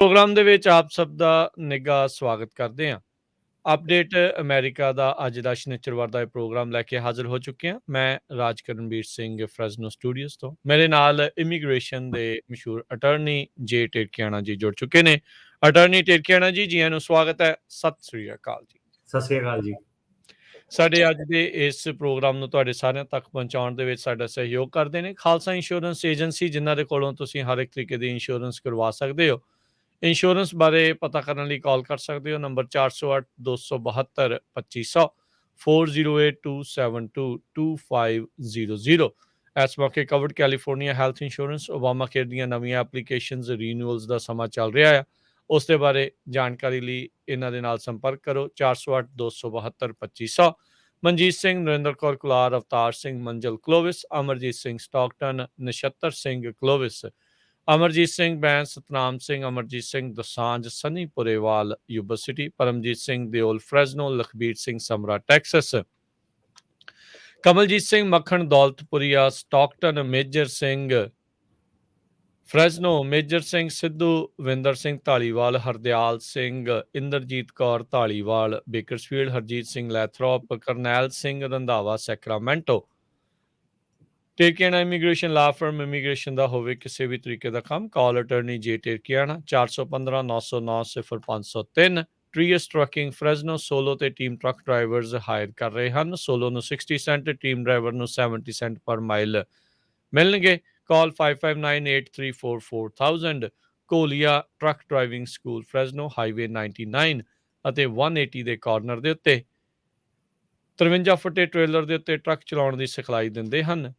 Programme ਦੇ ਵਿੱਚ ਆਪ ਸਭ ਦਾ ਨਿੱਘਾ ਸਵਾਗਤ ਕਰਦੇ ਹਾਂ। ਅਪਡੇਟ ਅਮਰੀਕਾ ਦਾ ਅੱਜ ਦਾ ਸ਼ਨਿਚਰਵਾਰ ਦਾ ਇਹ ਪ੍ਰੋਗਰਾਮ ਲੈ ਕੇ ਹਾਜ਼ਰ ਹੋ ਚੁੱਕੇ ਹਾਂ। ਮੈਂ ਰਾਜਕਰਨਵੀਰ ਸਿੰਘ ਫਰੈਜ਼ਨੋ ਸਟੂਡੀਓਜ਼ ਤੋਂ। ਮੇਰੇ ਨਾਲ ਇਮੀਗ੍ਰੇਸ਼ਨ ਦੇ ਮਸ਼ਹੂਰ ਅਟਾਰਨੀ ਜੇ ਟੇਕਿਆਣਾ ਜੀ ਜੁੜ ਚੁੱਕੇ ਨੇ। ਅਟਾਰਨੀ ਟੇਕਿਆਣਾ ਜੀ, ਜੀਆਂ ਨੂੰ ਸਵਾਗਤ ਹੈ। ਸਤਿ ਸ੍ਰੀ ਅਕਾਲ ਜੀ। ਸਤਿ ਸ੍ਰੀ ਅਕਾਲ ਜੀ। ਸਾਡੇ ਅੱਜ ਦੇ ਇਸ ਪ੍ਰੋਗਰਾਮ ਨੂੰ ਤੁਹਾਡੇ ਸਾਰਿਆਂ ਤੱਕ ਪਹੁੰਚਾਉਣ ਦੇ ਵਿੱਚ ਸਾਡਾ ਸਹਿਯੋਗ ਕਰਦੇ ਨੇ ਖਾਲਸਾ ਇੰਸ਼ੋਰੈਂਸ ਏਜੰਸੀ, ਜਿਨ੍ਹਾਂ ਦੇ ਕੋਲੋਂ ਤੁਸੀਂ ਹਰ ਇੱਕ ਤਰੀਕੇ ਦੀ ਇੰਸ਼ੋਰੈਂਸ ਕਰਵਾ ਸਕਦੇ ਹੋ। ਇੰਸ਼ੋਰੈਂਸ ਬਾਰੇ ਪਤਾ ਕਰਨ ਲਈ ਕਾਲ ਕਰ ਸਕਦੇ ਹੋ। ਨੰਬਰ 408 272 2500 4082722500। ਇਸ ਮੌਕੇ covered California health insurance Obama care ਦੀਆਂ ਨਵੀਆਂ ਐਪਲੀਕੇਸ਼ਨਜ਼ ਰੀਨਿਊਅਲਸ ਦਾ ਸਮਾਂ ਚੱਲ ਰਿਹਾ ਆ। ਉਸ ਦੇ ਬਾਰੇ ਜਾਣਕਾਰੀ ਲਈ ਇਹਨਾਂ ਦੇ ਨਾਲ ਸੰਪਰਕ ਕਰੋ 408 272 2500। Manjit Singh, Narinder Kaur Kular, Avtar Singh, Manjal Clovis, Amarjit Singh Stockton, Nachhattar Singh Clovis, Amarjit Singh Bains, Satnam Singh, Amarjit Singh Dosanjh, Sunny Purewal Yuba City, Paramjit Singh Deol Fresno, Lakhbir Singh Samra Texas, Kamaljit Singh Makhan Daulatpuria Stockton, Major Singh Fresno, Major Singh Sidhu, Vinder Singh Dhaliwal, Hardial Singh, Inderjit Kaur Dhaliwal Bakersfield, Harjit Singh Lathrop, Karnail Singh Randhawa Sacramento. ਟੇਕਿਆਣਾ ਇਮੀਗ੍ਰੇਸ਼ਨ ਲਾ ਫਰਮ ਇਮੀਗ੍ਰੇਸ਼ਨ ਦਾ ਹੋਵੇ ਕਿਸੇ ਵੀ ਤਰੀਕੇ ਦਾ ਕੰਮ, ਕਾਲ ਅਟਰਨੀ ਜੇ ਟੇਕਿਆਣਾ 415 909 0503। ਟਰੀਅਸ ਟਰੱਕਿੰਗ ਫਰੈਜ਼ਨੋ ਸੋਲੋ ਤੇ ਟੀਮ ਟਰੱਕ ਡਰਾਈਵਰਸ ਹਾਇਰ ਕਰ ਰਹੇ ਹਨ। ਸੋਲੋ ਨੂੰ 60 ਸੈਂਟ, ਟੀਮ ਡਰਾਈਵਰ ਨੂੰ 70 ਸੈਂਟ ਪਰ ਮਾਈਲ ਮਿਲਣਗੇ। ਕਾਲ 5598344000। ਕੋਲੀਆ ਟਰੱਕ ਡਰਾਈਵਿੰਗ ਸਕੂਲ ਫਰੈਜ਼ਨੋ, ਹਾਈਵੇ 99 ਅਤੇ 180 ਦੇ ਕਾਰਨਰ ਦੇ ਉੱਤੇ 53 ਫੁੱਟੇ ਟ੍ਰੇਲਰ ਦੇ ਉੱਤੇ ਟਰੱਕ ਚਲਾਉਣ ਦੀ ਸਿਖਲਾਈ ਦਿੰਦੇ ਹਨ।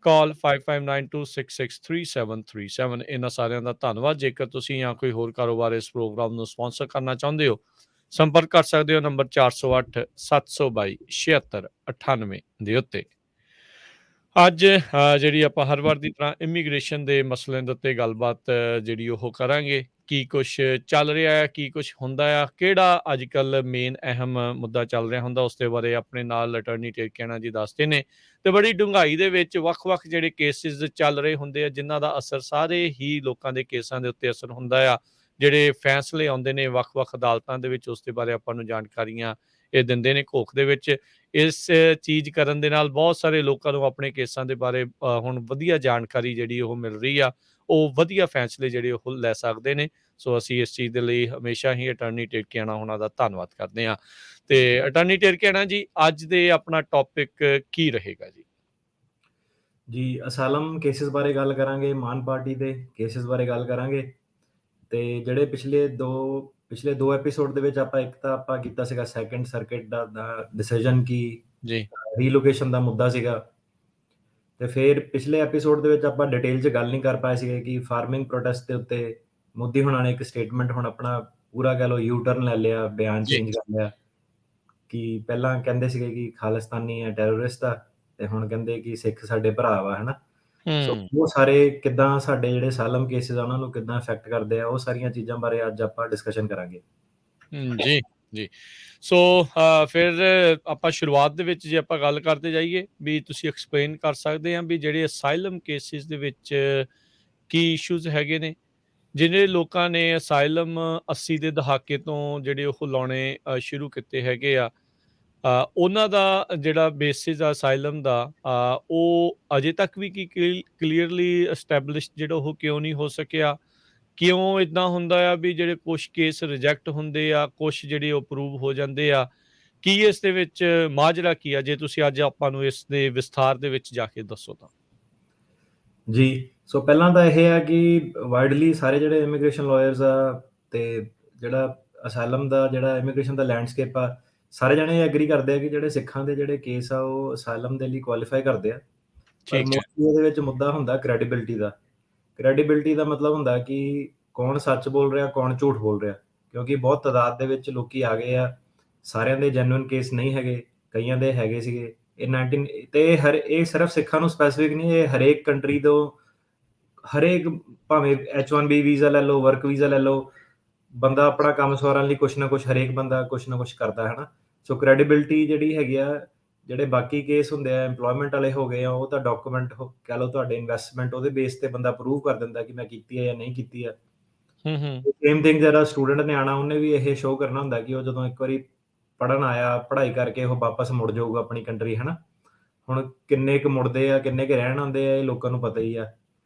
ਕਾਲ 5592663737। ਇਹਨਾਂ ਸਾਰਿਆਂ ਦਾ ਧੰਨਵਾਦ। ਜੇਕਰ ਤੁਸੀਂ ਜਾਂ ਕੋਈ ਹੋਰ ਕਾਰੋਬਾਰ ਇਸ ਪ੍ਰੋਗਰਾਮ ਨੂੰ ਸਪਾਂਸਰ ਕਰਨਾ ਚਾਹੁੰਦੇ ਹੋ, ਸੰਪਰਕ ਕਰ ਸਕਦੇ ਹੋ ਨੰਬਰ 408 722 7698 ਦੇ ਉੱਤੇ। ਅੱਜ ਜਿਹੜੀ ਆਪਾਂ ਹਰ ਵਾਰ ਦੀ ਤਰ੍ਹਾਂ ਇਮੀਗ੍ਰੇਸ਼ਨ ਦੇ ਮਸਲਿਆਂ ਦੇ ਉੱਤੇ ਗੱਲਬਾਤ ਜਿਹੜੀ ਉਹ ਕਰਾਂਗੇ। ਕੀ ਕੁਛ ਚੱਲ ਰਿਹਾ ਹੈ, ਕੀ ਕੁਛ ਹੁੰਦਾ ਆ, ਕਿਹੜਾ ਅੱਜ ਕੱਲ੍ਹ ਮੇਨ ਅਹਿਮ ਮੁੱਦਾ ਚੱਲ ਰਿਹਾ ਹੁੰਦਾ, ਉਸ ਦੇ ਬਾਰੇ ਆਪਣੇ ਨਾਲ ਅਟਾਰਨੀ ਟੇਕਿਆਣਾ ਜੀ ਦੱਸਦੇ ਨੇ। ਤੇ ਬੜੀ ਡੂੰਘਾਈ ਦੇ ਵਿੱਚ ਵੱਖ-ਵੱਖ ਜਿਹੜੇ ਕੇਸਿਸ ਚੱਲ ਰਹੇ ਹੁੰਦੇ ਆ, ਜਿਨ੍ਹਾਂ ਦਾ ਅਸਰ ਸਾਰੇ ਹੀ ਲੋਕਾਂ ਦੇ ਕੇਸਾਂ ਦੇ ਉੱਤੇ ਅਸਰ ਹੁੰਦਾ ਆ। ਜਿਹੜੇ ਫੈਸਲੇ ਆਉਂਦੇ ਨੇ ਵੱਖ-ਵੱਖ ਅਦਾਲਤਾਂ ਦੇ ਵਿੱਚ, ਉਸ ਦੇ ਬਾਰੇ ਆਪਾਂ ਨੂੰ ਜਾਣਕਾਰੀਆਂ ਇਹ ਦਿੰਦੇ ਨੇ ਘੋਖ ਦੇ ਵਿੱਚ। ਇਸ ਚੀਜ਼ ਕਰਨ ਦੇ ਨਾਲ ਬਹੁਤ ਸਾਰੇ ਲੋਕਾਂ ਨੂੰ ਆਪਣੇ ਕੇਸਾਂ ਦੇ ਬਾਰੇ ਹੁਣ ਵਧੀਆ ਜਾਣਕਾਰੀ ਜਿਹੜੀ ਉਹ ਮਿਲ ਰਹੀ ਆ। ਉਹ ਵਧੀਆ ਫੈਸਲੇ ਜਿਹੜੇ ਉਹ ਲੈ ਸਕਦੇ ਨੇ। ਸੋ ਅਸੀਂ ਇਸ ਚੀਜ਼ ਦੇ ਲਈ ਹਮੇਸ਼ਾ ਹੀ ਅਟਾਰਨੀ ਟੇਕਿਆਣਾ ਉਹਨਾਂ ਦਾ ਧੰਨਵਾਦ ਕਰਦੇ ਹਾਂ। ਤੇ ਅਟਾਰਨੀ ਟੇਕਿਆਣਾ ਜੀ, ਅੱਜ ਦੇ ਆਪਣਾ ਟੌਪਿਕ ਕੀ ਰਹੇਗਾ ਜੀ? ਜੀ, ਅਸਾਲਮ ਕੇਸਿਸ ਬਾਰੇ ਗੱਲ ਕਰਾਂਗੇ, ਮਾਨ ਪਾਰਟੀ ਦੇ ਕੇਸਿਸ ਬਾਰੇ ਗੱਲ ਕਰਾਂਗੇ। ਤੇ ਜਿਹੜੇ ਪਿਛਲੇ 2 ਐਪੀਸੋਡ ਦੇ ਵਿੱਚ ਇੱਕ ਤਾਂ ਆਪਾਂ ਕੀਤਾ ਸੀਗਾ ਸੈਕੰਡ ਸਰਕਿਟ ਦਾ ਡਿਸੀਜਨ ਕਿ ਜੀ। ਰੀਲੋਕੇਸ਼ਨ ਦਾ ਮੁੱਦਾ ਸੀਗਾ। ਤੇ ਫਿਰ ਪਿਛਲੇ ਐਪੀਸੋਡ ਦੇ ਵਿੱਚ ਆਪਾਂ ਡਿਟੇਲ 'ਚ ਗੱਲ ਨਹੀਂ ਕਰ ਪਾਏ ਸੀਗੇ ਕਿ ਫਾਰਮਿੰਗ ਪ੍ਰੋਟੈਸਟ ਦੇ ਉੱਤੇ ਮੋਦੀ ਹੋਣਾ ਨੇ ਇੱਕ ਸਟੇਟਮੈਂਟ ਹੁਣ ਆਪਣਾ ਪੂਰਾ ਕਹਿ ਲਓ ਯੂ ਟਰਨ ਲੈ ਲਿਆ, ਬਿਆਨ ਜੀ। ਚੇਂਜ ਕਰ ਲਿਆ। ਕਿ ਪਹਿਲਾਂ ਕਹਿੰਦੇ ਸੀਗੇ ਕਿ ਖਾਲਿਸਤਾਨੀ ਹੈ, ਟੈਰਰਿਸਟ ਆ, ਤੇ ਹੁਣ ਕਹਿੰਦੇ ਕਿ ਸਿੱਖ ਸਾਡੇ ਭਰਾ ਵਾ, ਹਨਾ। ਸੋ ਹੂੰ। ਉਹ ਸਾਰੇ ਕਿੱਦਾਂ ਸਾਡੇ ਜਿਹੜੇ ਅਸਾਲਮ ਕੇਸਿਸ ਆ ਉਹਨਾਂ ਨੂੰ ਕਿੱਦਾਂ ਅਫੈਕਟ ਕਰਦੇ ਆ, ਉਹ ਸਾਰੀਆਂ ਚੀਜ਼ਾਂ ਬਾਰੇ ਅੱਜ ਆਪਾਂ ਡਿਸਕਸ਼ਨ ਕਰਾਂਗੇ। ਜੀ, ਜੀ। ਸੋ ਫਿਰ ਆਪਾਂ ਸ਼ੁਰੂਆਤ ਦੇ ਵਿੱਚ ਜੇ ਆਪਾਂ ਗੱਲ ਕਰਦੇ ਜਾਈਏ ਵੀ ਤੁਸੀਂ ਐਕਸਪਲੇਨ ਕਰ ਸਕਦੇ ਆ ਵੀ ਜਿਹੜੇ ਅਸਾਈਲਮ ਕੇਸਿਸ ਦੇ ਵਿੱਚ ਕੀ ਇਸ਼ੂਜ਼ ਹੈਗੇ ਨੇ? ਜਿਹੜੇ ਲੋਕਾਂ ਨੇ ਅਸਾਈਲਮ 80 ਦੇ ਦਹਾਕੇ ਤੋਂ ਜਿਹੜੇ ਉਹ ਲਾਉਣੇ ਸ਼ੁਰੂ ਕੀਤੇ ਹੈਗੇ ਆ, ਉਹਨਾਂ ਦਾ ਜਿਹੜਾ ਬੇਸਿਸ ਆ ਅਸਾਈਲਮ ਦਾ, ਉਹ ਅਜੇ ਤੱਕ ਵੀ ਕੀ ਕਲੀਅਰਲੀ ਐਸਟੈਬਲਿਸ਼ ਜਿਹੜਾ ਉਹ ਕਿਉਂ ਨਹੀਂ ਹੋ ਸਕਿਆ? ਕਿਉਂ ਇੱਦਾਂ ਹੁੰਦਾ ਆ ਵੀ ਜਿਹੜੇ ਕੁਛ ਕੇਸ ਰਿਜੈਕਟ ਹੁੰਦੇ ਆ, ਕੁਛ ਜਿਹੜੇ ਉਹ ਅਪਰੂਵ ਹੋ ਜਾਂਦੇ ਆ? ਕੀ ਇਸ ਦੇ ਵਿੱਚ ਮਾਜਰਾ ਕੀ ਆ? ਜੇ ਤੁਸੀਂ ਅੱਜ ਆਪਾਂ ਨੂੰ ਇਸ ਦੇ ਵਿਸਥਾਰ ਦੇ ਵਿੱਚ ਜਾ ਕੇ ਦੱਸੋ ਤਾਂ। ਜੀ, ਸੋ ਪਹਿਲਾਂ ਤਾਂ ਇਹ ਹੈ ਕਿ ਵਾਈਡਲੀ ਸਾਰੇ ਜਿਹੜੇ ਇਮੀਗ੍ਰੇਸ਼ਨ ਲਾਇਰਸ ਆ ਤੇ ਜਿਹੜਾ ਅਸਾਈਲਮ ਦਾ ਜਿਹੜਾ ਇਮੀਗ੍ਰੇਸ਼ਨ ਦਾ ਲੈਂਡਸਕੇਪ ਆ, ਸਾਰੇ ਜਣੇ ਐਗਰੀ ਕਰਦੇ ਆ ਕਿ ਜਿਹੜੇ ਸਿੱਖਾਂ ਦੇ ਜਿਹੜੇ ਕੇਸ ਆ ਉਹ ਅਸਾਈਲਮ ਦੇ ਲਈ ਕੁਆਲੀਫਾਈ ਕਰਦੇ ਆ। ਪਰ ਠੀਕ ਹੈ। ਮੋਸਟਲੀ ਇਹਦੇ ਵਿੱਚ ਮੁੱਦਾ ਹੁੰਦਾ ਕ੍ਰੈਡੀਬਿਲਿਟੀ ਦਾ। ਕ੍ਰੈਡੀਬਿਲਿਟੀ ਦਾ ਮਤਲਬ ਹੁੰਦਾ ਕਿ ਕੌਣ ਸੱਚ ਬੋਲ ਰਿਹਾ, ਕੌਣ ਝੂਠ ਬੋਲ ਰਿਹਾ। ਕਿਉਂਕਿ ਬਹੁਤ ਤਾਦਾਦ ਦੇ ਵਿੱਚ ਲੋਕੀ ਆ ਗਏ ਆ, ਸਾਰਿਆਂ ਦੇ ਜੈਨੂਇਨ ਕੇਸ ਨਹੀਂ ਹੈਗੇ, ਕਈਆਂ ਦੇ ਹੈਗੇ ਸੀਗੇ। ਇਹ 19 ਤੇ ਇਹ ਸਿਰਫ ਸਿੱਖਾਂ ਨੂੰ ਸਪੈਸੀਫਿਕ ਨਹੀਂ, ਇਹ ਹਰੇਕ ਕੰਟਰੀ ਤੋਂ ਹਰੇਕ, ਭਾਵੇਂ H1B ਵੀਜ਼ਾ ਲੈ ਲਓ, ਵਰਕ ਵੀਜ਼ਾ ਲੈ ਲਓ, ਬੰਦਾ ਆਪਣਾ ਕੰਮ ਸਵਾਰਨ ਲਈ ਕੁਛ ਨਾ ਕੁਛ, ਹਰੇਕ ਬੰਦਾ ਕੁਛ ਨਾ ਕੁਛ ਕਰਦਾ ਹੈ ਨਾ। ਸੋ ਕ੍ਰੈਡੀਬਿਲਿਟੀ ਜਿਹੜੀ ਹੈਗੀ ਆ, ਜਿਹੜੇ ਬਾਕੀ ਕੇਸ ਹੁੰਦੇ ਆ ਇੰਪਲੋਇਮੈਂਟ ਵਾਲੇ ਹੋ ਗਏ ਆ, ਉਹ ਤਾਂ ਡਾਕੂਮੈਂਟ ਕਹਿ ਲਓ, ਤੁਹਾਡੇ ਇਨਵੈਸਟਮੈਂਟ ਉਹਦੇ ਬੇਸ ਤੇ ਬੰਦਾ ਪ੍ਰੂਵ ਕਰ ਦਿੰਦਾ ਕਿ ਮੈਂ ਕੀਤੀ ਹੈ ਜਾਂ ਨਹੀਂ ਕੀਤੀ ਹੈ। ਹੂੰ। ਸੇਮ ਥਿੰਗ ਜਿਹੜਾ ਸਟੂਡੈਂਟ ਨੇ ਆਉਣਾ ਉਹਨੇ ਵੀ ਇਹ ਸ਼ੋਅ ਕਰਨਾ ਹੁੰਦਾ ਕਿ ਉਹ ਜਦੋਂ ਇੱਕ ਵਾਰੀ ਪੜ੍ਹਨ ਆਇਆ, ਪੜ੍ਹਾਈ ਕਰਕੇ ਉਹ ਵਾਪਸ ਮੁੜ ਜਾਊਗਾ ਆਪਣੀ ਕੰਟਰੀ, ਹੈ ਨਾ? ਹੁਣ ਕਿੰਨੇ ਕੁ ਮੁੜਦੇ ਆ, ਕਿੰਨੇ ਕੁ ਰਹਿਣ ਆਉਂਦੇ ਆ, ਇਹ ਲੋਕਾਂ ਨੂੰ ਪਤਾ ਹੀ ਆ।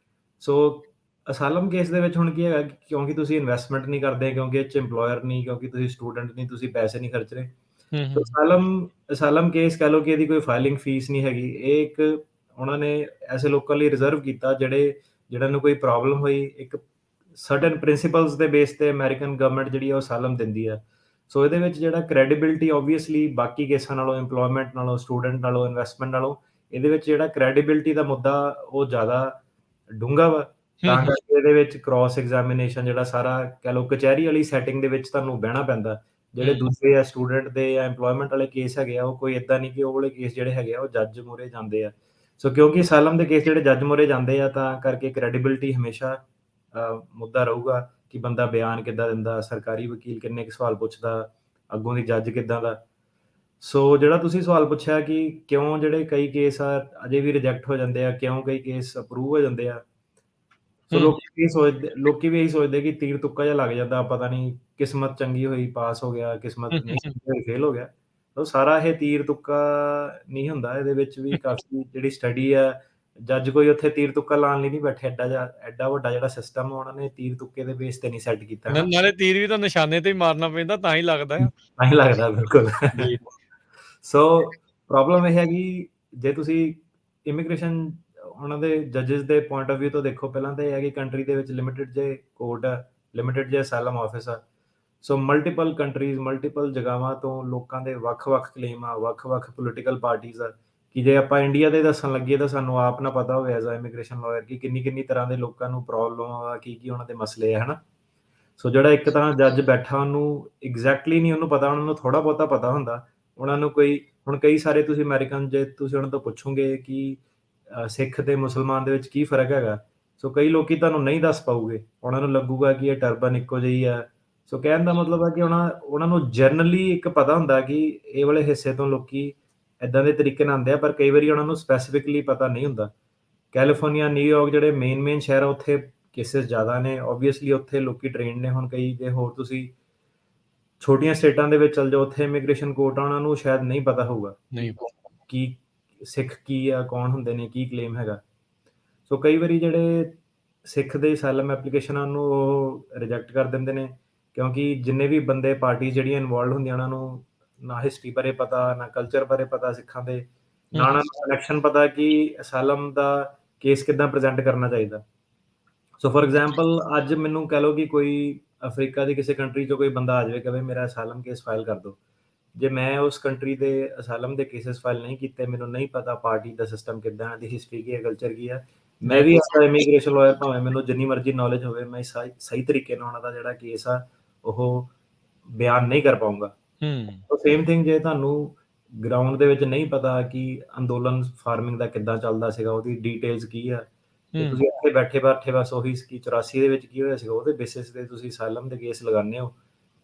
ਸੋ ਅਸਾਲਮ ਕੇਸ ਦੇ ਵਿੱਚ ਹੁਣ ਕੀ ਹੈਗਾ ਕਿ ਕਿਉਂਕਿ ਤੁਸੀਂ ਇਨਵੈਸਟਮੈਂਟ ਨਹੀਂ ਕਰਦੇ, ਕਿਉਂਕਿ ਇਹ 'ਚ ਇੰਪਲੋਇਰ ਨਹੀਂ, ਕਿਉਂਕਿ ਤੁਸੀਂ ਸਟੂਡੈਂਟ ਨਹੀਂ, ਤੁਸੀਂ ਪੈਸੇ ਨਹੀਂ ਖਰਚ ਰਹੇ। ਹੂੰ, ਸੋ ਹੂੰ। ਅਸਾਲਮ ਕੇਸ ਕਹਿ ਲਓ ਕਿ ਇਹਦੀ ਕੋਈ ਫਾਈਲਿੰਗ ਫੀਸ ਨਹੀਂ ਹੈਗੀ। ਇਹ ਇੱਕ ਉਹਨਾਂ ਨੇ ਐਸੇ ਲੋਕਾਂ ਲਈ ਰਿਜ਼ਰਵ ਕੀਤਾ ਜਿਹਨਾਂ ਨੂੰ ਕੋਈ ਪ੍ਰੋਬਲਮ ਹੋਈ, ਇੱਕ ਸਰਟਨ ਪ੍ਰਿੰਸੀਪਲਸ ਦੇ ਬੇਸ ਤੇ ਅਮਰੀਕਨ ਗਵਰਨਮੈਂਟ ਜਿਹੜੀ ਆ ਉਹ ਅਸਾਲਮ ਦਿੰਦੀ ਆ। ਸੋ ਇਹਦੇ ਵਿੱਚ ਜਿਹੜਾ ਕ੍ਰੈਡੀਬਿਲਿਟੀ ਆਬਵੀਅਸਲੀ ਬਾਕੀ ਕੇਸਾਂ ਨਾਲੋਂ, ਇੰਪਲੋਇਮੈਂਟ ਨਾਲੋਂ, ਸਟੂਡੈਂਟ ਨਾਲੋਂ, ਇਨਵੈਸਟਮੈਂਟ ਨਾਲੋਂ, ਇਹਦੇ ਵਿੱਚ ਜਿਹੜਾ ਕ੍ਰੈਡੀਬਿਲਿਟੀ ਦਾ ਮੁੱਦਾ ਉਹ ਜ਼ਿਆਦਾ ਡੂੰਘਾ ਵਾ। ਹੂੰ, ਤਾਂ ਹੂੰ। ਕਰਕੇ ਇਹਦੇ ਵਿੱਚ ਕ੍ਰਾਸ ਐਗਜ਼ਾਮੀਨੇਸ਼ਨ ਜਿਹੜਾ ਸਾਰਾ ਕਹਿ ਲਓ ਕਚਹਿਰੀ ਵਾਲੀ ਸੈਟਿੰਗ ਦੇ ਵਿੱਚ ਤੁਹਾਨੂੰ ਬਹਿਣਾ ਪੈਂਦਾ। ਜਿਹੜੇ ਹੂੰ। ਦੂਸਰੇ ਆ ਸਟੂਡੈਂਟ ਦੇ ਜਾਂ ਇੰਪਲੋਇਮੈਂਟ ਵਾਲੇ ਕੇਸ ਹੈਗੇ ਆ, ਉਹ ਕੋਈ ਏਦਾਂ ਨਹੀਂ ਕਿ ਉਹ ਵਾਲੇ ਕੇਸ ਜਿਹੜੇ ਹੈਗੇ ਆ ਉਹ ਜੱਜ ਮੂਹਰੇ ਜਾਂਦੇ ਆ। ਸੋ ਕਿਉਂਕਿ ਅਸਾਲਮ ਦੇ ਕੇਸ ਜਿਹੜੇ ਜੱਜ ਮੂਹਰੇ ਜਾਂਦੇ ਆ, ਤਾਂ ਕਰਕੇ ਕ੍ਰੈਡੀਬਿਲਿਟੀ ਹਮੇਸ਼ਾ ਮੁੱਦਾ ਰਹੂਗਾ ਕਿ ਬੰਦਾ ਬਿਆਨ ਕਿੱਦਾਂ ਦਿੰਦਾ, ਸਰਕਾਰੀ ਵਕੀਲ ਕਿੰਨੇ ਕੁ ਸਵਾਲ ਪੁੱਛਦਾ, ਅੱਗੋਂ ਦੀ ਜੱਜ ਕਿੱਦਾਂ ਦਾ। ਸੋ ਜਿਹੜਾ ਤੁਸੀਂ ਸਵਾਲ ਪੁੱਛਿਆ ਕਿ ਕਿਉਂ ਜਿਹੜੇ ਕਈ ਕੇਸ ਆ ਅਜੇ ਵੀ ਰਿਜੈਕਟ ਹੋ ਜਾਂਦੇ ਆ, ਕਿਉਂ ਕਈ ਕੇਸ ਅਪਰੂਵ ਹੋ ਜਾਂਦੇ ਆ। ਸੋ ਹੂੰ। ਲੋਕੀ ਵੀ ਇਹੀ ਸੋਚਦੇ ਕਿ ਤੀਰ ਤੁੱਕਾ ਜਿਹਾ ਲੱਗ ਜਾਂਦਾ, ਪਤਾ ਨਹੀਂ ਕਿਸਮਤ ਚੰਗੀ ਹੋਈ ਪਾਸ ਹੋ ਗਿਆ, ਕਿਸਮਤ ਹੂੰ, ਨਹੀਂ ਹੂੰ। ਚੰਗੀ ਹੋਈ ਫੇਲ ਹੋ ਗਿਆ। ਸੋ ਸਾਰਾ ਇਹ ਤੀਰ ਤੁੱਕਾ ਨਹੀਂ ਹੁੰਦਾ, ਇਹਦੇ ਵਿੱਚ ਵੀ ਕਾਫੀ ਜਿਹੜੀ ਸਟੱਡੀ ਆ, ਜੱਜ ਕੋਈ ਉੱਥੇ ਤੀਰ ਤੁੱਕਾ ਲਾਉਣ ਲਈ ਨਹੀਂ ਬੈਠੇ। ਐਡਾ ਵੱਡਾ ਜਿਹੜਾ ਸਿਸਟਮ ਉਹਨਾਂ ਨੇ ਤੀਰ ਤੁੱਕੇ ਦੇ ਬੇਸ ਤੇ ਨਹੀਂ ਸੈੱਟ ਕੀਤਾ, ਹੈ ਨਾ? ਨਾਲੇ ਤੀਰ ਵੀ ਤਾਂ ਨਿਸ਼ਾਨੇ ਤੇ ਹੀ ਮਾਰਨਾ ਪੈਂਦਾ, ਤਾਂ ਹੀ ਲੱਗਦਾ ਆ। ਤਾਂ ਹੀ ਲੱਗਦਾ ਬਿਲਕੁਲ। ਜੀ। ਸੋ ਪ੍ਰੋਬਲਮ ਇਹ ਹੈ ਕਿ ਜੇ ਤੁਸੀਂ ਇਮੀਗ੍ਰੇਸ਼ਨ ਉਹਨਾਂ ਦੇ ਜੱਜਸ ਦੇ ਪੁਆਇੰਟ ਆਫ ਵਿਊ ਤੋਂ ਦੇਖੋ, ਪਹਿਲਾਂ ਤਾਂ ਇਹ ਹੈ ਕਿ ਕੰਟਰੀ ਦੇ ਵਿੱਚ ਲਿਮਿਟਿਡ ਜੇ ਕੋਰਟ ਆ, ਲਿਮਿਟਿਡ ਜੇ ਅਸਾਈਲਮ ਆਫਿਸ ਆ। ਸੋ ਮਲਟੀਪਲ ਕੰਟਰੀਜ਼, ਮਲਟੀਪਲ ਜਗ੍ਹਾਵਾਂ ਤੋਂ ਲੋਕਾਂ ਦੇ ਵੱਖ-ਵੱਖ ਕਲੇਮ ਆ, ਵੱਖ-ਵੱਖ ਪੋਲੀਟੀਕਲ ਪਾਰਟੀਜ਼ ਆ, ਕਿ ਜੇ ਆਪਾਂ ਇੰਡੀਆ ਦੇ ਦੱਸਣ ਲੱਗੀਏ ਤਾਂ ਸਾਨੂੰ ਆਪ ਨਾ ਪਤਾ ਹੋਵੇ ਐਜ਼ ਅ ਇਮੀਗ੍ਰੇਸ਼ਨ ਲਾਇਰ ਕਿ ਕਿੰਨੀ-ਕਿੰਨੀ ਤਰ੍ਹਾਂ ਦੇ ਲੋਕਾਂ ਨੂੰ ਪ੍ਰੋਬਲਮ ਆ, ਕੀ-ਕੀ ਉਹਨਾਂ ਦੇ ਮਸਲੇ ਆ, ਹੈ ਨਾ? ਸੋ ਜਿਹੜਾ ਇੱਕ ਤਾਂ ਜੱਜ ਬੈਠਾ ਉਹਨੂੰ ਐਗਜ਼ੈਕਟਲੀ ਨਹੀਂ ਉਹਨੂੰ ਪਤਾ, ਉਹਨਾਂ ਨੂੰ ਥੋੜ੍ਹਾ ਬਹੁਤਾ ਪਤਾ ਹੁੰਦਾ। ਉਹਨਾਂ ਨੂੰ ਕੋਈ ਹੁਣ ਕਈ ਸਾਰੇ ਤੁਸੀਂ ਅਮਰੀਕਨ ਜੇ ਤੁਸੀਂ ਉਹਨਾਂ ਤੋਂ ਪੁੱਛੋਗੇ ਕਿ ਸਿੱਖ ਤੇ ਮੁਸਲਮਾਨ ਦੇ ਵਿੱਚ ਕੀ ਫ਼ਰਕ ਹੈਗਾ? ਸੋ ਕਈ ਲੋਕੀ ਤੁਹਾਨੂੰ ਨਹੀਂ ਦੱਸ ਪਾਊਗੇ। ਉਹਨਾਂ ਨੂੰ ਲੱਗੂਗਾ ਕਿ ਇਹ ਟਰਬਨ ਇੱਕੋ ਜਿਹੀ ਆ। ਸੋ ਕਹਿਣ ਦਾ ਮਤਲਬ ਹੈ ਕਿ ਉਹਨਾਂ ਨੂੰ ਜਨਰਲੀ ਇੱਕ ਪਤਾ ਹੁੰਦਾ ਕਿ ਇਹ ਵਾਲੇ ਹਿੱਸੇ ਤੋਂ ਲੋਕੀ ਏਦਾਂ ਦੇ ਤਰੀਕੇ ਨਾਲ ਆਉਂਦੇ ਆ, ਪਰ ਕਈ ਵਾਰੀ ਉਹਨਾਂ ਨੂੰ ਸਪੈਸੀਫਿਕਲੀ ਪਤਾ ਨਹੀਂ ਹੁੰਦਾ। ਕੈਲੀਫੋਰਨੀਆ, ਨਿਊਯਾਰਕ ਜਿਹੜੇ ਮੇਨ ਸ਼ਹਿਰ ਆ ਉੱਥੇ ਕੇਸਿਸ ਜ਼ਿਆਦਾ ਨੇ। ਆਬਵੀਅਸਲੀ ਉੱਥੇ ਲੋਕੀ ਟ੍ਰੇਨਡ ਨੇ। ਹੁਣ ਕਈ ਜੇ ਹੋਰ ਤੁਸੀਂ ਛੋਟੀਆਂ ਸਟੇਟਾਂ ਦੇ ਵਿੱਚ ਚਲ ਜਾਓ, ਉੱਥੇ ਇਮੀਗ੍ਰੇਸ਼ਨ ਕੋਰਟ ਆ, ਉਹਨਾਂ ਨੂੰ ਸ਼ਾਇਦ ਨਹੀਂ ਪਤਾ ਹੋਊਗਾ ਨਹੀਂ। ਕਿ ਸਿੱਖ ਕੀ ਆ, ਕੌਣ ਹੁੰਦੇ ਨੇ, ਕੀ ਕਲੇਮ ਹੈਗਾ। ਸੋ ਕਈ ਵਾਰੀ ਜਿਹੜੇ ਸਿੱਖ ਦੇ ਅਸਾਈਲਮ ਐਪਲੀਕੇਸ਼ਨਾਂ ਨੂੰ ਉਹ ਰਿਜੈਕਟ ਕਰ ਦਿੰਦੇ ਨੇ, ਕਿਉਂਕਿ ਜਿੰਨੇ ਵੀ ਬੰਦੇ ਪਾਰਟੀਜ਼ ਜਿਹੜੀਆਂ ਇਨਵੋਲਵਡ ਹੁੰਦੀਆਂ ਉਹਨਾਂ ਨੂੰ ਨਾ ਹਿਸਟਰੀ ਬਾਰੇ ਪਤਾ, ਨਾ ਕਲਚਰ ਬਾਰੇ ਪਤਾ ਸਿੱਖਾਂ ਦੇ, ਹੂੰ, ਨਾ ਹੂੰ। ਉਹਨਾਂ ਨੂੰ ਕਨੈਕਸ਼ਨ ਪਤਾ ਕਿ ਅਸਾਈਲਮ ਦਾ ਕੇਸ ਕਿੱਦਾਂ ਪ੍ਰੈਜ਼ੈਂਟ ਕਰਨਾ ਚਾਹੀਦਾ। ਸੋ ਫॉर ਐਗਜ਼ਾਮਪਲ ਅੱਜ ਮੈਨੂੰ ਕਹਿ ਲਓ ਕਿ ਕੋਈ ਅਫਰੀਕਾ ਦੀ ਕਿਸੇ ਕੰਟਰੀ 'ਚੋਂ ਕੋਈ ਬੰਦਾ ਆ ਜਾਵੇ, ਕਹੇ ਮੇਰਾ ਅਸਾਈਲਮ ਕੇਸ ਫਾਈਲ ਕਰ ਦਿਓ। ਜੇ ਮੈਂ ਉਸ ਕੰਟਰੀ ਦੇ ਅਸਾਈਲਮ ਦੇ ਕੇਸਿਸ ਫਾਈਲ ਨਹੀਂ ਕੀਤੇ, ਮੈਨੂੰ ਨਹੀਂ ਪਤਾ ਪਾਰਟੀ ਦਾ ਸਿਸਟਮ ਕਿੱਦਾਂ, ਇਹਨਾਂ ਦੀ ਹਿਸਟਰੀ ਕੀ ਹੈ, ਕਲਚਰ ਕੀ ਹੈ, ਮੈਂ ਵੀ ਐਜ਼ ਅ ਇਮੀਗ੍ਰੇਸ਼ਨ ਲਾਇਰ ਭਾਵੇਂ ਮੈਨੂੰ ਜਿੰਨੀ ਮਰਜ਼ੀ ਨੌਲੇਜ ਹੋਵੇ, ਮੈਂ ਸਹੀ ਤਰੀਕੇ ਨਾਲ ਉਹਨਾਂ ਦਾ ਜਿਹੜਾ ਕੇਸ ਆ ਉਹ ਬਿਆਨ ਨਹੀਂ ਕਰ ਪਾਊਂਗਾ। ਹੂੰ। ਸੋ ਸੇਮ ਥਿੰਗ ਜੇ ਤੁਹਾਨੂੰ ਗਰਾਊਂਡ ਦੇ ਵਿੱਚ ਨਹੀਂ ਪਤਾ ਕਿ ਅੰਦੋਲਨ ਫਾਰਮਿੰਗ ਦਾ ਕਿੱਦਾਂ ਚੱਲਦਾ ਸੀਗਾ, ਉਹਦੀ ਡੀਟੇਲਸ ਕੀ ਆ, ਤੇ ਹੂੰ। ਤੁਸੀਂ ਇੱਥੇ ਬੈਠੇ ਬਸ ਉਹੀ ਕਿ 84 ਦੇ ਵਿੱਚ ਕੀ ਹੋਇਆ ਸੀਗਾ, ਉਹਦੇ ਬੇਸਿਸ ਤੇ ਤੁਸੀਂ ਅਸਾਈਲਮ ਦੇ ਕੇਸ ਲਗਾਉਂਦੇ ਹੋ,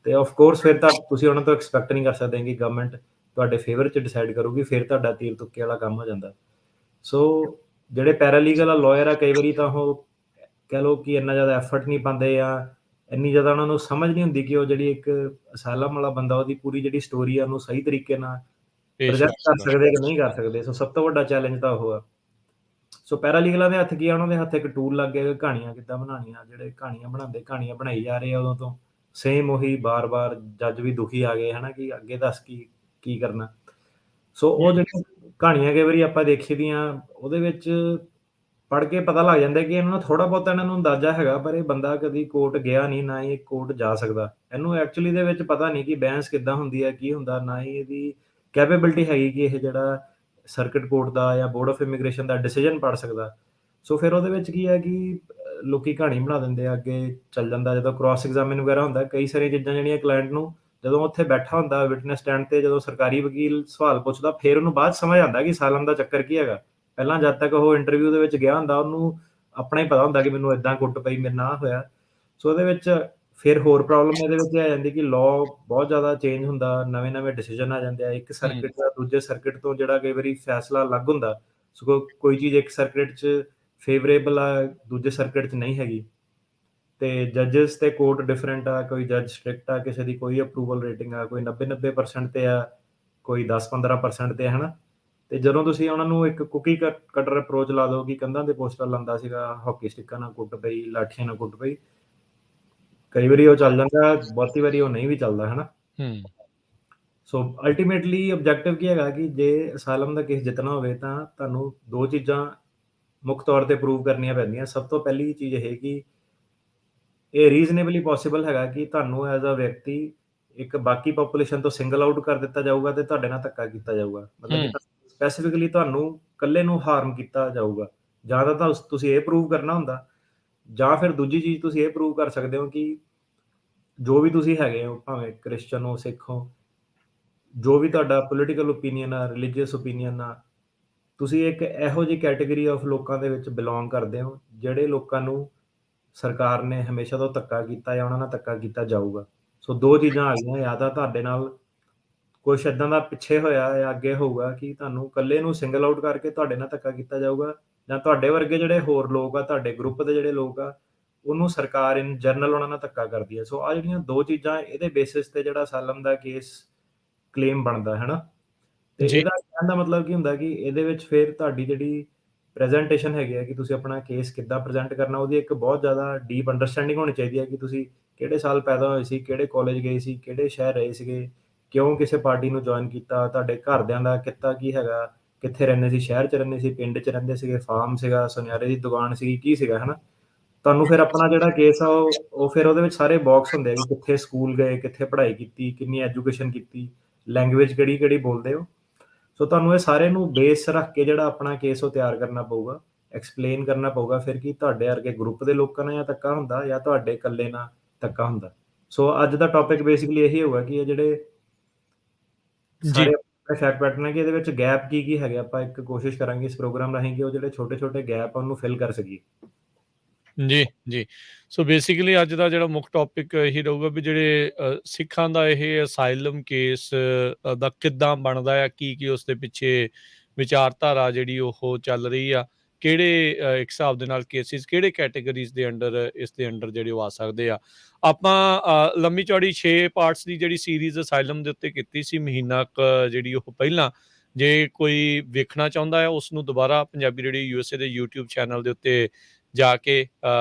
ਤੇ ਆਫ ਕੋਰਸ ਫਿਰ ਤਾਂ ਤੁਸੀਂ ਉਹਨਾਂ ਤੋਂ ਐਕਸਪੈਕਟ ਨਹੀਂ ਕਰ ਸਕਦੇ ਕਿ ਗਵਰਨਮੈਂਟ ਤੁਹਾਡੇ ਫੇਵਰ 'ਚ ਡਿਸਾਈਡ ਕਰੂਗੀ, ਫਿਰ ਤੁਹਾਡਾ ਤੀਰ ਤੁੱਕੇ ਵਾਲਾ ਕੰਮ ਹੋ ਜਾਂਦਾ। ਸੋ ਜਿਹੜੇ ਪੈਰਾਲੀਗਲ ਆ, ਲਾਇਰ ਆ, ਕਈ ਵਾਰੀ ਤਾਂ ਉਹ ਕਹਿ ਲਓ ਕਿ ਇੰਨਾ ਜ਼ਿਆਦਾ ਐਫਰਟ ਨਹੀਂ ਪਾਉਂਦੇ ਜਾਂ ਇੰਨੀ ਜ਼ਿਆਦਾ ਉਹਨਾਂ ਨੂੰ ਸਮਝ ਨਹੀਂ ਹੁੰਦੀ ਕਿ ਉਹ ਜਿਹੜੀ ਇੱਕ ਅਸਾਈਲਮ ਵਾਲਾ ਬੰਦਾ ਉਹਦੀ ਪੂਰੀ ਜਿਹੜੀ ਸਟੋਰੀ ਆ ਉਹਨੂੰ ਸਹੀ ਤਰੀਕੇ ਨਾਲ ਪੇਸ਼ ਪ੍ਰੋਜੈਕਟ ਕਰ ਕਰ ਸਕਦਾ। ਸਕਦੇ ਕਿ ਨਹੀਂ ਕਰ ਸਕਦੇ। ਸੋ ਸਭ ਤੋਂ ਵੱਡਾ ਚੈਲੰਜ ਤਾਂ ਉਹ ਆ। ਸੋ ਪੈਰਾਲੀਗਲਾਂ ਦੇ ਹੱਥ ਕੀ ਆ, ਉਹਨਾਂ ਦੇ ਹੱਥ ਇੱਕ ਟੂਲ ਲੱਗ ਗਿਆ, ਕਹਾਣੀਆਂ ਕਿੱਦਾਂ ਬਣਾਉਣੀਆਂ। ਜਿਹੜੇ ਕਹਾਣੀਆਂ ਬਣਾਉਂਦੇ, ਕਹਾਣੀਆਂ ਬਣਾਈ ਜਾ ਰਹੇ ਆ ਉਦੋਂ ਤੋਂ, ਸੇਮ ਉਹੀ ਬਾਰ-ਬਾਰ ਜੱਜ ਵੀ ਦੁਖੀ ਆ ਗਏ, ਹਨਾ, ਕਿ ਅੱਗੇ ਦੱਸ ਕੀ ਕਰਨਾ। ਸੋ ਉਹ ਜਿਹੜੀਆਂ ਕਹਾਣੀਆਂ ਕਈ ਵਾਰੀ ਆਪਾਂ ਦੇਖੀ ਦੀਆਂ, ਉਹਦੇ ਵਿੱਚ ਪੜ੍ਹ ਕੇ ਪਤਾ ਲੱਗ ਜਾਂਦਾ ਕਿ ਇਹਨਾਂ ਨੂੰ ਥੋੜ੍ਹਾ ਬਹੁਤਾ ਇਹਨਾਂ ਨੂੰ ਅੰਦਾਜ਼ਾ ਹੈਗਾ, ਪਰ ਇਹ ਬੰਦਾ ਕਦੀ ਕੋਰਟ ਗਿਆ ਨਹੀਂ, ਨਾ ਹੀ ਕੋਰਟ ਜਾ ਸਕਦਾ। ਇਹਨੂੰ ਐਕਚੁਅਲੀ ਦੇ ਵਿੱਚ ਪਤਾ ਨਹੀਂ ਕਿ ਬਹਿਸ ਕਿੱਦਾਂ ਹੁੰਦੀ ਹੈ, ਕੀ ਹੁੰਦਾ, ਨਾ ਹੀ ਇਹਦੀ ਕੈਪੇਬਿਲਿਟੀ ਹੈਗੀ ਕਿ ਇਹ ਜਿਹੜਾ ਸਰਕਿਟ ਕੋਰਟ ਦਾ ਜਾਂ board of immigration the decision ਪੜ੍ਹ ਸਕਦਾ। ਸੋ ਫਿਰ ਉਹਦੇ ਵਿੱਚ ਕੀ ਹੈ ਕਿ ਲੋਕੀ ਕਹਾਣੀ ਬਣਾ ਦਿੰਦੇ ਆ, ਅੱਗੇ ਚੱਲ ਜਾਂਦਾ। ਜਦੋਂ ਕ੍ਰਾਸ ਐਗਜ਼ਾਮਿਨ ਵਗੈਰਾ ਹੁੰਦਾ, ਕਈ ਸਾਰੀਆਂ ਚੀਜ਼ਾਂ ਜਿਹੜੀਆਂ ਕਲਾਇੰਟ ਨੂੰ ਜਦੋਂ ਉੱਥੇ ਬੈਠਾ ਹੁੰਦਾ ਵਿਟਨੈਸ ਸਟੈਂਡ ਤੇ, ਜਦੋਂ ਸਰਕਾਰੀ ਵਕੀਲ ਸਵਾਲ ਪੁੱਛਦਾ, ਫਿਰ ਉਹਨੂੰ ਬਾਅਦ ਸਮਝ ਆਉਂਦਾ ਕਿ ਅਸਾਈਲਮ ਦਾ ਚੱਕਰ ਕੀ ਹੈਗਾ। ਪਹਿਲਾਂ ਜਦ ਤੱਕ ਉਹ ਇੰਟਰਵਿਊ ਦੇ ਵਿੱਚ ਗਿਆ ਹੁੰਦਾ, ਉਹਨੂੰ ਆਪਣਾ ਹੀ ਪਤਾ ਹੁੰਦਾ ਕਿ ਮੈਨੂੰ ਏਦਾਂ ਕੁੱਟ ਪਈ, ਮੇਰੇ ਨਾਲ ਆਹ ਹੋਇਆ। ਸੋ ਉਹਦੇ ਵਿੱਚ ਫਿਰ ਹੋਰ ਪ੍ਰੋਬਲਮ ਇਹਦੇ ਵਿੱਚ ਇਹ ਆ ਜਾਂਦੀ ਕਿ ਲਾਅ ਬਹੁਤ ਜ਼ਿਆਦਾ ਚੇਂਜ ਹੁੰਦਾ, ਨਵੇਂ-ਨਵੇਂ ਡਿਸੀਜ਼ਨ ਆ ਜਾਂਦੇ ਆ। ਇੱਕ ਹੂੰ। ਸਰਕਿਟ ਦਾ ਦੂਜੇ ਸਰਕਿਟ ਤੋਂ ਜਿਹੜਾ ਕਈ ਵਾਰੀ ਫੈਸਲਾ ਅਲੱਗ ਹੁੰਦਾ। ਸੋ ਕੋਈ ਚੀਜ਼ ਇੱਕ ਸਰਕਿਟ 'ਚ ਫੇਵਰੇਬਲ ਆ, ਦੂਜੇ ਸਰਕਿਟ 'ਚ ਨਹੀਂ ਹੈਗੀ। ਤੇ ਜੱਜਸ ਤੇ ਕੋਰਟ ਡਿਫਰੈਂਟ ਆ, ਕੋਈ ਜੱਜ ਸਟ੍ਰਿਕਟ ਆ, ਕਿਸੇ ਦੀ ਕੋਈ ਅਪਰੂਵਲ ਰੇਟਿੰਗ ਆ, ਕੋਈ 90% ਤੇ ਆ, ਕੋਈ 10-15% ਤੇ ਆ, ਹਨਾ। ਤੇ ਜਦੋਂ ਤੁਸੀਂ ਉਹਨਾਂ ਨੂੰ ਇੱਕ ਕੁਕੀ ਕਟਰ ਅਪਰੋਚ ਲਾ ਦਿਓ ਕਿ ਕੰਧਾਂ ਦੇ ਪੋਸਟਰ ਲਾਉਂਦਾ ਸੀਗਾ, ਹਾਕੀ ਸਟਿੱਕਾਂ ਨਾਲ ਕੁੱਟ ਪਈ, ਲਾਠੀਆਂ ਨਾਲ ਕੁੱਟ ਪਈ, ਕਈ ਵਾਰੀ ਉਹ ਚੱਲ ਜਾਂਦਾ, ਬਹੁਤੀ ਵਾਰੀ ਉਹ ਨਹੀਂ ਵੀ ਚੱਲਦਾ, ਹਨਾ। ਸੋ ਅਲਟੀਮੇਟਲੀ ਆਬਜੈਕਟਿਵ ਕੀ ਹੈਗਾ ਕਿ ਜੇ ਅਸਾਈਲਮ ਦਾ ਕੇਸ ਜਿੱਤਣਾ ਹੋਵੇ ਤਾਂ ਤੁਹਾਨੂੰ ਦੋ ਚੀਜ਼ਾਂ ਮੁੱਖ ਤੌਰ ਤੇ ਪ੍ਰੂਵ ਕਰਨੀਆਂ ਪੈਂਦੀਆਂ। ਸਭ ਤੋਂ ਪਹਿਲੀ ਚੀਜ਼ ਇਹ ਕਿ ਇਹ ਰੀਜ਼ਨੇਬਲੀ ਪੋਸੀਬਲ ਹੈਗਾ ਕਿ ਤੁਹਾਨੂੰ ਐਜ਼ ਅ ਵਿਅਕਤੀ ਇੱਕ ਬਾਕੀ ਪੋਪੂਲੇਸ਼ਨ ਤੋਂ ਸਿੰਗਲ ਆਊਟ ਕਰ ਦਿੱਤਾ ਜਾਊਗਾ ਤੇ ਤੁਹਾਡੇ ਨਾਲ ਧੱਕਾ ਕੀਤਾ ਜਾਊਗਾ। ਮਤਲਬ ਕਿ ਸਪੈਸੀਫਿਕਲੀ ਤੁਹਾਨੂੰ ਇਕੱਲੇ ਨੂੰ ਹਾਰਮ ਕੀਤਾ ਜਾਊਗਾ। ਜਾਂ ਤਾਂ ਤੁਸੀਂ ਇਹ ਪ੍ਰੂਵ ਕਰਨਾ ਹੁੰਦਾ, ਜਾਂ ਫਿਰ ਦੂਜੀ ਚੀਜ਼ ਤੁਸੀਂ ਇਹ ਪ੍ਰੂਵ ਕਰ ਸਕਦੇ ਹੋ ਕਿ ਜੋ ਵੀ ਤੁਸੀਂ ਹੈਗੇ ਹੋ, ਭਾਵੇਂ ਕ੍ਰਿਸਚਨ ਹੋ, ਸਿੱਖ ਹੋ, ਜੋ ਵੀ ਤੁਹਾਡਾ ਪੋਲੀਟੀਕਲ ਓਪੀਨੀਅਨ ਆ, ਰਿਲੀਜੀਅਸ ਓਪੀਨੀਅਨ ਆ, ਤੁਸੀਂ ਇੱਕ ਇਹੋ ਜਿਹੀ ਕੈਟੇਗਰੀ ਆਫ ਲੋਕਾਂ ਦੇ ਵਿੱਚ ਬਿਲੋਂਗ ਕਰਦੇ ਹੋ ਜਿਹੜੇ ਲੋਕਾਂ ਨੂੰ ਸਰਕਾਰ ਨੇ ਹਮੇਸ਼ਾ ਤੋਂ ਧੱਕਾ ਕੀਤਾ ਜਾਂ ਉਹਨਾਂ ਨਾਲ ਧੱਕਾ ਕੀਤਾ ਜਾਊਗਾ। ਸੋ ਦੋ ਚੀਜ਼ਾਂ ਆ ਗਈਆਂ, ਜਾਂ ਤਾਂ ਤੁਹਾਡੇ ਨਾਲ ਕੁਛ ਏਦਾਂ ਦਾ ਪਿੱਛੇ ਹੋਇਆ ਜਾਂ ਅੱਗੇ ਹੋਊਗਾ ਕਿ ਤੁਹਾਨੂੰ ਇਕੱਲੇ ਨੂੰ ਸਿੰਗਲ ਆਊਟ ਕਰਕੇ ਤੁਹਾਡੇ ਨਾਲ ਧੱਕਾ ਕੀਤਾ ਜਾਊਗਾ, ਜਾਂ ਤੁਹਾਡੇ ਵਰਗੇ ਜਿਹੜੇ ਹੋਰ ਲੋਕ ਆ, ਤੁਹਾਡੇ ਗਰੁੱਪ ਦੇ ਜਿਹੜੇ ਲੋਕ ਆ, ਉਹਨੂੰ ਸਰਕਾਰ ਇਨ ਜਨਰਲ ਉਹਨਾਂ ਨਾਲ ਧੱਕਾ ਕਰਦੀ ਹੈ। ਸੋ ਆਹ ਜਿਹੜੀਆਂ ਦੋ ਚੀਜ਼ਾਂ, ਇਹਦੇ ਬੇਸਿਸ ਤੇ ਜਿਹੜਾ ਅਸਾਈਲਮ ਦਾ ਕੇਸ ਕਲੇਮ ਬਣਦਾ ਹੈ ਨਾ। ਤੇ ਜੀ ਇਹਦਾ ਕਹਿਣ ਦਾ ਮਤਲਬ ਕੀ ਹੁੰਦਾ ਕਿ ਇਹਦੇ ਵਿੱਚ ਫਿਰ ਤੁਹਾਡੀ ਜਿਹੜੀ ਪ੍ਰੈਜੈਂਟੇਸ਼ਨ ਹੈਗੀ ਹੈ ਕਿ ਤੁਸੀਂ ਆਪਣਾ ਕੇਸ ਕਿੱਦਾਂ ਪ੍ਰੈਜੈਂਟ ਕਰਨਾ, ਉਹਦੀ ਇੱਕ ਬਹੁਤ ਜ਼ਿਆਦਾ ਡੀਪ ਅੰਡਰਸਟੈਂਡਿੰਗ ਹੋਣੀ ਚਾਹੀਦੀ ਹੈ ਕਿ ਤੁਸੀਂ ਕਿਹੜੇ ਸਾਲ ਪੈਦਾ ਹੋਏ ਸੀ, ਕਿਹੜੇ ਕਾਲਜ ਗਏ ਸੀ, ਕਿਹੜੇ ਸ਼ਹਿਰ ਰਹੇ ਸੀਗੇ, ਕਿਉਂ ਕਿਸੇ ਪਾਰਟੀ ਨੂੰ ਜੁਆਇਨ ਕੀਤਾ, ਤੁਹਾਡੇ ਘਰਦਿਆਂ ਦਾ ਕਿੱਤਾ ਕੀ ਹੈਗਾ, ਕਿੱਥੇ ਰਹਿੰਦੇ ਸੀ, ਸ਼ਹਿਰ 'ਚ ਰਹਿੰਦੇ ਸੀ, ਪਿੰਡ 'ਚ ਰਹਿੰਦੇ ਸੀਗੇ, ਫਾਰਮ ਸੀਗਾ, ਸੁਨਿਆਰੇ ਦੀ ਦੁਕਾਨ ਸੀਗੀ, ਕੀ ਸੀਗਾ, ਹੈ ਨਾ। ਤੁਹਾਨੂੰ ਫਿਰ ਆਪਣਾ ਜਿਹੜਾ ਕੇਸ ਆ ਉਹ ਫਿਰ ਉਹਦੇ ਵਿੱਚ ਸਾਰੇ ਬਾਕਸ ਹੁੰਦੇ ਆ ਕਿ ਕਿੱਥੇ ਸਕੂਲ ਗਏ, ਕਿੱਥੇ ਪੜ੍ਹਾਈ ਕੀਤੀ, ਕਿੰਨੀ ਐਜੂਕੇਸ਼ਨ ਕੀਤੀ, ਲੈਂਗੁਏਜ ਕਿਹੜੀ-ਕਿਹੜੀ ਬੋਲਦੇ ਹੋ। ਸੋ ਤੁਹਾਨੂੰ ਇਹ ਸਾਰੇ ਨੂੰ ਬੇਸ ਰੱਖ ਕੇ ਜਿਹੜਾ ਆਪਣਾ ਕੇਸ ਉਹ ਤਿਆਰ ਕਰਨਾ ਪਊਗਾ, ਐਕਸਪਲੇਨ ਕਰਨਾ ਪਊਗਾ ਫਿਰ ਕਿ ਤੁਹਾਡੇ ਵਰਗੇ ਗਰੁੱਪ ਦੇ ਲੋਕਾਂ ਨਾਲ ਜਾਂ ਧੱਕਾ ਹੁੰਦਾ ਜਾਂ ਤੁਹਾਡੇ ਇਕੱਲੇ ਨਾਲ ਧੱਕਾ ਹੁੰਦਾ। ਸੋ ਅੱਜ ਦਾ ਟੌਪਿਕ ਬੇਸਿਕਲੀ ਇਹੀ ਹੋਊਗਾ ਕਿ ਇਹ ਜਿਹੜੇ ਜੀ ਸਾਰੇ ਫੈਕਟ ਪੈਟਰਨ ਨੇ ਕਿ ਇਹਦੇ ਵਿੱਚ ਗੈਪ ਕੀ ਹੈਗੇ, ਆਪਾਂ ਇੱਕ ਕੋਸ਼ਿਸ਼ ਕਰਾਂਗੇ ਇਸ ਪ੍ਰੋਗਰਾਮ ਰਾਹੀਂ ਕਿ ਉਹ ਜਿਹੜੇ ਛੋਟੇ-ਛੋਟੇ ਗੈਪ ਆ ਉਹਨੂੰ ਫਿਲ ਕਰ ਸਕੀਏ। ਜੀ ਜੀ ਸੋ ਬੇਸਿਕਲੀ ਅੱਜ ਦਾ ਜਿਹੜਾ ਮੁੱਖ ਟੌਪਿਕ ਇਹੀ ਰਹੂਗਾ ਵੀ ਜਿਹੜੇ ਸਿੱਖਾਂ ਦਾ ਇਹ ਅਸਾਈਲਮ ਕੇਸ ਦਾ ਕਿੱਦਾਂ ਬਣਦਾ ਆ, ਕੀ ਉਸ ਦੇ ਪਿੱਛੇ ਵਿਚਾਰਧਾਰਾ ਜਿਹੜੀ ਉਹ ਚੱਲ ਰਹੀ ਆ, ਕਿਹੜੇ ਇੱਕ ਹਿਸਾਬ ਦੇ ਨਾਲ ਕੇਸਿਸ ਕਿਹੜੇ ਕੈਟੇਗਰੀਜ਼ ਦੇ ਅੰਡਰ ਇਸ ਦੇ ਅੰਡਰ ਜਿਹੜੇ ਉਹ ਆ ਸਕਦੇ ਆ। ਆਪਾਂ ਲੰਮੀ ਚੌੜੀ 6 ਪਾਰਟਸ ਦੀ ਜਿਹੜੀ ਸੀਰੀਜ਼ ਅਸਾਈਲਮ ਦੇ ਉੱਤੇ ਕੀਤੀ ਸੀ ਮਹੀਨਾ ਕੁ ਜਿਹੜੀ ਉਹ ਪਹਿਲਾਂ। ਜੇ ਕੋਈ ਵੇਖਣਾ ਚਾਹੁੰਦਾ ਹੈ ਉਸ ਨੂੰ ਦੁਬਾਰਾ ਪੰਜਾਬੀ ਰੇਡੀਓ USA ਦੇ YouTube ਚੈਨਲ ਦੇ ਉੱਤੇ ਜਾ ਕੇ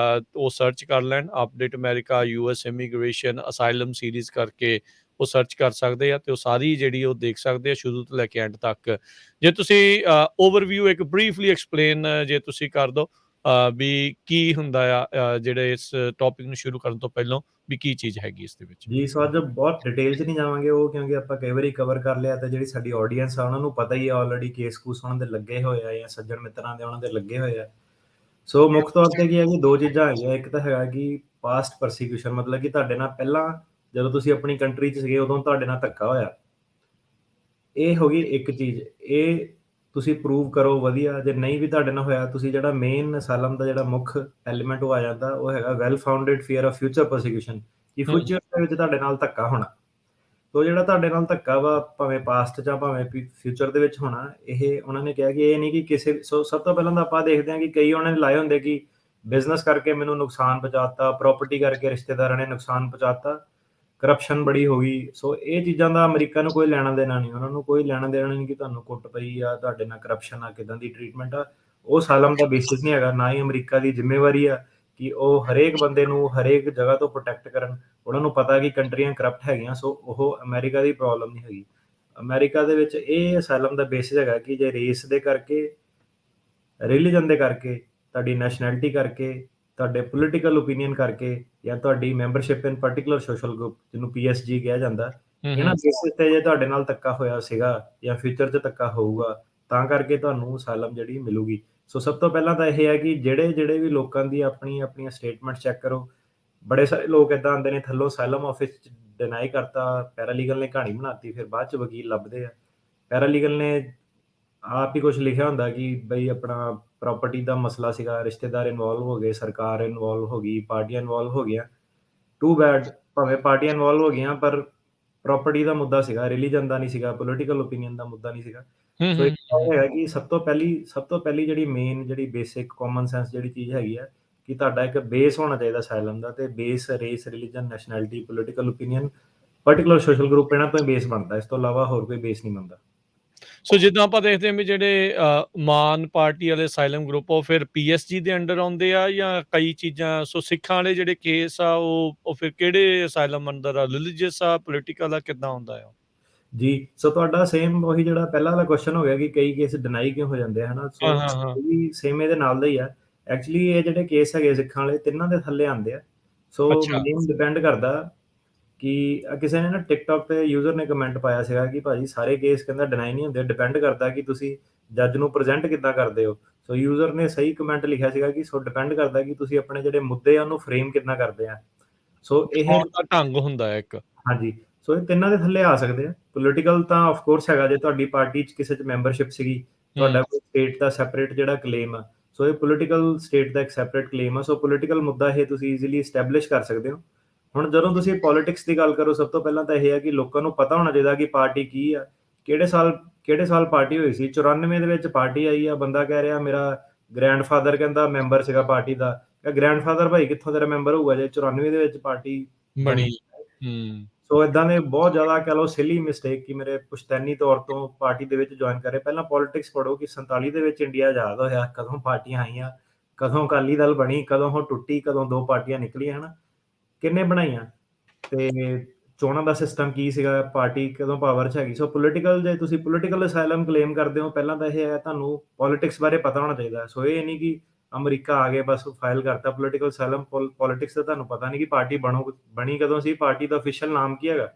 ਉਹ ਸਰਚ ਕਰ ਲੈਣ, update America US immigration asylum series ਕਰਕੇ ਉਹ ਸਰਚ ਕਰ ਸਕਦੇ ਆ ਤੇ ਉਹ ਸਾਰੀ ਜਿਹੜੀ ਉਹ ਦੇਖ ਸਕਦੇ ਆ ਸ਼ੁਰੂ ਤੋਂ ਲੈ ਕੇ ਐਂਡ ਤੱਕ। ਜੇ ਤੁਸੀਂ ਓਵਰਵਿਊ ਇੱਕ ਬਰੀਫਲੀ ਐਕਸਪਲੇਨ ਜੇ ਤੁਸੀਂ ਕਰ ਦਿਓ ਵੀ ਕੀ ਹੁੰਦਾ ਆ ਜਿਹੜੇ ਇਸ ਟੌਪਿਕ ਨੂੰ ਸ਼ੁਰੂ ਕਰਨ ਤੋਂ ਪਹਿਲਾਂ ਵੀ ਕੀ ਚੀਜ਼ ਹੈਗੀ ਇਸ ਦੇ ਵਿੱਚ। ਜੀ, ਸੋ ਅੱਜ ਬਹੁਤ ਡਿਟੇਲ 'ਚ ਨਹੀਂ ਜਾਵਾਂਗੇ ਉਹ, ਕਿਉਂਕਿ ਆਪਾਂ ਕਈ ਵਾਰੀ ਕਵਰ ਕਰ ਲਿਆ ਤੇ ਜਿਹੜੀ ਸਾਡੀ ਆਡੀਅנס ਆ ਉਹਨਾਂ ਨੂੰ ਪਤਾ ਹੀ ਆ ਆਲਰੇਡੀ, ਕੇਸ ਕੂਸ ਉਹਨਾਂ ਦੇ ਲੱਗੇ ਹੋਏ ਆ ਜਾਂ ਸੱਜਣ ਮਿੱਤਰਾਂ ਦੇ ਉਹਨਾਂ ਦੇ ਲੱਗੇ ਹੋਏ ਆ। ਸੋ ਮੁੱਖ ਤੌਰ ਤੇ ਕੀ ਹੈ ਕਿ ਦੋ ਚੀਜ਼ਾਂ ਹੈਗੀਆਂ, ਇੱਕ ਤਾਂ ਹੈਗਾ ਕਿ ਪਾਸਟ ਪਰਸੀਕਿਊਸ਼ਨ, ਮਤਲਬ ਕਿ ਤੁਹਾਡੇ ਨਾਲ ਪਹਿਲਾਂ ਜਦੋਂ ਤੁਸੀਂ ਆਪਣੀ ਕੰਟਰੀ 'ਚ ਸੀਗੇ ਉਦੋਂ ਤੁਹਾਡੇ ਨਾਲ ਧੱਕਾ ਹੋਇਆ। ਇਹ ਹੋ ਗਈ ਇੱਕ ਚੀਜ਼, ਇਹ ਤੁਸੀਂ ਪ੍ਰੂਵ ਕਰੋ ਵਧੀਆ। ਜੇ ਨਹੀਂ ਵੀ ਤੁਹਾਡੇ ਨਾਲ ਹੋਇਆ, ਤੁਸੀਂ ਜਿਹੜਾ ਮੇਨ ਅਸਾਈਲਮ ਦਾ ਜਿਹੜਾ ਮੁੱਖ ਐਲੀਮੈਂਟ ਉਹ ਆ ਜਾਂਦਾ, ਉਹ ਹੈਗਾ well founded fear of future persecution, ਕਿ ਫਿਊਚਰ ਦੇ ਵਿੱਚ ਤੁਹਾਡੇ ਨਾਲ ਧੱਕਾ ਹੋਣਾ। ਤੋ ਜਿਹੜਾ ਤੁਹਾਡੇ ਨਾਲ ਧੱਕਾ ਵਾ, ਭਾਵੇਂ ਪਾਸਟ ਜਾਂ ਭਾਵੇਂ ਫਿਊਚਰ ਦੇ ਵਿੱਚ ਹੋਣਾ, ਇਹ ਉਹਨਾਂ ਨੇ ਕਿਹਾ ਕਿ ਇਹ ਨਹੀਂ ਕਿ ਕਿਸੇ। ਸੋ ਸਭ ਤੋਂ ਪਹਿਲਾਂ ਤਾਂ ਆਪਾਂ ਦੇਖਦੇ ਹਾਂ ਕਿ ਕਈ ਉਹਨਾਂ ਨੇ ਲਾਏ ਹੁੰਦੇ ਕਿ ਬਿਜ਼ਨਸ ਕਰਕੇ ਮੈਨੂੰ ਨੁਕਸਾਨ ਪਹੁੰਚਾਤਾ, ਪ੍ਰਾਪਰਟੀ ਕਰਕੇ ਰਿਸ਼ਤੇਦਾਰਾਂ ਨੇ ਨੁਕਸਾਨ ਪਹੁੰਚਾਤਾ, ਕਰਪਸ਼ਨ ਬੜੀ ਹੋ ਗਈ। ਸੋ ਇਹ ਚੀਜ਼ਾਂ ਦਾ ਅਮਰੀਕਾ ਨੂੰ ਕੋਈ ਲੈਣਾ ਦੇਣਾ ਨਹੀਂ, ਉਹਨਾਂ ਨੂੰ ਕੋਈ ਲੈਣਾ ਦੇਣਾ ਨਹੀਂ ਕਿ ਤੁਹਾਨੂੰ ਕੁੱਟ ਪਈ ਆ, ਤੁਹਾਡੇ ਨਾਲ ਕਰਪਸ਼ਨ ਆ, ਕਿੱਦਾਂ ਦੀ ਟਰੀਟਮੈਂਟ ਆ। ਉਹ ਅਸਾਈਲਮ ਦਾ ਬੇਸਿਸ ਨਹੀਂ ਹੈਗਾ, ਨਾ ਹੀ ਅਮਰੀਕਾ ਦੀ ਜ਼ਿੰਮੇਵਾਰੀ ਆ ਕਿ ਉਹ ਹਰੇਕ ਬੰਦੇ ਨੂੰ ਹਰੇਕ ਜਗ੍ਹਾ ਤੋਂ ਪ੍ਰੋਟੈਕਟ ਕਰਨ। ਉਹਨਾਂ ਨੂੰ ਪਤਾ ਕਿ ਕੰਟਰੀਆਂ ਕਰਪਟ ਹੈਗੀਆਂ, ਸੋ ਉਹ ਅਮਰੀਕਾ ਦੀ ਪ੍ਰੋਬਲਮ ਨਹੀਂ ਹੈਗੀ। ਅਮਰੀਕਾ ਦੇ ਵਿੱਚ ਇਹ ਅਸਾਈਲਮ ਦਾ ਬੇਸਿਸ ਹੈਗਾ ਕਿ ਜੇ ਰੇਸ ਦੇ ਕਰਕੇ, ਰਿਲੀਜਨ ਦੇ ਕਰਕੇ, ਤੁਹਾਡੀ ਨੈਸ਼ਨੈਲਿਟੀ ਕਰਕੇ, ਤੁਹਾਡੇ ਪੋਲੀਟੀਕਲ ਓਪੀਨੀਅਨ ਕਰਕੇ, ਜਾਂ ਤੁਹਾਡੀ ਮੈਂਬਰਸ਼ਿਪ ਇਨ ਪਾਰਟਿਕੂਲਰ ਸੋਸ਼ਲ ਗਰੁੱਪ ਜਿਹਨੂੰ PSG ਕਿਹਾ ਜਾਂਦਾ, ਇਹਨਾਂ ਬੇਸਿਸ ਤੇ ਜੇ ਤੁਹਾਡੇ ਨਾਲ ਧੱਕਾ ਹੋਇਆ ਸੀਗਾ ਜਾਂ ਫਿਊਚਰ 'ਚ ਧੱਕਾ ਹੋਊਗਾ, ਤਾਂ ਕਰਕੇ ਤੁਹਾਨੂੰ ਅਸਾਈਲਮ ਜਿਹੜੀ ਮਿਲੂਗੀ। ਸੋ ਸਭ ਤੋਂ ਪਹਿਲਾਂ ਤਾਂ ਇਹ ਹੈ ਕਿ ਜਿਹੜੇ ਵੀ ਲੋਕਾਂ ਦੀ ਆਪਣੀਆਂ ਸਟੇਟਮੈਂਟ ਚੈੱਕ ਕਰੋ। ਬੜੇ ਸਾਰੇ ਲੋਕ ਏਦਾਂ ਆਉਂਦੇ ਨੇ ਥੱਲੋਂ ਅਸਾਈਲਮ ਆਫਿਸ 'ਚ ਡਿਨਾਈ ਕਰਤਾ, ਪੈਰਾਲੀਗਲ ਨੇ ਕਹਾਣੀ ਬਣਾਤੀ, ਫਿਰ ਬਾਅਦ 'ਚ ਵਕੀਲ ਲੱਭਦੇ ਆ। ਪੈਰਾਲੀਗਲ ਨੇ ਆਪ ਹੀ ਕੁਛ ਲਿਖਿਆ ਹੁੰਦਾ ਕਿ ਬਈ ਆਪਣਾ ਪ੍ਰਾਪਰਟੀ ਦਾ ਮਸਲਾ ਸੀਗਾ, ਰਿਸ਼ਤੇਦਾਰ ਇਨਵੋਲਵ ਹੋ ਗਏ, ਸਰਕਾਰ ਇਨਵੋਲਵ ਹੋ ਗਈ, ਪਾਰਟੀਆਂ ਇਨਵੋਲਵ ਹੋ ਗਈਆਂ। ਟੂ ਬੈਡ, ਭਾਵੇਂ ਪਾਰਟੀਆਂ ਇਨਵੋਲਵ ਹੋ ਗਈਆਂ ਪਰ ਪ੍ਰਾਪਰਟੀ ਦਾ ਮੁੱਦਾ ਸੀਗਾ, ਰਿਲੀਜਨ ਦਾ ਨਹੀਂ ਸੀਗਾ, ਪੋਲੀਟੀਕਲ ਓਪੀਨੀਅਨ ਦਾ ਮੁੱਦਾ ਨਹੀਂ ਸੀਗਾ। ਸੋ ਇਹ ਹੈਗਾ ਕਿ ਸਭ ਤੋਂ ਪਹਿਲੀ ਜਿਹੜੀ ਮੇਨ ਜਿਹੜੀ ਬੇਸਿਕ ਕਾਮਨ ਸੈਂਸ ਜਿਹੜੀ ਚੀਜ਼ ਹੈਗੀ ਆ ਕਿ ਤੁਹਾਡਾ ਇੱਕ ਬੇਸ ਹੋਣਾ ਚਾਹੀਦਾ ਅਸਾਈਲਮ ਦਾ, ਤੇ base race, religion, nationality, political opinion, particular social group ਇਹਨਾਂ ਤੋਂ ਹੀ ਬੇਸ ਬਣਦਾ, ਇਸ ਤੋਂ ਇਲਾਵਾ ਹੋਰ ਕੋਈ ਬੇਸ ਨਹੀਂ ਬਣਦਾ। ਸੋ ਜਿੱਦਾਂ ਆਪਾਂ ਦੇਖਦੇ ਹਾਂ ਵੀ ਜਿਹੜੇ ਮਾਨ ਪਾਰਟੀ ਵਾਲੇ ਅਸਾਈਲਮ ਗਰੁੱਪ ਉਹ ਫਿਰ ਪੀਐਸਜੀ ਦੇ ਅੰਡਰ ਆਉਂਦੇ ਆ ਜਾਂ ਕਈ ਚੀਜ਼ਾਂ, ਸੋ ਸਿੱਖਾਂ ਵਾਲੇ ਜਿਹੜੇ ਕੇਸ ਆ ਉਹ ਫਿਰ ਕਿਹੜੇ ਅਸਾਈਲਮ ਅੰਡਰ ਆ, ਰਿਲੀਜੀਅਸ ਆ, ਪੋਲੀਟੀਕਲ ਆ, ਕਿੱਦਾਂ ਹੁੰਦਾ ਆ? ਜੀ, ਸੋ ਤੁਹਾਡਾ ਸੇਮ ਉਹੀ ਜਿਹੜਾ ਪਹਿਲਾਂ ਵਾਲਾ ਕੁਐਸਚਨ ਹੋ ਗਿਆ ਕਿ ਕਈ ਕੇਸ ਡਿਨਾਈ ਕਿਉਂ ਹੋ ਜਾਂਦੇ ਆ, ਹਨਾ? ਹਾਂ, ਸੋ ਹਾਂ, ਹਾਂ। ਇਹ ਵੀ ਸੇਮ ਇਹਦੇ ਨਾਲ ਦਾ ਹੀ ਆ। ਐਕਚੁਅਲੀ ਇਹ ਜਿਹੜੇ ਕੇਸ ਹੈਗੇ ਸਿੱਖਾਂ ਵਾਲੇ, ਤਿੰਨਾਂ ਦੇ ਥੱਲੇ ਆਉਂਦੇ ਆ। ਸੋ ਅੱਛਾ। ਮੇਨ ਡਿਪੈਂਡ ਕਰਦਾ ਕਿ ਕਿਸੇ ਨੇ ਨਾ ਟਿਕਟੌਕ ਤੇ ਯੂਜ਼ਰ ਨੇ ਕਮੈਂਟ ਪਾਇਆ ਸੀਗਾ ਕਿ ਭਾਜੀ ਸਾਰੇ ਕੇਸ ਕਹਿੰਦਾ ਡਿਨਾਈ ਨਹੀਂ ਹੁੰਦੇ, ਡਿਪੈਂਡ ਕਰਦਾ ਕਿ ਤੁਸੀਂ ਜੱਜ ਨੂੰ ਪ੍ਰੈਜ਼ੈਂਟ ਕਿੱਦਾਂ ਕਰਦੇ ਹੋ। ਸੋ ਯੂਜ਼ਰ ਨੇ ਸਹੀ ਕਮੈਂਟ ਲਿਖਿਆ ਸੀਗਾ ਕਿ ਸੋ ਡਿਪੈਂਡ ਕਰਦਾ ਕਿ ਤੁਸੀਂ ਆਪਣੇ ਜਿਹੜੇ ਮੁੱਦੇ ਆ ਉਹਨੂੰ ਫਰੇਮ ਕਿੱਦਾਂ ਕਰਦੇ ਆ। ਸੋ ਇਹ ਦਿਖਾਉਣ ਦਾ ਢੰਗ ਹੁੰਦਾ ਹੈ ਇੱਕ। ਹਾਂਜੀ, ਸੋ ਇਹ ਤਿੰਨਾਂ ਦੇ ਥੱਲੇ ਆ ਸਕਦੇ ਆ। ਪੋਲੀਟੀਕਲ ਤਾਂ ਆਫ ਕੋਰਸ ਹੈਗਾ, ਜੇ ਤੁਹਾਡੀ ਪਾਰਟੀ 'ਚ ਕਿਸੇ 'ਚ ਮੈਂਬਰਸ਼ਿਪ ਸੀਗੀ, ਹੂੰ। ਤੁਹਾਡਾ ਕੋਈ ਸਟੇਟ ਦਾ ਸੈਪਰੇਟ ਜਿਹੜਾ ਕਲੇਮ ਆ, ਸੋ ਇਹ ਪੋਲੀਟੀਕਲ ਸਟੇਟ ਦਾ ਇੱਕ ਸੈਪਰੇਟ ਕਲੇਮ ਆ। ਸੋ ਪੋਲੀਟੀਕਲ ਮੁੱਦਾ ਇਹ ਤੁਸੀਂ ਈਜ਼ੀਲੀ ਐਸਟੈਬਲਿਸ਼ ਕਰ ਸਕਦੇ ਹੋ। ਹੁਣ ਜਦੋਂ ਤੁਸੀਂ ਪੋਲਿਟਿਕਸ ਦੀ ਗੱਲ ਕਰੋ, ਸਭ ਤੋਂ ਪਹਿਲਾਂ ਤਾਂ ਇਹ ਹੈ ਕਿ ਲੋਕਾਂ ਨੂੰ ਪਤਾ ਹੋਣਾ ਚਾਹੀਦਾ ਕਿ ਪਾਰਟੀ ਕੀ ਆ, ਕਿਹੜੇ ਸਾਲ ਪਾਰਟੀ ਹੋਈ ਸੀ। 94 ਦੇ ਵਿੱਚ ਪਾਰਟੀ ਆਈ ਆ, ਬੰਦਾ ਕਹਿ ਰਿਹਾ ਮੇਰਾ ਗ੍ਰੈਂਡਫਾਦਰ ਕਹਿੰਦਾ ਮੈਂਬਰ ਸੀਗਾ ਪਾਰਟੀ ਦਾ। ਗ੍ਰੈਂਡਫਾਦਰ ਭਾਈ ਕਿੱਥੋਂ ਤੇਰਾ ਮੈਂਬਰ ਹੋਊਗਾ ਜੇ 94 ਦੇ ਵਿੱਚ ਪਾਰਟੀ ਬਣੀ। ਬਣੀ। ਹੂੰ। ਸੋ ਇਦਾਂ ਦੇ ਬਹੁਤ ਜ਼ਿਆਦਾ ਕਹਿ ਲਓ ਸਿਲੀ ਮਿਸਟੇਕ ਕਿ ਮੇਰੇ ਪੁਸ਼ਤੈਨੀ ਤੌਰ ਤੋਂ ਪਾਰਟੀ ਦੇ ਵਿੱਚ ਜੁਆਇਨ ਕਰੇ। ਪਹਿਲਾਂ ਪੋਲਿਟਿਕਸ ਪੜ੍ਹੋ ਕਿ 47 ਦੇ ਵਿੱਚ ਇੰਡੀਆ ਆਜ਼ਾਦ ਹੋਇਆ, ਕਦੋਂ ਪਾਰਟੀਆਂ ਆਈਆਂ, ਕਦੋਂ ਅਕਾਲੀ ਦਲ ਬਣੀ, ਕਦੋਂ ਉਹ ਟੁੱਟੀ, ਕਦੋਂ 2 ਪਾਰਟੀਆਂ ਨਿਕਲੀਆਂ, ਹਨਾ? ਕਿਹਨੇ ਬਣਾਈਆਂ, ਤੇ ਚੋਣਾਂ ਦਾ ਸਿਸਟਮ ਕੀ ਸੀਗਾ, ਪਾਰਟੀ ਕਦੋਂ ਪਾਵਰ 'ਚ ਹੈਗੀ। ਸੋ ਪੋਲੀਟੀਕਲ, ਜੇ ਤੁਸੀਂ ਪੋਲੀਟੀਕਲ ਅਸਾਈਲਮ ਕਲੇਮ ਕਰਦੇ ਹੋ, ਪਹਿਲਾਂ ਤਾਂ ਇਹ ਹੈ ਤੁਹਾਨੂੰ ਪੋਲਿਟਿਕਸ ਬਾਰੇ ਪਤਾ ਹੋਣਾ ਚਾਹੀਦਾ। ਸੋ ਇਹ ਨਹੀਂ ਕਿ ਅਮਰੀਕਾ ਆ ਗਏ ਬਸ ਫਾਈਲ ਕਰਤਾ ਪੋਲੀਟੀਕਲ ਅਸਾਈਲਮ, ਪੋਲਿਟਿਕਸ ਦਾ ਤੁਹਾਨੂੰ ਪਤਾ ਨਹੀਂ ਕਿ ਪਾਰਟੀ ਬਣੀ ਕਦੋਂ ਸੀ, ਪਾਰਟੀ ਦਾ ਅਫੀਸ਼ੀਅਲ ਨਾਮ ਕੀ ਹੈਗਾ।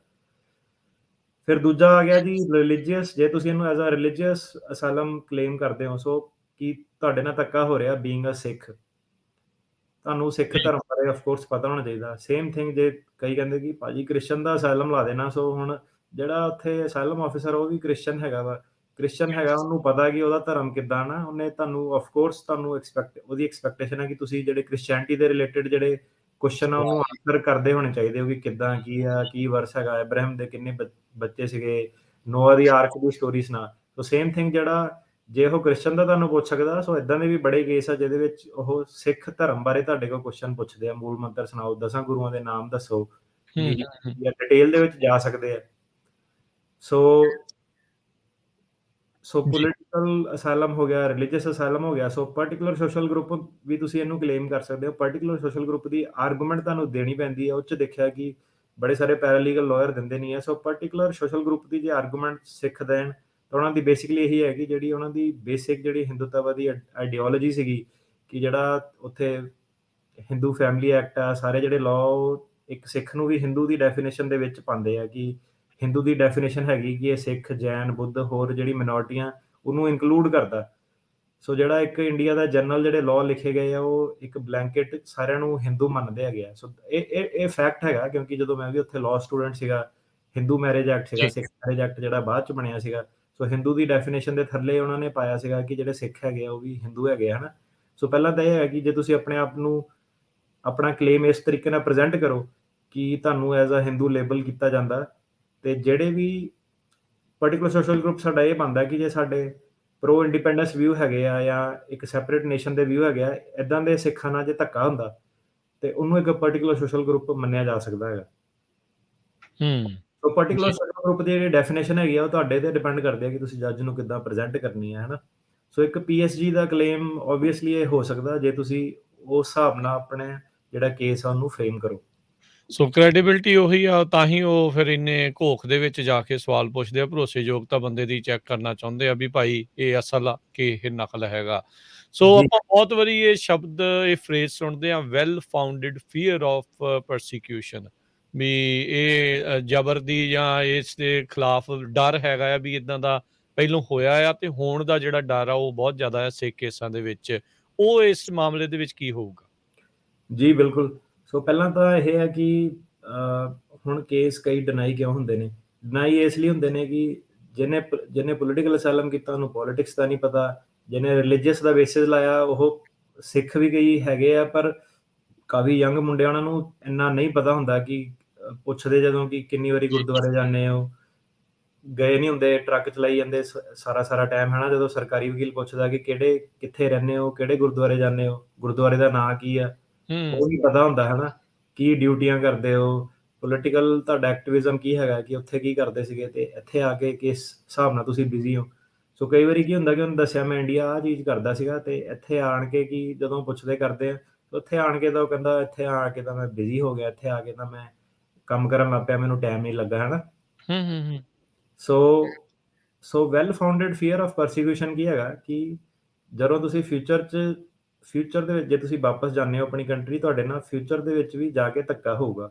ਫਿਰ ਦੂਜਾ ਆ ਗਿਆ ਜੀ ਰਿਲੀਜੀਅਸ, ਜੇ ਤੁਸੀਂ ਇਹਨੂੰ as a religious asylum claim ਕਰਦੇ ਹੋ, ਸੋ ਕੀ ਤੁਹਾਡੇ ਨਾਲ ਧੱਕਾ ਹੋ ਰਿਹਾ ਬੀਇੰਗ ਅ ਸਿੱਖ, ਤੁਹਾਨੂੰ ਸਿੱਖ ਜੀ। ਧਰਮ ਬਾਰੇ ਆਫ ਕੋਰਸ ਪਤਾ ਹੋਣਾ ਚਾਹੀਦਾ। ਸੇਮ ਥਿੰਗ ਜੇ ਕਈ ਕਹਿੰਦੇ ਕਿ ਭਾਜੀ ਕ੍ਰਿਸਚਨ ਦਾ ਅਸਾਈਲਮ ਲਾ ਦੇਣਾ, ਸੋ ਹੁਣ ਜਿਹੜਾ ਉੱਥੇ ਅਸਾਈਲਮ ਆਫਿਸਰ ਉਹ ਵੀ ਕ੍ਰਿਸਚਨ ਹੈਗਾ ਵਾ, ਕ੍ਰਿਸਚਨ ਹੈਗਾ, ਉਹਨੂੰ ਪਤਾ ਕਿ ਉਹਦਾ ਧਰਮ ਕਿੱਦਾਂ ਨਾ, ਉਹਨੇ ਤੁਹਾਨੂੰ ਆਫ ਕੋਰਸ ਤੁਹਾਨੂੰ ਉਹਦੀ ਐਕਸਪੈਕਟੇਸ਼ਨ ਹੈ ਕਿ ਤੁਸੀਂ ਜਿਹੜੇ ਕ੍ਰਿਸਚੈਨਿਟੀ ਦੇ ਰਿਲੇਟਡ ਜਿਹੜੇ ਕੁਐਸਚਨ ਆ ਉਹਨੂੰ ਸਵਾਲ। ਆਨਸਰ ਕਰਦੇ ਹੋਣੇ ਚਾਹੀਦੇ ਹੋ ਕਿ ਕਿੱਦਾਂ, ਕੀ ਆ, ਕੀ ਵਰਸ ਹੈਗਾ, ਇਬਰਾਹਿਮ ਦੇ ਕਿੰਨੇ ਬੱਚੇ ਸੀਗੇ, ਨੋਆ ਦੀ ਆਰਕ ਦੀ ਸਟੋਰੀ ਸੁਣਾ। ਸੋ ਸੇਮ ਥਿੰਗ ਜਿਹੜਾ ਜੇ ਉਹ ਕ੍ਰਿਸਚਨ ਦਾ ਤੁਹਾਨੂੰ ਪੁੱਛ ਸਕਦਾ, ਸੋ ਇਦਾਂ ਦੇ ਵੀ ਬੜੇ ਕੇਸ ਆ ਜਿਹਦੇ ਵਿੱਚ ਉਹ ਸਿੱਖ ਧਰਮ ਬਾਰੇ ਤੁਹਾਡੇ ਕੋਲ ਕੁਐਸਚਨ ਪੁੱਛਦੇ ਆ, ਮੂਲ ਮੰਤਰ ਸੁਣਾਓ, 10 ਗੁਰੂਆਂ ਦੇ ਨਾਮ ਦੱਸੋ, ਹੂੰ, ਵੀ ਹੂੰ, ਹੂੰ। ਜਾਂ ਡਿਟੇਲ ਦੇ ਵਿੱਚ ਜਾ ਸਕਦੇ ਆ। ਸੋ ਜੀ। ਪੋਲੀਟੀਕਲ ਅਸਾਈਲਮ ਹੋ ਗਿਆ, ਰਿਲੀਜੀਅਸ ਅਸਾਈਲਮ ਹੋ ਗਿਆ। ਸੋ ਪਾਰਟਿਕੂਲਰ ਸੋਸ਼ਲ ਗਰੁੱਪ ਵੀ ਤੁਸੀਂ ਇਹਨੂੰ ਕਲੇਮ ਕਰ ਸਕਦੇ ਹੋ। ਪਾਰਟਿਕੂਲਰ ਸੋਸ਼ਲ ਗਰੁੱਪ ਦੀ ਆਰਗੂਮੈਂਟ ਤੁਹਾਨੂੰ ਦੇਣੀ ਪੈਂਦੀ ਹੈ। ਉਹ 'ਚ ਦੇਖਿਆ ਕਿ ਬੜੇ ਸਾਰੇ ਪੈਰਾਲੀਗਲ ਲਾਇਰ ਦਿੰਦੇ ਨਹੀਂ ਹੈ। ਸੋ ਪਾਰਟਿਕੂਲਰ ਸੋਸ਼ਲ ਗਰੁੱਪ ਦੀ ਜੇ ਆਰਗੂਮੈਂਟ ਸਿੱਖ ਦੇਣ ਤਾਂ ਉਹਨਾਂ ਦੀ ਬੇਸਿਕਲੀ ਇਹੀ ਹੈ ਕਿ ਜਿਹੜੀ ਉਹਨਾਂ ਦੀ ਬੇਸਿਕ ਜਿਹੜੀ ਹਿੰਦੂਤਵ ਦੀ ਆਈਡੀਓਲੋਜੀ ਸੀਗੀ ਕਿ ਜਿਹੜਾ ਉੱਥੇ ਹਿੰਦੂ ਫੈਮਿਲੀ ਐਕਟ ਆ, ਸਾਰੇ ਜਿਹੜੇ ਲਾਅ ਇੱਕ ਸਿੱਖ ਨੂੰ ਵੀ ਹਿੰਦੂ ਦੀ ਡੈਫੀਨੇਸ਼ਨ ਦੇ ਵਿੱਚ ਪਾਉਂਦੇ ਆ ਕਿ ਹਿੰਦੂ ਦੀ ਡੈਫੀਨੇਸ਼ਨ ਹੈਗੀ ਕਿ ਇਹ ਸਿੱਖ, ਜੈਨ, ਬੁੱਧ ਹੋਰ ਜਿਹੜੀ ਮਿਨੋਰਟੀਆਂ ਉਹਨੂੰ ਇਨਕਲੂਡ ਕਰਦਾ। ਸੋ ਜਿਹੜਾ ਇੱਕ ਇੰਡੀਆ ਦਾ ਜਨਰਲ ਜਿਹੜੇ ਲਾਅ ਲਿਖੇ ਗਏ ਆ ਉਹ ਇੱਕ ਬਲੈਂਕਟ ਸਾਰਿਆਂ ਨੂੰ ਹਿੰਦੂ ਮੰਨਦੇ ਹੈਗੇ ਆ। ਸੋ ਇਹ ਫੈਕਟ ਹੈਗਾ ਕਿਉਂਕਿ ਜਦੋਂ ਮੈਂ ਵੀ ਉੱਥੇ ਲਾਅ ਸਟੂਡੈਂਟ ਸੀਗਾ, ਹਿੰਦੂ ਮੈਰਿਜ ਐਕਟ ਸੀਗਾ, ਜੀ। ਸਿੱਖ ਮੈਰਿਜ ਐਕਟ ਜਿਹੜਾ ਬਾਅਦ ਚ ਬਣਿਆ ਸੀਗਾ। ਸੋ ਹਿੰਦੂ ਦੀ ਡੈਫੀਨੇਸ਼ਨ ਦੇ ਥੱਲੇ ਉਹਨਾਂ ਨੇ ਪਾਇਆ ਸੀਗਾ ਕਿ ਜਿਹੜੇ ਸਿੱਖ ਹੈਗੇ ਆ ਉਹ ਵੀ ਹਿੰਦੂ ਹੈਗੇ ਆ, ਹਨਾ? ਸੋ ਪਹਿਲਾਂ ਤਾਂ ਇਹ ਹੈ ਕਿ ਜੇ ਤੁਸੀਂ ਆਪਣੇ ਆਪ ਨੂੰ ਆਪਣਾ ਕਲੇਮ ਇਸ ਤਰੀਕੇ ਨਾਲ ਪ੍ਰੈਜ਼ੈਂਟ ਕਰੋ ਕਿ ਤੁਹਾਨੂੰ ਐਜ਼ ਅ ਹਿੰਦੂ ਲੇਬਲ ਕੀਤਾ ਜਾਂਦਾ, ਤੇ ਜਿਹੜੇ ਵੀ ਪਾਰਟਿਕੂਲਰ ਸੋਸ਼ਲ ਗਰੁੱਪ ਸਾਡਾ ਇਹ ਬਣਦਾ ਕਿ ਜੇ ਸਾਡੇ ਪ੍ਰੋ ਇੰਡੀਪੈਂਡੈਂਸ ਵਿਊ ਹੈਗੇ ਆ ਜਾਂ ਇੱਕ ਸੈਪਰੇਟ ਨੇਸ਼ਨ ਦੇ ਵਿਊ ਹੈਗੇ ਆ, ਇਦਾਂ ਦੇ ਸਿੱਖਾਂ ਨਾਲ ਜੇ ਧੱਕਾ ਹੁੰਦਾ ਤੇ ਉਹਨੂੰ ਇੱਕ ਪਾਰਟਿਕੂਲਰ ਸੋਸ਼ਲ ਗਰੁੱਪ ਮੰਨਿਆ ਜਾ ਸਕਦਾ ਹੈਗਾ। ਹੂੰ। ਸੋ ਪਾਰਟਿਕੂਲਰ ਜੀ। ਸੋਸ਼ਲ ਗਰੁੱਪ ਦੀ ਜਿਹੜੀ ਡੈਫੀਨੇਸ਼ਨ ਹੈਗੀ ਆ ਉਹ ਤੁਹਾਡੇ ਤੇ ਡਿਪੈਂਡ ਕਰਦੀ ਹੈ ਕਿ ਤੁਸੀਂ ਜੱਜ ਨੂੰ ਕਿੱਦਾਂ ਪ੍ਰੈਜ਼ੈਂਟ ਕਰਨੀ ਹੈ, ਹਨਾ? ਸੋ ਇੱਕ ਪੀਐਸਜੀ ਦਾ ਕਲੇਮ ਆਬਵੀਅਸਲੀ ਇਹ ਹੋ ਸਕਦਾ ਜੇ ਤੁਸੀਂ ਉਸ ਹਿਸਾਬ ਨਾਲ ਆਪਣੇ ਜਿਹੜਾ ਕੇਸ ਆ ਉਹਨੂੰ ਫਰੇਮ ਕਰੋ। ਸੋ ਕ੍ਰੈਡੀਬਿਲਿਟੀ ਉਹੀ ਆ, ਤਾਂ ਹੀ ਉਹ ਫਿਰ ਇੰਨੇ ਘੋਖ ਦੇ ਵਿੱਚ ਜਾ ਕੇ ਸਵਾਲ ਪੁੱਛਦੇ ਆ, ਭਰੋਸੇਯੋਗਤਾ ਬੰਦੇ ਦੀ ਚੈੱਕ ਕਰਨਾ ਚਾਹੁੰਦੇ ਆ ਵੀ ਭਾਈ ਇਹ ਅਸਲ ਆ ਕਿ ਇਹ ਨਕਲ ਹੈਗਾ। ਸੋ ਜੀ, ਆਪਾਂ ਬਹੁਤ ਵਾਰੀ ਇਹ ਸ਼ਬਦ, ਇਹ ਫਰੇਜ਼ ਸੁਣਦੇ ਆ, well founded fear of persecution, ਵੀ ਇਹ ਜ਼ਬਰ ਦੀ ਜਾਂ ਇਸ ਦੇ ਖਿਲਾਫ ਡਰ ਹੈਗਾ ਆ ਵੀ ਇਦਾਂ ਦਾ ਪਹਿਲੋਂ ਹੋਇਆ ਆ ਤੇ ਹੋਣ ਦਾ ਜਿਹੜਾ ਡਰ ਆ ਉਹ ਬਹੁਤ ਜ਼ਿਆਦਾ ਹੈ ਸਿੱਖ ਕੇਸਾਂ ਦੇ ਵਿੱਚ। ਉਹ ਇਸ ਮਾਮਲੇ ਦੇ ਵਿੱਚ ਕੀ ਹੋਊਗਾ? ਜੀ ਬਿਲਕੁਲ। ਸੋ ਪਹਿਲਾਂ ਤਾਂ ਇਹ ਹੈ ਕਿ ਹੁਣ ਕੇਸ ਕਈ ਡਿਨਾਈ ਕਿਉਂ ਹੁੰਦੇ ਨੇ? ਡਿਨਾਈ ਇਸ ਲਈ ਹੁੰਦੇ ਨੇ ਕਿ ਜਿਹਨੇ ਪੋਲੀਟੀਕਲ ਅਸਾਈਲਮ ਕੀਤਾ ਉਹਨੂੰ ਪੋਲਿਟਿਕਸ ਦਾ ਨਹੀਂ ਪਤਾ, ਜਿਹਨੇ ਰਿਲੀਜੀਅਸ ਦਾ ਬੇਸਿਸ ਲਾਇਆ ਉਹ ਸਿੱਖ ਵੀ ਕਈ ਹੈਗੇ ਆ, ਪਰ ਕਾਫੀ ਯੰਗ ਮੁੰਡੇ ਉਹਨਾਂ ਨੂੰ ਇੰਨਾ ਨਹੀਂ ਪਤਾ ਹੁੰਦਾ ਕਿ ਪੁੱਛਦੇ ਜਦੋਂ ਕਿ ਕਿੰਨੀ ਵਾਰੀ ਗੁਰਦੁਆਰੇ ਜਾਂਦੇ ਹੋ, ਗਏ ਨਹੀਂ ਹੁੰਦੇ, ਟਰੱਕ ਚਲਾਈ ਜਾਂਦੇ ਸਾਰਾ ਟਾਈਮ, ਹੈ ਨਾ। ਜਦੋਂ ਸਰਕਾਰੀ ਵਕੀਲ ਪੁੱਛਦਾ ਕਿ ਕਿੱਥੇ ਰਹਿੰਦੇ ਹੋ, ਕਿਹੜੇ ਗੁਰਦੁਆਰੇ ਜਾਂਦੇ ਹੋ, ਗੁਰਦੁਆਰੇ ਦਾ ਨਾਂ ਕੀ ਆ, ਹੂੰ ਉਹ ਵੀ ਪਤਾ ਹੁੰਦਾ, ਹੈ ਨਾ। ਕੀ ਡਿਊਟੀਆਂ ਕਰਦੇ ਹੋ, ਪੋਲੀਟੀਕਲ ਤੁਹਾਡਾ ਐਕਟਿਵਿਜ਼ਮ ਕੀ ਹੈਗਾ, ਕਿ ਉੱਥੇ ਕੀ ਕਰਦੇ ਸੀਗੇ, ਤੇ ਇੱਥੇ ਆ ਕੇ ਕਿਸ ਹਿਸਾਬ ਨਾਲ ਤੁਸੀਂ ਬਿਜ਼ੀ ਹੋ। ਸੋ ਕਈ ਵਾਰੀ ਕੀ ਹੁੰਦਾ ਕਿ ਉਹਨੂੰ ਦੱਸਿਆ ਮੈਂ ਇੰਡੀਆ ਆਹ ਚੀਜ਼ ਕਰਦਾ ਸੀਗਾ, ਤੇ ਇੱਥੇ ਆਣ ਕੇ ਕੀ ਜਦੋਂ ਪੁੱਛਦੇ ਕਰਦੇ ਆ, ਉੱਥੇ ਆਣ ਕੇ ਤਾਂ ਉਹ ਕਹਿੰਦਾ ਇੱਥੇ ਆ ਕੇ ਤਾਂ ਮੈਂ ਬਿਜ਼ੀ ਹੋ ਗਿਆ, ਇੱਥੇ ਆ ਕੇ ਤਾਂ ਮੈਂ ਕੰਮ ਕਰਨ ਲੱਗ ਪਿਆ, ਮੈਨੂੰ ਟਾਈਮ ਨਹੀਂ ਲੱਗਾ, ਹੈ ਨਾ। ਹੂੰ ਹੂੰ ਹੂੰ so well founded fear of persecution ਕੀ ਹੈਗਾ ਕਿ ਜਦੋਂ ਤੁਸੀਂ ਫਿਊਚਰ ਦੇ ਵਿੱਚ ਜੇ ਤੁਸੀਂ ਵਾਪਸ ਜਾਂਦੇ ਹੋ ਆਪਣੀ ਕੰਟਰੀ, ਤੁਹਾਡੇ ਨਾਲ ਫਿਊਚਰ ਦੇ ਵਿੱਚ ਵੀ ਜਾ ਕੇ ਧੱਕਾ ਹੋਊਗਾ।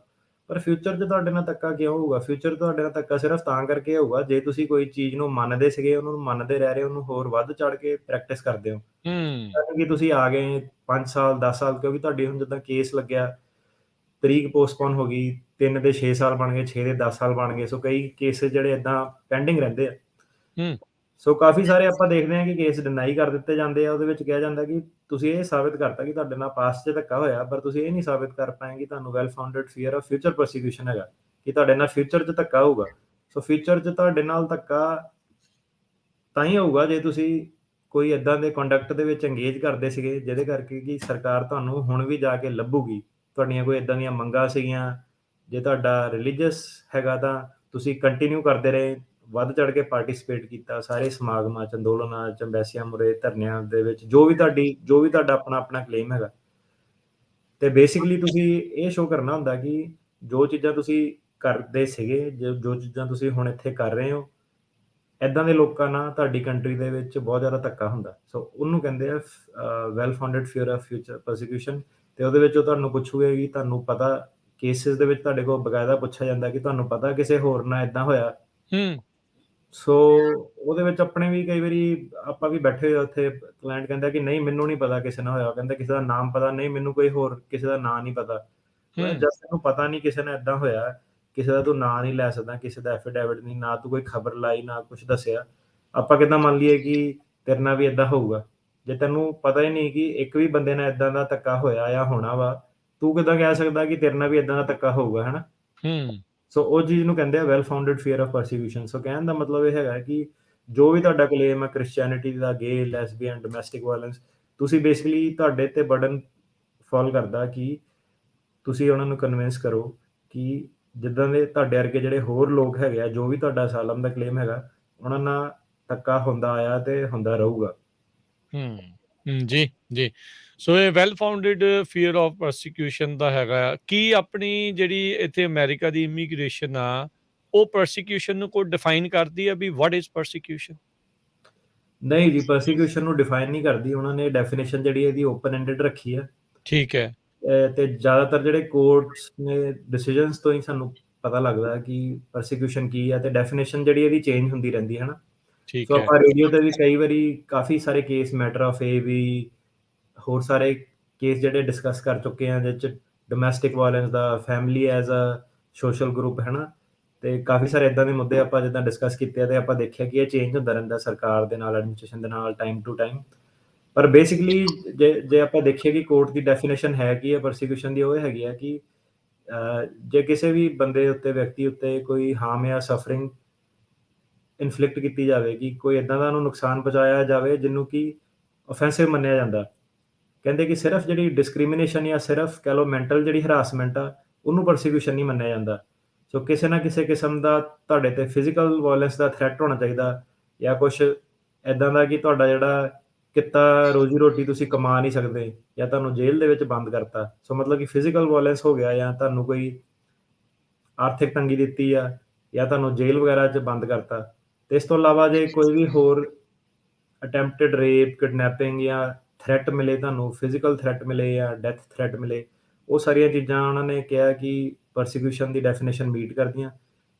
ਪਰ ਫਿਊਚਰ 'ਚ ਤੁਹਾਡੇ ਨਾਲ ਧੱਕਾ ਕਿਉਂ ਹੋਊਗਾ? ਫਿਊਚਰ 'ਚ ਤੁਹਾਡੇ ਨਾਲ ਧੱਕਾ ਸਿਰਫ ਤਾਂ ਕਰਕੇ ਹੋਊਗਾ ਜੇ ਤੁਸੀਂ ਕੋਈ ਚੀਜ਼ ਨੂੰ ਮੰਨਦੇ ਸੀਗੇ, ਉਹਨੂੰ ਮੰਨਦੇ ਰਹਿ ਰਹੇ ਹੋ, ਉਹਨੂੰ ਹੋਰ ਵੱਧ ਚੜ੍ਹ ਕੇ ਪ੍ਰੈਕਟਿਸ ਕਰਦੇ ਹੋ। ਹੂੰ ਕਿ ਤੁਸੀਂ ਆ ਗਏ 5 ਸਾਲ 10 ਸਾਲ, ਕਿਉਂਕਿ ਤੁਹਾਡੀ ਹੁਣ ਜਿੱਦਾਂ ਕੇਸ ਲੱਗਿਆ, ਤਰੀਕ ਪੋਸਟਪੋਨ ਹੋ ਗਈ, 3 ਦੇ 6 ਸਾਲ ਬਣ ਗਏ, 6 ਦੇ 10 ਸਾਲ ਬਣ ਗਏ। ਸੋ ਕਈ ਕੇਸਿਸ ਜਿਹੜੇ ਏਦਾਂ ਪੈਂਡਿੰਗ ਰਹਿੰਦੇ ਆ। ਹੂੰ ਸੋ ਕਾਫੀ ਸਾਰੇ ਆਪਾਂ ਦੇਖਦੇ ਹਾਂ ਕਿ ਕੇਸ ਡਿਨਾਈ ਕਰ ਦਿੱਤੇ ਜਾਂਦੇ ਆ। ਉਹਦੇ ਵਿੱਚ ਕਿਹਾ ਜਾਂਦਾ ਕਿ ਤੁਸੀਂ ਇਹ ਸਾਬਿਤ ਕਰਤਾ ਕਿ ਤੁਹਾਡੇ ਨਾਲ ਪਾਸਟ 'ਚ ਧੱਕਾ ਹੋਇਆ, ਪਰ ਤੁਸੀਂ ਇਹ ਨਹੀਂ ਸਾਬਿਤ ਕਰ ਪਾਏ ਕਿ ਤੁਹਾਨੂੰ well founded fear of future prosecution ਹੈਗਾ, ਕਿ ਤੁਹਾਡੇ ਨਾਲ ਫਿਊਚਰ 'ਚ ਧੱਕਾ ਹੋਊਗਾ। ਸੋ ਫਿਊਚਰ 'ਚ ਤੁਹਾਡੇ ਨਾਲ ਧੱਕਾ ਤਾਂ ਹੀ ਹੋਊਗਾ ਜੇ ਤੁਸੀਂ ਕੋਈ ਏਦਾਂ ਦੇ ਕੰਡਕਟ ਦੇ ਵਿੱਚ ਇੰਗੇਜ ਕਰਦੇ ਸੀਗੇ, ਜਿਹਦੇ ਕਰਕੇ ਕਿ ਸਰਕਾਰ ਤੁਹਾਨੂੰ ਹੁਣ ਵੀ ਜਾ ਕੇ ਲੱਭੂਗੀ। ਤੁਹਾਡੀਆਂ ਕੋਈ ਏਦਾਂ ਦੀਆਂ ਮੰਗਾਂ ਸੀਗੀਆਂ, ਜੇ ਤੁਹਾਡਾ ਰਿਲੀਜੀਅਸ ਹੈਗਾ ਤਾਂ ਤੁਸੀਂ ਕੰਟੀਨਿਊ ਕਰਦੇ ਰਹੇ, ਵੱਧ ਚੜ੍ਹ ਕੇ ਪਾਰਟਿਸਿਪੇਟ ਕੀਤਾ ਸਾਰੇ ਸਮਾਗਮਾਂ 'ਚ, ਅੰਦੋਲਨਾਂ 'ਚ, ਅੰਬੈਸੀਆਂ ਮੁਰੇ, ਧਰਨਿਆਂ ਦੇ ਵਿੱਚ, ਜੋ ਵੀ ਤੁਹਾਡਾ ਆਪਣਾ ਕਲੇਮ ਹੈਗਾ। ਤੇ ਬੇਸਿਕਲੀ ਤੁਸੀਂ ਇਹ ਸ਼ੋਅ ਕਰਨਾ ਹੁੰਦਾ ਕਿ ਜੋ ਚੀਜ਼ਾਂ ਤੁਸੀਂ ਕਰਦੇ ਸੀਗੇ, ਜੋ ਚੀਜ਼ਾਂ ਤੁਸੀਂ ਹੁਣ ਇੱਥੇ ਕਰ ਰਹੇ ਹੋ, ਏਦਾਂ ਦੇ ਲੋਕਾਂ ਨਾਲ ਤੁਹਾਡੀ ਕੰਟਰੀ ਦੇ ਵਿੱਚ ਬਹੁਤ ਜ਼ਿਆਦਾ ਧੱਕਾ ਹੁੰਦਾ। ਸੋ ਉਹਨੂੰ ਕਹਿੰਦੇ ਆ well founded fear of future prosecution. ਤੇ ਉਹਦੇ ਵਿੱਚ ਉਹ ਤੁਹਾਨੂੰ ਪੁੱਛੂਗੇ ਕਿ ਤੁਹਾਨੂੰ ਪਤਾ, ਕੇਸਿਸ ਦੇ ਵਿੱਚ ਤੁਹਾਡੇ ਕੋਲ ਬਕਾਇਦਾ ਪੁੱਛਿਆ ਜਾਂਦਾ ਕਿ ਤੁਹਾਨੂੰ ਪਤਾ ਕਿਸੇ ਹੋਰ ਨਾਲ ਏਦਾਂ ਹੋਇਆ। ਹੂੰ ਸੋ ਉਹਦੇ ਵਿੱਚ ਆਪਣੇ ਵੀ ਕਈ ਵਾਰੀ ਆਪਾਂ ਵੀ ਬੈਠੇ ਹੋਏ ਉੱਥੇ, ਕਲਾਇੰਟ ਕਹਿੰਦਾ ਕਿ ਨਹੀਂ ਮੈਨੂੰ ਨਹੀਂ ਪਤਾ ਕਿਸੇ ਨਾਲ ਹੋਇਆ, ਕਹਿੰਦਾ ਕਿਸੇ ਦਾ ਨਾਮ ਪਤਾ ਨਹੀਂ ਮੈਨੂੰ, ਕੋਈ ਹੋਰ ਕਿਸੇ ਦਾ ਨਾਂ ਨਹੀਂ ਪਤਾ। ਜਦ ਹੂੰ ਤੈਨੂੰ ਪਤਾ ਨਹੀਂ ਕਿਸੇ ਨਾਲ ਏਦਾਂ ਹੋਇਆ, ਕਿਸੇ ਦਾ ਤੂੰ ਨਾਂ ਨਹੀਂ ਲੈ ਸਕਦਾ, ਕਿਸੇ ਦਾ ਐਫੀਡੇਵਿਟ ਨਹੀਂ, ਨਾ ਤੂੰ ਕੋਈ ਖਬਰ ਲਾਈ, ਨਾ ਕੁਛ ਦੱਸਿਆ, ਆਪਾਂ ਕਿੱਦਾਂ ਮੰਨ ਲਈਏ ਕਿ ਤੇਰੇ ਨਾਲ ਵੀ ਏਦਾਂ ਹੋਊਗਾ? ਜੇ ਤੈਨੂੰ ਪਤਾ ਹੀ ਨਹੀਂ ਕਿ ਇੱਕ ਵੀ ਬੰਦੇ ਨਾਲ ਏਦਾਂ ਦਾ ਧੱਕਾ ਹੋਇਆ ਜਾਂ ਹੋਣਾ ਵਾ, ਤੂੰ ਕਿੱਦਾਂ ਕਹਿ ਸਕਦਾ ਕਿ ਤੇਰੇ ਨਾਲ ਵੀ ਏਦਾਂ ਦਾ ਧੱਕਾ ਹੋਊਗਾ, ਹੈ ਨਾ? ਹੂੰ ਸੋ ਉਹ ਚੀਜ਼ ਨੂੰ ਕਹਿੰਦੇ ਆ well founded fear of persecution. So ਕਹਿਣ ਦਾ ਮਤਲਬ ਇਹ ਹੈਗਾ ਕਿ ਜੋ ਵੀ ਤੁਹਾਡਾ ਕਲੇਮ ਹੈ ਕ੍ਰਿਸਚੀਅਨਿਟੀ ਦਾ, ਗੇ, ਲੈਸਬੀਅਨ, ਡੋਮੈਸਟਿਕ ਵਾਇਲੈਂਸ, ਤੁਸੀਂ ਬੇਸਿਕਲੀ ਤੁਹਾਡੇ ਤੇ ਬਰਡਨ ਫਾਲ ਕਰਦਾ ਕਿ ਤੁਸੀਂ ਉਹਨਾਂ ਨੂੰ ਕਨਵਿੰਸ ਕਰੋ ਕਿ ਜਿੱਦਾਂ ਦੇ ਤੁਹਾਡੇ ਵਰਗੇ ਜਿਹੜੇ ਹੋਰ ਲੋਕ ਹੈਗੇ ਆ, ਜੋ ਵੀ ਤੁਹਾਡਾ ਅਸਾਲਮ ਦਾ ਕਲੇਮ ਹੈਗਾ, ਉਹਨਾਂ ਨਾਲ ਧੱਕਾ ਹੁੰਦਾ ਆਇਆ ਤੇ ਹੁੰਦਾ ਰਹੂਗਾ। ਜੀ ਜੀ ਸੋ ਇਹ well founded fear of prosecution ਦਾ ਹੈਗਾ ਆ। ਕੀ ਆਪਣੀ ਜਿਹੜੀ ਇੱਥੇ ਅਮਰੀਕਾ ਦੀ ਇਮੀਗ੍ਰੇਸ਼ਨ ਆ, ਉਹ ਪ੍ਰੋਸੀਕਿਊਸ਼ਨ ਨੂੰ ਕੋਈ ਡਿਫਾਈਨ ਕਰਦੀ ਆ ਵੀ ਵਾਟ ਇਜ਼ ਪ੍ਰੋਸੀਕਿਊਸ਼ਨ? ਨਹੀਂ ਜੀ, ਪਰਸੀਕਿਊਸ਼ਨ ਨੂੰ ਡਿਫਾਈਨ ਨਹੀਂ ਕਰਦੀ। ਉਹਨਾਂ ਨੇ ਡੈਫੀਨੇਸ਼ਨ ਜਿਹੜੀ ਇਹਦੀ ਓਪਨ ਐਂਡਡ ਰੱਖੀ ਹੈ। ਠੀਕ ਹੈ। ਤੇ ਜ਼ਿਆਦਾਤਰ ਜਿਹੜੇ ਕੋਰਟਸ ਨੇ ਡਿਸੀਜਨਸ ਤੋਂ ਹੀ ਸਾਨੂੰ ਪਤਾ ਲੱਗਦਾ ਕਿ ਪਰਸੀਕਿਊਸ਼ਨ ਕੀ ਹੈ, ਤੇ ਡੈਫੀਨੇਸ਼ਨ ਜਿਹੜੀ ਇਹਦੀ ਚੇਂਜ ਹੁੰਦੀ ਰਹਿੰਦੀ ਹੈ ਨਾ। ਸੋ ਠੀਕ ਹੈ। ਆਪਾਂ ਰੇਡੀਓ ਤੇ ਵੀ ਕਈ ਵਾਰੀ ਕਾਫੀ ਸਾਰੇ ਕੇਸ, ਮੈਟਰ ਆਫ ਏ ਵੀ, ਹੋਰ ਸਾਰੇ ਕੇਸ ਜਿਹੜੇ ਡਿਸਕਸ ਕਰ ਚੁੱਕੇ ਆ, ਜਿਹਦੇ ਚ ਡੋਮੈਸਟਿਕ ਵਾਇਲੈਂਸ ਦਾ, family as a social group, ਹੈ ਨਾ। ਤੇ ਕਾਫੀ ਸਾਰੇ ਇਦਾਂ ਦੇ ਮੁੱਦੇ ਆਪਾਂ ਜਿੱਦਾਂ ਡਿਸਕਸ ਕੀਤੇ ਆ, ਤੇ ਆਪਾਂ ਦੇਖਿਆ ਕਿ ਇਹ ਚੇਂਜ ਹੁੰਦਾ ਰਹਿੰਦਾ ਸਰਕਾਰ ਦੇ ਨਾਲ, ਐਡਮਿਨਿਸਟ੍ਰੇਸ਼ਨ ਦੇ ਨਾਲ, ਟਾਈਮ ਟੂ ਟਾਈਮ। ਪਰ ਬੇਸਿਕਲੀ ਜੇ ਆਪਾਂ ਦੇਖੀਏ ਕਿ ਕੋਰਟ ਦੀ ਡੈਫੀਨੇਸ਼ਨ ਹੈ ਕੀ ਹੈ ਪਰਸੀਕਿਊਸ਼ਨ ਦੀ, ਉਹ ਇਹ ਹੈਗੀ ਆ ਕਿ ਜੇ ਕਿਸੇ ਵੀ ਬੰਦੇ ਉੱਤੇ, ਵਿਅਕਤੀ ਉੱਤੇ ਕੋਈ ਹਾਰਮ ਜਾਂ ਸਫਰਿੰਗ ਇਨਫਲਿਕਟ ਕੀਤੀ ਜਾਵੇ, ਕਿ ਕੋਈ ਇਦਾਂ ਦਾ ਉਹਨੂੰ ਨੁਕਸਾਨ ਪਹੁੰਚਾਇਆ ਜਾਵੇ ਜਿਹਨੂੰ ਕਿ ਓਫੈਂਸਿਵ ਮੰਨਿਆ ਜਾਂਦਾ। ਕਹਿੰਦੇ ਕਿ ਸਿਰਫ ਜਿਹੜੀ ਡਿਸਕ੍ਰਿਮੀਨੇਸ਼ਨ ਜਾਂ ਸਿਰਫ ਕਹਿ ਲਓ ਮੈਂਟਲ ਜਿਹੜੀ ਹਰਾਸਮੈਂਟ ਆ, ਉਹਨੂੰ ਪਰਸੀਕਿਊਸ਼ਨ ਨਹੀਂ ਮੰਨਿਆ ਜਾਂਦਾ। ਸੋ ਕਿਸੇ ਨਾ ਕਿਸੇ ਕਿਸਮ ਦਾ ਤੁਹਾਡੇ ਤੇ ਫਿਜ਼ੀਕਲ ਵਾਇਲੈਂਸ ਦਾ ਥ੍ਰੈਟ ਹੋਣਾ ਚਾਹੀਦਾ, ਜਾਂ ਕੁਛ ਇਦਾਂ ਦਾ ਕਿ ਤੁਹਾਡਾ ਜਿਹੜਾ ਕਿੱਤਾ, ਰੋਜੀ ਰੋਟੀ ਤੁਸੀਂ ਕਮਾ ਨਹੀਂ ਸਕਦੇ, ਜਾਂ ਤੁਹਾਨੂੰ ਜੇਲ੍ਹ ਦੇ ਵਿੱਚ ਬੰਦ ਕਰਤਾ। ਸੋ ਮਤਲਬ ਕਿ ਫਿਜ਼ੀਕਲ ਵਾਇਲੈਂਸ ਹੋ ਗਿਆ, ਜਾਂ ਤੁਹਾਨੂੰ ਕੋਈ ਆਰਥਿਕ ਤੰਗੀ ਦਿੱਤੀ ਆ, ਜਾਂ ਤੁਹਾਨੂੰ ਜੇਲ੍ਹ ਵਗੈਰਾ 'ਚ ਬੰਦ ਕਰਤਾ। ਤੇ ਇਸ ਤੋਂ ਇਲਾਵਾ ਜੇ ਕੋਈ ਵੀ ਹੋਰ ਅਟੈਂਪਟਡ ਰੇਪ, ਕਿਡਨੈਪਿੰਗ ਜਾਂ ਥ੍ਰੈਟ ਮਿਲੇ, ਤੁਹਾਨੂੰ ਫਿਜ਼ੀਕਲ ਥ੍ਰੈਟ ਮਿਲੇ ਜਾਂ ਡੈਥ ਥ੍ਰੈਟ ਮਿਲੇ, ਉਹ ਸਾਰੀਆਂ ਚੀਜ਼ਾਂ ਉਹਨਾਂ ਨੇ ਕਿਹਾ ਕਿ ਪਰਸੀਕਿਊਸ਼ਨ ਦੀ ਡੈਫੀਨੇਸ਼ਨ ਮੀਟ ਕਰਦੀਆਂ।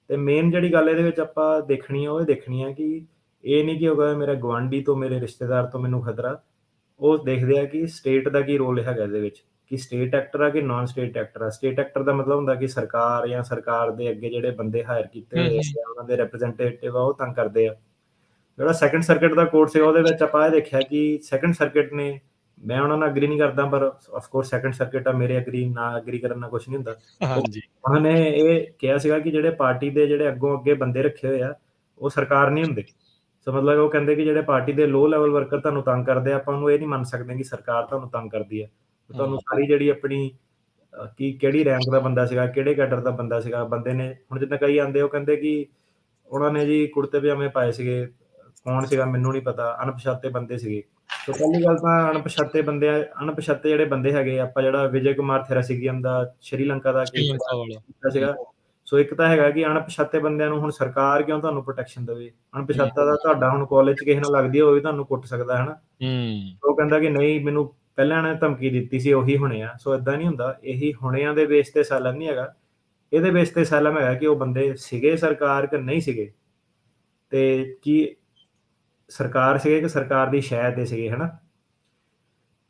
ਤੇ ਮੇਨ ਜਿਹੜੀ ਗੱਲ ਇਹਦੇ ਵਿੱਚ ਆਪਾਂ ਦੇਖਣੀ ਆ, ਉਹ ਇਹ ਦੇਖਣੀ ਆ ਕਿ ਇਹ ਨਹੀਂ ਕਿ ਹੋਗਾ ਮੇਰੇ ਗੁਆਂਢੀ ਤੋਂ, ਮੇਰੇ ਰਿਸ਼ਤੇਦਾਰ ਤੋਂ ਮੈਨੂੰ ਖਤਰਾ। ਉਹ ਦੇਖਦੇ ਆ ਕਿ ਸਟੇਟ ਦਾ ਕੀ ਰੋਲ ਹੈਗਾ ਇਹਦੇ ਵਿੱਚ, ਕਿ ਸਟੇਟ ਐਕਟਰ ਆ ਕਿ ਨਾਨ ਸਟੇਟ ਐਕਟਰ ਆ। ਸਟੇਟ ਐਕਟਰ ਦਾ ਮਤਲਬ ਹੁੰਦਾ ਕਿ ਸਰਕਾਰ ਜਾਂ ਸਰਕਾਰ ਦੇ ਅੱਗੇ ਜਿਹੜੇ ਬੰਦੇ ਹਾਇਰ ਕੀਤੇ ਹੋਏ ਆ, ਜਾਂ ਉਹਨਾਂ ਦੇ ਰਿਪਰੈਜ਼ੈਂਟੇਟਿਵ ਆ, ਉਹ ਤੰਗ ਕਰਦੇ ਆ। ਜਿਹੜਾ ਸੈਕੰਡ ਸਰਕਿਟ ਦਾ ਕੋਰਟ ਸੀਗਾ, ਉਹਦੇ ਵਿੱਚ ਆਪਾਂ ਇਹ ਦੇਖਿਆ ਕਿ ਸੈਕੰਡ ਸਰਕਿਟ ਨੇ, ਮੈਂ ਉਹਨਾਂ ਨਾਲ ਐਗਰੀ ਨਹੀਂ ਕਰਦਾ, ਪਰ ਆਫ ਕੋਰਸ ਸੈਕੰਡ ਸਰਕਿਟ ਆ, ਮੇਰੇ ਐਗਰੀ ਕਰਨ ਨਾਲ ਕੁਛ ਨਹੀਂ ਹੁੰਦਾ। ਉਹ ਹਾਂਜੀ। ਉਹਨਾਂ ਨੇ ਇਹ ਕਿਹਾ ਸੀਗਾ ਕਿ ਜਿਹੜੇ ਪਾਰਟੀ ਦੇ ਜਿਹੜੇ ਅੱਗੋਂ ਅੱਗੇ ਬੰਦੇ ਰੱਖੇ ਹੋਏ ਆ, ਉਹ ਸਰਕਾਰ ਨਹੀਂ ਹੁੰਦੇ। ਸੋ ਮਤਲਬ ਉਹ ਕਹਿੰਦੇ ਕਿ ਜਿਹੜੇ ਪਾਰਟੀ ਦੇ ਲੋ ਲੈਵਲ ਵਰਕਰ ਤੁਹਾਨੂੰ ਤੰਗ ਕਰਦੇ ਆ, ਆਪਾਂ ਉਹਨੂੰ ਇਹ ਨਹੀਂ ਮੰਨ ਸਕਦੇ ਕਿ ਸਰਕਾਰ ਤੁਹਾਨੂੰ ਤੰਗ ਕਰਦੀ ਹੈ। ਤੁਹਾਨੂੰ ਸਾਰੀ ਜਿਹੜੀ ਆਪਣੀ ਕਿ ਕਿਹੜੀ ਰੈਂਕ ਦਾ ਬੰਦਾ ਸੀਗਾ, ਕਿਹੜੇ ਕੈਡਰ ਦਾ ਬੰਦਾ ਸੀਗਾ, ਬੰਦੇ ਨੇ ਹੁਣ ਜਿੱਦਾਂ ਕਈ ਆਉਂਦੇ ਉਹ ਕਹਿੰਦੇ ਕਿ ਉਹਨਾਂ ਨੇ ਜੀ ਕੁੜਤੇ ਪਜਾਮੇ ਪਾਏ ਸੀਗੇ, ਕੌਣ ਸੀਗਾ ਮੈਨੂੰ ਨਹੀਂ ਪਤਾ, ਅਣਪਛਾਤੇ ਬੰਦੇ ਸੀਗੇ। ਸੋ ਪਹਿਲੀ ਗੱਲ ਤਾਂ ਅਣਪਛਾਤੇ ਜਿਹੜੇ ਬੰਦੇ ਹੈਗੇ, ਆਪਾਂ ਜਿਹੜਾ ਵਿਜੇ ਕੁਮਾਰ ਥੈਰਾਸਿਗਿਅਮ ਦਾ ਸ਼੍ਰੀਲੰਕਾ ਦਾ ਕੇਸ ਸ਼੍ਰੀਲੰਕਾ ਵਾਲਾ। ਕੀਤਾ ਸੀਗਾ। ਸੋ ਇੱਕ ਤਾਂ ਹੈਗਾ ਕਿ ਅਣਪਛਾਤੇ ਬੰਦਿਆਂ ਨੂੰ ਹੁਣ ਸਰਕਾਰ ਕਿਉਂ ਤੁਹਾਨੂੰ ਪ੍ਰੋਟੈਕਸ਼ਨ ਦੇਵੇ? ਅਣਪਛਾਤਾ ਦਾ ਤੁਹਾਡਾ ਹੁਣ ਕਾਲਜ 'ਚ ਕਿਸੇ ਨਾਲ ਲੱਗਦੀ ਹੋਵੇ, ਤੁਹਾਨੂੰ ਕੁੱਟ ਸਕਦਾ ਹੈ ਨਾ। ਉਹ ਕਹਿੰਦਾ ਕਿ ਨਹੀਂ, ਮੈਨੂੰ ਪਹਿਲਾਂ ਇਹਨੇ ਧਮਕੀ ਦਿੱਤੀ ਸੀ, ਉਹੀ ਹੋਣੇ ਆ। ਸੋ ਏਦਾਂ ਨਹੀਂ ਹੁੰਦਾ, ਇਹੀ ਹੋਣਿਆਂ ਦੇ ਬੇਸ ਤੇ ਅਸਾਈਲਮ ਨਹੀਂ ਹੈਗਾ। ਇਹਦੇ ਬੇਸ ਤੇ ਅਸਾਈਲਮ ਹੈਗਾ ਕਿ ਉਹ ਬੰਦੇ ਸੀਗੇ ਸਰਕਾਰ ਕਿ ਨਹੀਂ ਸੀਗੇ, ਤੇ ਕੀ ਸਰਕਾਰ ਸੀਗੇ ਕਿ ਸਰਕਾਰ ਦੀ ਸ਼ਹਿ ਤੇ ਸੀਗੇ, ਹਨਾ।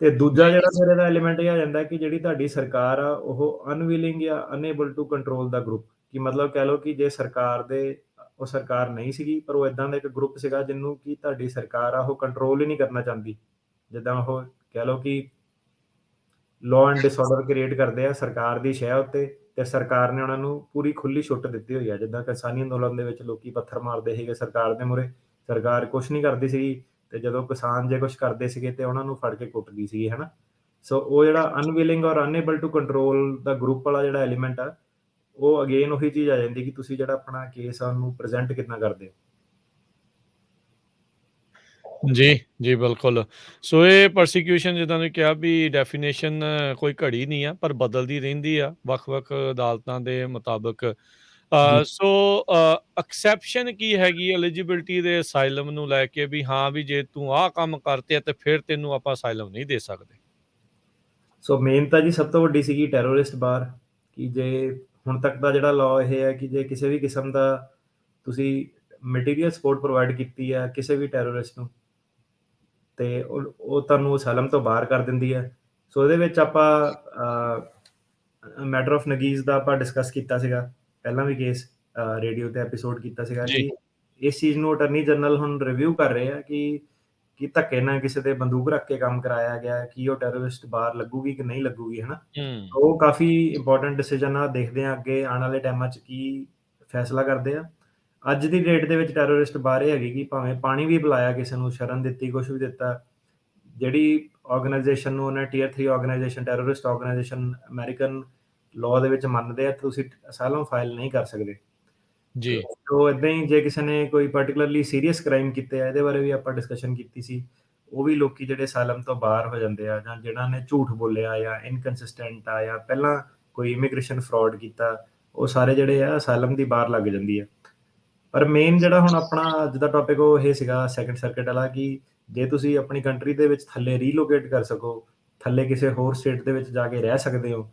ਤੇ ਦੂਜਾ ਜਿਹੜਾ ਫਿਰ ਇਹਦਾ ਐਲੀਮੈਂਟ ਇਹ ਆ ਜਾਂਦਾ ਕਿ ਜਿਹੜੀ ਤੁਹਾਡੀ ਸਰਕਾਰ ਆ, ਉਹ ਅਨਵਿਲਿੰਗ ਜਾਂ ਅਨਏਬਲ ਟੂ ਕੰਟਰੋਲ ਦਾ ਗਰੁੱਪ। ਕਿ ਮਤਲਬ ਕਹਿ ਲਓ ਕਿ ਜੇ ਉਹ ਸਰਕਾਰ ਨਹੀਂ ਸੀਗੀ, ਪਰ ਉਹ ਏਦਾਂ ਦਾ ਇੱਕ ਗਰੁੱਪ ਸੀਗਾ ਜਿਹਨੂੰ ਕਿ ਤੁਹਾਡੀ ਸਰਕਾਰ ਆ ਉਹ ਕੰਟਰੋਲ ਹੀ ਨਹੀਂ ਕਰਨਾ ਚਾਹੁੰਦੀ। ਜਿੱਦਾਂ ਉਹ ਕਹਿ ਲਓ ਕਿ ਲਾਅ ਐਂਡ ਡਿਸਆਰਡਰ ਕ੍ਰੀਏਟ ਕਰਦੇ ਆ ਸਰਕਾਰ ਦੀ ਸ਼ਹਿ ਉੱਤੇ, ਤੇ ਸਰਕਾਰ ਨੇ ਉਹਨਾਂ ਨੂੰ ਪੂਰੀ ਖੁੱਲੀ ਛੁੱਟ ਦਿੱਤੀ ਹੋਈ ਆ। ਜਿੱਦਾਂ ਕਿਸਾਨੀ ਅੰਦੋਲਨ ਦੇ ਵਿੱਚ ਲੋਕੀ ਪੱਥਰ ਮਾਰਦੇ ਸੀਗੇ ਸਰਕਾਰ ਦੇ ਮੂਹਰੇ, ਸਰਕਾਰ ਕੁਛ ਨਹੀਂ ਕਰਦੀ ਸੀਗੀ, ਤੇ ਜਦੋਂ ਕਿਸਾਨ ਜੇ ਕੁਛ ਕਰਦੇ ਸੀਗੇ ਤੇ ਉਹਨਾਂ ਨੂੰ ਫੜ ਕੇ ਕੁੱਟਦੀ ਸੀਗੀ, ਹਨਾ। ਸੋ ਉਹ ਜਿਹੜਾ ਅਨਵਿਲਿੰਗ ਔਰ ਅਨਏਬਲ ਟੂ ਕੰਟਰੋਲ ਦਾ ਗਰੁੱਪ ਵਾਲਾ ਜਿਹੜਾ ਐਲੀਮੈਂਟ ਆ, ਉਹ ਅਗੇਨ ਉਹੀ ਚੀਜ਼ ਆ ਜਾਂਦੀ ਕਿ ਤੁਸੀਂ ਜਿਹੜਾ ਆਪਣਾ ਕੇਸ ਆ ਉਹਨੂੰ ਪ੍ਰੈਜ਼ੈਂਟ ਕਿੱਦਾਂ ਕਰਦੇ ਹੋ। ਜੀ, ਜੀ ਬਿਲਕੁਲ। ਸੋ ਇਹ ਪ੍ਰੋਸੀਕਿਊਸ਼ਨ ਜਿੱਦਾਂ ਤੁਸੀਂ ਕਿਹਾ ਵੀ ਡੈਫੀਨੇਸ਼ਨ ਕੋਈ ਘੜੀ ਨਹੀਂ ਆ, ਪਰ ਬਦਲਦੀ ਰਹਿੰਦੀ ਆ ਵੱਖ-ਵੱਖ ਅਦਾਲਤਾਂ ਦੇ ਮੁਤਾਬਕ। ਜੀ। ਸੋ ਐਕਸੈਪਸ਼ਨ ਕੀ ਹੈਗੀ ਐਲੀਜੀਬਿਲਟੀ ਦੇ ਅਸਾਈਲਮ ਨੂੰ ਲੈ ਕੇ ਵੀ ਹਾਂ, ਵੀ ਜੇ ਤੂੰ ਆਹ ਕੰਮ ਕਰਤੇ ਆ ਤੇ ਫਿਰ ਤੈਨੂੰ ਆਪਾਂ ਅਸਾਈਲਮ ਨਹੀਂ ਦੇ ਸਕਦੇ? ਸੋ ਮੇਨ ਤਾਂ ਜੀ ਸਭ ਤੋਂ ਵੱਡੀ ਸੀਗੀ ਟੈਰਰਿਸਟ ਬਾਰ, ਕਿ ਜੇ ਹੁਣ ਤੱਕ ਦਾ ਜਿਹੜਾ ਲਾਅ ਇਹ ਹੈ ਕਿ ਜੇ ਕਿਸੇ ਵੀ ਕਿਸਮ ਦਾ ਤੁਸੀਂ ਮਟੀਰੀਅਲ ਸਪੋਰਟ ਪ੍ਰੋਵਾਈਡ ਕੀਤੀ ਹੈ ਕਿਸੇ ਵੀ ਟੈਰਰਿਸਟ ਨੂੰ, ਤੇ ਉਹ ਤੁਹਾਨੂੰ ਅਸਾਈਲਮ ਤੋਂ ਬਾਹਰ ਕਰ ਦਿੰਦੀ ਹੈ। ਸੋ ਇਹਦੇ ਵਿੱਚ ਆਪਾਂ ਮੈਟਰ ਆਫ ਨਗੀਜ਼ ਦਾ ਆਪਾਂ ਡਿਸਕਸ ਕੀਤਾ ਸੀਗਾ, ਪਹਿਲਾਂ ਵੀ ਕੇਸ ਰੇਡੀਓ ਤੇ ਐਪੀਸੋਡ ਕੀਤਾ ਸੀਗਾ ਜੀ। ਕਿ ਇਸ ਚੀਜ਼ ਨੂੰ ਅਟਾਰਨੀ ਜਨਰਲ ਹੁਣ ਰਿਵਿਊ ਕਰ ਰਹੇ ਆ ਕਿ ਧੱਕੇ ਨਾਲ ਕਿਸੇ ਤੇ ਬੰਦੂਕ ਰੱਖ ਕੇ ਕੰਮ ਕਰਾਇਆ ਗਿਆ, ਕੀ ਉਹ ਟੈਰਰਿਸਟ ਬਾਹਰ ਲੱਗੂਗੀ ਕਿ ਨਹੀਂ ਲੱਗੂਗੀ, ਹਨਾ। ਉਹ ਕਾਫੀ ਇੰਪੋਰਟੈਂਟ ਡਿਸੀਜਨ ਆ, ਦੇਖਦੇ ਆ ਅੱਗੇ ਆਉਣ ਵਾਲੇ ਟਾਈਮਾਂ 'ਚ ਕੀ ਫੈਸਲਾ ਕਰਦੇ ਆ। ਅੱਜ ਦੀ ਡੇਟ ਦੇ ਵਿੱਚ ਟੈਰਰਿਸਟ ਬਾਹਰ ਇਹ ਹੈਗੀ ਕਿ ਭਾਵੇਂ ਪਾਣੀ ਵੀ ਪਿਲਾਇਆ ਕਿਸੇ ਨੂੰ, ਸ਼ਰਨ ਦਿੱਤੀ, ਕੁਛ ਵੀ ਦਿੱਤਾ, ਜਿਹੜੀ ਆਰਗੇਨਾਈਜੇਸ਼ਨ ਨੂੰ ਉਹਨੇ tier 3 organization, terrorist organization American law ਦੇ ਵਿੱਚ ਮੰਨਦੇ ਆ, ਤੁਸੀਂ ਅਸਾਈਲਮ ਫਾਈਲ ਨਹੀਂ ਕਰ ਸਕਦੇ। ਜੀ। ਸੋ ਏਦਾਂ ਹੀ ਜੇ ਕਿਸੇ ਨੇ ਕੋਈ ਪਾਰਟਿਕੂਲਰਲੀ ਸੀਰੀਅਸ ਕ੍ਰਾਈਮ ਕੀਤੇ ਆ, ਇਹਦੇ ਬਾਰੇ ਵੀ ਆਪਾਂ ਡਿਸਕਸ਼ਨ ਕੀਤੀ ਸੀ, ਉਹ ਵੀ ਲੋਕੀ ਜਿਹੜੇ ਅਸਾਈਲਮ ਤੋਂ ਬਾਹਰ ਹੋ ਜਾਂਦੇ ਆ, ਜਾਂ ਜਿਹਨਾਂ ਨੇ ਝੂਠ ਬੋਲਿਆ ਜਾਂ ਇਨਕੰਸਿਸਟੈਂਟ ਆ ਜਾਂ ਪਹਿਲਾਂ ਕੋਈ ਇਮੀਗ੍ਰੇਸ਼ਨ ਫਰਾਡ ਕੀਤਾ, ਉਹ ਸਾਰੇ ਜਿਹੜੇ ਆ ਅਸਾਈਲਮ ਦੀ ਬਾਹਰ ਲੱਗ ਜਾਂਦੀ ਆ। ਪਰ ਮੇਨ ਜਿਹੜਾ ਹੁਣ ਆਪਣਾ ਅੱਜ ਦਾ ਟੌਪਿਕ ਉਹ ਇਹ ਸੀਗਾ ਸੈਕੰਡ ਸਰਕਟ ਵਾਲਾ, ਕਿ ਜੇ ਤੁਸੀਂ ਆਪਣੀ ਕੰਟਰੀ ਦੇ ਵਿੱਚ ਥੱਲੇ ਰੀਲੋਕੇਟ ਕਰ ਸਕੋ, ਥੱਲੇ ਕਿਸੇ ਹੋਰ ਸਟੇਟ ਦੇ ਵਿੱਚ ਜਾ ਕੇ ਰਹਿ ਸਕਦੇ ਹੋ,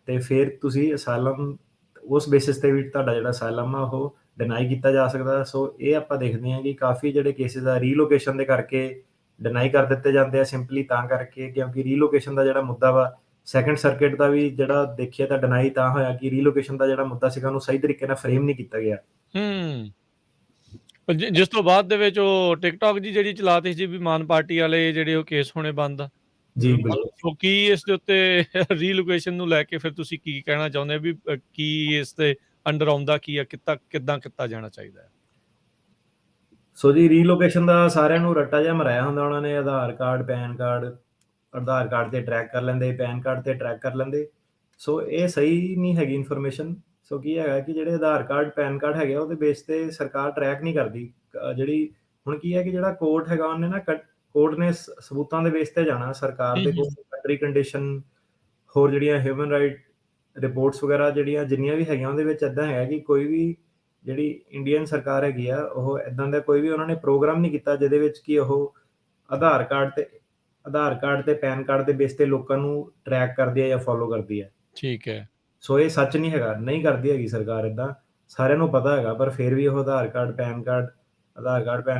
ਤੇ ਫਿਰ ਤੁਸੀਂ ਅਸਾਈਲਮ ਉਸ ਬੇਸਿਸ ਤੇ ਵੀ ਤੁਹਾਡਾ ਜਿਹੜਾ ਅਸਾਈਲਮ ਆ ਉਹ ਡਿਨਾਈ ਕੀਤਾ ਜਾ ਸਕਦਾ। ਸੋ ਇਹ ਆਪਾਂ ਦੇਖਦੇ ਹਾਂ ਕਿ ਕਾਫੀ ਜਿਹੜੇ ਕੇਸਿਸ ਆ ਰੀਲੋਕੇਸ਼ਨ ਦੇ ਕਰਕੇ ਡਿਨਾਈ ਕਰ ਦਿੱਤੇ ਜਾਂਦੇ ਆ, ਸਿੰਪਲੀ ਤਾਂ ਕਰਕੇ ਕਿਉਂਕਿ ਰੀਲੋਕੇਸ਼ਨ ਦਾ ਜਿਹੜਾ ਮੁੱਦਾ ਵਾ, ਸੈਕੰਡ ਸਰਕਟ ਦਾ ਵੀ ਜਿਹੜਾ ਦੇਖਿਆ ਤਾਂ ਡਿਨਾਈ ਤਾਂ ਹੋਇਆ ਕਿ ਰੀਲੋਕੇਸ਼ਨ ਦਾ ਜਿਹੜਾ ਮੁੱਦਾ ਸੀਗਾ ਉਹਨੂੰ ਸਹੀ ਤਰੀਕੇ ਨਾਲ ਫਰੇਮ ਨਹੀਂ ਕੀਤਾ ਗਿਆ। ਜਿਸ ਤੋਂ ਬਾਅਦ ਦੇ ਵਿੱਚ ਉਹ ਟਿਕਟੌਕ ਜੀ ਜਿਹੜੀ ਚਲਾਤੀ ਸੀ ਵੀ ਮਾਨ ਪਾਰਟੀ ਵਾਲੇ ਜਿਹੜੇ ਉਹ ਕੇਸ ਹੋਣੇ ਬੰਦ ਆ। ਜੀ ਬਿਲਕੁਲ। ਸੋ ਕੀ ਇਸ ਦੇ ਉੱਤੇ ਰੀਲੋਕੇਸ਼ਨ ਨੂੰ ਲੈ ਕੇ ਫਿਰ ਤੁਸੀਂ ਕੀ ਕਹਿਣਾ ਚਾਹੁੰਦੇ ਵੀ ਕੀ ਇਸ ਦੇ ਅੰਡਰ ਆਉਂਦਾ ਕੀ ਆ, ਕਿੱਦਾਂ ਕੀਤਾ ਜਾਣਾ ਚਾਹੀਦਾ ਹੈ? ਸੋ ਜੀ ਰੀਲੋਕੇਸ਼ਨ ਦਾ ਸਾਰਿਆਂ ਨੂੰ ਰੱਟਾ ਜਿਹਾ ਮਰਾਇਆ ਹੁੰਦਾ ਉਹਨਾਂ ਨੇ, ਆਧਾਰ ਕਾਰਡ, ਪੈਨ ਕਾਰਡ, ਆਧਾਰ ਕਾਰਡ ਤੇ ਟਰੈਕ ਕਰ ਲੈਂਦੇ, ਪੈਨ ਕਾਰਡ ਤੇ ਟਰੈਕ ਕਰ ਲੈਂਦੇ। ਸੋ ਇਹ ਸਹੀ ਨਹੀਂ ਹੈਗੀ ਇਨਫੋਰਮੇਸ਼ਨ। ਸੋ ਕੀ ਹੈਗਾ ਕਿ ਜਿਹੜੇ ਆਧਾਰ ਕਾਰਡ, ਪੈਨ ਕਾਰਡ ਹੈਗੇ ਆ ਉਹਦੇ ਬੇਸ ਤੇ ਸਰਕਾਰ ਟਰੈਕ ਨਹੀਂ ਕਰਦੀ। ਜਿਹੜੀ ਹੁਣ ਕੀ ਹੈ ਕਿ ਜਿਹੜਾ ਕੋਰਟ ਹੈਗਾ ਉਹਨੇ ਨਾ ਕੋਰਟ ਨੇ ਸਬੂਤਾਂ ਦੇ ਬੇਸ ਤੇ ਜਾਣਾ, ਸਰਕਾਰ ਦੇ ਕੋਲ ਕੰਟਰੀ ਕੰਡੀਸ਼ਨ, ਹੋਰ ਜਿਹੜੀਆਂ ਹਿਊਮਨ ਰਾਈਟ ਰਿਪੋਰਟਸ ਵਗੈਰਾ ਜਿਹੜੀਆਂ ਜਿੰਨੀਆਂ ਵੀ ਹੈਗੀਆਂ ਉਹਦੇ ਵਿੱਚ ਇੱਦਾਂ ਹੈਗਾ ਕਿ ਕੋਈ ਵੀ ਜਿਹੜੀ ਇੰਡੀਅਨ ਸਰਕਾਰ ਹੈਗੀ ਆ ਉਹ ਇੱਦਾਂ ਦਾ ਕੋਈ ਵੀ ਉਹਨਾਂ ਨੇ ਪ੍ਰੋਗਰਾਮ ਨਹੀਂ ਕੀਤਾ ਜਿਹਦੇ ਵਿੱਚ ਕਿ ਉਹ ਆਧਾਰ ਕਾਰਡ ਤੇ ਪੈਨ ਕਾਰਡ ਦੇ ਬੇਸ ਤੇ ਲੋਕਾਂ ਨੂੰ ਟਰੈਕ ਕਰਦੀ ਹੈ ਜਾਂ ਫੋਲੋ ਕਰਦੀ ਹੈ। ਠੀਕ ਹੈ। ਸੋ ਇਹ ਸੱਚ ਨਹੀਂ ਹੈਗਾ, ਨਹੀਂ ਕਰਦੀ ਹੈਗੀ ਸਰਕਾਰ ਇੱਦਾਂ, ਸਾਰਿਆਂ ਨੂੰ ਪਤਾ ਹੈਗਾ, ਪਰ ਫਿਰ ਵੀ ਉਹ ਆਧਾਰ ਕਾਰਡ, ਪੈਨ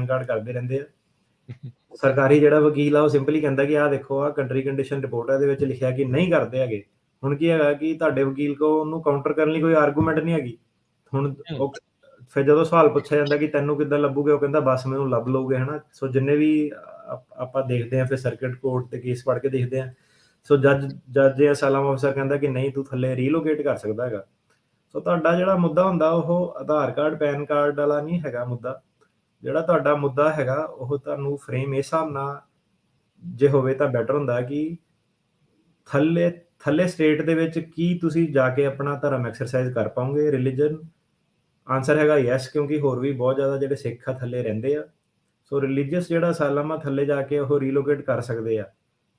ਕਾਰਡ ਕਰਦੇ ਰਹਿੰਦੇ ਆ। ਸਰਕਾਰੀ ਜਿਹੜਾ ਵਕੀਲ ਆ ਉਹ ਸਿੰਪਲੀ ਕਹਿੰਦਾ ਕਿ ਆਹ ਦੇਖੋ ਆਹ ਕੰਟਰੀ ਕੰਡੀਸ਼ਨ ਰਿਪੋਰਟ ਹੈ, ਇਹਦੇ ਵਿੱਚ ਲਿਖਿਆ ਕਿ ਨਹੀਂ ਕਰਦੇ ਹੈਗੇ। ਹੁਣ ਕੀ ਹੈਗਾ ਕਿ ਤੁਹਾਡੇ ਵਕੀਲ ਕੋ ਉਹਨੂੰ ਕਾਊਂਟਰ ਕਰਨ ਲਈ ਕੋਈ ਆਰਗੂਮੈਂਟ ਨਹੀਂ ਹੈਗੀ। ਹੁਣ ਉਹ ਫਿਰ ਜਦੋਂ ਸਵਾਲ ਪੁੱਛਿਆ ਜਾਂਦਾ ਕਿ ਤੈਨੂੰ ਕਿੱਦਾਂ ਲੱਭੂਗੇ, ਉਹ ਕਹਿੰਦਾ ਬਸ ਮੈਨੂੰ ਲੱਭ ਲਊਗੇ, ਹਨਾ। ਸੋ ਜਿੰਨੇ ਵੀ ਆਪਾਂ ਦੇਖਦੇ ਹਾਂ ਫਿਰ ਸਰਕਟ ਕੋਰਟ ਤੇ ਕੇਸ ਪੜ੍ਹ ਕੇ ਦੇਖਦੇ ਹਾਂ, ਸੋ ਜੱਜ ਜਾਂ ਅਸਾਈਲਮ ਅਫਸਰ ਕਹਿੰਦਾ ਕਿ ਨਹੀਂ ਤੂੰ ਥੱਲੇ ਰੀਲੋਕੇਟ ਕਰ ਸਕਦਾ ਹੈਗਾ। ਸੋ ਤੁਹਾਡਾ ਜਿਹੜਾ ਮੁੱਦਾ ਹੁੰਦਾ ਉਹ ਆਧਾਰ ਕਾਰਡ, ਪੈਨ ਕਾਰਡ ਵਾਲਾ ਨਹੀਂ ਹੈਗਾ ਮੁੱਦਾ, ਜਿਹੜਾ ਤੁਹਾਡਾ ਮੁੱਦਾ ਹੈਗਾ ਉਹ ਤੁਹਾਨੂੰ ਫਰੇਮ ਇਸ ਹਿਸਾਬ ਨਾਲ ਜੇ ਹੋਵੇ ਤਾਂ ਬੈਟਰ ਹੁੰਦਾ ਕਿ ਥੱਲੇ ਥੱਲੇ ਸਟੇਟ ਦੇ ਵਿੱਚ ਕੀ ਤੁਸੀਂ ਜਾ ਕੇ ਆਪਣਾ ਧਰਮ ਐਕਸਰਸਾਈਜ਼ ਕਰ ਪਾਓਗੇ ਰਿਲੀਜਨ ਆਨਸਰ ਹੈਗਾ ਯੈਸ, ਕਿਉਂਕਿ ਹੋਰ ਵੀ ਬਹੁਤ ਜ਼ਿਆਦਾ ਜਿਹੜੇ ਸਿੱਖ ਆ ਥੱਲੇ ਰਹਿੰਦੇ ਆ। ਸੋ ਰਿਲੀਜੀਅਸ ਜਿਹੜਾ ਅਸਾਈਲਮ ਆ ਥੱਲੇ ਜਾ ਕੇ ਉਹ ਰੀਲੋਕੇਟ ਕਰ ਸਕਦੇ ਆ।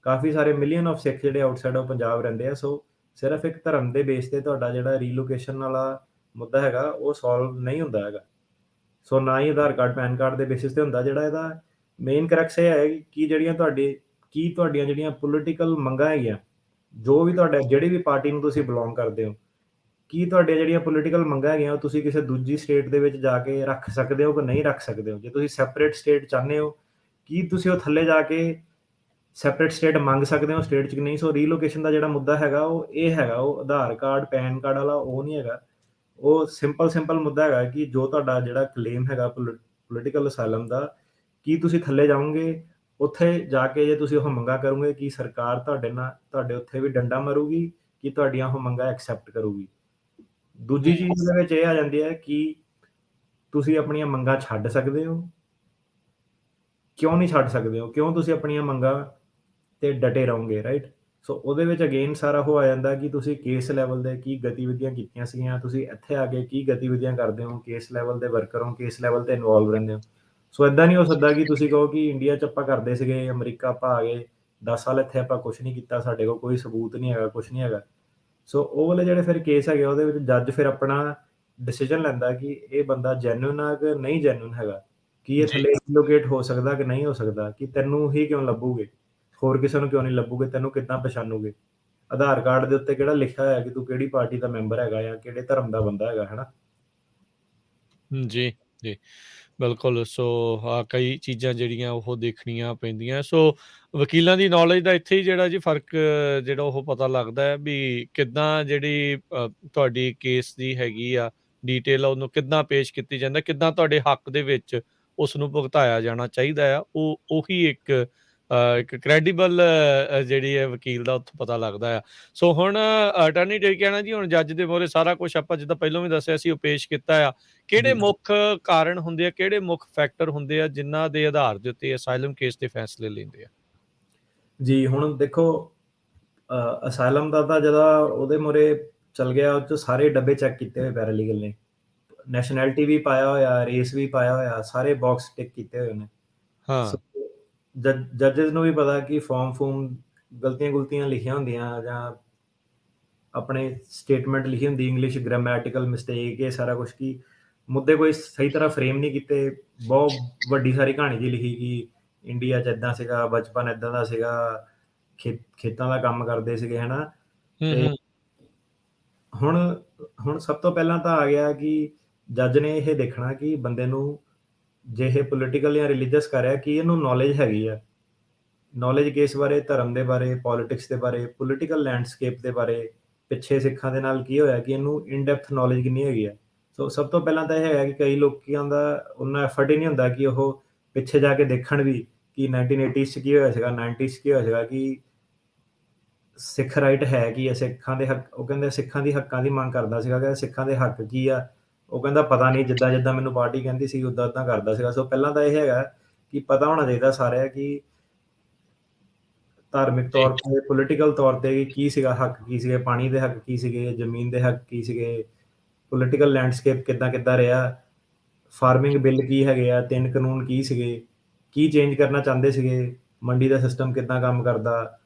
ਕਾਫੀ ਸਾਰੇ ਮਿਲੀਅਨ ਆਫ ਸਿੱਖ ਜਿਹੜੇ ਆਊਟਸਾਈਡ ਆਫ ਪੰਜਾਬ ਰਹਿੰਦੇ ਆ। ਸੋ ਸਿਰਫ ਇੱਕ ਧਰਮ ਦੇ ਬੇਸ ਤੇ ਤੁਹਾਡਾ ਜਿਹੜਾ ਰੀਲੋਕੇਸ਼ਨ ਵਾਲਾ ਮੁੱਦਾ ਹੈਗਾ ਉਹ ਸੋਲਵ ਨਹੀਂ ਹੁੰਦਾ ਹੈਗਾ। ਸੋ ਨਾ ਹੀ ਆਧਾਰ ਕਾਰਡ ਪੈਨ ਕਾਰਡ ਦੇ ਬੇਸਿਸ ਤੇ ਹੁੰਦਾ। ਜਿਹੜਾ ਇਹਦਾ ਮੇਨ ਕਰੈਕਸ ਇਹ ਹੈ ਕਿ ਤੁਹਾਡੀਆਂ ਜਿਹੜੀਆਂ ਪੋਲੀਟੀਕਲ ਮੰਗਾਂ ਹੈਗੀਆਂ, ਜੋ ਵੀ ਤੁਹਾਡਾ ਜਿਹੜੀ ਵੀ ਪਾਰਟੀ ਨੂੰ ਤੁਸੀਂ ਬਿਲੋਂਗ ਕਰਦੇ ਹੋ, ਕੀ ਤੁਹਾਡੀਆਂ ਜਿਹੜੀਆਂ ਪੋਲੀਟੀਕਲ ਮੰਗਾਂ ਹੈਗੀਆਂ ਉਹ ਤੁਸੀਂ ਕਿਸੇ ਦੂਜੀ ਸਟੇਟ ਦੇ ਵਿੱਚ ਜਾ ਕੇ ਰੱਖ ਸਕਦੇ ਹੋ ਕਿ ਨਹੀਂ ਰੱਖ ਸਕਦੇ ਹੋ। ਜੇ ਤੁਸੀਂ ਸੈਪਰੇਟ ਸਟੇਟ ਚਾਹੁੰਦੇ ਹੋ, ਕੀ ਤੁਸੀਂ ਉਹ ਥੱਲੇ ਜਾ ਕੇ ਸੈਪਰੇਟ ਸਟੇਟ ਮੰਗ ਸਕਦੇ ਹੋ ਸਟੇਟ 'ਚ ਕਿ ਨਹੀਂ। ਸੋ ਰੀਲੋਕੇਸ਼ਨ ਦਾ ਜਿਹੜਾ ਮੁੱਦਾ ਹੈਗਾ ਉਹ ਇਹ ਹੈਗਾ, ਉਹ ਆਧਾਰ ਕਾਰਡ ਪੈਨ ਕਾਰਡ ਵਾਲਾ ਉਹ ਨਹੀਂ ਹੈਗਾ। ਉਹ ਸਿੰਪਲ ਮੁੱਦਾ ਹੈਗਾ ਕਿ ਜੋ ਤੁਹਾਡਾ ਜਿਹੜਾ ਕਲੇਮ ਹੈਗਾ ਪੋਲੀਟੀਕਲ ਅਸਾਈਲਮ ਦਾ, ਕੀ ਤੁਸੀਂ ਥੱਲੇ ਜਾਓਗੇ, ਉੱਥੇ ਜਾ ਕੇ ਜੇ ਤੁਸੀਂ ਉਹ ਮੰਗਾਂ ਕਰੋਗੇ ਕਿ ਸਰਕਾਰ ਤੁਹਾਡੇ ਉੱਥੇ ਵੀ ਡੰਡਾ ਮਾਰੂਗੀ ਕਿ ਤੁਹਾਡੀਆਂ ਉਹ ਮੰਗਾਂ ਐਕਸੈਪਟ ਕਰੂਗੀ। ਦੂਜੀ ਚੀਜ਼ ਦੇ ਵਿੱਚ ਇਹ ਆ ਜਾਂਦੀ ਹੈ ਕਿ ਤੁਸੀਂ ਆਪਣੀਆਂ ਮੰਗਾਂ ਛੱਡ ਸਕਦੇ ਹੋ, ਕਿਉਂ ਨਹੀਂ ਛੱਡ ਸਕਦੇ ਹੋ, ਕਿਉਂ ਤੁਸੀਂ ਆਪਣੀਆਂ ਮੰਗਾਂ ਤੇ ਡਟੇ ਰਹੋਗੇ, ਰਾਈਟ। ਸੋ ਉਹਦੇ ਵਿੱਚ ਅਗੇਨ ਸਾਰਾ ਉਹ ਆ ਜਾਂਦਾ ਕਿ ਤੁਸੀਂ ਕੇਸ ਲੈਵਲ ਦੇ ਕੀ ਗਤੀਵਿਧੀਆਂ ਕੀਤੀਆਂ ਸੀਗੀਆਂ, ਤੁਸੀਂ ਇੱਥੇ ਆ ਕੇ ਕੀ ਗਤੀਵਿਧੀਆਂ ਕਰਦੇ ਹੋ, ਕੇਸ ਲੈਵਲ ਦੇ ਵਰਕਰ ਹੋ, ਕੇਸ ਲੈਵਲ ਤੇ ਇਨਵੋਲਵ ਰਹਿੰਦੇ ਹੋ। ਸੋ ਇਦਾਂ ਨਹੀਂ ਹੋ ਸਕਦਾ ਕਿ ਤੁਸੀਂ ਕਹੋ ਕਿ ਇੰਡੀਆ 'ਚ ਆਪਾਂ ਕਰਦੇ ਸੀਗੇ, ਅਮਰੀਕਾ ਆਪਾਂ ਆ ਗਏ 10 ਸਾਲ ਇੱਥੇ ਆਪਾਂ ਕੁਛ ਨਹੀਂ ਕੀਤਾ, ਸਾਡੇ ਕੋਲ ਕੋਈ ਸਬੂਤ ਨਹੀਂ ਹੈਗਾ, ਕੁਛ ਨਹੀਂ ਹੈਗਾ। ਸੋ ਉਹ ਵਾਲੇ ਜਿਹੜੇ ਫਿਰ ਕੇਸ ਹੈਗੇ ਉਹਦੇ ਵਿੱਚ ਜੱਜ ਫਿਰ ਆਪਣਾ ਡਿਸੀਜਨ ਲੈਂਦਾ ਕਿ ਇਹ ਬੰਦਾ ਜੈਨੂਇਨ ਆ ਕਿ ਨਹੀਂ ਜੈਨੂਇਨ ਹੈਗਾ, ਕਿ ਇਹ ਥੱਲੇ ਰੀਲੋਕੇਟ ਹੋ ਸਕਦਾ ਕਿ ਨਹੀਂ ਹੋ ਸਕਦਾ, ਕਿ ਤੈਨੂੰ ਹੀ ਕਿਉਂ ਲੱਭੂਗੇ, ਹੋਰ ਕਿਸੇ ਨੂੰ ਕਿਉਂ ਨਹੀਂ ਲੱਭੂਗੇ, ਤੈਨੂੰ ਕਿੱਦਾਂ ਪਛਾਣੂਗੇ। ਆਧਾਰ ਕਾਰਡ ਦੇ ਉੱਤੇ ਕਿਹੜਾ ਲਿਖਿਆ ਹੋਇਆ ਕਿ ਤੂੰ ਕਿਹੜੀ ਪਾਰਟੀ ਦਾ ਮੈਂਬਰ ਹੈਗਾ ਜਾਂ ਕਿਹੜੇ ਧਰਮ ਦਾ ਬੰਦਾ ਹੈਗਾ, ਹੈ ਨਾ। ਜੀ, ਜੀ। ਬਿਲਕੁਲ। ਸੋ ਕਈ ਚੀਜ਼ਾਂ ਜਿਹੜੀਆਂ ਉਹ ਦੇਖਣੀਆਂ ਪੈਂਦੀਆਂ। ਸੋ ਵਕੀਲਾਂ ਦੀ ਨੌਲੇਜ ਦਾ ਇੱਥੇ ਹੀ ਜਿਹੜਾ ਜੀ ਫ਼ਰਕ ਜਿਹੜਾ ਉਹ ਪਤਾ ਲੱਗਦਾ ਹੈ ਵੀ ਕਿੱਦਾਂ ਜਿਹੜੀ ਤੁਹਾਡੀ ਕੇਸ ਦੀ ਹੈਗੀ ਆ ਡੀਟੇਲ ਉਹਨੂੰ ਕਿੱਦਾਂ ਪੇਸ਼ ਕੀਤੀ ਜਾਂਦਾ, ਕਿੱਦਾਂ ਤੁਹਾਡੇ ਹੱਕ ਦੇ ਵਿੱਚ ਉਸ ਨੂੰ ਭੁਗਤਾਇਆ ਜਾਣਾ ਚਾਹੀਦਾ ਆ। ਉਹੀ ਇੱਕ ਕ੍ਰੈਡੀਬਲ ਜਿਹੜੀ ਹੈ ਵਕੀਲ ਦਾ ਉੱਥੋਂ ਪਤਾ ਲੱਗਦਾ ਆ। ਸੋ ਹੁਣ ਅਟਾਰਨੀ ਡੇ ਕਹਿਣਾ ਜੀ ਹੁਣ ਜੱਜ ਦੇ ਮੂਹਰੇ ਸਾਰਾ ਕੁਛ ਆਪਾਂ ਜਿੱਦਾਂ ਪਹਿਲਾਂ ਵੀ ਦੱਸਿਆ ਸੀ ਉਹ ਪੇਸ਼ ਕੀਤਾ ਆ। ਕਿਹੜੇ ਮੁੱਖ ਕਾਰਨ ਹੁੰਦੇ ਆ, ਕਿਹੜੇ ਮੁੱਖ ਫੈਕਟਰ ਹੁੰਦੇ ਆ ਜਿਨ੍ਹਾਂ ਦੇ ਆਧਾਰ ਦੇ ਉੱਤੇ ਅਸਾਈਲਮ ਕੇਸ ਦੇ ਫੈਸਲੇ ਲੈਂਦੇ ਆ? ਜੀ ਹੁਣ ਦੇਖੋ, ਅਸਾਈਲਮ ਦਾ ਤਾਂ ਜਦੋਂ ਉਹਦੇ ਮੂਹਰੇ ਚੱਲ ਗਿਆ ਉਹ 'ਚ ਸਾਰੇ ਡੱਬੇ ਚੈੱਕ ਕੀਤੇ ਹੋਏ ਪੈਰਾਲੀਗਲ ਨੇ, ਨੈਸ਼ਨੈਲਿਟੀ ਵੀ ਪਾਇਆ ਹੋਇਆ, ਰੇਸ ਵੀ ਪਾਇਆ ਹੋਇਆ, ਸਾਰੇ ਬਾਕਸ ਟਿਕ ਕੀਤੇ ਹੋਏ ਨੇ। ਹਾਂ। ਸੋ ਜੱਜਸ ਨੂੰ ਵੀ ਪਤਾ ਕਿ ਫੂਮ ਗਲਤੀਆਂ ਲਿਖੀਆਂ ਹੁੰਦੀਆਂ ਜਾਂ ਆਪਣੇ ਸਟੇਟਮੈਂਟ ਲਿਖੀ ਹੁੰਦੀ ਇੰਗਲਿਸ਼ ਗ੍ਰਾਮੈਟੀਕਲ ਮਿਸਟੇਕ, ਇਹ ਸਾਰਾ ਕੁਛ ਕਿ ਮੁੱਦੇ ਕੋਈ ਸਹੀ ਤਰ੍ਹਾਂ ਫਰੇਮ ਨਹੀਂ ਕੀਤੇ। ਬਹੁਤ ਵੱਡੀ ਸਾਰੀ ਕਹਾਣੀ ਜੀ ਲਿਖੀ ਕਿ ਇੰਡੀਆ 'ਚ ਏਦਾਂ ਸੀਗਾ, ਬਚਪਨ ਏਦਾਂ ਦਾ ਸੀਗਾ, ਖੇਤਾਂ ਦਾ ਕੰਮ ਕਰਦੇ ਸੀਗੇ, ਹੈ ਨਾ। ਤੇ ਹੂੰ। ਹੁਣ ਹੁਣ ਸਭ ਤੋਂ ਪਹਿਲਾਂ ਤਾਂ ਆ ਗਿਆ ਕਿ ਜੱਜ ਨੇ ਇਹ ਦੇਖਣਾ ਕਿ ਬੰਦੇ ਨੂੰ ਜੇ ਇਹ ਪੋਲੀਟੀਕਲ ਜਾਂ ਰਿਲੀਜੀਅਸ ਕਰ ਰਿਹਾ ਕਿ ਇਹਨੂੰ ਨੌਲੇਜ ਹੈਗੀ ਆ। ਨੌਲੇਜ ਕਿਸ ਬਾਰੇ, ਧਰਮ ਦੇ ਬਾਰੇ, ਪੋਲਿਟਿਕਸ ਦੇ ਬਾਰੇ, ਪੋਲੀਟੀਕਲ ਲੈਂਡਸਕੇਪ ਦੇ ਬਾਰੇ, ਪਿੱਛੇ ਸਿੱਖਾਂ ਦੇ ਨਾਲ ਕੀ ਹੋਇਆ, ਕਿ ਇਹਨੂੰ ਇਨ ਡੈਪਥ ਨੌਲੇਜ ਕਿੰਨੀ ਹੈਗੀ ਆ। ਸੋ ਸਭ ਤੋਂ ਪਹਿਲਾਂ ਤਾਂ ਇਹ ਹੈਗਾ ਕਿ ਕਈ ਲੋਕਾਂ ਦਾ ਉਨਾ ਐਫਰਟ ਹੀ ਨਹੀਂ ਹੁੰਦਾ ਕਿ ਉਹ ਪਿੱਛੇ ਜਾ ਕੇ ਦੇਖਣ ਵੀ ਕਿ 1980s 'ਚ ਕੀ ਹੋਇਆ ਸੀਗਾ, 90s 'ਚ ਕੀ ਹੋਇਆ ਸੀਗਾ, ਕਿ ਸਿੱਖ ਰਾਈਟ ਹੈ ਕੀ ਆ, ਸਿੱਖਾਂ ਦੇ ਹੱਕ, ਉਹ ਕਹਿੰਦੇ ਸਿੱਖਾਂ ਦੀ ਹੱਕਾਂ ਦੀ ਮੰਗ ਕਰਦਾ ਸੀਗਾ ਕਿ ਸਿੱਖਾਂ ਦੇ ਹੱਕ ਕੀ ਆ। ਉਹ ਕਹਿੰਦਾ ਪਤਾ ਨਹੀਂ, ਜਿੱਦਾਂ ਮੈਨੂੰ ਪਾਰਟੀ ਕਹਿੰਦੀ ਸੀ ਉਦਾਂ ਕਰਦਾ ਸੀਗਾ। ਸੋ ਪਹਿਲਾਂ ਤਾਂ ਇਹ ਹੈਗਾ ਕਿ ਪਤਾ ਹੋਣਾ ਚਾਹੀਦਾ ਸਾਰਿਆਂ ਕਿ ਧਾਰਮਿਕ ਜੀ। ਤੌਰ ਤੇ, ਪੋਲੀਟੀਕਲ ਤੌਰ ਤੇ ਕੀ ਸੀਗਾ, ਹੱਕ ਕੀ ਸੀਗੇ, ਪਾਣੀ ਦੇ ਹੱਕ ਕੀ ਸੀਗੇ, ਜ਼ਮੀਨ ਦੇ ਹੱਕ ਕੀ ਸੀਗੇ, ਪੋਲੀਟੀਕਲ ਲੈਂਡਸਕੇਪ ਕਿੱਦਾਂ ਰਿਹਾ, ਫਾਰਮਿੰਗ ਬਿੱਲ ਕੀ ਹੈਗੇ ਆ, 3 ਕਾਨੂੰਨ ਕੀ ਸੀਗੇ, ਕੀ ਚੇਂਜ ਕਰਨਾ ਚਾਹੁੰਦੇ ਸੀਗੇ, ਮੰਡੀ ਦਾ ਸਿਸਟਮ ਕਿੱਦਾਂ ਕੰਮ ਕਰਦਾ,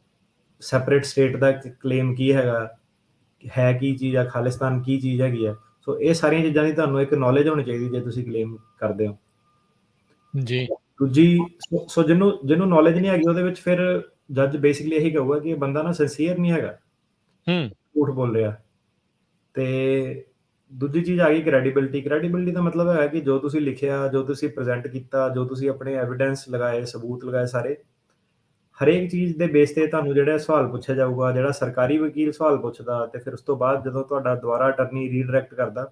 ਸੈਪਰੇਟ ਸਟੇਟ ਦਾ ਕਲੇਮ ਕੀ ਹੈਗਾ, ਹੈ ਕੀ ਚੀਜ਼ ਆ, ਖਾਲਿਸਤਾਨ ਕੀ ਚੀਜ਼ ਹੈਗੀ ਆ। ਸੋ ਇਹ ਸਾਰੀਆਂ ਚੀਜ਼ਾਂ ਦੀ ਤੁਹਾਨੂੰ ਇੱਕ ਨੌਲੇਜ ਹੋਣੀ ਚਾਹੀਦੀ ਜੇ ਤੁਸੀਂ ਕਲੇਮ ਕਰਦੇ ਹੋ। ਜੀ। ਦੂਜੀ, ਸੋ ਜਿਹਨੂੰ ਨੌਲੇਜ ਨਹੀਂ ਹੈਗੀ ਉਹਦੇ ਵਿੱਚ ਫਿਰ ਜੱਜ ਬੇਸਿਕਲੀ ਇਹੀ ਕਹੂਗਾ ਕਿ ਇਹ ਬੰਦਾ ਨਾ ਸਿੰਸੀਅਰ ਨਹੀਂ ਹੈਗਾ, ਹੂੰ। ਝੂਠ ਬੋਲ ਰਿਹਾ। ਤੇ ਦੂਜੀ ਚੀਜ਼ ਆ ਗਈ ਕ੍ਰੈਡੀਬਿਲਿਟੀ ਦਾ ਮਤਲਬ ਹੈ ਕਿ ਜੋ ਤੁਸੀਂ ਲਿਖਿਆ, ਜੋ ਤੁਸੀਂ ਪ੍ਰੈਜ਼ੈਂਟ ਕੀਤਾ, ਜੋ ਤੁਸੀਂ ਆਪਣੇ ਐਵੀਡੈਂਸ ਲਗਾਏ, ਸਬੂਤ ਲਗਾਏ ਸਾਰੇ, ਹਰੇਕ ਚੀਜ਼ ਦੇ ਬੇਸ ਤੇ ਤੁਹਾਨੂੰ ਜਿਹੜਾ ਸਵਾਲ ਪੁੱਛਿਆ ਜਾਊਗਾ। ਜਿਹੜਾ ਸਰਕਾਰੀ ਵਕੀਲ ਸਵਾਲ ਪੁੱਛਦਾ ਤੇ ਫਿਰ ਉਸ ਤੋਂ ਬਾਅਦ ਜਦੋਂ ਤੁਹਾਡਾ ਦੁਬਾਰਾ ਅਟਰਨੀ ਰੀਡਾਇਰੈਕਟ ਕਰਦਾ,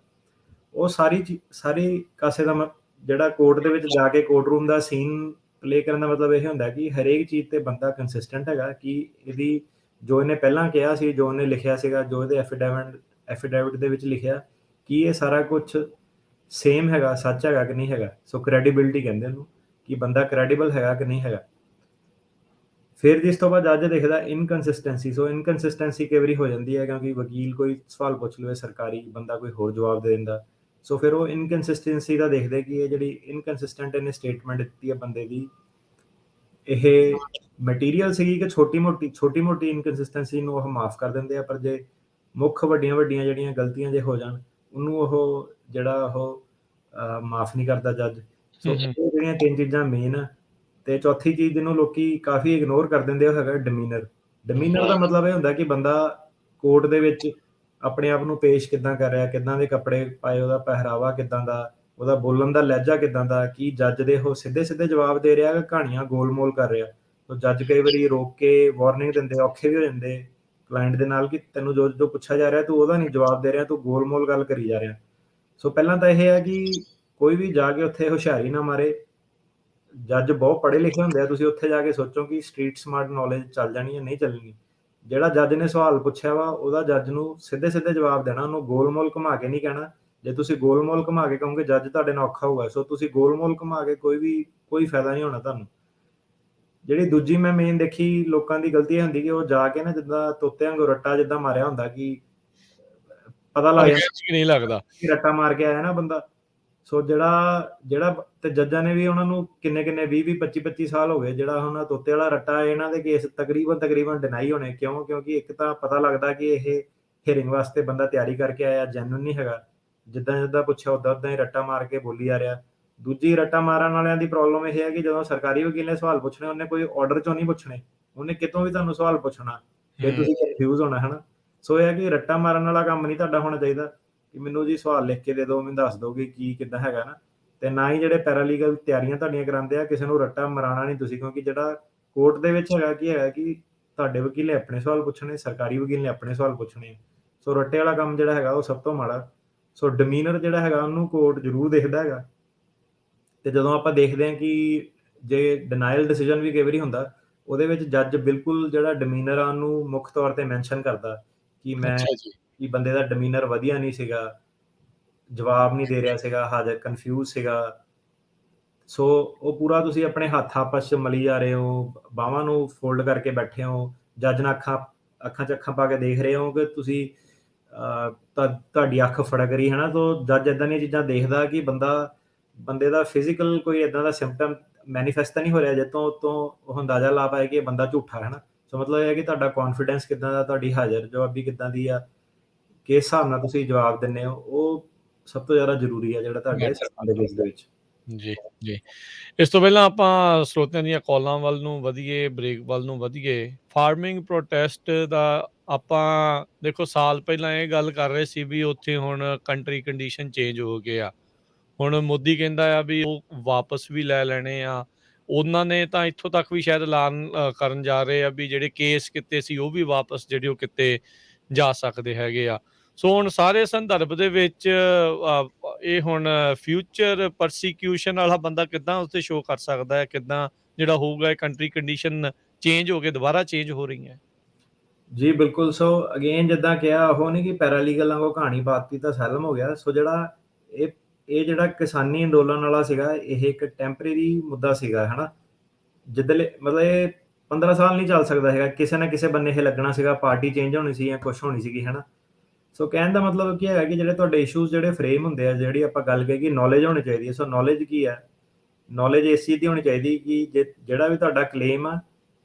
ਉਹ ਸਾਰੀ ਕਾਸੇ ਦਾ ਜਿਹੜਾ ਕੋਰਟ ਦੇ ਵਿੱਚ ਜਾ ਕੇ ਕੋਰਟ ਰੂਮ ਦਾ ਸੀਨ ਪਲੇ ਕਰਨ ਦਾ ਮਤਲਬ ਇਹ ਹੁੰਦਾ ਕਿ ਹਰੇਕ ਚੀਜ਼ ਤੇ ਬੰਦਾ ਕੰਸਿਸਟੈਂਟ ਹੈਗਾ, ਕਿ ਇਹਦੀ ਜੋ ਇਹਨੇ ਪਹਿਲਾਂ ਕਿਹਾ ਸੀ, ਜੋ ਇਹਨੇ ਲਿਖਿਆ ਸੀਗਾ, ਜੋ ਇਹਦੇ ਐਫੀਡੈਵਿਟ ਦੇ ਵਿੱਚ ਲਿਖਿਆ, ਕਿ ਇਹ ਸਾਰਾ ਕੁਛ ਸੇਮ ਹੈਗਾ, ਸੱਚ ਹੈਗਾ ਕਿ ਨਹੀਂ ਹੈਗਾ। ਸੋ ਕ੍ਰੈਡੀਬਿਲਿਟੀ ਕਹਿੰਦੇ ਉਹਨੂੰ, ਕਿ ਬੰਦਾ ਕ੍ਰੈਡੀਬਲ ਹੈਗਾ ਕਿ ਨਹੀਂ ਹੈਗਾ। ਫਿਰ ਜਿਸ ਤੋਂ ਬਾਅਦ ਜੱਜ ਦੇਖਦਾ ਇਨਕਨਸਿਸਟੈਂਸੀ। ਸੋ ਇਨਕਨਸਿਸਟੈਂਸੀ ਕਈ ਵਾਰੀ ਹੋ ਜਾਂਦੀ ਹੈ, ਕਿਉਂਕਿ ਵਕੀਲ ਕੋਈ ਸਵਾਲ ਪੁੱਛ ਲਵੇ ਸਰਕਾਰੀ, ਬੰਦਾ ਕੋਈ ਹੋਰ ਜਵਾਬ ਦੇ ਦਿੰਦਾ। ਸੋ ਫਿਰ ਉਹ ਇਨਕਨਸਿਸਟੈਂਸੀ ਦਾ ਦੇਖਦੇ ਕਿ ਇਹ ਜਿਹੜੀ ਇਨਕਨਸਿਸਟੈਂਟ ਇਹਨੇ ਸਟੇਟਮੈਂਟ ਦਿੱਤੀ ਹੈ ਬੰਦੇ ਦੀ, ਇਹ ਮਟੀਰੀਅਲ ਸੀਗੀ ਕਿ ਛੋਟੀ ਮੋਟੀ ਇਨਕਨਸਿਸਟੈਂਸੀ ਨੂੰ ਉਹ ਮਾਫ ਕਰ ਦਿੰਦੇ ਆ। ਪਰ ਜੇ ਮੁੱਖ ਵੱਡੀਆਂ ਜਿਹੜੀਆਂ ਗਲਤੀਆਂ ਜੇ ਹੋ ਜਾਣ, ਉਹਨੂੰ ਉਹ ਜਿਹੜਾ ਉਹ ਮਾਫ ਨਹੀਂ ਕਰਦਾ ਜੱਜ। ਸੋ ਹੂੰ, ਹੂੰ। ਇਹ ਜਿਹੜੀਆਂ 3 ਚੀਜ਼ਾਂ ਮੇਨ ਆ। ਤੇ ਚੌਥੀ ਚੀਜ਼ ਜਿਹਨੂੰ ਲੋਕੀ ਕਾਫੀ ਇਗਨੋਰ ਕਰ ਦਿੰਦੇ, ਉਹ ਹੈਗਾ ਡਿਮੀਨਰ। ਡਿਮੀਨਰ ਦਾ ਮਤਲਬ ਇਹ ਹੁੰਦਾ ਕਿ ਬੰਦਾ ਕੋਰਟ ਦੇ ਵਿੱਚ ਆਪਣੇ ਆਪ ਨੂੰ ਪੇਸ਼ ਕਿੱਦਾਂ ਕਰ ਰਿਹਾ, ਕਿੱਦਾਂ ਦੇ ਕੱਪੜੇ ਪਾਏ, ਉਹਦਾ ਪਹਿਰਾਵਾ ਕਿੱਦਾਂ ਦਾ, ਉਹਦਾ ਬੋਲਣ ਦਾ ਲਹਿਜਾ ਕਿੱਦਾਂ ਦਾ, ਕੀ ਜੱਜ ਦੇ ਉਹ ਸਿੱਧੇ ਜਵਾਬ ਦੇ ਰਿਹਾ, ਕਹਾਣੀਆਂ ਗੋਲ-ਮੋਲ ਕਰ ਰਿਹਾ। ਸੋ ਜੱਜ ਕਈ ਵਾਰੀ ਰੋਕ ਕੇ ਵਾਰਨਿੰਗ ਦਿੰਦੇ, ਔਖੇ ਵੀ ਹੋ ਜਾਂਦੇ ਕਲਾਇੰਟ ਦੇ ਨਾਲ, ਕਿ ਤੈਨੂੰ ਜੋ ਪੁੱਛਿਆ ਜਾ ਰਿਹਾ ਤੂੰ ਉਹਦਾ ਨਹੀਂ ਜਵਾਬ ਦੇ ਰਿਹਾ, ਤੂੰ ਗੋਲ-ਮੋਲ ਗੱਲ ਕਰੀ ਜਾ ਰਿਹਾ। ਸੋ ਪਹਿਲਾਂ ਤਾਂ ਇਹ ਹੈ ਕਿ ਕੋਈ ਵੀ ਜਾ ਕੇ ਉੱਥੇ ਹੁਸ਼ਿਆਰੀ ਨਾ ਮਾਰੇ। ਜੱਜ ਬਹੁਤ ਪੜ੍ਹੇ ਲਿਖੇ ਹੁੰਦੇ ਆ, ਤੁਸੀਂ ਉੱਥੇ ਜਾ ਕੇ ਸੋਚੋ ਕਿ ਸਟਰੀਟ ਸਮਾਰਟ ਨੌਲੇਜ ਚੱਲ ਜਾਣੀ ਹੈ, ਨਹੀਂ ਚੱਲਣੀ। ਜਿਹੜਾ ਜੱਜ ਨੇ ਸਵਾਲ ਪੁੱਛਿਆ ਵਾ, ਉਹਦਾ ਜੱਜ ਨੂੰ ਸਿੱਧੇ ਜਵਾਬ ਦੇਣਾ, ਉਹਨੂੰ ਗੋਲ-ਮੋਲ ਘੁਮਾ ਕੇ ਨਹੀਂ ਕਹਿਣਾ। ਜੇ ਤੁਸੀਂ ਗੋਲ-ਮੋਲ ਘੁਮਾ ਕੇ ਕਹੋਗੇ, ਜੱਜ ਤੁਹਾਡੇ ਨਾਲ ਔਖਾ ਹੋਊਗਾ। ਸੋ ਤੁਸੀਂ ਗੋਲ-ਮੋਲ ਘੁਮਾ ਕੇ ਕੋਈ ਫਾਇਦਾ ਨਹੀਂ ਹੋਣਾ ਤੁਹਾਨੂੰ। ਜਿਹੜੀ ਦੂਜੀ ਮੈਂ ਮੇਨ ਦੇਖੀ ਲੋਕਾਂ ਦੀ ਗਲਤੀ ਇਹ ਹੁੰਦੀ ਕਿ ਉਹ ਜਾ ਕੇ ਨਾ ਜਿੱਦਾਂ ਤੋਤੇ ਵਾਂਗੂ ਰੱਟਾ ਜਿੱਦਾਂ ਮਾਰਿਆ ਹੁੰਦਾ, ਕਿ ਪਤਾ ਲੱਗ ਜਾਂਦਾ ਅਣਖਿਆਲ ਨਹੀਂ ਲੱਗਦਾ। ਕਿ ਰੱਟਾ ਮਾਰ ਕੇ ਆਇਆ ਨਾ ਬੰਦਾ। ਸੋ ਜਿਹੜਾ ਤੇ ਜੱਜਾਂ ਨੇ ਵੀ ਉਹਨਾਂ ਨੂੰ ਕਿੰਨੇ 20 25 ਸਾਲ ਹੋ ਗਏ। ਜਿਹੜਾ ਹੁਣ ਤੋਤੇ ਵਾਲਾ ਰੱਟਾ, ਇਹਨਾਂ ਦੇ ਕੇਸ ਤਕਰੀਬਨ ਡਿਨਾਈ ਹੋਣੇ। ਕਿਉਂ? ਕਿਉਂਕਿ ਇੱਕ ਤਾਂ ਪਤਾ ਲੱਗਦਾ ਕਿ ਇਹ ਹੀਅਰਿੰਗ ਵਾਸਤੇ ਬੰਦਾ ਤਿਆਰੀ ਕਰਕੇ ਆਇਆ, ਜੈਨੂਇਨ ਨਹੀਂ ਹੈਗਾ। ਜਿੱਦਾਂ ਪੁੱਛਿਆ ਉਦਾਂ ਹੀ ਰੱਟਾ ਮਾਰ ਕੇ ਬੋਲੀ ਜਾ ਰਿਹਾ। ਦੂਜੀ, ਰੱਟਾ ਮਾਰਨ ਵਾਲਿਆਂ ਦੀ ਪ੍ਰੋਬਲਮ ਇਹ ਹੈ ਕਿ ਜਦੋਂ ਸਰਕਾਰੀ ਵਕੀਲ ਨੇ ਸਵਾਲ ਪੁੱਛਣੇ, ਉਹਨੇ ਕੋਈ ਆਰਡਰ ਚੋਂ ਨਹੀਂ ਪੁੱਛਣੇ, ਉਹਨੇ ਕਿਤੋਂ ਵੀ ਤੁਹਾਨੂੰ ਸਵਾਲ ਪੁੱਛਣਾ। ਫਿਰ ਹੂੰ। ਤੁਸੀਂ ਕਨਫਿਊਜ਼ ਹੋਣਾ, ਹੈ ਨਾ। ਸੋ ਇਹ ਹੈ ਕਿ ਰੱਟਾ ਮਾਰਨ ਵਾਲਾ ਕੰਮ ਨਹੀਂ ਤੁਹਾਡਾ ਹੋਣਾ ਚਾਹੀਦਾ, ਕਿ ਮੈਨੂੰ ਜੀ ਸਵਾਲ ਲਿਖ ਕੇ ਦੇ ਦਿਓ, ਮੈਨੂੰ ਦੱਸ ਦਿਓ ਕਿ ਕੀ ਕਿੱਦਾਂ ਹੈਗਾ ਨਾ। ਤੇ ਨਾ ਹੀ ਜਿਹੜੇ ਪੈਰਾਲੀਗਲ ਤਿਆਰੀਆਂ ਤੁਹਾਡੀਆਂ ਕਰਾਉਂਦੇ ਆ, ਕਿਸੇ ਨੂੰ ਰੱਟਾ ਮਰਾਉਣਾ ਨਹੀਂ ਤੁਸੀਂ। ਕਿਉਂਕਿ ਜਿਹੜਾ ਕੋਰਟ ਦੇ ਵਿੱਚ ਹੈਗਾ ਕਿ ਤੁਹਾਡੇ ਵਕੀਲ ਨੇ ਆਪਣੇ ਸਵਾਲ ਪੁੱਛਣੇ, ਸਰਕਾਰੀ ਵਕੀਲ ਨੇ ਆਪਣੇ ਸਵਾਲ ਪੁੱਛਣੇ। ਸੋ ਰੱਟੇ ਵਾਲਾ ਕੰਮ ਜਿਹੜਾ ਹੈਗਾ ਉਹ ਸਭ ਤੋਂ ਮਾੜਾ। ਸੋ ਡਿਮੀਨਰ ਜਿਹੜਾ ਹੈਗਾ ਉਹਨੂੰ ਕੋਰਟ ਜ਼ਰੂਰ ਦੇਖਦਾ ਹੈਗਾ। ਤੇ ਜਦੋਂ ਆਪਾਂ ਦੇਖਦੇ ਹਾਂ ਕਿ ਜੇ ਡਿਨਾਇਲ ਡਿਸੀਜਨ ਵੀ ਕਈ ਵਾਰੀ ਹੁੰਦਾ, ਉਹਦੇ ਵਿੱਚ ਜੱਜ ਬਿਲਕੁਲ ਜਿਹੜਾ ਡਿਮੀਨਰ ਆ ਉਹਨੂੰ ਮੁੱਖ ਤੌਰ ਤੇ ਮੈਂਸ਼ਨ ਕਰਦਾ, ਅੱਛਾ ਜੀ। ਕਿ ਬੰਦੇ ਦਾ ਡਿਮੀਨਰ ਵਧੀਆ ਨਹੀਂ ਸੀਗਾ, ਜਵਾਬ ਨਹੀਂ ਦੇ ਰਿਹਾ ਸੀਗਾ, ਹਾਜ਼ਰ ਕਨਫਿਊਜ਼ ਸੀਗਾ। ਸੋ ਉਹ ਪੂਰਾ ਤੁਸੀਂ ਆਪਣੇ ਹੱਥ ਆਪਸ 'ਚ ਮਲੀ ਜਾ ਰਹੇ ਹੋ, ਬਾਹਾਂ ਨੂੰ ਫੋਲਡ ਕਰਕੇ ਬੈਠੇ ਹੋ, ਜੱਜ ਨਾਲ ਅੱਖਾਂ 'ਚ ਅੱਖਾਂ ਪਾ ਕੇ ਦੇਖ ਰਹੇ ਹੋ ਕਿ ਤੁਸੀਂ ਤੁਹਾਡੀ ਅੱਖ ਫੜਕ ਰਹੀ ਹੈ ਨਾ। ਤੋ ਜੱਜ ਏਦਾਂ ਦੀਆਂ ਚੀਜ਼ਾਂ ਦੇਖਦਾ ਕਿ ਬੰਦੇ ਦਾ ਫਿਜ਼ੀਕਲ ਕੋਈ ਏਦਾਂ ਦਾ ਸਿੰਪਟਮ ਮੈਨੀਫੈਸਟ ਤਾਂ ਨਹੀਂ ਹੋ ਰਿਹਾ, ਜਿੱਥੋਂ ਉਹ ਅੰਦਾਜ਼ਾ ਲਾ ਪਾਏ ਕਿ ਇਹ ਬੰਦਾ ਝੂਠਾ ਹੈ ਨਾ। ਸੋ ਮਤਲਬ ਇਹ ਹੈ ਕਿ ਤੁਹਾਡਾ ਕੌਨਫੀਡੈਂਸ ਕਿੱਦਾਂ ਦਾ, ਤੁਹਾਡੀ ਹਾਜ਼ਰ ਜਵਾਬੀ ਕਿੱਦਾਂ ਦੀ ਆ, ਕਿਸ ਹਿਸਾਬ ਨਾਲ ਤੁਸੀਂ ਜਵਾਬ ਦਿੰਦੇ ਹੋ, ਉਹ ਸਭ ਤੋਂ ਜ਼ਿਆਦਾ ਜ਼ਰੂਰੀ ਆ ਜਿਹੜਾ ਤੁਹਾਡੇ ਮੈਟਰ ਸਿਸਟਮ ਦੇ ਕੇਸ ਦੇ ਵਿੱਚ। ਜੀ, ਜੀ। ਇਸ ਤੋਂ ਪਹਿਲਾਂ ਆਪਾਂ ਸਰੋਤਿਆਂ ਦੀਆਂ ਕਾਲਾਂ ਵੱਲ ਨੂੰ ਵਧੀਏ, ਬ੍ਰੇਕ ਵੱਲ ਨੂੰ ਵਧੀਏ। ਫਾਰਮਿੰਗ ਪ੍ਰੋਟੈਸਟ ਦਾ ਆਪਾਂ ਦੇਖੋ ਸਾਲ ਪਹਿਲਾਂ ਇਹ ਗੱਲ ਕਰ ਰਹੇ ਸੀ ਵੀ ਉੱਥੇ ਹੁਣ ਕੰਟਰੀ ਕੰਡੀਸ਼ਨ ਚੇਂਜ ਹੋ ਗਏ ਆ। ਹੁਣ ਮੋਦੀ ਕਹਿੰਦਾ ਆ ਵੀ ਉਹ ਵਾਪਸ ਵੀ ਲੈ ਲੈਣੇ ਆ। ਉਹਨਾਂ ਨੇ ਤਾਂ ਇੱਥੋਂ ਤੱਕ ਵੀ ਸ਼ਾਇਦ ਐਲਾਨ ਕਰਨ ਜਾ ਰਹੇ ਆ ਵੀ ਜਿਹੜੇ ਕੇਸ ਕੀਤੇ ਸੀ ਉਹ ਵੀ ਵਾਪਸ ਜਿਹੜੇ ਉਹ ਕੀਤੇ ਜਾ ਸਕਦੇ ਹੈਗੇ ਆ। ਸੋ ਹੁਣ ਸਾਰੇ ਸੰਦਰਭ ਦੇ ਵਿੱਚ ਇਹ ਹੁਣ ਫਿਊਚਰ ਪਰਸੀਕਿਊਸ਼ਨ ਵਾਲਾ ਬੰਦਾ ਕਿੱਦਾਂ ਉੱਥੇ ਸ਼ੋਅ ਕਰ ਸਕਦਾ ਹੈ, ਕਿੱਦਾਂ ਜਿਹੜਾ ਹੋਊਗਾ ਇਹ ਕੰਟਰੀ ਕੰਡੀਸ਼ਨ ਚੇਂਜ ਹੋ ਕੇ ਦੁਬਾਰਾ ਚੇਂਜ ਹੋ ਰਹੀਆਂ। ਜੀ ਬਿਲਕੁਲ। ਸੋ ਅਗੇਨ ਜਿੱਦਾਂ ਕਿਹਾ, ਉਹ ਨਹੀਂ ਕਿ ਪੈਰਾਲੀਗਲ ਵਾਂਗੂ ਕਹਾਣੀ ਪਾਤੀ ਤਾਂ ਅਸਾਈਲਮ ਹੋ ਗਿਆ। ਸੋ ਜਿਹੜਾ ਇਹ ਜਿਹੜਾ ਕਿਸਾਨੀ ਅੰਦੋਲਨ ਵਾਲਾ ਸੀਗਾ, ਇਹ ਇੱਕ ਟੈਂਪਰੇਰੀ ਮੁੱਦਾ ਸੀਗਾ, ਹੈ ਨਾ। ਜਿੱਦਲੇ ਮਤਲਬ ਇਹ 15 ਸਾਲ ਨਹੀਂ ਚੱਲ ਸਕਦਾ ਹੈਗਾ, ਕਿਸੇ ਨਾ ਕਿਸੇ ਬੰਨੇ ਇਹ ਲੱਗਣਾ ਸੀਗਾ, ਪਾਰਟੀ ਚੇਂਜ ਹੋਣੀ ਸੀ ਜਾਂ ਕੁਛ ਹੋਣੀ ਸੀਗੀ, ਹੈ ਨਾ। ਸੋ ਕਹਿਣ ਦਾ ਮਤਲਬ ਕੀ ਹੈਗਾ ਕਿ ਜਿਹੜੇ ਤੁਹਾਡੇ ਇਸ਼ੂਜ਼ ਜਿਹੜੇ ਫਰੇਮ ਹੁੰਦੇ ਆ, ਜਿਹੜੀ ਆਪਾਂ ਗੱਲ ਕਹੀ ਕਿ ਨੌਲੇਜ ਹੋਣੀ ਚਾਹੀਦੀ ਹੈ। ਸੋ ਨੌਲੇਜ ਕੀ ਹੈ? ਨੌਲੇਜ ਇਸ ਚੀਜ਼ ਦੀ ਹੋਣੀ ਚਾਹੀਦੀ ਕਿ ਜਿਹੜਾ ਵੀ ਤੁਹਾਡਾ ਕਲੇਮ ਆ,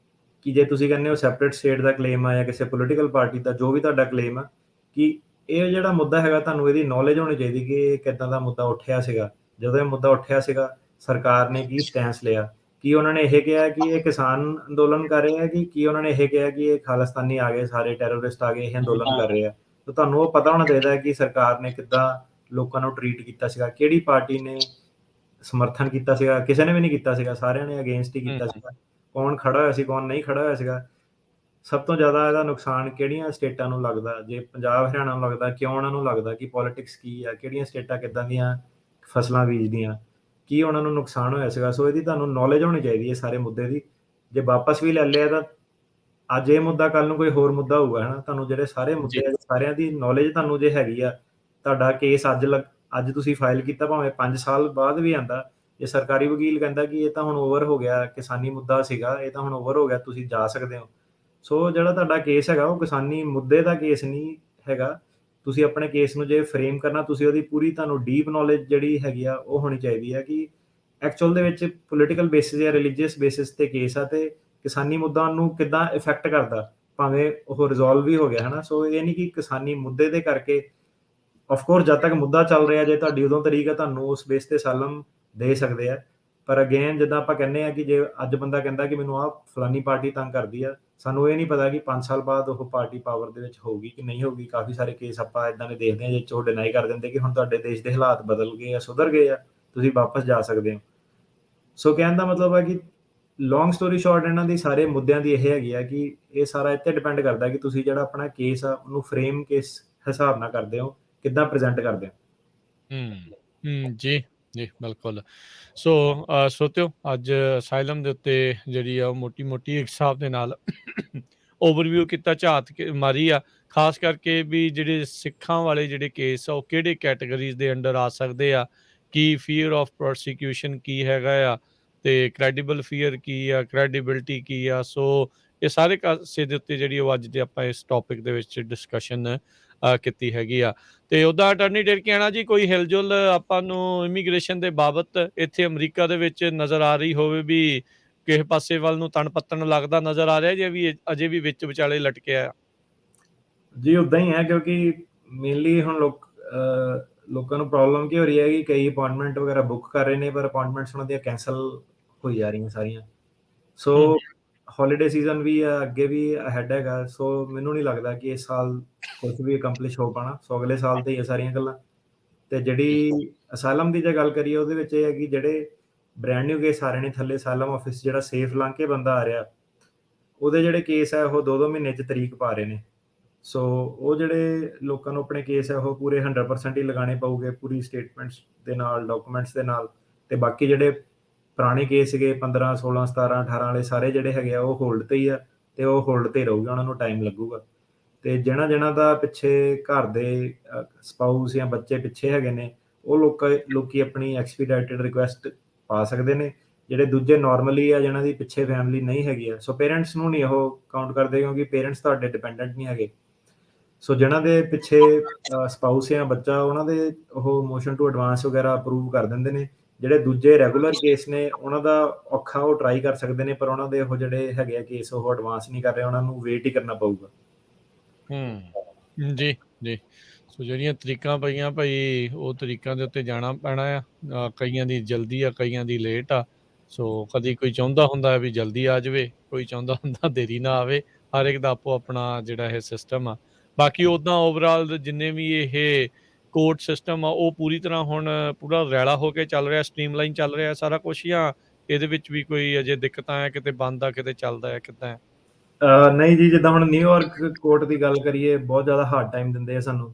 ਕਿ ਜੇ ਤੁਸੀਂ ਕਹਿੰਦੇ ਹੋ ਸੈਪਰੇਟ ਸਟੇਟ ਦਾ ਕਲੇਮ ਆ ਜਾਂ ਕਿਸੇ ਪੋਲੀਟੀਕਲ ਪਾਰਟੀ ਦਾ, ਜੋ ਵੀ ਤੁਹਾਡਾ ਕਲੇਮ ਆ, ਕਿ ਇਹ ਜਿਹੜਾ ਮੁੱਦਾ ਹੈਗਾ ਤੁਹਾਨੂੰ ਇਹਦੀ ਨੌਲੇਜ ਹੋਣੀ ਚਾਹੀਦੀ ਕਿ ਇਹ ਕਿੱਦਾਂ ਦਾ ਮੁੱਦਾ ਉੱਠਿਆ ਸੀਗਾ। ਜਦੋਂ ਇਹ ਮੁੱਦਾ ਉੱਠਿਆ ਸੀਗਾ, ਸਰਕਾਰ ਨੇ ਕੀ ਸਟੈਂਸ ਲਿਆ, ਕੀ ਉਹਨਾਂ ਨੇ ਇਹ ਕਿਹਾ ਕਿ ਇਹ ਕਿਸਾਨ ਅੰਦੋਲਨ ਕਰ ਰਹੇ ਆ, ਕਿ ਕੀ ਉਹਨਾਂ ਨੇ ਇਹ ਕਿਹਾ ਕਿ ਇਹ ਖਾਲਿਸਤਾਨੀ ਆ ਗਏ, ਸਾਰੇ ਟੈਰਰਿਸਟ ਆ ਗਏ, ਇਹ ਅੰਦੋਲਨ ਕਰ ਰਹੇ ਆ। ਤਾਂ ਤੁਹਾਨੂੰ ਉਹ ਪਤਾ ਹੋਣਾ ਚਾਹੀਦਾ ਕਿ ਸਰਕਾਰ ਨੇ ਕਿੱਦਾਂ ਲੋਕਾਂ ਨੂੰ ਟਰੀਟ ਕੀਤਾ ਸੀਗਾ, ਕਿਹੜੀ ਪਾਰਟੀ ਨੇ ਸਮਰਥਨ ਕੀਤਾ ਸੀਗਾ, ਕਿਸੇ ਨੇ ਵੀ ਨਹੀਂ ਕੀਤਾ ਸੀਗਾ, ਸਾਰਿਆਂ ਨੇ ਅਗੇਂਸਟ ਹੀ ਕੀਤਾ ਸੀਗਾ। ਕੌਣ ਖੜਾ ਹੋਇਆ ਸੀ, ਕੌਣ ਨਹੀਂ ਖੜਾ ਹੋਇਆ ਸੀਗਾ। ਸਭ ਤੋਂ ਜ਼ਿਆਦਾ ਇਹਦਾ ਨੁਕਸਾਨ ਕਿਹੜੀਆਂ ਸਟੇਟਾਂ ਨੂੰ ਲੱਗਦਾ? ਜੇ ਪੰਜਾਬ ਹਰਿਆਣਾ ਨੂੰ ਲੱਗਦਾ, ਕਿਉਂ ਉਹਨਾਂ ਨੂੰ ਲੱਗਦਾ? ਕਿ ਪੋਲਿਟਿਕਸ ਕੀ ਆ, ਕਿਹੜੀਆਂ ਸਟੇਟਾਂ ਕਿੱਦਾਂ ਦੀਆਂ ਫਸਲਾਂ ਬੀਜਦੀਆਂ, ਕੀ ਉਹਨਾਂ ਨੂੰ ਨੁਕਸਾਨ ਹੋਇਆ ਸੀਗਾ। ਸੋ ਇਹਦੀ ਤੁਹਾਨੂੰ ਨੌਲੇਜ ਹੋਣੀ ਚਾਹੀਦੀ ਹੈ ਸਾਰੇ ਮੁੱਦੇ ਦੀ। ਜੇ ਵਾਪਸ ਵੀ ਲੈ ਲਿਆ ਤਾਂ ਅੱਜ ਇਹ ਮੁੱਦਾ, ਕੱਲ ਨੂੰ ਕੋਈ ਹੋਰ ਮੁੱਦਾ ਹੋਊਗਾ, ਹੈ ਨਾ। ਤੁਹਾਨੂੰ ਜਿਹੜੇ ਸਾਰੇ ਜੀ। ਮੁੱਦੇ ਆ, ਸਾਰਿਆਂ ਦੀ ਨੌਲੇਜ ਤੁਹਾਨੂੰ ਜੇ ਹੈਗੀ ਆ, ਤੁਹਾਡਾ ਕੇਸ ਅੱਜ ਤੁਸੀਂ ਫਾਈਲ ਕੀਤਾ ਭਾਵੇਂ 5 ਸਾਲ ਬਾਅਦ ਵੀ ਆਂਦਾ, ਜੇ ਸਰਕਾਰੀ ਵਕੀਲ ਕਹਿੰਦਾ ਕਿ ਇਹ ਤਾਂ ਹੁਣ ਓਵਰ ਹੋ ਗਿਆ, ਕਿਸਾਨੀ ਮੁੱਦਾ ਸੀਗਾ, ਇਹ ਤਾਂ ਹੁਣ ਓਵਰ ਹੋ ਗਿਆ, ਤੁਸੀਂ ਜਾ ਸਕਦੇ ਹੋ। ਸੋ ਜਿਹੜਾ ਤੁਹਾਡਾ ਕੇਸ ਹੈਗਾ ਉਹ ਕਿਸਾਨੀ ਮੁੱਦੇ ਦਾ ਕੇਸ ਨਹੀਂ ਹੈਗਾ। ਤੁਸੀਂ ਆਪਣੇ ਕੇਸ ਨੂੰ ਜੇ ਫਰੇਮ ਕਰਨਾ, ਤੁਸੀਂ ਉਹਦੀ ਪੂਰੀ ਤੁਹਾਨੂੰ ਡੀਪ ਨੌਲੇਜ ਜਿਹੜੀ ਹੈਗੀ ਆ ਉਹ ਹੋਣੀ ਚਾਹੀਦੀ ਹੈ ਕਿ ਐਕਚੁਅਲ ਦੇ ਵਿੱਚ ਪੋਲੀਟੀਕਲ ਬੇਸਿਸ ਜਾਂ ਰਿਲੀਜੀਅਸ ਬੇਸਿਸ ਤੇ ਕੇਸ ਆ ਤੇ ਕਿਸਾਨੀ ਮੁੱਦਾ ਨੂੰ ਕਿੱਦਾਂ ਇਫੈਕਟ ਕਰਦਾ, ਭਾਵੇਂ ਉਹ ਰਿਜ਼ੋਲਵ ਵੀ ਹੋ ਗਿਆ, ਹੈ ਨਾ? ਸੋ ਇਹ ਨਹੀਂ ਕਿ ਕਿਸਾਨੀ ਮੁੱਦੇ ਦੇ ਕਰਕੇ ਆਫ ਕੋਰਸ ਜਦ ਤੱਕ ਮੁੱਦਾ ਚੱਲ ਰਿਹਾ, ਜੇ ਤੁਹਾਡੀ ਉਦੋਂ ਤਰੀਕ ਹੈ, ਤੁਹਾਨੂੰ ਉਸ ਬੇਸ ਤੇ ਅਸਾਈਲਮ ਦੇ ਸਕਦੇ ਆ। ਪਰ ਅਗੇਨ ਜਿੱਦਾਂ ਆਪਾਂ ਕਹਿੰਦੇ ਆ ਕਿ ਜੇ ਅੱਜ ਬੰਦਾ ਕਹਿੰਦਾ ਕਿ ਮੈਨੂੰ ਆਹ ਫਲਾਨੀ ਪਾਰਟੀ ਤੰਗ ਕਰਦੀ ਆ, ਸਾਨੂੰ ਇਹ ਨਹੀਂ ਪਤਾ ਕਿ 5 ਸਾਲ ਬਾਅਦ ਉਹ ਪਾਰਟੀ ਪਾਵਰ ਦੇ ਵਿੱਚ ਹੋਊਗੀ ਕਿ ਨਹੀਂ ਹੋਊਗੀ। ਕਾਫੀ ਸਾਰੇ ਕੇਸ ਆਪਾਂ ਇਦਾਂ ਦੇ ਦੇਖਦੇ ਹਾਂ ਜਿਹ 'ਚ ਉਹ ਡਿਨਾਈ ਕਰ ਦਿੰਦੇ ਕਿ ਹੁਣ ਤੁਹਾਡੇ ਦੇਸ਼ ਦੇ ਹਾਲਾਤ ਬਦਲ ਗਏ ਆ, ਸੁਧਰ ਗਏ ਆ, ਤੁਸੀਂ ਵਾਪਸ ਜਾ ਸਕਦੇ ਹੋ। ਸੋ ਕਹਿਣ ਦਾ ਮਤਲਬ ਹੈ ਕਿ ਲੌਂਗ ਸਟੋਰੀ ਸ਼ਾਰਟ ਇਹਨਾਂ ਦੀ ਸਾਰੇ ਮੁੱਦਿਆਂ ਦੀ ਇਹ ਹੈਗੀ ਆ ਕਿ ਇਹ ਸਾਰਾ ਇੱਥੇ ਡਿਪੈਂਡ ਕਰਦਾ ਕਿ ਤੁਸੀਂ ਜਿਹੜਾ ਆਪਣਾ ਕੇਸ ਆ ਉਹਨੂੰ ਫਰੇਮ ਕਿਸ ਹਿਸਾਬ ਨਾਲ ਕਰਦੇ ਹੋ, ਕਿੱਦਾਂ ਪ੍ਰੈਜ਼ੈਂਟ ਕਰਦੇ ਹੋ। ਜੀ ਜੀ ਬਿਲਕੁਲ। ਸੋ ਸੋਤਿਓ ਅੱਜ ਅਸਾਈਲਮ ਦੇ ਉੱਤੇ ਜਿਹੜੀ ਆ ਉਹ ਮੋਟੀ ਮੋਟੀ ਇੱਕ ਹਿਸਾਬ ਦੇ ਨਾਲ ਓਵਰਵਿਊ ਕੀਤਾ, ਝਾਤ ਮਾਰੀ ਆ, ਖਾਸ ਕਰਕੇ ਵੀ ਜਿਹੜੇ ਸਿੱਖਾਂ ਵਾਲੇ ਜਿਹੜੇ ਕੇਸ ਆ ਉਹ ਕਿਹੜੇ ਕੈਟਾਗਰੀਜ਼ ਦੇ ਅੰਡਰ ਆ ਸਕਦੇ ਆ, ਕੀ ਫੀਅਰ ਆਫ ਪ੍ਰੋਸੀਕਿਊਸ਼ਨ ਕੀ ਹੈਗਾ ਆ, ਤੇ ਕ੍ਰੈਡੀਬਲ ਫੀਅਰ ਕੀ ਆ, ਕ੍ਰੈਡੀਬਿਲਿਟੀ ਕੀ ਆ। ਸੋ ਇਹ ਸਾਰੇ ਕਾਸੇ ਦੇ ਉੱਤੇ ਜਿਹੜੀ ਉਹ ਅੱਜ ਦੇ ਆਪਾਂ ਇਸ ਟੌਪਿਕ ਦੇ ਵਿੱਚ ਡਿਸਕਸ਼ਨ ਕੀਤੀ ਹੈਗੀ ਆ। ਤੇ ਉਹਦਾ ਅਟਰਨੀ ਡੇਟ ਕਹਿਣਾ ਜੀ, ਕੋਈ ਹਿਲਜੁਲ ਆਪਾਂ ਨੂੰ ਇਮੀਗ੍ਰੇਸ਼ਨ ਦੇ ਬਾਬਤ ਇੱਥੇ ਅਮਰੀਕਾ ਦੇ ਵਿੱਚ ਨਜ਼ਰ ਆ ਰਹੀ ਹੋਵੇ ਵੀ ਕਿਸੇ ਪਾਸੇ ਵੱਲ ਨੂੰ ਤਣ ਪੱਤਣ ਲੱਗਦਾ ਨਜ਼ਰ ਆ ਰਿਹਾ, ਜੇ ਵੀ ਅਜੇ ਵੀ ਵਿੱਚ ਵਿਚਾਲੇ ਲਟਕਿਆ ਆ? ਜੀ ਉਦਾਂ ਹੀ ਹੈ, ਕਿਉਂਕਿ ਮੇਨਲੀ ਹੁਣ ਲੋਕਾਂ ਨੂੰ ਪ੍ਰੋਬਲਮ ਕੀ ਹੋ ਰਹੀ ਹੈ ਕਿ ਕਈ ਅਪਾਇੰਟਮੈਂਟ ਵਗੈਰਾ ਬੁੱਕ ਕਰ ਰਹੇ ਨੇ, ਪਰ ਅਪਾਇੰਟਮੈਂਟਸ ਉਹਨਾਂ ਦੀਆਂ ਕੈਂਸਲ ਹੋਈ ਜਾ ਰਹੀਆਂ ਸਾਰੀਆਂ। ਸੋ ਹੌਲੀਡੇ ਸੀਜ਼ਨ ਵੀ ਆ, ਅੱਗੇ ਵੀ ਅਹੈਡ ਹੈਗਾ। ਸੋ ਮੈਨੂੰ ਨਹੀਂ ਲੱਗਦਾ ਕਿ ਇਸ ਸਾਲ ਕੁਝ ਵੀ ਅਕੰਪਲਿਸ਼ ਹੋ ਪਾਣਾ। ਸੋ ਅਗਲੇ ਸਾਲ ਤੇ ਹੀ ਇਹ ਸਾਰੀਆਂ ਗੱਲਾਂ। ਤੇ ਜਿਹੜੀ ਅਸਾਈਲਮ ਦੀ ਜੇ ਗੱਲ ਕਰੀਏ, ਉਹਦੇ ਵਿੱਚ ਇਹ ਹੈ ਕਿ ਜਿਹੜੇ ਬ੍ਰੈਂਡ ਨਿਊ ਕੇਸ ਆ ਰਹੇ ਨੇ ਥੱਲੇ, ਅਸਾਈਲਮ ਆਫਿਸ ਜਿਹੜਾ ਸੇਫ ਲੰਘ ਕੇ ਬੰਦਾ ਆ ਰਿਹਾ, ਉਹਦੇ ਜਿਹੜੇ ਕੇਸ ਹੈ ਉਹ 2-2 ਮਹੀਨੇ 'ਚ ਤਰੀਕ ਪਾ ਰਹੇ ਨੇ। ਸੋ ਉਹ ਜਿਹੜੇ ਲੋਕਾਂ ਨੂੰ ਆਪਣੇ ਕੇਸ ਹੈ ਉਹ ਪੂਰੇ 100% ਹੀ ਲਗਾਉਣੇ ਪਊਗੇ, ਪੂਰੀ ਸਟੇਟਮੈਂਟਸ ਦੇ ਨਾਲ, ਡਾਕੂਮੈਂਟਸ ਦੇ ਨਾਲ। ਤੇ ਬਾਕੀ ਜਿਹੜੇ ਪੁਰਾਣੇ ਕੇਸ ਸੀਗੇ 15, 16, 17, 18 ਵਾਲੇ, ਸਾਰੇ ਜਿਹੜੇ ਹੈਗੇ ਆ ਉਹ ਹੋਲਡ ਤੇ ਹੀ ਆ, ਤੇ ਉਹ ਹੋਲਡ ਤੇ ਰਹੂਗੇ, ਉਹਨਾਂ ਨੂੰ ਟਾਈਮ ਲੱਗੂਗਾ। ਤੇ ਜਿਹਨਾਂ ਦਾ ਪਿੱਛੇ ਘਰ ਦੇ ਸਪਾਊਸ ਜਾਂ ਬੱਚੇ ਪਿੱਛੇ ਹੈਗੇ ਨੇ, ਉਹ ਲੋਕੀ ਆਪਣੀ ਐਕਸਪੀਡਾਈਟਡ ਰਿਕੁਐਸਟ ਪਾ ਸਕਦੇ ਨੇ। ਜਿਹੜੇ ਦੂਜੇ ਨਾਰਮਲੀ ਆ, ਜਿਹਨਾਂ ਦੀ ਪਿੱਛੇ ਫੈਮਿਲੀ ਨਹੀਂ ਹੈਗੀ ਆ, ਸੋ ਪੇਰੈਂਟਸ ਨੂੰ ਨਹੀਂ ਉਹ ਕਾਊਂਟ ਕਰਦੇ, ਕਿਉਂਕਿ ਪੇਰੈਂਟਸ ਤੁਹਾਡੇ ਡਿਪੈਂਡੈਂਟ ਨਹੀਂ ਹੈਗੇ। ਸੋ ਜਿਹਨਾਂ ਦੇ ਪਿੱਛੇ ਸਪਾਊਸ ਜਾਂ ਬੱਚਾ, ਉਹਨਾਂ ਦੇ ਉਹ ਮੋਸ਼ਨ ਟੂ ਐਡਵਾਂਸ ਵਗੈਰਾ ਅਪਰੂਵ ਕਰ ਦਿੰਦੇ ਨੇ। ਜਿਹੜੇ ਦੂਜੇ ਰੈਗੂਲਰ ਕੇਸ ਨੇ, ਉਹਨਾਂ ਦਾ ਔਖਾ, ਉਹ ਟਰਾਈ ਕਰ ਸਕਦੇ ਨੇ, ਪਰ ਉਹਨਾਂ ਦੇ ਉਹ ਜਿਹੜੇ ਹੈਗੇ ਆ ਕੇਸ ਉਹ ਐਡਵਾਂਸ ਨਹੀਂ ਕਰ ਰਹੇ, ਉਹਨਾਂ ਨੂੰ ਵੇਟ ਹੀ ਕਰਨਾ ਪਊਗਾ। ਜੀ ਜੀ। ਸੋ ਜਿਹੜੀਆਂ ਤਰੀਕਾਂ ਪਈਆਂ ਭਾਈ, ਉਹ ਤਰੀਕਾਂ ਦੇ ਉੱਤੇ ਜਾਣਾ ਪੈਣਾ ਆ। ਕਈਆਂ ਦੀ ਜਲਦੀ ਆ, ਕਈਆਂ ਦੀ ਲੇਟ ਆ। ਸੋ ਕਦੀ ਕੋਈ ਚਾਹੁੰਦਾ ਹੁੰਦਾ ਵੀ ਜਲਦੀ ਆ ਜਾਵੇ, ਕੋਈ ਚਾਹੁੰਦਾ ਹੁੰਦਾ ਦੇਰੀ ਨਾ ਆਵੇ। ਹਰ ਇੱਕ ਦਾ ਆਪੋ ਆਪਣਾ ਜਿਹੜਾ ਇਹ ਸਿਸਟਮ ਆ। ਬਾਕੀ ਉੱਦਾਂ ਓਵਰਆਲ ਜਿੰਨੇ ਵੀ ਇਹ ਕੋਰਟ ਸਿਸਟਮ ਆ, ਉਹ ਪੂਰੀ ਤਰ੍ਹਾਂ ਹੁਣ ਪੂਰਾ ਰੈਲਾ ਹੋ ਕੇ ਚੱਲ ਰਿਹਾ, ਸਟ੍ਰੀਮਲਾਈਨ ਚੱਲ ਰਿਹਾ ਸਾਰਾ ਕੁਛ, ਜਾਂ ਇਹਦੇ ਵਿੱਚ ਵੀ ਕੋਈ ਅਜੇ ਦਿੱਕਤਾਂ ਆ, ਕਿਤੇ ਬੰਦ ਆ, ਕਿਤੇ ਚੱਲਦਾ ਆ, ਕਿੱਦਾਂ? ਨਹੀਂ ਜੀ, ਜਿੱਦਾਂ ਹੁਣ ਨਿਊਯਾਰਕ ਕੋਰਟ ਦੀ ਗੱਲ ਕਰੀਏ, ਬਹੁਤ ਜ਼ਿਆਦਾ ਹਾਰਡ ਟਾਈਮ ਦਿੰਦੇ ਆ ਸਾਨੂੰ।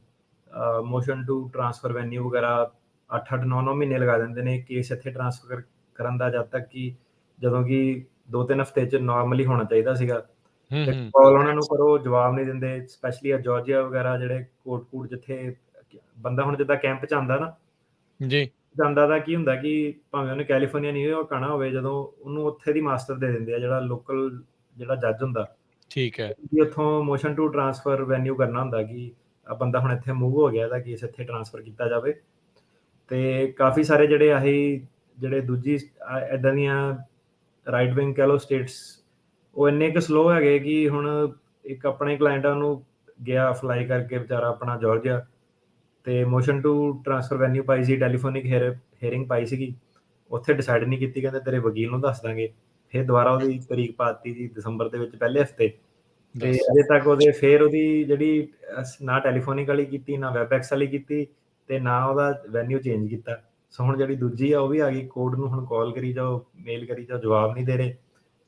ਮੋਸ਼ਨ ਟੂ ਟ੍ਰਾਂਸਫਰ ਵੈਨਿਊ ਵਗੈਰਾ 8-8, 9-9 ਮਹੀਨੇ ਲਗਾ ਦਿੰਦੇ ਨੇ ਕੇਸ ਇੱਥੇ ਟ੍ਰਾਂਸਫਰ ਕਰਨ ਦਾ, ਜਦ ਤੱਕ ਕਿ ਜਦੋਂ ਕਿ 2-3 ਹਫ਼ਤੇ 'ਚ ਨਾਰਮਲੀ ਹੋਣਾ ਚਾਹੀਦਾ ਸੀਗਾ। ਤੇ ਕਾਲ ਉਹਨਾਂ ਨੂੰ ਕਰੋ, ਜਵਾਬ ਨਹੀਂ ਦਿੰਦੇ। ਸਪੈਸ਼ਲੀ ਜਾਰਜੀਆ ਵਗੈਰਾ, ਜਿਹੜੇ ਕੋਰਟ ਜਿੱਥੇ ਬੰਦਾ ਹੁਣ ਜਿੱਦਾਂ ਕੈਂਪ 'ਚ ਆਉਂਦਾ ਨਾ ਜੀ। ਜਾਂਦਾ, ਤਾਂ ਕੀ ਹੁੰਦਾ ਕਿ ਭਾਵੇਂ ਉਹਨੇ ਕੈਲੀਫੋਰਨੀਆ, ਨਿਊਯਾਰਕ ਆਉਣਾ ਹੋਵੇ, ਜਦੋਂ ਉਹਨੂੰ ਉੱਥੇ ਦੀ ਮਾਸਟਰ ਦੇ ਦਿੰਦੇ ਆ, ਜਿਹੜਾ ਲੋਕਲ ਜਿਹੜਾ ਜੱਜ ਹੁੰਦਾ। ਠੀਕ ਹੈ। ਵੀ ਉੱਥੋਂ ਮੋਸ਼ਨ ਟੂ ਟ੍ਰਾਂਸਫਰ ਵੈਨਿਊ ਕਰਨਾ ਹੁੰਦਾ ਕਿ ਬੰਦਾ ਹੁਣ ਇੱਥੇ ਮੂਵ ਹੋ ਗਿਆ, ਇਹਦਾ ਕੇਸ ਇੱਥੇ ਟ੍ਰਾਂਸਫਰ ਕੀਤਾ ਜਾਵੇ। ਤੇ ਕਾਫੀ ਸਾਰੇ ਜਿਹੜੇ ਆਹੀ ਜਿਹੜੇ ਦੂਜੀ ਇੱਦਾਂ ਦੀਆਂ ਰਾਈਟ ਵਿੰਗ ਕਹਿ ਲਓ ਸਟੇਟਸ, ਉਹ ਇੰਨੇ ਕੁ ਸਲੋ ਹੈਗੇ ਕਿ ਹੁਣ ਇੱਕ ਆਪਣੇ ਕਲਾਇੰਟ ਆ, ਉਹਨੂੰ ਗਿਆ ਫਲਾਈ ਕਰਕੇ ਵਿਚਾਰਾ ਆਪਣਾ ਜਾਰਜੀਆ, ਤੇ ਮੋਸ਼ਨ ਟੂ ਟ੍ਰਾਂਸਫਰ ਵੈਨਿਊ ਪਾਈ ਸੀ, ਟੈਲੀਫੋਨਿਕ ਹੀਅਰਿੰਗ ਪਾਈ ਸੀਗੀ। ਉੱਥੇ ਡਿਸਾਈਡ ਨਹੀਂ ਕੀਤੀ, ਕਹਿੰਦੇ ਤੇਰੇ ਵਕੀਲ ਨੂੰ ਦੱਸ ਦਾਂਗੇ। ਫਿਰ ਦੁਬਾਰਾ ਉਹਦੀ ਤਰੀਕ ਪਾਤੀ ਜੀ ਦਸੰਬਰ ਦੇ ਵਿੱਚ, ਪਹਿਲੇ ਹਫ਼ਤੇ। ਤੇ ਅਜੇ ਤੱਕ ਉਹਦੀ ਜਿਹੜੀ ਨਾ ਟੈਲੀਫੋਨਿਕ ਵਾਲੀ ਕੀਤੀ, ਨਾ ਵੈਬਐਕਸ ਵਾਲੀ ਕੀਤੀ, ਤੇ ਨਾ ਉਹਦਾ ਵੈਨਿਊ ਚੇਂਜ ਕੀਤਾ। ਸੋ ਹੁਣ ਜਿਹੜੀ ਦੂਜੀ ਆ ਉਹ ਵੀ ਆ ਗਈ, ਕੋਰਟ ਨੂੰ ਹੁਣ ਕਾਲ ਕਰੀ ਜਾਓ, ਮੇਲ ਕਰੀ ਜਾਓ, ਜਵਾਬ ਨਹੀਂ ਦੇ ਰਹੇ।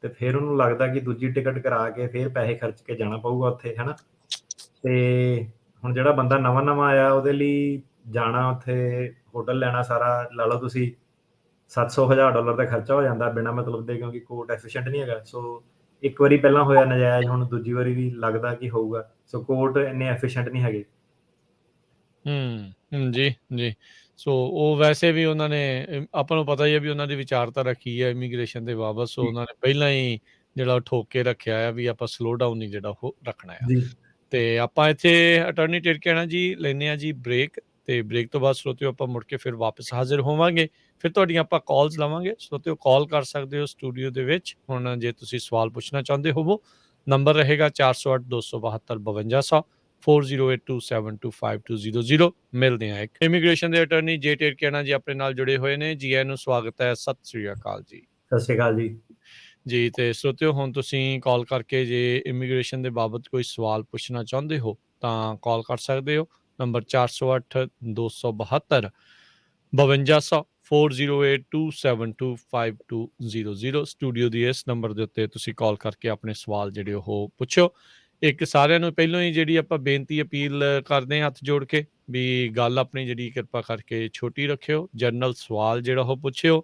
ਤੇ ਫਿਰ ਉਹਨੂੰ ਲੱਗਦਾ ਕਿ ਦੂਜੀ ਟਿਕਟ ਕਰਾ ਕੇ ਫਿਰ ਪੈਸੇ ਖਰਚ ਕੇ ਜਾਣਾ ਪਊਗਾ ਉੱਥੇ, ਹੈ ਨਾ? ਤੇ ਹੁਣ ਜਿਹੜਾ ਬੰਦਾ ਨਵਾਂ ਆਇਆ, ਉਹਦੇ ਲਈ ਜਾਣਾ, ਉੱਥੇ ਹੋਟਲ ਲੈਣਾ, ਸਾਰਾ ਲਾ ਲਓ ਤੁਸੀਂ $700,000 ਦਾ ਖਰਚਾ ਹੋ ਜਾਂਦਾ ਬਿਨਾਂ ਮਤਲਬ ਦੇ, ਕਿਉਂਕਿ ਕੋਰਟ ਐਫੀਸ਼ੀਐਂਟ ਨਹੀਂ ਹੈਗਾ। ਸੋ ਇੱਕ ਵਾਰੀ ਪਹਿਲਾਂ ਹੋਇਆ ਨਜਾਇਜ਼, ਹੁਣ ਦੂਜੀ ਵਾਰੀ ਵੀ ਲੱਗਦਾ ਕਿ ਹੋਊਗਾ। ਸੋ ਕੋਰਟ ਇੰਨੇ ਐਫੀਸ਼ੀਐਂਟ ਨਹੀਂ ਹੈਗੇ। ਜੀ। ਸੋ ਉਹ ਵੈਸੇ ਵੀ ਉਹਨਾਂ ਨੇ ਆਪਾਂ ਨੂੰ ਪਤਾ ਹੀ ਹੈ ਵੀ ਉਹਨਾਂ ਦੀ ਵਿਚਾਰਧਾਰਾ ਕੀ ਹੈ ਇਮੀਗ੍ਰੇਸ਼ਨ ਦੇ ਬਾਬਤ। ਸੋ ਉਹਨਾਂ ਨੇ ਪਹਿਲਾਂ ਹੀ ਜਿਹੜਾ ਉਹ ਠੋਕ ਕੇ ਰੱਖਿਆ ਆ ਵੀ ਆਪਾਂ ਸਲੋ ਡਾਊਨ ਨਹੀਂ ਜਿਹੜਾ ਉਹ ਰੱਖਣਾ ਆ। ਜੀ ਤੇ ਆਪਾਂ ਇੱਥੇ ਅਟਾਰਨੀ ਟਿਰਕੇਣਾ ਜੀ ਲੈਂਦੇ ਹਾਂ ਜੀ ਬ੍ਰੇਕ, ਤੇ ਬ੍ਰੇਕ ਤੋਂ ਬਾਅਦ ਸਰੋਤਿਓ ਆਪਾਂ ਮੁੜ ਕੇ ਫਿਰ ਵਾਪਸ ਹਾਜ਼ਰ ਹੋਵਾਂਗੇ। ਫਿਰ ਤੁਹਾਡੀਆਂ ਆਪਾਂ ਕਾਲਸ ਲਵਾਂਗੇ। ਸਰੋਤਿਓ ਕਾਲ ਕਰ ਸਕਦੇ ਹੋ ਸਟੂਡੀਓ ਦੇ ਵਿੱਚ। ਹੁਣ ਜੇ ਤੁਸੀਂ ਸਵਾਲ ਪੁੱਛਣਾ ਚਾਹੁੰਦੇ ਹੋਵੋ, ਨੰਬਰ ਰਹੇਗਾ 408 272 5200 4082725200। ਮਿਲਦੇ ਹਾਂ ਇੱਕ ਇਮੀਗ੍ਰੇਸ਼ਨ ਦੇ ਅਟਾਰਨੀ ਜੇ ਟਿਰਕੇਣਾ ਜੀ ਆਪਣੇ ਨਾਲ ਜੁੜੇ ਹੋਏ ਨੇ। ਜੀ ਆਇਆਂ ਨੂੰ ਸਵਾਗਤ ਹੈ। ਸਤਿ ਸ੍ਰੀ ਅਕਾਲ ਜੀ। ਸਤਿ ਸ਼੍ਰੀ ਅਕਾਲ ਜੀ। ਜੀ ਤੇ ਸਰੋਤਿਓ ਹੁਣ ਤੁਸੀਂ ਕਾਲ ਕਰਕੇ ਜੇ ਇਮੀਗ੍ਰੇਸ਼ਨ ਦੇ ਬਾਬਤ ਕੋਈ ਸਵਾਲ ਪੁੱਛਣਾ ਚਾਹੁੰਦੇ ਹੋ ਤਾਂ ਕਾਲ ਕਰ ਸਕਦੇ ਹੋ। ਨੰਬਰ 408 272 5200 4082725200। ਸਟੂਡੀਓ ਦੀ ਇਸ ਨੰਬਰ ਦੇ ਉੱਤੇ ਤੁਸੀਂ ਕਾਲ ਕਰਕੇ ਆਪਣੇ ਸਵਾਲ ਜਿਹੜੇ ਉਹ ਪੁੱਛੋ। ਇੱਕ ਸਾਰਿਆਂ ਨੂੰ ਪਹਿਲਾਂ ਹੀ ਜਿਹੜੀ ਆਪਾਂ ਬੇਨਤੀ ਅਪੀਲ ਕਰਦੇ ਹਾਂ ਹੱਥ ਜੋੜ ਕੇ ਵੀ ਗੱਲ ਆਪਣੀ ਜਿਹੜੀ ਕਿਰਪਾ ਕਰਕੇ ਛੋਟੀ ਰੱਖਿਓ। ਜਨਰਲ ਸਵਾਲ ਜਿਹੜਾ ਉਹ ਪੁੱਛਿਓ।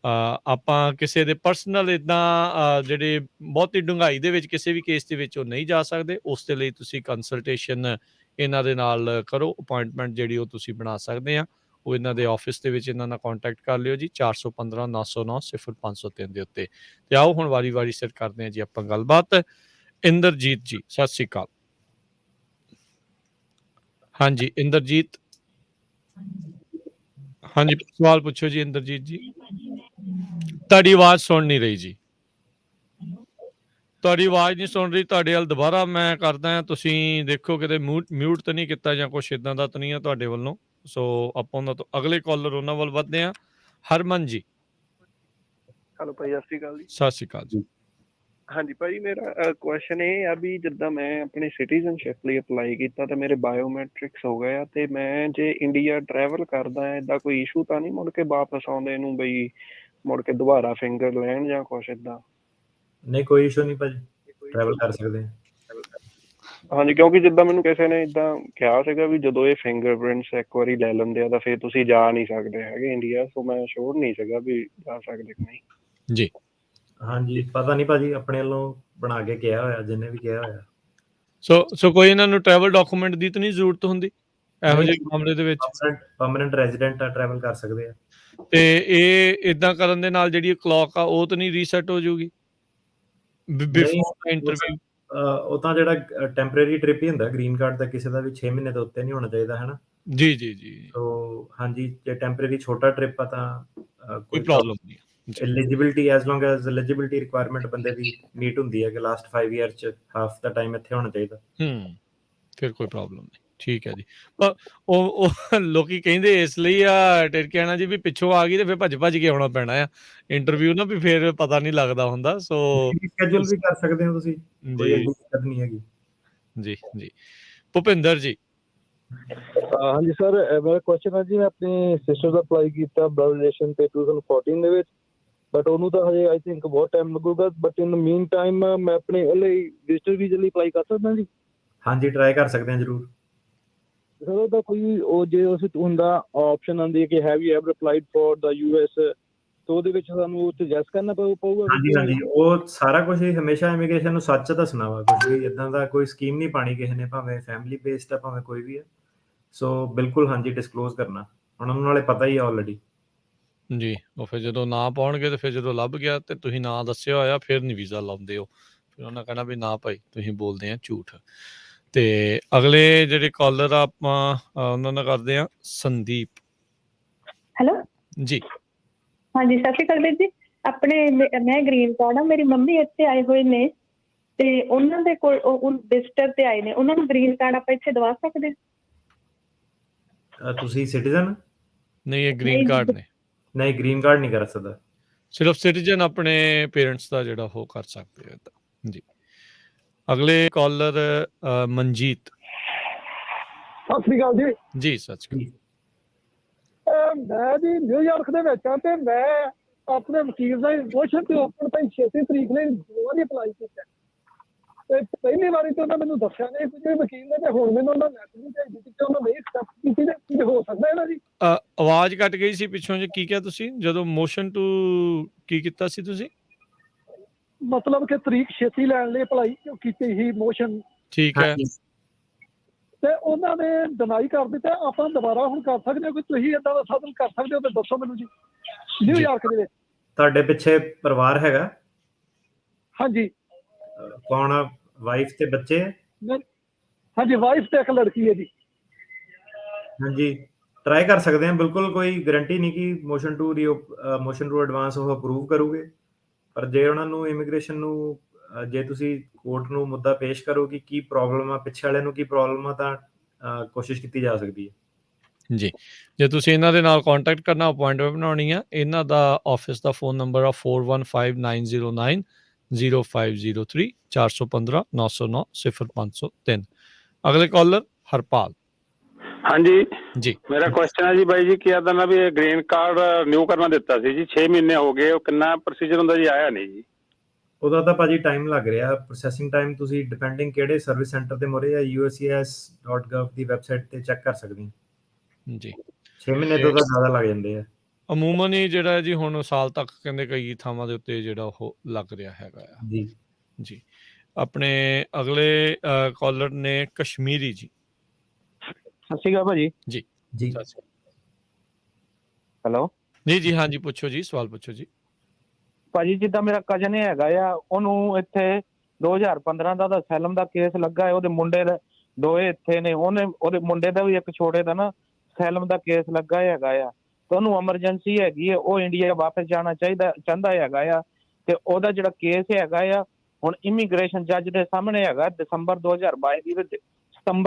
ਆਪਾਂ ਕਿਸੇ ਦੇ ਪਰਸਨਲ ਇੱਦਾਂ ਜਿਹੜੇ ਬਹੁਤੀ ਡੂੰਘਾਈ ਦੇ ਵਿੱਚ ਕਿਸੇ ਵੀ ਕੇਸ ਦੇ ਵਿੱਚ ਉਹ ਨਹੀਂ ਜਾ ਸਕਦੇ। ਉਸ ਦੇ ਲਈ ਤੁਸੀਂ ਕੰਸਲਟੇਸ਼ਨ ਇਹਨਾਂ ਦੇ ਨਾਲ ਕਰੋ। ਅਪੁਆਇੰਟਮੈਂਟ ਜਿਹੜੀ ਉਹ ਤੁਸੀਂ ਬਣਾ ਸਕਦੇ ਆ। ਉਹ ਇਹਨਾਂ ਦੇ ਆਫਿਸ ਦੇ ਵਿੱਚ ਇਹਨਾਂ ਨਾਲ ਕੰਟੈਕਟ ਕਰ ਲਿਓ ਜੀ 415 909 0503 ਦੇ ਉੱਤੇ। ਤੇ ਆਓ ਹੁਣ ਵਾਰੀ ਸਿਰ ਕਰਦੇ ਹਾਂ ਜੀ ਆਪਾਂ ਗੱਲਬਾਤ। ਇੰਦਰਜੀਤ ਜੀ ਸਤਿ ਸ਼੍ਰੀ ਅਕਾਲ। ਹਾਂਜੀ ਇੰਦਰਜੀਤ, ਹਾਂਜੀ ਸਵਾਲ ਪੁੱਛੋ ਜੀ ਇੰਦਰਜੀਤ ਜੀ। ਤੁਹਾਡੀ ਆਵਾਜ਼ ਸੁਣ ਨਹੀਂ ਰਹੀ ਜੀ। ਤੁਹਾਡੀ ਆਵਾਜ਼ ਨਹੀਂ ਸੁਣ ਰਹੀ। ਤੁਹਾਡੇ ਵੱਲ ਦੁਬਾਰਾ ਮੈਂ ਕਰਦਾ ਹਾਂ। ਤੁਸੀਂ ਦੇਖੋ ਕਿਤੇ ਮਿਊਟ ਤਾਂ ਨਹੀਂ ਕੀਤਾ ਜਾਂ ਕੁਛ ਇਦਾਂ ਦਾ ਤਾਂ ਨਹੀਂ ਆ ਤੁਹਾਡੇ ਵੱਲੋਂ। ਸੋ ਆਪਾਂ ਉਹਨਾਂ ਤੋਂ ਅਗਲੇ ਕਾਲਰ ਉਹਨਾਂ ਵੱਲ ਵੱਧਦੇ ਹਾਂ। ਹਰਮਨ ਜੀ ਹੈਲੋ ਭਾਈ, ਸਤਿ ਸ਼੍ਰੀ ਅਕਾਲ ਜੀ। ਸਤਿ ਸ਼੍ਰੀ ਅਕਾਲ ਜੀ। ਹਾਂਜੀ ਭਾਈ, ਮੇਰਾ ਕੁਐਸਚਨ ਇਹ ਆ ਵੀ ਜਿੱਦਾਂ ਮੈਂ ਆਪਣੀ ਸਿਟੀਜ਼ਨਸ਼ਿਪ ਲਈ ਅਪਲਾਈ ਕੀਤਾ ਤੇ ਮੇਰੇ ਬਾਇਓਮੈਟ੍ਰਿਕਸ ਹੋ ਗਏ ਆ, ਤੇ ਮੈਂ ਜੇ ਇੰਡੀਆ ਟਰੈਵਲ ਕਰਦਾ ਏਦਾਂ ਕੋਈ ਇਸ਼ੂ ਤਾਂ ਨਹੀਂ ਮੁੜ ਕੇ ਵਾਪਸ ਆਉਂਦੇ ਨੂੰ ਬਈ ਮੁੜ ਕੇ ਦੁਬਾਰਾ ਫਿੰਗਰ ਲੈਣ ਜਾਂ ਕੁਛ ਏਦਾਂ? ਨਹੀਂ, ਕੋਈ ਇਸ਼ੂ ਨਹੀਂ ਭਾਜੀ, ਟਰੈਵਲ ਕਰ ਸਕਦੇ ਆ। ਹਾਂਜੀ, ਕਿਉਂਕਿ ਜਿੱਦਾਂ ਮੈਨੂੰ ਕਿਸੇ ਨੇ ਇਦਾਂ ਕਿਹਾ ਸੀਗਾ ਵੀ ਜਦੋਂ ਇਹ ਫਿੰਗਰਪ੍ਰਿੰਟਸ ਇੱਕ ਵਾਰੀ ਲੈ ਲੈਂਦੇ ਆ ਤਾਂ ਫਿਰ ਤੁਸੀਂ ਜਾ ਨਹੀਂ ਸਕਦੇ ਹੈਗੇ ਇੰਡੀਆ। ਸੋ ਮੈਂ ਸ਼ੋਰ ਨਹੀਂ ਸੀਗਾ ਵੀ ਜਾ ਸਕਦੇ ਕਿ ਨਹੀਂ। ਜੀ ਹਾਂਜੀ, ਪਤਾ ਨਹੀਂ ਭਾਜੀ, ਆਪਣੇ ਵੱਲੋਂ ਬਣਾ ਕੇ ਕਿਹਾ ਹੋਇਆ ਜਿੰਨੇ ਵੀ ਕਿਹਾ ਹੋਇਆ। ਸੋ ਕੋਈ ਇਹਨਾਂ ਨੂੰ ਟਰੈਵਲ ਡਾਕੂਮੈਂਟ ਦੀ ਤਾਂ ਨਹੀਂ ਜ਼ਰੂਰਤ ਹੁੰਦੀ ਇਹੋ ਜਿਹੇ ਮਾਮਲੇ ਦੇ ਵਿੱਚ? ਪਰਮਨੈਂਟ ਰੈਜ਼ੀਡੈਂਟ ਆ, ਟਰੈਵਲ ਕਰ ਸਕਦੇ ਆ। ਤੇ ਇਹ ਇਦਾਂ ਕਰਨ ਦੇ ਨਾਲ ਜਿਹੜੀ ਕਲੌਕ ਆ ਉਹ ਤਾਂ ਨਹੀਂ ਰੀਸੈਟ ਹੋ ਜਾਊਗੀ ਬਿਫੋਰ ਇੰਟਰਵਿਊ? ਉਹ ਤਾਂ ਜਿਹੜਾ ਟੈਂਪਰੇਰੀ ਟ੍ਰਿਪ ਹੀ ਹੁੰਦਾ ਗ੍ਰੀਨ ਕਾਰਡ ਦਾ, ਕਿਸੇ ਦਾ ਵੀ 6 ਮਹੀਨੇ ਤੋਂ ਉੱਤੇ ਨਹੀਂ ਹੋਣਾ ਚਾਹੀਦਾ ਹੈ ਨਾ। ਜੀ ਸੋ ਹਾਂਜੀ, ਜੇ ਟੈਂਪਰੇਰੀ ਛੋਟਾ ਟ੍ਰਿਪ ਆ ਤਾਂ ਕੋਈ ਪ੍ਰੋਬਲਮ ਨਹੀਂ ਹੈ। ਐਲੀਜੀਬਿਲਟੀ ਐਜ਼ ਲੌਂਗ ਐਜ਼ ਐਲੀਜੀਬਿਲਟੀ ਰਿਕੁਆਇਰਮੈਂਟ ਬੰਦੇ ਦੀ ਮੀਟ ਹੁੰਦੀ ਹੈ ਕਿ ਲਾਸਟ 5 ਇਅਰ ਚ ਹਾਫ ਦਾ ਟਾਈਮ ਇੱਥੇ ਹੋਣਾ ਚਾਹੀਦਾ। ਫਿਰ ਕੋਈ ਪ੍ਰੋਬਲਮ ਨਹੀਂ। ਠੀਕ ਹੈ ਜੀ। ਪਰ ਉਹ ਲੋਕੀ ਕਹਿੰਦੇ ਇਸ ਲਈ ਆ ਟਿਰਕੇਣਾ ਜੀ ਵੀ ਪਿੱਛੋਂ ਆ ਗਈ ਤੇ ਫਿਰ ਭੱਜ ਕੇ ਆਉਣਾ ਪੈਣਾ ਆ ਇੰਟਰਵਿਊ ਨਾ, ਵੀ ਫਿਰ ਪਤਾ ਨਹੀਂ ਲੱਗਦਾ ਹੁੰਦਾ। ਸੋ ਸ਼ੈਡਿਊਲ ਵੀ ਕਰ ਸਕਦੇ ਹੋ ਤੁਸੀਂ, ਕੋਈ ਐਡੀ ਦਿੱਕਤ ਨਹੀਂ ਹੈਗੀ। ਜੀ ਭੁਪਿੰਦਰ ਜੀ। ਹਾਂਜੀ ਸਰ, ਮੇਰਾ ਕੁਐਸਚਨ ਹੈ ਜੀ, ਮੈਂ ਆਪਣੀ ਸਿਸਟਰ ਦਾ ਅਪਲਾਈ ਕੀਤਾ ਬਲੱਡ ਰਿਲੇਸ਼ਨ ਤੇ 2014 ਦੇ ਵਿੱਚ, ਬਟ ਉਹਨੂੰ ਤਾਂ ਹਜੇ ਆਈ ਥਿੰਕ ਬਹੁਤ ਟਾਈਮ ਲੱਗੂਗਾ। ਬਟ ਇਨ ਮੀਨ ਟਾਈਮ ਮੈਂ ਆਪਣੇ ਲਈ ਵਿਜ਼ਟਰ ਵੀਜ਼ੇ ਲਈ ਅਪਲਾਈ ਕਰ ਸਕਦਾ ਜੀ? ਹਾਂਜੀ, ਟਰਾਈ ਕਰ ਸਕਦੇ ਹਾਂ ਜ਼ਰੂਰ। ਸਰ ਉਹਦਾ ਕੋਈ ਉਹ ਜੇ ਉਸ ਹੁੰਦਾ ਆਪਸ਼ਨ ਆਉਂਦੀ ਹੈ ਕਿ have you ever applied for the US, ਤਾਂ ਉਹਦੇ ਵਿੱਚ ਸਾਨੂੰ ਸੁਜੈਸਟ ਕਰਨਾ ਪਊਗਾ? ਹਾਂਜੀ, ਉਹ ਸਾਰਾ ਕੁਝ ਹੀ ਹਮੇਸ਼ਾ ਇਮੀਗ੍ਰੇਸ਼ਨ ਨੂੰ ਸੱਚ ਦੱਸਣਾ ਵਾ, ਕੁਝ ਵੀ ਇਦਾਂ ਦਾ ਕੋਈ ਸਕੀਮ ਨਹੀਂ ਪਾਣੀ ਕਿਸੇ ਨੇ, ਭਾਵੇਂ ਫੈਮਿਲੀ ਬੇਸਡ ਆ ਭਾਵੇਂ ਕੋਈ ਵੀ ਹੈ। ਸੋ ਬਿਲਕੁਲ ਹਾਂਜੀ, ਡਿਸਕਲੋਜ਼ ਕਰਨਾ। ਹੁਣ ਉਹਨਾਂ ਨਾਲੇ ਪਤਾ ਹੀ ਆ ਆਲਰੇਡੀ ਜੀ। ਉਹ ਫਿਰ ਜਦੋਂ ਨਾ ਪਾਉਣਗੇ ਤੇ ਫਿਰ ਜਦੋਂ ਲੱਭ ਗਿਆ ਤੇ ਤੁਸੀਂ ਨਾਂ ਦੱਸਿਆ ਹੋਇਆ ਫਿਰ ਨਹੀਂ ਵੀਜ਼ਾ ਲਾਉਂਦੇ ਹੋ। ਫਿਰ ਉਹਨਾਂ ਕਹਿਣਾ ਵੀ ਨਾ ਭਾਈ ਤੁਸੀਂ ਬੋਲਦੇ ਆ ਝੂਠ। ਤੇ ਅਗਲੇ ਜਿਹੜੇ ਕਾਲਰ ਆ ਆਪਾਂ ਉਹਨਾਂ ਨਾਲ ਕਰਦੇ ਆ ਸੰਦੀਪ। ਹੈਲੋ ਜੀ ਹਾਂਜੀ, ਸਤਿ ਸ਼੍ਰੀ ਅਕਾਲ ਵੀਰ ਜੀ। ਆਪਣੇ ਮੈਂ ਗ੍ਰੀਨ ਕਾਰਡ ਆ, ਮੇਰੀ ਮੰਮੀ ਇੱਥੇ ਆਏ ਹੋਏ ਨੇ ਤੇ ਉਹਨਾਂ ਦੇ ਕੋਲ ਵਿਜ਼ਟਰ ਤੇ ਆਏ ਨੇ, ਉਹਨਾਂ ਨੂੰ ਗ੍ਰੀਨ ਕਾਰਡ ਆਪਾਂ ਇੱਥੇ ਦਵਾ ਸਕਦੇ? ਤੁਸੀਂ ਸਿਟੀਜ਼ਨ? ਨਹੀਂ, ਇਹ ਗ੍ਰੀਨ ਕਾਰਡ ਨੇ। ਨਹੀਂ, ਗ੍ਰੀਨ ਕਾਰਡ ਨਹੀਂ ਕਰ ਸਕਦਾ। ਸਿਰਫ ਸਿਟੀਜ਼ਨ ਆਪਣੇ ਪੇਰੈਂਟਸ ਦਾ ਜਿਹੜਾ ਉਹ ਕਰ ਸਕਦੇ ਆ ਜੀ। ਅਗਲੇ ਕਾਲਰ ਮਨਜੀਤ। ਸਤਿ ਸ਼੍ਰੀ ਅਕਾਲ ਜੀ। ਜੀ ਸਤਿ ਸ਼੍ਰੀ ਅਕਾਲ। ਮੈਂ ਜੀ ਨਿਊਯਾਰਕ ਦੇ ਵਿੱਚ ਹਾਂ ਤੇ ਮੈਂ ਆਪਣੇ ਵਕੀਲ ਦਾ ਇਨਵੋਸ਼ਨ ਤੇ ਓਪਨ ਤਾਂ 6 ਤਰੀਕ ਲਈ ਦੋਵਾਂ ਅਪਲਾਈ ਕੀਤਾ ਤੇ ਪਹਿਲੀ ਵਾਰੀ ਤਾਂ ਉਹਨਾਂ ਮੈਨੂੰ ਦੱਸਿਆ ਨਹੀਂ ਕਿ ਵਕੀਲ ਨੇ, ਤੇ ਹੁਣ ਮੈਨੂੰ ਉਹਨਾਂ ਮੈਸੇਜ ਭੇਜ ਦਿੱਤੀ ਕਿ ਉਹਨਾਂ ਨਹੀਂ ਐਕਸੈਪਟ ਕੀਤੀ। ਤੇ ਹੋ ਸਕਦਾ ਹੈ ਨਾ ਜੀ? ਆਵਾਜ਼ ਕੱਟ ਗਈ ਸੀ ਪਿੱਛੋਂ ਜੀ, ਕੀ ਕਿਹਾ ਤੁਸੀਂ ਜਦੋਂ ਮੋਸ਼ਨ ਟੂ ਕੀ ਕੀਤਾ ਸੀ ਤੁਸੀਂ? ਮਤਲਬ ਕਿ ਤਰੀਕ ਛੇਤੀ ਲੈਣ ਲਈ ਅਪਲਾਈ ਕੀਤੀ ਸੀ ਮੋਸ਼ਨ। ਠੀਕ ਹੈ। ਤੇ ਉਹਨਾਂ ਨੇ ਡਿਨਾਈ ਕਰ ਦਿੱਤਾ। ਆਪਾਂ ਦੁਬਾਰਾ ਹੁਣ ਕਰ ਸਕਦੇ ਹਾਂ, ਕੋਈ ਤੁਸੀਂ ਏਦਾਂ ਦਾ ਸਾਧਨ ਕਰ ਸਕਦੇ ਹੋ ਤੇ ਦੱਸੋ ਮੈਨੂੰ ਜੀ। ਨਿਊਯਾਰਕ ਦੇ ਵਿੱਚ। ਤੁਹਾਡੇ ਪਿੱਛੇ ਪਰਿਵਾਰ ਹੈਗਾ? ਹਾਂਜੀ ਕੌਣ ਆ? ਵਾਈਫ ਤੇ ਬੱਚੇ? ਹਾਂਜੀ, ਵਾਈਫ ਤੇ ਇੱਕ ਲੜਕੀ ਹੈ ਜੀ। ਹਾਂਜੀ, ਟਰਾਈ ਕਰ ਸਕਦੇ ਹਾਂ। ਬਿਲਕੁਲ ਕੋਈ ਗਰੰਟੀ ਨਹੀਂ ਕਿ ਮੋਸ਼ਨ ਟੂ ਐਡਵਾਂਸ ਉਹ ਅਪਰੂਵ ਕਰੂਗੇ, ਪਰ ਜੇ ਉਹਨਾਂ ਨੂੰ ਇਮੀਗ੍ਰੇਸ਼ਨ ਨੂੰ ਜੇ ਤੁਸੀਂ ਕੋਰਟ ਨੂੰ ਮੁੱਦਾ ਪੇਸ਼ ਕਰੋ ਕਿ ਕੀ ਪ੍ਰੋਬਲਮ ਆ, ਪਿੱਛੇ ਵਾਲੇ ਨੂੰ ਕੀ ਪ੍ਰੋਬਲਮ ਆ, ਤਾਂ ਕੋਸ਼ਿਸ਼ ਕੀਤੀ ਜਾ ਸਕਦੀ ਹੈ। ਜੀ, ਜੇ ਤੁਸੀਂ ਇਹਨਾਂ ਦੇ ਨਾਲ ਕੰਟੈਕਟ ਕਰਨਾ, ਅਪਾਇੰਟਮੈਂਟ ਬਣਾਉਣੀ ਆ, ਇਹਨਾਂ ਦਾ ਆਫਿਸ ਦਾ ਫੋਨ ਨੰਬਰ ਆ 415909 0503 415 909 0503। ਅਗਲੇ ਕਾਲਰ ਹਰਪਾਲ। ਹਾਂਜੀ ਜੀ ਮੇਰਾ ਕੁਐਸਚਨ ਹੈ ਜੀ ਬਾਈ ਜੀ, ਕੀ ਆਦਾ ਨਾ ਵੀ ਗ੍ਰੀਨ ਕਾਰਡ ਨਿਊ ਕਰਨਾ ਦਿੱਤਾ ਸੀ ਜੀ, 6 ਮਹੀਨੇ ਹੋ ਗਏ, ਉਹ ਕਿੰਨਾ ਪ੍ਰੋਸੀਜਰ ਹੁੰਦਾ ਜੀ, ਆਇਆ ਨਹੀਂ ਜੀ। ਉਹਦਾ ਤਾਂ ਭਾਜੀ ਟਾਈਮ ਲੱਗ ਰਿਹਾ, ਪ੍ਰੋਸੈਸਿੰਗ ਟਾਈਮ। ਤੁਸੀਂ ਡਿਪੈਂਡਿੰਗ ਕਿਹੜੇ ਸਰਵਿਸ ਸੈਂਟਰ ਤੇ ਮੁਰੇ ਆ, uscis.gov ਦੀ ਵੈਬਸਾਈਟ ਤੇ ਚੈੱਕ ਕਰ ਸਕਦੇ ਹੋ। ਜੀ 6 ਮਹੀਨੇ ਤੋਂ ਤਾਂ ਜ਼ਿਆਦਾ ਲੱਗ ਜਾਂਦੇ ਆ। ਅਮੂਮਨ ਹੀ ਜਿਹੜਾ ਜੀ ਹੁਣ ਸਾਲ ਤੱਕ ਕਹਿੰਦੇ ਕਈ ਥਾਵਾਂ ਦੇ ਉੱਤੇ ਜਿਹੜਾ ਉਹ ਲੱਗ ਰਿਹਾ ਹੈਗਾ ਆ ਜੀ ਜੀ। ਆਪਣੇ ਅਗਲੇ ਕਾਲਰ ਨੇ ਕਸ਼ਮੀਰੀ ਜੀ। ਸਤਿ ਸ਼੍ਰੀ ਅਕਾਲ ਭਾਜੀ। ਜੀ ਜੀ ਹੈਲੋ ਜੀ ਜੀ ਹਾਂਜੀ, ਪੁੱਛੋ ਜੀ, ਸਵਾਲ ਪੁੱਛੋ ਜੀ। ਭਾਜੀ, ਜਿੱਦਾਂ ਮੇਰਾ ਕਜ਼ਨ ਹੈਗਾ ਆ, ਉਹਨੂੰ ਇੱਥੇ 2015 ਦਾ ਅਸੈਲਮ ਦਾ ਕੇਸ ਲੱਗਾ ਹੈ। ਉਹਦੇ ਮੁੰਡੇ ਦੇ ਦੋਏ ਇੱਥੇ ਨੇ, ਉਹਦੇ ਮੁੰਡੇ ਦਾ ਵੀ ਇੱਕ ਛੋਟੇ ਦਾ ਨਾ ਅਸੈਲਮ ਦਾ ਕੇਸ ਲੱਗਾ ਹੈਗਾ ਆ, ਤੇ ਉਹਨੂੰ ਐਮਰਜੈਂਸੀ ਹੈਗੀ ਹੈ, ਉਹ ਇੰਡੀਆ ਵਾਪਸ ਜਾਣਾ ਚਾਹੁੰਦਾ ਹੈਗਾ ਆ, ਤੇ ਉਹਦਾ ਜਿਹੜਾ ਕੇਸ ਹੈਗਾ ਆ ਹੁਣ ਇਮੀਗ੍ਰੇਸ਼ਨ ਜੱਜ ਦੇ ਸਾਹਮਣੇ ਹੈਗਾ। ਸਤੰਬਰ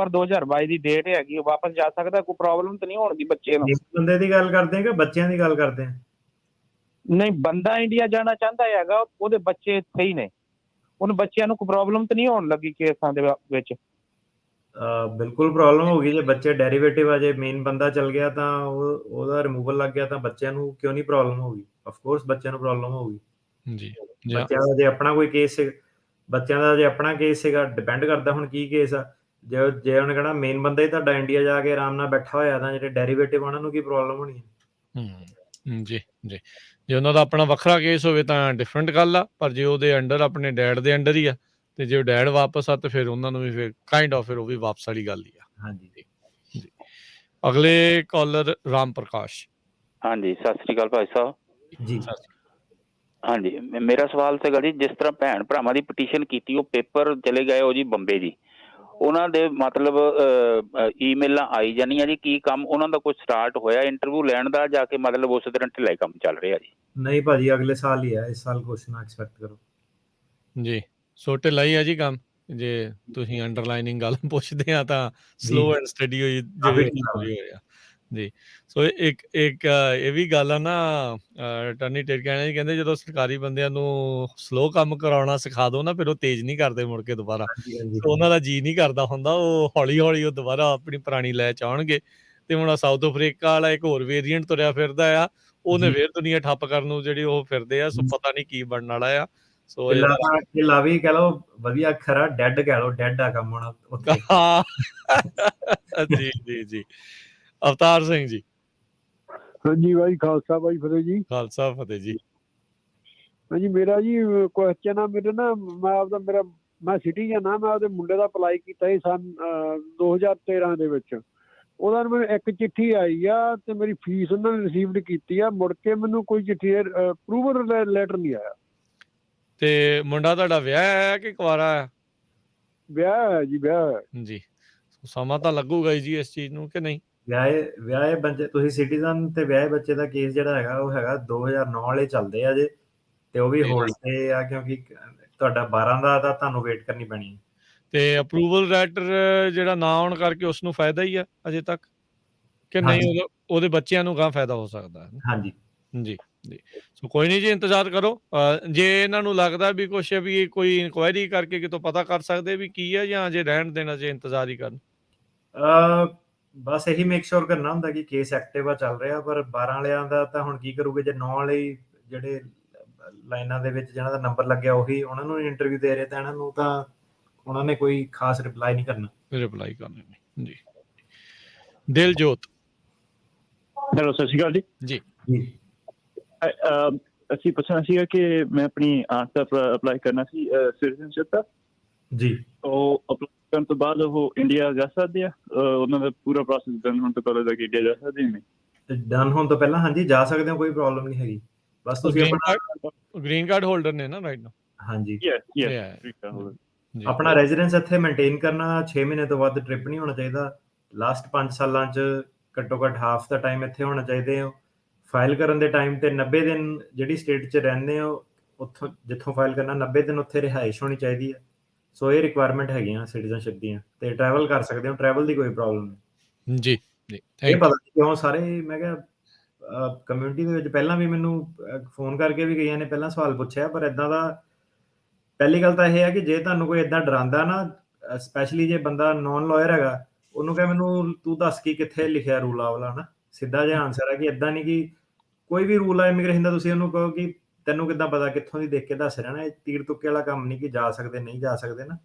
2022 ਦੀ ਡੇਟ ਹੈਗੀ, ਉਹ ਵਾਪਸ ਜਾ ਸਕਦਾ, ਕੋਈ ਪ੍ਰੋਬਲਮ ਤਾਂ ਨਹੀਂ ਹੋਣਗੀ ਬੱਚੇ ਨੂੰ? ਬੰਦੇ ਦੀ ਗੱਲ ਕਰਦੇ ਆ ਕਿ ਬੱਚਿਆਂ ਦੀ ਗੱਲ ਕਰਦੇ ਆ? ਨਹੀਂ, ਬੰਦਾ ਇੰਡੀਆ ਜਾਣਾ ਚਾਹੁੰਦਾ ਹੈਗਾ, ਉਹਦੇ ਬੱਚੇ ਇੱਥੇ ਹੀ ਨੇ, ਉਹਨੂੰ ਬੱਚਿਆਂ ਨੂੰ ਕੋਈ ਪ੍ਰੋਬਲਮ ਤਾਂ ਨਹੀਂ ਹੋਣ ਲੱਗੀ ਕੇਸਾਂ ਦੇ ਵਿੱਚ? ਬਿਲਕੁਲ ਪ੍ਰੋਬਲਮ ਹੋ ਗਈ। ਜੇ ਬੱਚੇ ਡੈਰੀਵੇਟਿਵ ਆ, ਜੇ ਮੇਨ ਬੰਦਾ ਚਲ ਗਿਆ ਤਾਂ ਉਹਦਾ ਰਿਮੂਵਲ ਲੱਗ ਗਿਆ, ਤਾਂ ਬੱਚਿਆਂ ਨੂੰ ਕਿਉਂ ਨਹੀਂ ਪ੍ਰੋਬਲਮ ਹੋਊਗੀ? ਆਫ ਕੋਰਸ ਬੱਚਿਆਂ ਨੂੰ ਪ੍ਰੋਬਲਮ ਹੋਊਗੀ। ਜੀ ਬੱਚਿਆਂ ਦਾ ਜੇ ਆਪਣਾ ਕੋਈ ਕੇਸ ਬੱਚਿਆਂ ਦਾ ਜੇ ਆਪਣਾ ਕੇਸ ਸੀਗਾ, ਡਿਪੈਂਡ ਕਰਦਾ ਹੁਣ ਕੀ ਕੇਸ ਆ। ਜੇ ਉਹਨੇ ਕਹਿਣਾ ਮੇਨ ਬੰਦਾ ਹੀ ਤੁਹਾਡਾ ਇੰਡੀਆ ਜਾ ਕੇ ਆਰਾਮ ਨਾਲ ਬੈਠਾ ਹੋਇਆ, ਤਾਂ ਜਿਹੜੇ ਡੈਰੀਵੇਟਿਵ ਉਹਨਾਂ ਨੂੰ ਕੀ ਪ੍ਰੋਬਲਮ ਹੋਣੀ ਹੈ? ਜੀ ਜੀ, ਜੇ ਉਹਨਾਂ ਦਾ ਆਪਣਾ ਵੱਖਰਾ ਕੇਸ ਹੋਵੇ ਤਾਂ ਡਿਫਰੈਂਟ ਗੱਲ ਆ, ਪਰ ਜੇ ਉਹਦੇ ਅੰਡਰ ਆਪਣੇ ਡੈਡ ਦੇ ਅੰਡਰ ਹੀ ਆ, ਤੇ ਜੇ ਡੈਡ ਵਾਪਸ ਆ, ਤੇ ਫਿਰ ਉਹਨਾਂ ਨੂੰ ਵੀ ਫਿਰ ਕਾਈਂਡ ਆਫ ਫਿਰ ਉਹ ਵੀ ਵਾਪਸ ਵਾਲੀ ਗੱਲ ਹੀ ਆ। ਹਾਂਜੀ ਜੀ, ਅਗਲੇ ਕਾਲਰ ਰਾਮ ਪ੍ਰਕਾਸ਼। ਹਾਂਜੀ, ਸਤਿ ਸ੍ਰੀ ਅਕਾਲ ਭਾਈ ਸਾਹਿਬ ਜੀ। ਹਾਂਜੀ, ਮੇਰਾ ਸਵਾਲ ਸੀਗਾ ਜੀ, ਜਿਸ ਤਰ੍ਹਾਂ ਭੈਣ ਭਰਾਵਾਂ ਦੀ ਪਟੀਸ਼ਨ ਕੀਤੀ, ਉਹ ਪੇਪਰ ਚਲੇ ਗਏ ਉਹ ਜੀ ਬੰਬੇ ਜੀ, ਉਹਨਾਂ ਦੇ ਮਤਲਬ ਈਮੇਲਾਂ ਆਈ ਜਾਂਦੀਆਂ ਜੀ, ਕੀ ਕੰਮ ਉਹਨਾਂ ਦਾ ਕੋਈ ਸਟਾਰਟ ਹੋਇਆ ਇੰਟਰਵਿਊ ਲੈਣ ਦਾ, ਜਾ ਕੇ ਮਤਲਬ ਉਸ ਤਰ੍ਹਾਂ ਢਿੱਲਾ ਕੰਮ ਚੱਲ ਰਿਹਾ ਜੀ? ਨਹੀਂ ਭਾਜੀ, ਅਗਲੇ ਸਾਲ ਹੀ ਹੈ, ਇਸ ਸਾਲ ਕੁਛ ਨਾ ਐਕਸਪੈਕਟ ਕਰੋ। ਜੀ, ਸੋ ਢਿੱਲਾ ਹੀ ਆ ਜੀ ਕੰਮ। ਜੇ ਤੁਸੀਂ ਅੰਡਰਲਾਈਨਿੰਗ ਗੱਲ ਪੁੱਛਦੇ ਆ ਤਾਂ ਸਲੋ ਐਂਡ ਸਟੱਡੀ ਹੋਈ ਹੋਇਆ ਜੀ। ਸੋ ਇੱਕ ਇਹ ਵੀ ਗੱਲ ਆ ਨਾ, ਅਟਾਰਨੀ ਟੇਡ ਕਹਿੰਦੇ ਜਦੋਂ ਸਰਕਾਰੀ ਬੰਦਿਆਂ ਨੂੰ ਸਲੋ ਕੰਮ ਕਰਾਉਣਾ ਸਿਖਾ ਦੋ ਨਾ, ਫਿਰ ਉਹ ਤੇਜ਼ ਨਹੀਂ ਕਰਦੇ ਮੁੜ ਕੇ ਦੁਬਾਰਾ। ਉਹਨਾਂ ਦਾ ਜੀ ਨਹੀਂ ਕਰਦਾ ਹੁੰਦਾ, ਉਹ ਹੌਲੀ ਹੌਲੀ ਉਹ ਦੁਬਾਰਾ ਆਪਣੀ ਪੁਰਾਣੀ ਲੈ ਚ ਆਉਣਗੇ। ਤੇ ਹੁਣ ਸਾਊਥ ਅਫਰੀਕਾ ਵਾਲਾ ਇੱਕ ਹੋਰ ਵੇਰੀਐਂਟ ਤੁਰਿਆ ਫਿਰਦਾ ਆ, ਉਹਨੇ ਫਿਰ ਦੁਨੀਆ ਠੱਪ ਕਰਨ ਨੂੰ ਜਿਹੜੀ ਉਹ ਫਿਰਦੇ ਆ। ਸੋ ਪਤਾ ਨਹੀਂ ਕੀ ਬਣਨ ਵਾਲਾ ਆ। ਸੋ ਢਿੱਲਾ ਵੀ ਕਹਿ ਲਓ, ਵਧੀਆ ਅੱਖਰ ਆ, ਡੈਡ ਕਹਿ ਲਓ, ਡੈਡ ਆ ਕੰਮ ਹੋਣਾ ਉੱਥੇ। ਜੀ ਜੀ ਜੀ, ਅਵਤਾਰ ਸਿੰਘ ਜੀ। ਹਾਂਜੀ ਭਾਈ, ਖਾਲਸਾ ਭਾਈ ਫਤਿਹ ਜੀ। ਖਾਲਸਾ ਫਤਿਹ ਜੀ। ਹਾਂਜੀ, ਮੇਰਾ ਜੀ ਕੁਐਸਚਨ ਆ, ਮੈਂ ਸਿਟੀਜ਼ਨ ਆ, ਮੈਂ ਆਪਦੇ ਮੁੰਡੇ ਦਾ ਅਪਲਾਈ ਕੀਤਾ ਸੀ ਸਨ 2013 ਦੇ ਵਿੱਚ। ਉਹਦਾ ਮੈਨੂੰ ਇੱਕ ਚਿੱਠੀ ਆਈ ਆ, ਤੇ ਮੇਰੀ ਫੀਸ ਉਹਨਾਂ ਨੇ ਰਿਸੀਵਡ ਕੀਤੀ ਆ, ਮੁੜ ਕੇ ਮੈਨੂੰ ਕੋਈ ਚਿੱਠੀ ਅਪਰੂਵਲ ਲੈਟਰ ਨਹੀਂ ਆਇਆ। ਤੇ ਮੁੰਡਾ ਤੁਹਾਡਾ ਵਿਆਹ ਹੈ ਕਿ ਕੁਆਰਾ ਹੈ? ਵਿਆਹ ਹੈ ਜੀ, ਵਿਆਹ ਹੈ ਜੀ। ਸਮਾਂ ਤਾਂ ਲੱਗੂਗਾ ਜੀ ਇਸ ਚੀਜ਼ ਨੂੰ, ਕਿ ਨਹੀਂ? ਵਿਆਹੇ ਬੱਚੇ, ਤੁਸੀਂ ਸਿਟੀਜ਼ਨ ਤੇ ਵਿਆਹੇ ਬੱਚੇ ਦਾ ਕੇਸ ਜਿਹੜਾ ਹੈਗਾ, ਉਹ ਹੈਗਾ 2009 ਵਾਲੇ ਚੱਲਦੇ ਆ ਜੇ, ਤੇ ਉਹ ਵੀ ਹੋਲਡ ਤੇ ਆ, ਕਿਉਂਕਿ ਤੁਹਾਡਾ 12 ਦਾ ਤਾਂ ਤੁਹਾਨੂੰ ਵੇਟ ਕਰਨੀ ਪੈਣੀ ਹੈ। ਤੇ ਅਪਰੂਵਲ ਲੈਟਰ ਜਿਹੜਾ ਨਾ ਆਉਣ ਕਰਕੇ ਉਸ ਨੂੰ ਫਾਇਦਾ ਹੀ ਆ ਅਜੇ ਤੱਕ, ਕਿ ਨਹੀਂ ਉਹਦੇ ਬੱਚਿਆਂ ਨੂੰ ਗਾਂ ਫਾਇਦਾ ਹੋ ਸਕਦਾ? ਹਾਂਜੀ ਜੀ ਜੀ। ਸੋ ਕੋਈ ਨਹੀਂ ਜੀ, ਇੰਤਜ਼ਾਰ ਕਰੋ। ਜੇ ਇਹਨਾਂ ਨੂੰ ਲੱਗਦਾ ਵੀ ਕੁਛ ਵੀ ਕੋਈ ਇਨਕੁਆਇਰੀ ਕਰਕੇ ਕਿਤੋਂ ਪਤਾ ਕਰ ਸਕਦੇ ਵੀ ਕੀ ਹੈ, ਜਾਂ ਜੇ ਰਹਿਣ ਦੇਣਾ, ਜੇ ਇੰਤਜ਼ਾਰ ਹੀ ਕਰਨ? ਬਸ ਇਹੀ ਮੇਕ ਸ਼ੋਰ ਕਰਨਾ ਹੁੰਦਾ ਕਿ ਕੇਸ ਐਕਟਿਵ ਆ, ਚੱਲ ਰਿਹਾ। ਪਰ 12 ਵਾਲਿਆਂ ਦਾ ਤਾਂ ਹੁਣ ਕੀ ਕਰੂਗੇ, ਜੇ 9 ਵਾਲੇ ਜਿਹੜੇ ਲਾਈਨਾਂ ਦੇ ਵਿੱਚ ਜਿਹਨਾਂ ਦਾ ਨੰਬਰ ਲੱਗਿਆ ਉਹੀ ਉਹਨਾਂ ਨੂੰ ਇੰਟਰਵਿਊ ਦੇ ਰਹੇ, ਤਾਂ ਇਹਨਾਂ ਨੂੰ ਤਾਂ ਉਹਨਾਂ ਨੇ ਕੋਈ ਖਾਸ ਰਿਪਲਾਈ ਨਹੀਂ ਕਰਨਾ। ਜੀ। ਦਿਲਜੋਤ। ਹੈਲੋ, ਸਤਿ ਸ਼੍ਰੀ ਅਕਾਲ ਜੀ। ਜੀ ਜੀ। ਅਸੀਂ ਪੁੱਛਣਾ ਸੀਗਾ ਕਿ ਮੈਂ ਆਪਣੀ ਆਂਟ ਦਾ ਅਪਲਾਈ ਕਰਨਾ ਸੀ ਸਿਟੀਜ਼ਨਸ਼ਿਪ ਦਾ। ਜੀ। ਉਹ ਅਪਲਾਈ ਕਰਨ ਤੋਂ ਬਾਅਦ ਉਹ ਇੰਡੀਆ ਜਾ ਸਕਦੇ ਆ? ਉਹਨਾਂ ਦਾ ਪੂਰਾ ਪ੍ਰੋਸੈਸ ਡਨ ਹੋਣ ਤੋਂ ਪਹਿਲਾਂ ਜਾ ਕੇ ਇੰਡੀਆ ਜਾ ਸਕਦੇ ਨੇ? ਤੇ ਡਨ ਹੋਣ ਤੋਂ ਪਹਿਲਾਂ ਹਾਂਜੀ ਜਾ ਸਕਦੇ ਹੋ, ਕੋਈ ਪ੍ਰੋਬਲਮ ਨਹੀਂ ਹੈਗੀ। ਬਸ ਤੁਸੀਂ ਗ੍ਰੀਨ ਕਾਰਡ ਹੋਲਡਰ ਨੇ ਨਾ ਰਾਈਟ ਨਾਓ? ਹਾਂਜੀ ਜੀ ਆਪਣਾ ਰੈਜ਼ੀਡੈਂਸ ਇੱਥੇ ਮੇਨਟੇਨ ਕਰਨਾ, 6 ਮਹੀਨੇ ਤੋਂ ਵੱਧ ਟ੍ਰਿਪ ਨਹੀਂ ਹੋਣਾ ਚਾਹੀਦਾ। ਲਾਸਟ 5 ਸਾਲਾਂ 'ਚ ਘੱਟੋ ਘੱਟ ਹਾਫ ਦਾ ਟਾਈਮ ਇੱਥੇ ਹੋਣਾ ਚਾਹੀਦੇ ਹੋ। ਫਾਈਲ ਕਰਨ ਦੇ ਟਾਈਮ ਤੇ 90 ਦਿਨ ਜਿਹੜੀ ਸਟੇਟ 'ਚ ਰਹਿੰਦੇ ਹੋ ਉੱਥੋਂ ਜਿੱਥੋਂ ਫਾਈਲ ਕਰਨਾ 90 ਦਿਨ ਉੱਥੇ ਰਿਹਾਇਸ਼ ਹੋਣੀ ਚਾਹੀਦੀ ਹੈ। ਸੋ ਇਹ ਰਿਕੁਆਇਰਮੈਂਟ ਹੈਗੀਆਂ ਸਿਟੀਜ਼ਨਸ਼ਿਪ ਦੀਆਂ, ਤੇ ਟਰੈਵਲ ਕਰ ਸਕਦੇ ਹੋ, ਟਰੈਵਲ ਦੀ ਕੋਈ ਪ੍ਰੋਬਲਮ ਨਹੀਂ। ਜੀ ਜੀ ਇਹ ਪਤਾ ਨਹੀਂ ਕਿਉਂ ਸਾਰੇ, ਮੈਂ ਕਿਹਾ ਕਮਿਊਨਿਟੀ ਦੇ ਵਿੱਚ ਪਹਿਲਾਂ ਵੀ ਮੈਨੂੰ ਫੋਨ ਕਰਕੇ ਵੀ ਕਈਆਂ ਨੇ ਪਹਿਲਾਂ ਸਵਾਲ ਪੁੱਛਿਆ, ਪਰ ਇਦਾਂ ਦਾ ਪਹਿਲੀ ਗੱਲ ਤਾਂ ਇਹ ਹੈ ਕਿ ਜੇ ਤੁਹਾਨੂੰ ਕੋਈ ਇਦਾਂ ਡਰਾਉਂਦਾ ਨਾ, ਸਪੈਸ਼ਲੀ ਜੇ ਬੰਦਾ ਨੌਨ ਲਾਇਰ ਹੈਗਾ, ਉਹਨੂੰ ਕਹੇ ਮੈਨੂੰ ਤੂੰ ਦੱਸ ਕੀ ਕਿੱਥੇ ਲਿਖਿਆ ਰੂਲ ਆ ਵਾਲਾ ਨਾ, ਸਿੱਧਾ ਜਿਹਾ ਆਨਸਰ ਹੈ ਕਿ ਇਦਾਂ ਨਹੀਂ ਕਿ ਕੋਈ ਵੀ ਰੂਲ ਆ ਇਮੀਗ੍ਰੇਸ਼ਨ ਦਾ ਤੁਸੀਂ ਉਹਨੂੰ ਕਹੋ ਕਿ ਤੈਨੂੰ ਕਿੱਦਾਂ ਪਤਾ ਕਿੱਥੋਂ ਦੀ ਦੇਖ ਕੇ ਦੱਸ ਰਿਹਾ ਨਾ। ਇਹ ਤੀਰ ਤੁੱਕੇ ਵਾਲਾ ਕੰਮ ਨਹੀਂ ਕਿ ਜਾ ਸਕਦੇ ਨਹੀਂ ਜਾ ਸਕਦੇ ਨਾ।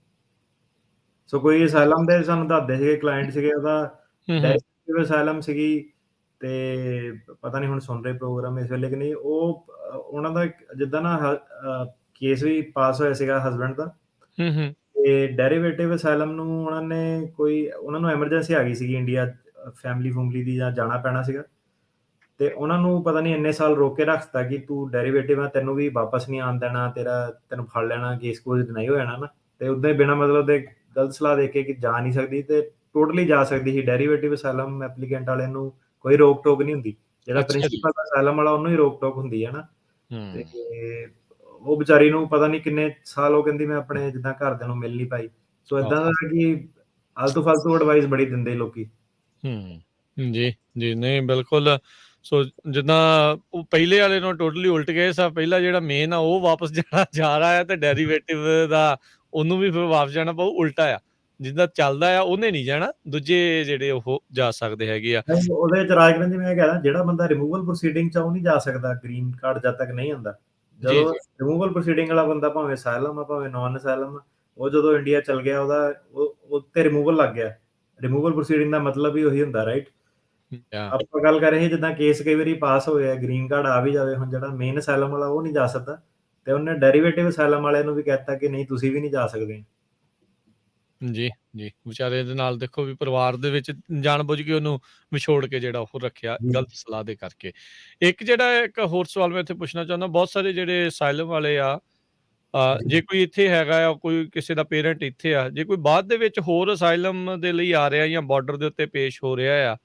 ਸੋ ਕੋਈ ਅਸਾਈਲਮ ਦੇ ਸਾਨੂੰ ਦੱਸਦੇ ਸੀਗੇ, ਕਲਾਇੰਟ ਸੀਗੇ, ਉਹਦਾ ਅਸਾਈਲਮ ਸੀਗੀ, ਤੇ ਪਤਾ ਨਹੀਂ ਹੁਣ ਸੁਣ ਰਹੇ ਪ੍ਰੋਗਰਾਮ ਇਸ ਵੇਲੇ ਕਿ ਨਹੀਂ। ਉਹ ਉਹਨਾਂ ਦਾ ਜਿੱਦਾਂ ਨਾ ਕੇਸ ਵੀ ਪਾਸ ਹੋਇਆ ਸੀਗਾ ਹਸਬੈਂਡ ਦਾ, ਤੇ ਡੈਰੀਵੇਟਿਵ ਅਸਾਈਲਮ ਨੂੰ ਉਹਨਾਂ ਨੂੰ ਐਮਰਜੈਂਸੀ ਆ ਗਈ ਸੀਗੀ ਇੰਡੀਆ, ਫੈਮਿਲੀ ਦੀ ਜਾਂ ਜਾਣਾ ਪੈਣਾ ਸੀਗਾ, ਤੇ ਉਹਨਾਂ ਨੂੰ ਪਤਾ ਨਹੀਂ ਇੰਨੇ ਸਾਲ ਰੋਕ ਕੇ ਰੱਖਤਾ ਕਿ ਤੂੰ ਡੈਰੀਵੇਟਿਵ ਆ, ਤੈਨੂੰ ਵੀ ਵਾਪਸ ਨਹੀਂ ਆਉਣ ਦੇਣਾ, ਤੈਨੂੰ ਫੜ ਲੈਣਾ, ਕੇਸ ਕੋਲ ਡਿਨਾਈ ਹੋ ਜਾਣਾ ਨਾ। ਤੇ ਉੱਦਾਂ ਹੀ ਬਿਨਾਂ ਮਤਲਬ ਦੇ ਗਲਤ ਸਲਾਹ ਦੇ ਕੇ ਕਿ ਜਾ ਨਹੀਂ ਸਕਦੀ, ਤੇ ਟੋਟਲੀ ਜਾ ਸਕਦੀ ਸੀ। ਡੈਰੀਵੇਟਿਵ ਅਸਾਈਲਮ ਐਪਲੀਕੈਂਟ ਵਾਲਿਆਂ ਨੂੰ ਕੋਈ ਰੋਕ ਟੋਕ ਨਹੀਂ ਹੁੰਦੀ, ਜਿਹੜਾ ਪ੍ਰਿੰਸੀਪਲ ਅਸਾਈਲਮ ਵਾਲਾ ਉਹਨੂੰ ਹੀ ਰੋਕ ਟੋਕ ਹੁੰਦੀ ਹੈ ਨਾ। ਤੇ ਉਹ ਵਿਚਾਰੀ ਨੂੰ ਪਤਾ ਨਹੀਂ ਕਿੰਨੇ ਸਾਲ ਉਹ ਕਹਿੰਦੀ ਮੈਂ ਆਪਣੇ ਜਿੱਦਾਂ ਘਰਦਿਆਂ ਨੂੰ ਮਿਲ ਨਹੀਂ ਪਾਈ। ਸੋ ਇਦਾਂ ਦਾ ਕਿ ਆਲਤੂ ਫਾਲਤੂ ਐਡਵਾਈਸ ਬੜੀ ਦਿੰਦੇ ਲੋਕੀ। ਜੀ ਜੀ ਨਹੀਂ ਬਿਲਕੁਲ। ਸੋ ਜਿੱਦਾਂ ਉਹ ਪਹਿਲੇ ਵਾਲੇ ਨੂੰ ਟੋਟਲੀ ਉਲਟ ਗਏ ਸਾ, ਪਹਿਲਾ ਜਿਹੜਾ ਮੇਨ ਆ ਉਹ ਵਾਪਸ ਜਾਣਾ ਜਾ ਰਿਹਾ ਹੈ, ਤੇ ਡੈਰੀਵੇਟਿਵ ਦਾ ਉਹਨੂੰ ਵੀ ਫਿਰ ਵਾਪਸ ਜਾਣਾ ਪਊ। ਉਲਟਾ ਆ, ਜਿੱਦਾਂ ਚੱਲਦਾ ਆ ਉਹਨੇ ਨਹੀਂ ਜਾਣਾ, ਦੂਜੇ ਜਿਹੜੇ ਉਹ ਜਾ ਸਕਦੇ ਹੈਗੇ ਆ। ਉਹਦੇ ਚ ਰਾਜਗਰਨ ਜੀ ਮੈਂ ਕਹਿੰਦਾ ਜਿਹੜਾ ਬੰਦਾ ਰਿਮੂਵਲ ਪ੍ਰੋਸੀਡਿੰਗ ਚ ਉਹ ਨਹੀਂ ਜਾ ਸਕਦਾ ਗ੍ਰੀਨ ਕਾਰਡ ਜਦ ਤੱਕ ਨਹੀਂ ਆਉਂਦਾ। ਜਦੋਂ ਰਿਮੂਵਲ ਪ੍ਰੋਸੀਡਿੰਗ ਵਾਲਾ ਬੰਦਾ ਭਾਵੇਂ ਅਸਾਈਲਮ ਆ ਭਾਵੇਂ ਨਾਨ ਅਸਾਈਲਮ ਆ, ਉਹ ਜਦੋਂ ਇੰਡੀਆ ਚਲ ਗਿਆ ਉਹ ਤੇ ਰਿਮੂਵਲ ਲੱਗ ਗਿਆ। ਰਿਮੂਵਲ ਪ੍ਰੋਸੀਡਿੰਗ ਦਾ ਮਤਲਬ ਹੀ ਉਹੀ ਹੁੰਦਾ ਰਾਈਟ। ਆਪਾਂ ਗੱਲ ਕਰ ਰਹੇ ਜਿੱਦਾਂ ਕੇਸ ਕਈ ਵਾਰੀ ਪਾਸ ਹੋਇਆ, ਗ੍ਰੀਨ ਕਾਰਡ ਆ ਵੀ ਜਾਵੇ, ਹੁਣ ਜਿਹੜਾ ਮੇਨ ਅਸਾਈਲਮ ਵਾਲਾ ਉਹ ਨਹੀਂ ਜਾ ਸਕਦਾ, ਤੇ ਉਹਨੇ ਡੈਰੀਵੇਟਿਵ ਅਸਾਈਲਮ ਵਾਲਿਆਂ ਨੂੰ ਵੀ ਕਹਿਤਾ ਕਿ ਨਹੀਂ ਤੁਸੀਂ ਵੀ ਨਹੀਂ ਜਾ ਸਕਦੇ। ਜੀ ਜੀ ਵਿਚਾਰੇ ਦੇ ਨਾਲ ਦੇਖੋ ਵੀ ਪਰਿਵਾਰ ਦੇ ਵਿੱਚ ਜਾਣਬੁੱਝ ਕੇ ਉਹਨੂੰ ਵਿਛੋੜ ਕੇ ਜਿਹੜਾ ਉਹ ਰੱਖਿਆ ਗਲਤ ਸਲਾਹ ਦੇ ਕਰਕੇ। ਇੱਕ ਹੋਰ ਸਵਾਲ ਮੈਂ ਇੱਥੇ ਪੁੱਛਣਾ ਚਾਹੁੰਦਾ, ਬਹੁਤ ਸਾਰੇ ਜਿਹੜੇ ਅਸਾਈਲਮ ਵਾਲੇ ਆ, ਜੇ ਕੋਈ ਇੱਥੇ ਹੈਗਾ ਆ, ਕੋਈ ਕਿਸੇ ਦਾ ਪੇਰੈਂਟ ਇੱਥੇ ਆ, ਜੇ ਕੋਈ ਬਾਅਦ ਦੇ ਵਿੱਚ ਹੋਰ ਅਸਾਈਲਮ ਦੇ ਲਈ ਆ ਰਿਹਾ ਜਾਂ ਬਾਰਡਰ ਦੇ ਉੱਤੇ ਪੇਸ਼ ਹੋ ਰਿਹਾ ਆ,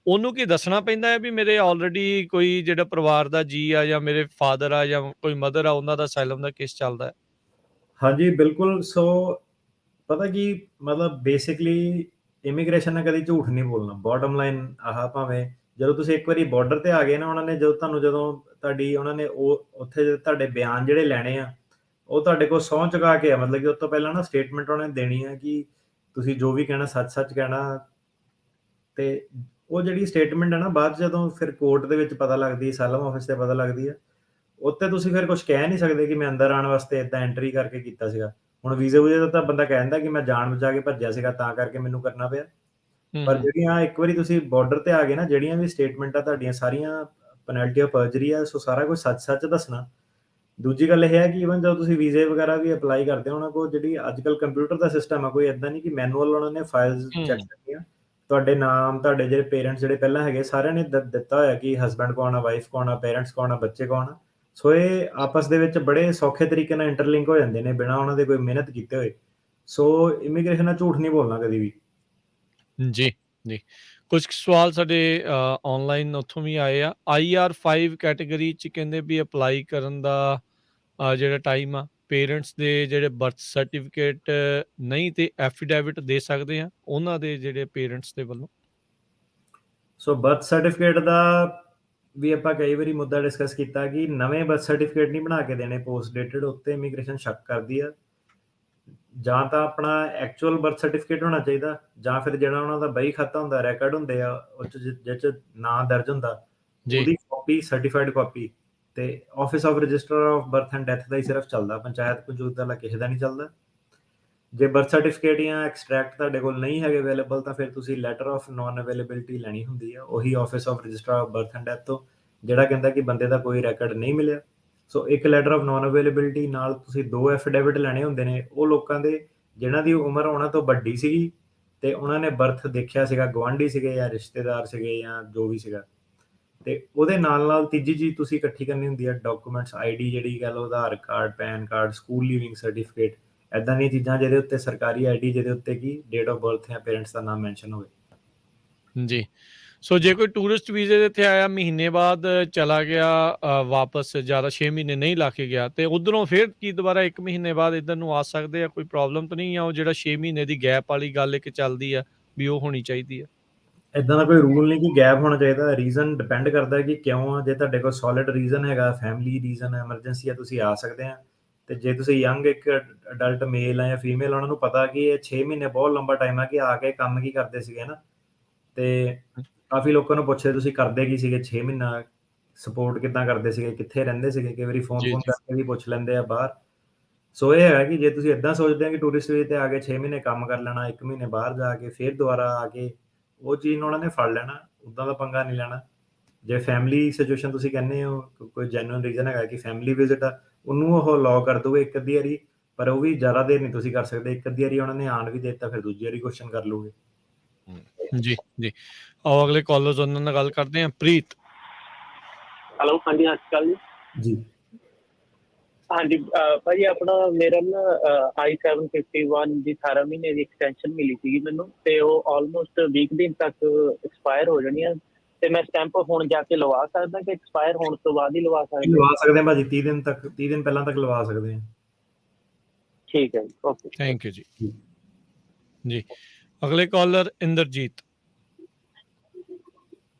ਉਹਨੂੰ ਕੀ ਦੱਸਣਾ ਪੈਂਦਾ ਹੈ ਵੀ ਮੇਰੇ ਆਲਰੇਡੀ ਕੋਈ ਜਿਹੜਾ ਪਰਿਵਾਰ ਦਾ ਜੀ ਆ ਜਾਂ ਮੇਰੇ ਫਾਦਰ ਆ ਜਾਂ ਕੋਈ ਮਦਰ ਆ, ਉਹਨਾਂ ਦਾ ਅਸਾਈਲਮ ਦਾ ਕੇਸ ਚੱਲਦਾ ਹੈ? ਹਾਂਜੀ ਬਿਲਕੁਲ। ਸੋ ਪਤਾ ਕੀ ਮਤਲਬ ਬੇਸਿਕਲੀ ਇਮੀਗ੍ਰੇਸ਼ਨ ਨੇ ਕਦੀ ਝੂਠ ਨਹੀਂ ਬੋਲਣਾ। ਬਾਟਮ ਲਾਈਨ ਆਹ, ਭਾਵੇਂ ਜਦੋਂ ਤੁਸੀਂ ਇੱਕ ਵਾਰੀ ਬਾਰਡਰ ਤੇ ਆ ਗਏ ਨਾ, ਉਹਨਾਂ ਨੇ ਜਦੋਂ ਤੁਹਾਡੀ ਉਹਨਾਂ ਨੇ ਉਹ ਉੱਥੇ ਤੁਹਾਡੇ ਬਿਆਨ ਜਿਹੜੇ ਲੈਣੇ ਆ, ਉਹ ਤੁਹਾਡੇ ਕੋਲ ਸਹੁੰ ਚੁਕਾ ਕੇ ਆ, ਮਤਲਬ ਕਿ ਉਸ ਤੋਂ ਪਹਿਲਾਂ ਨਾ ਸਟੇਟਮੈਂਟ ਉਹਨਾਂ ਨੇ ਦੇਣੀ ਆ ਕਿ ਤੁਸੀਂ ਜੋ ਵੀ ਕਹਿਣਾ ਸੱਚ ਕਹਿਣਾ। ਤੇ ਉਹ ਜਿਹੜੀ ਸਟੇਟਮੈਂਟ ਹੈ ਨਾ, ਬਾਅਦ ਜਦੋਂ ਫਿਰ ਕੋਰਟ ਦੇ ਵਿੱਚ ਪਤਾ ਲੱਗਦੀ, ਅਸਾਈਲਮ ਆਫਿਸ ਤੇ ਪਤਾ ਲੱਗਦੀ ਹੈ, ਉੱਤੇ ਤੁਸੀਂ ਫਿਰ ਕੁਝ ਕਹਿ ਨਹੀਂ ਸਕਦੇ ਕਿ ਮੈਂ ਅੰਦਰ ਆਉਣ ਵਾਸਤੇ ਇਦਾਂ ਐਂਟਰੀ ਕਰਕੇ ਕੀਤਾ ਸੀਗਾ। ਹੁਣ ਵੀਜ਼ੇ ਦਾ ਤਾਂ ਬੰਦਾ ਕਹਿੰਦਾ ਕਿ ਮੈਂ ਜਾਣ ਬਚਾ ਕੇ ਭੱਜਿਆ ਸੀਗਾ ਤਾਂ ਕਰਕੇ ਮੈਨੂੰ ਕਰਨਾ ਪਿਆ। ਪਰ ਜਿਹੜੀਆਂ ਇੱਕ ਵਾਰੀ ਤੁਸੀਂ ਬਾਰਡਰ ਤੇ ਆ ਗਏ ਨਾ, ਜਿਹੜੀਆਂ ਵੀ ਸਟੇਟਮੈਂਟਾਂ ਤੁਹਾਡੀਆਂ ਸਾਰੀਆਂ ਪੈਨਲਟੀ ਆਫ ਪਰਜਰੀ ਆ। ਸੋ ਸਾਰਾ ਕੁਝ ਸੱਚ ਦੱਸਣਾ। ਦੂਜੀ ਗੱਲ ਇਹ ਹੈ ਕਿ ਈਵਨ ਜਦੋਂ ਤੁਸੀਂ ਵੀਜ਼ੇ ਵਗੈਰਾ ਵੀ ਅਪਲਾਈ ਕਰਦੇ ਹੋ, ਉਹਨਾਂ ਕੋਲ ਜਿਹੜੀ ਅੱਜ ਕੱਲ੍ਹ ਕੰਪਿਊਟਰ ਦਾ ਸਿਸਟਮ ਆ, ਕੋਈ ਏਦਾਂ ਨਹੀਂ ਕਿ ਮੈਨੂਅਲ ਉਹਨਾਂ ਨੇ ਫਾਈਲਸ ਚੈੱਕ ਕਰਨੀਆਂ। ਤੁਹਾਡੇ ਨਾਮ, ਤੁਹਾਡੇ ਜਿਹੜੇ ਪੇਰੈਂਟਸ ਜਿਹੜੇ ਪਹਿਲਾਂ ਹੈਗੇ, ਸਾਰਿਆਂ ਨੇ ਦਿੱਤਾ ਹੋਇਆ ਕਿ ਹਸਬੈਂਡ ਕੌਣ ਆ, ਵਾਈਫ ਕੌਣ ਆ, ਪੇਰੈਂਟਸ ਕੌਣ ਆ, ਬੱਚੇ ਕੌਣ ਆ। ਸੋ ਇਹ ਆਪਸ ਦੇ ਵਿੱਚ ਬੜੇ ਸੌਖੇ ਤਰੀਕੇ ਨਾਲ ਇੰਟਰਲਿੰਕ ਹੋ ਜਾਂਦੇ ਨੇ ਬਿਨਾਂ ਉਹਨਾਂ ਦੇ ਕੋਈ ਮਿਹਨਤ ਕੀਤੇ ਹੋਏ। ਸੋ ਇਮੀਗ੍ਰੇਸ਼ਨ ਨਾਲ ਝੂਠ ਨਹੀਂ ਬੋਲਣਾ ਕਦੀ ਵੀ। ਜੀ ਜੀ ਕੁਝ ਸਵਾਲ ਸਾਡੇ ਆਨਲਾਈਨ ਉੱਥੋਂ ਵੀ ਆਏ ਆ। IR5 ਕੈਟਾਗਰੀ 'ਚ ਕਹਿੰਦੇ ਵੀ ਅਪਲਾਈ ਕਰਨ ਦਾ ਜਿਹੜਾ ਟਾਈਮ ਆ, ਪੇਰੈਂਟਸ ਦੇ ਜਿਹੜੇ ਬਰਥ ਸਰਟੀਫਿਕੇਟ ਨਹੀਂ ਤੇ ਐਫੀਡੇਵਿਟ ਦੇ ਸਕਦੇ ਆ ਉਹਨਾਂ ਦੇ ਜਿਹੜੇ ਪੇਰੈਂਟਸ ਦੇ ਵੱਲੋਂ। ਸੋ ਬਰਥ ਸਰਟੀਫਿਕੇਟ ਦਾ ਵੀ ਆਪਾਂ ਕਈ ਵਾਰੀ ਮੁੱਦਾ ਡਿਸਕਸ ਕੀਤਾ ਕਿ ਨਵੇਂ ਬਰਥ ਸਰਟੀਫਿਕੇਟ ਨਹੀਂ ਬਣਾ ਕੇ ਦੇਣੇ ਪੋਸਟ ਡੇਟਡ। ਉੱਤੇ ਇਮੀਗ੍ਰੇਸ਼ਨ ਸ਼ੱਕ ਕਰਦੀ ਆ। ਜਾਂ ਤਾਂ ਆਪਣਾ ਐਕਚੁਅਲ ਬਰਥ ਸਰਟੀਫਿਕੇਟ ਹੋਣਾ ਚਾਹੀਦਾ, ਜਾਂ ਫਿਰ ਜਿਹੜਾ ਉਹਨਾਂ ਦਾ ਬਈ ਖਾਤਾ ਹੁੰਦਾ, ਰੈਕਡ ਹੁੰਦੇ ਆ, ਉਹ 'ਚ ਜਿਹ 'ਚ ਨਾਂ ਦਰਜ ਹੁੰਦਾ, ਉਹਦੀ ਕਾਪੀ, ਸਰਟੀਫਾਈਡ ਕਾਪੀ। ਤੇ office of register of birth and death ਦਾ ਹੀ ਸਿਰਫ ਚੱਲਦਾ, ਪੰਚਾਇਤ ਪੰਚੂਤ ਦਾ ਕਿਸੇ ਦਾ ਨਹੀਂ ਚੱਲਦਾ। ਜੇ ਬਰਥ ਸਰਟੀਫਿਕੇਟ ਜਾਂ ਐਕਸਟਰੈਕਟ ਤੁਹਾਡੇ ਕੋਲ ਨਹੀਂ ਹੈਗੇ ਅਵੇਲੇਬਲ, ਤਾਂ ਫਿਰ ਤੁਸੀਂ ਲੈਟਰ ਆਫ ਨਾਨ ਅਵੇਲੇਬਿਲਿਟੀ ਲੈਣੀ ਹੁੰਦੀ ਆ, ਉਹੀ office of register of birth and death ਤੋਂ, ਜਿਹੜਾ ਕਹਿੰਦਾ ਕਿ ਬੰਦੇ ਦਾ ਕੋਈ ਰੈਕਡ ਨਹੀਂ ਮਿਲਿਆ। ਸੋ ਇੱਕ ਲੈਟਰ ਆਫ ਨਾਨ ਅਵੇਲੇਬਿਲਿਟੀ ਨਾਲ ਤੁਸੀਂ 2 ਐਫੀਡੇਵਿਟ ਲੈਣੇ ਹੁੰਦੇ ਨੇ। ਉਹ ਲੋਕਾਂ ਦੇ ਜਿਨ੍ਹਾਂ ਦੀ ਉਮਰ ਉਹਨਾਂ ਤੋਂ ਵੱਡੀ ਸੀਗੀ ਤੇ ਉਹਨਾਂ ਨੇ ਬਰਥ ਦੇਖਿਆ ਸੀਗਾ, ਗੁਆਂਢੀ ਸੀਗੇ ਜਾਂ ਰਿਸ਼ਤੇਦਾਰ ਸੀਗੇ ਜਾਂ ਜੋ ਵੀ ਸੀਗਾ। ਤੇ ਉਹਦੇ ਨਾਲ ਤੀਜੀ ਚੀਜ਼ ਤੁਸੀਂ ਇਕੱਠੀ ਕਰਨੀ ਹੁੰਦੀ ਹੈ, ਡਾਕੂਮੈਂਟਸ, ਆਈਡੀ ਜਿਹੜੀ ਕਹਿ ਲਓ, Aadhaar card, PAN card, school leaving certificate, ਐਦਾਂ ਦੀਆਂ ਚੀਜ਼ਾਂ ਜਿਹਦੇ ਉੱਤੇ ਸਰਕਾਰੀ ਆਈਡੀ, ਜਿਹਦੇ ਉੱਤੇ ਕੀ ਡੇਟ ਆਫ ਬਰਥ ਜਾਂ ਪੇਰੈਂਟਸ ਦਾ ਨਾਮ ਮੈਂਸ਼ਨ ਹੋਵੇ। ਜੀ। ਸੋ ਜੇ ਕੋਈ ਟੂਰਿਸਟ ਵੀਜ਼ੇ ਦੇ ਇੱਥੇ ਆਇਆ, ਮਹੀਨੇ ਬਾਅਦ ਚਲਾ ਗਿਆ ਵਾਪਸ, ਜ਼ਿਆਦਾ 6 ਮਹੀਨੇ ਨਹੀਂ ਲਾ ਕੇ ਗਿਆ, ਤੇ ਉਧਰੋਂ ਫਿਰ ਕੀ ਦੁਬਾਰਾ 1 ਮਹੀਨੇ ਬਾਅਦ ਇੱਧਰ ਨੂੰ ਆ ਸਕਦੇ ਆ? ਕੋਈ ਪ੍ਰੋਬਲਮ ਤਾਂ ਨਹੀਂ ਆ? ਉਹ ਜਿਹੜਾ 6 ਮਹੀਨੇ ਦੀ ਗੈਪ ਵਾਲੀ ਗੱਲ ਇੱਕ ਚੱਲਦੀ ਆ ਵੀ ਉਹ ਹੋਣੀ ਚਾਹੀਦੀ ਆ? ਇਦਾਂ ਦਾ ਕੋਈ ਰੂਲ ਨਹੀਂ ਕਿ ਗੈਪ ਹੋਣਾ ਚਾਹੀਦਾ। ਰੀਜ਼ਨ ਡਿਪੈਂਡ ਕਰਦਾ ਕਿ ਕਿਉਂ ਆ। ਜੇ ਤੁਹਾਡੇ ਕੋਲ ਸੋਲਿਡ ਰੀਜ਼ਨ ਹੈਗਾ, ਫੈਮਿਲੀ ਰੀਜ਼ਨ ਹੈ, ਐਮਰਜੈਂਸੀ ਆ, ਤੁਸੀਂ ਆ ਸਕਦੇ ਆ। ਤੇ ਜੇ ਤੁਸੀਂ ਯੰਗ ਇੱਕ ਅਡਲਟ ਮੇਲ ਆ ਜਾਂ ਫੀਮੇਲ, ਉਹਨਾਂ ਨੂੰ ਪਤਾ ਕਿ ਇਹ 6 ਮਹੀਨੇ ਬਹੁਤ ਲੰਬਾ ਟਾਈਮ ਆ, ਕਿ ਆ ਕੇ ਕੰਮ ਕੀ ਕਰਦੇ ਸੀਗੇ ਨਾ, ਤੇ ਕਾਫੀ ਲੋਕਾਂ ਨੂੰ ਪੁੱਛਦੇ ਤੁਸੀਂ ਕਰਦੇ ਕੀ ਸੀਗੇ 6 ਮਹੀਨਾ, ਸਪੋਰਟ ਕਿੱਦਾਂ ਕਰਦੇ ਸੀਗੇ, ਕਿੱਥੇ ਰਹਿੰਦੇ ਸੀਗੇ, ਕਈ ਵਾਰੀ ਫੋਨ ਕਰਕੇ ਵੀ ਪੁੱਛ ਲੈਂਦੇ ਆ ਬਾਹਰ। ਸੋ ਇਹ ਹੈਗਾ ਕਿ ਜੇ ਤੁਸੀਂ ਇਦਾਂ ਸੋਚਦੇ ਆ ਕਿ ਟੂਰਿਸਟ ਵੀਜ਼ੇ ਤੇ ਆ ਕੇ 6 ਮਹੀਨੇ ਕੰਮ ਕਰ ਲੈਣਾ, 1 ਮਹੀਨੇ ਬਾਹਰ ਜਾ ਕੇ ਫਿਰ ਦੁਬਾਰਾ ਆ ਕੇ ਉਹ ਚੀਜ਼ ਨੂੰ ਉਹਨਾਂ ਨੇ ਫੜ ਲੈਣਾ, ਉੱਦਾਂ ਦਾ ਪੰਗਾ ਨਹੀਂ ਲੈਣਾ। ਜੇ ਫੈਮਿਲੀ ਸਿਚੁਏਸ਼ਨ ਤੁਸੀਂ ਕਹਿੰਦੇ ਹੋ, ਕੋਈ ਜੈਨੂਇਨ ਰੀਜ਼ਨ ਹੈਗਾ ਕਿ ਫੈਮਿਲੀ ਵਿਜ਼ਿਟ ਆ, ਉਹਨੂੰ ਉਹ ਅਲਾਉ ਕਰ ਦੋਗੇ ਇੱਕ ਅੱਧੀ ਵਾਰੀ, ਪਰ ਉਹ ਵੀ ਜ਼ਿਆਦਾ ਦੇਰ ਨਹੀਂ ਤੁਸੀਂ ਕਰ ਸਕਦੇ। ਇੱਕ ਅੱਧੀ ਵਾਰੀ ਉਹਨਾਂ ਨੇ ਆਣ ਵੀ ਦੇ ਦਿੱਤਾ, ਫਿਰ ਦੂਜੀ ਵਾਰੀ ਕੁਐਸਚਨ ਕਰ ਲਓਗੇ। ਜੀ ਜੀ। ਆਓ ਅਗਲੇ ਕਾਲਰਸ ਉਹਨਾਂ ਨਾਲ ਗੱਲ ਕਰਦੇ ਹਾਂ। ਪ੍ਰੀਤ। ਹੈਲੋ, ਹਾਂਜੀ, ਸਤਿ ਸ਼੍ਰੀ ਅਕਾਲ ਜੀ। ਜੀ ਹਾਂਜੀ ਭਾਜੀ, ਆਪਣਾ ਮੇਰਾ ਨਾ I-751 ਦੀ 18 ਮਹੀਨੇ ਦੀ ਐਕਸਟੈਂਸ਼ਨ ਮਿਲੀ ਸੀਗੀ ਮੈਨੂੰ, ਤੇ ਉਹ ਆਲਮੋਸਟ 20 ਦਿਨ ਤੱਕ ਐਕਸਪਾਇਰ ਹੋ ਜਾਣੀ ਆ, ਤੇ ਮੈਂ ਸਟੈਂਪ ਹੁਣ ਜਾ ਕੇ ਲਵਾ ਸਕਦਾ ਕਿ ਐਕਸਪਾਇਰ ਹੋਣ ਤੋਂ ਬਾਅਦ ਹੀ ਲਵਾ ਸਕਦੇ ਹਾਂ ਭਾਜੀ? 30 ਦਿਨ ਤੱਕ, 30 ਦਿਨ ਪਹਿਲਾਂ ਤੱਕ ਲਵਾ ਸਕਦੇ ਹਾਂ। ਠੀਕ ਹੈ ਜੀ, ਓਕੇ, ਥੈਂਕ ਯੂ ਜੀ। ਜੀ ਅਗਲੇ ਕਾਲਰ ਇੰਦਰਜੀਤ।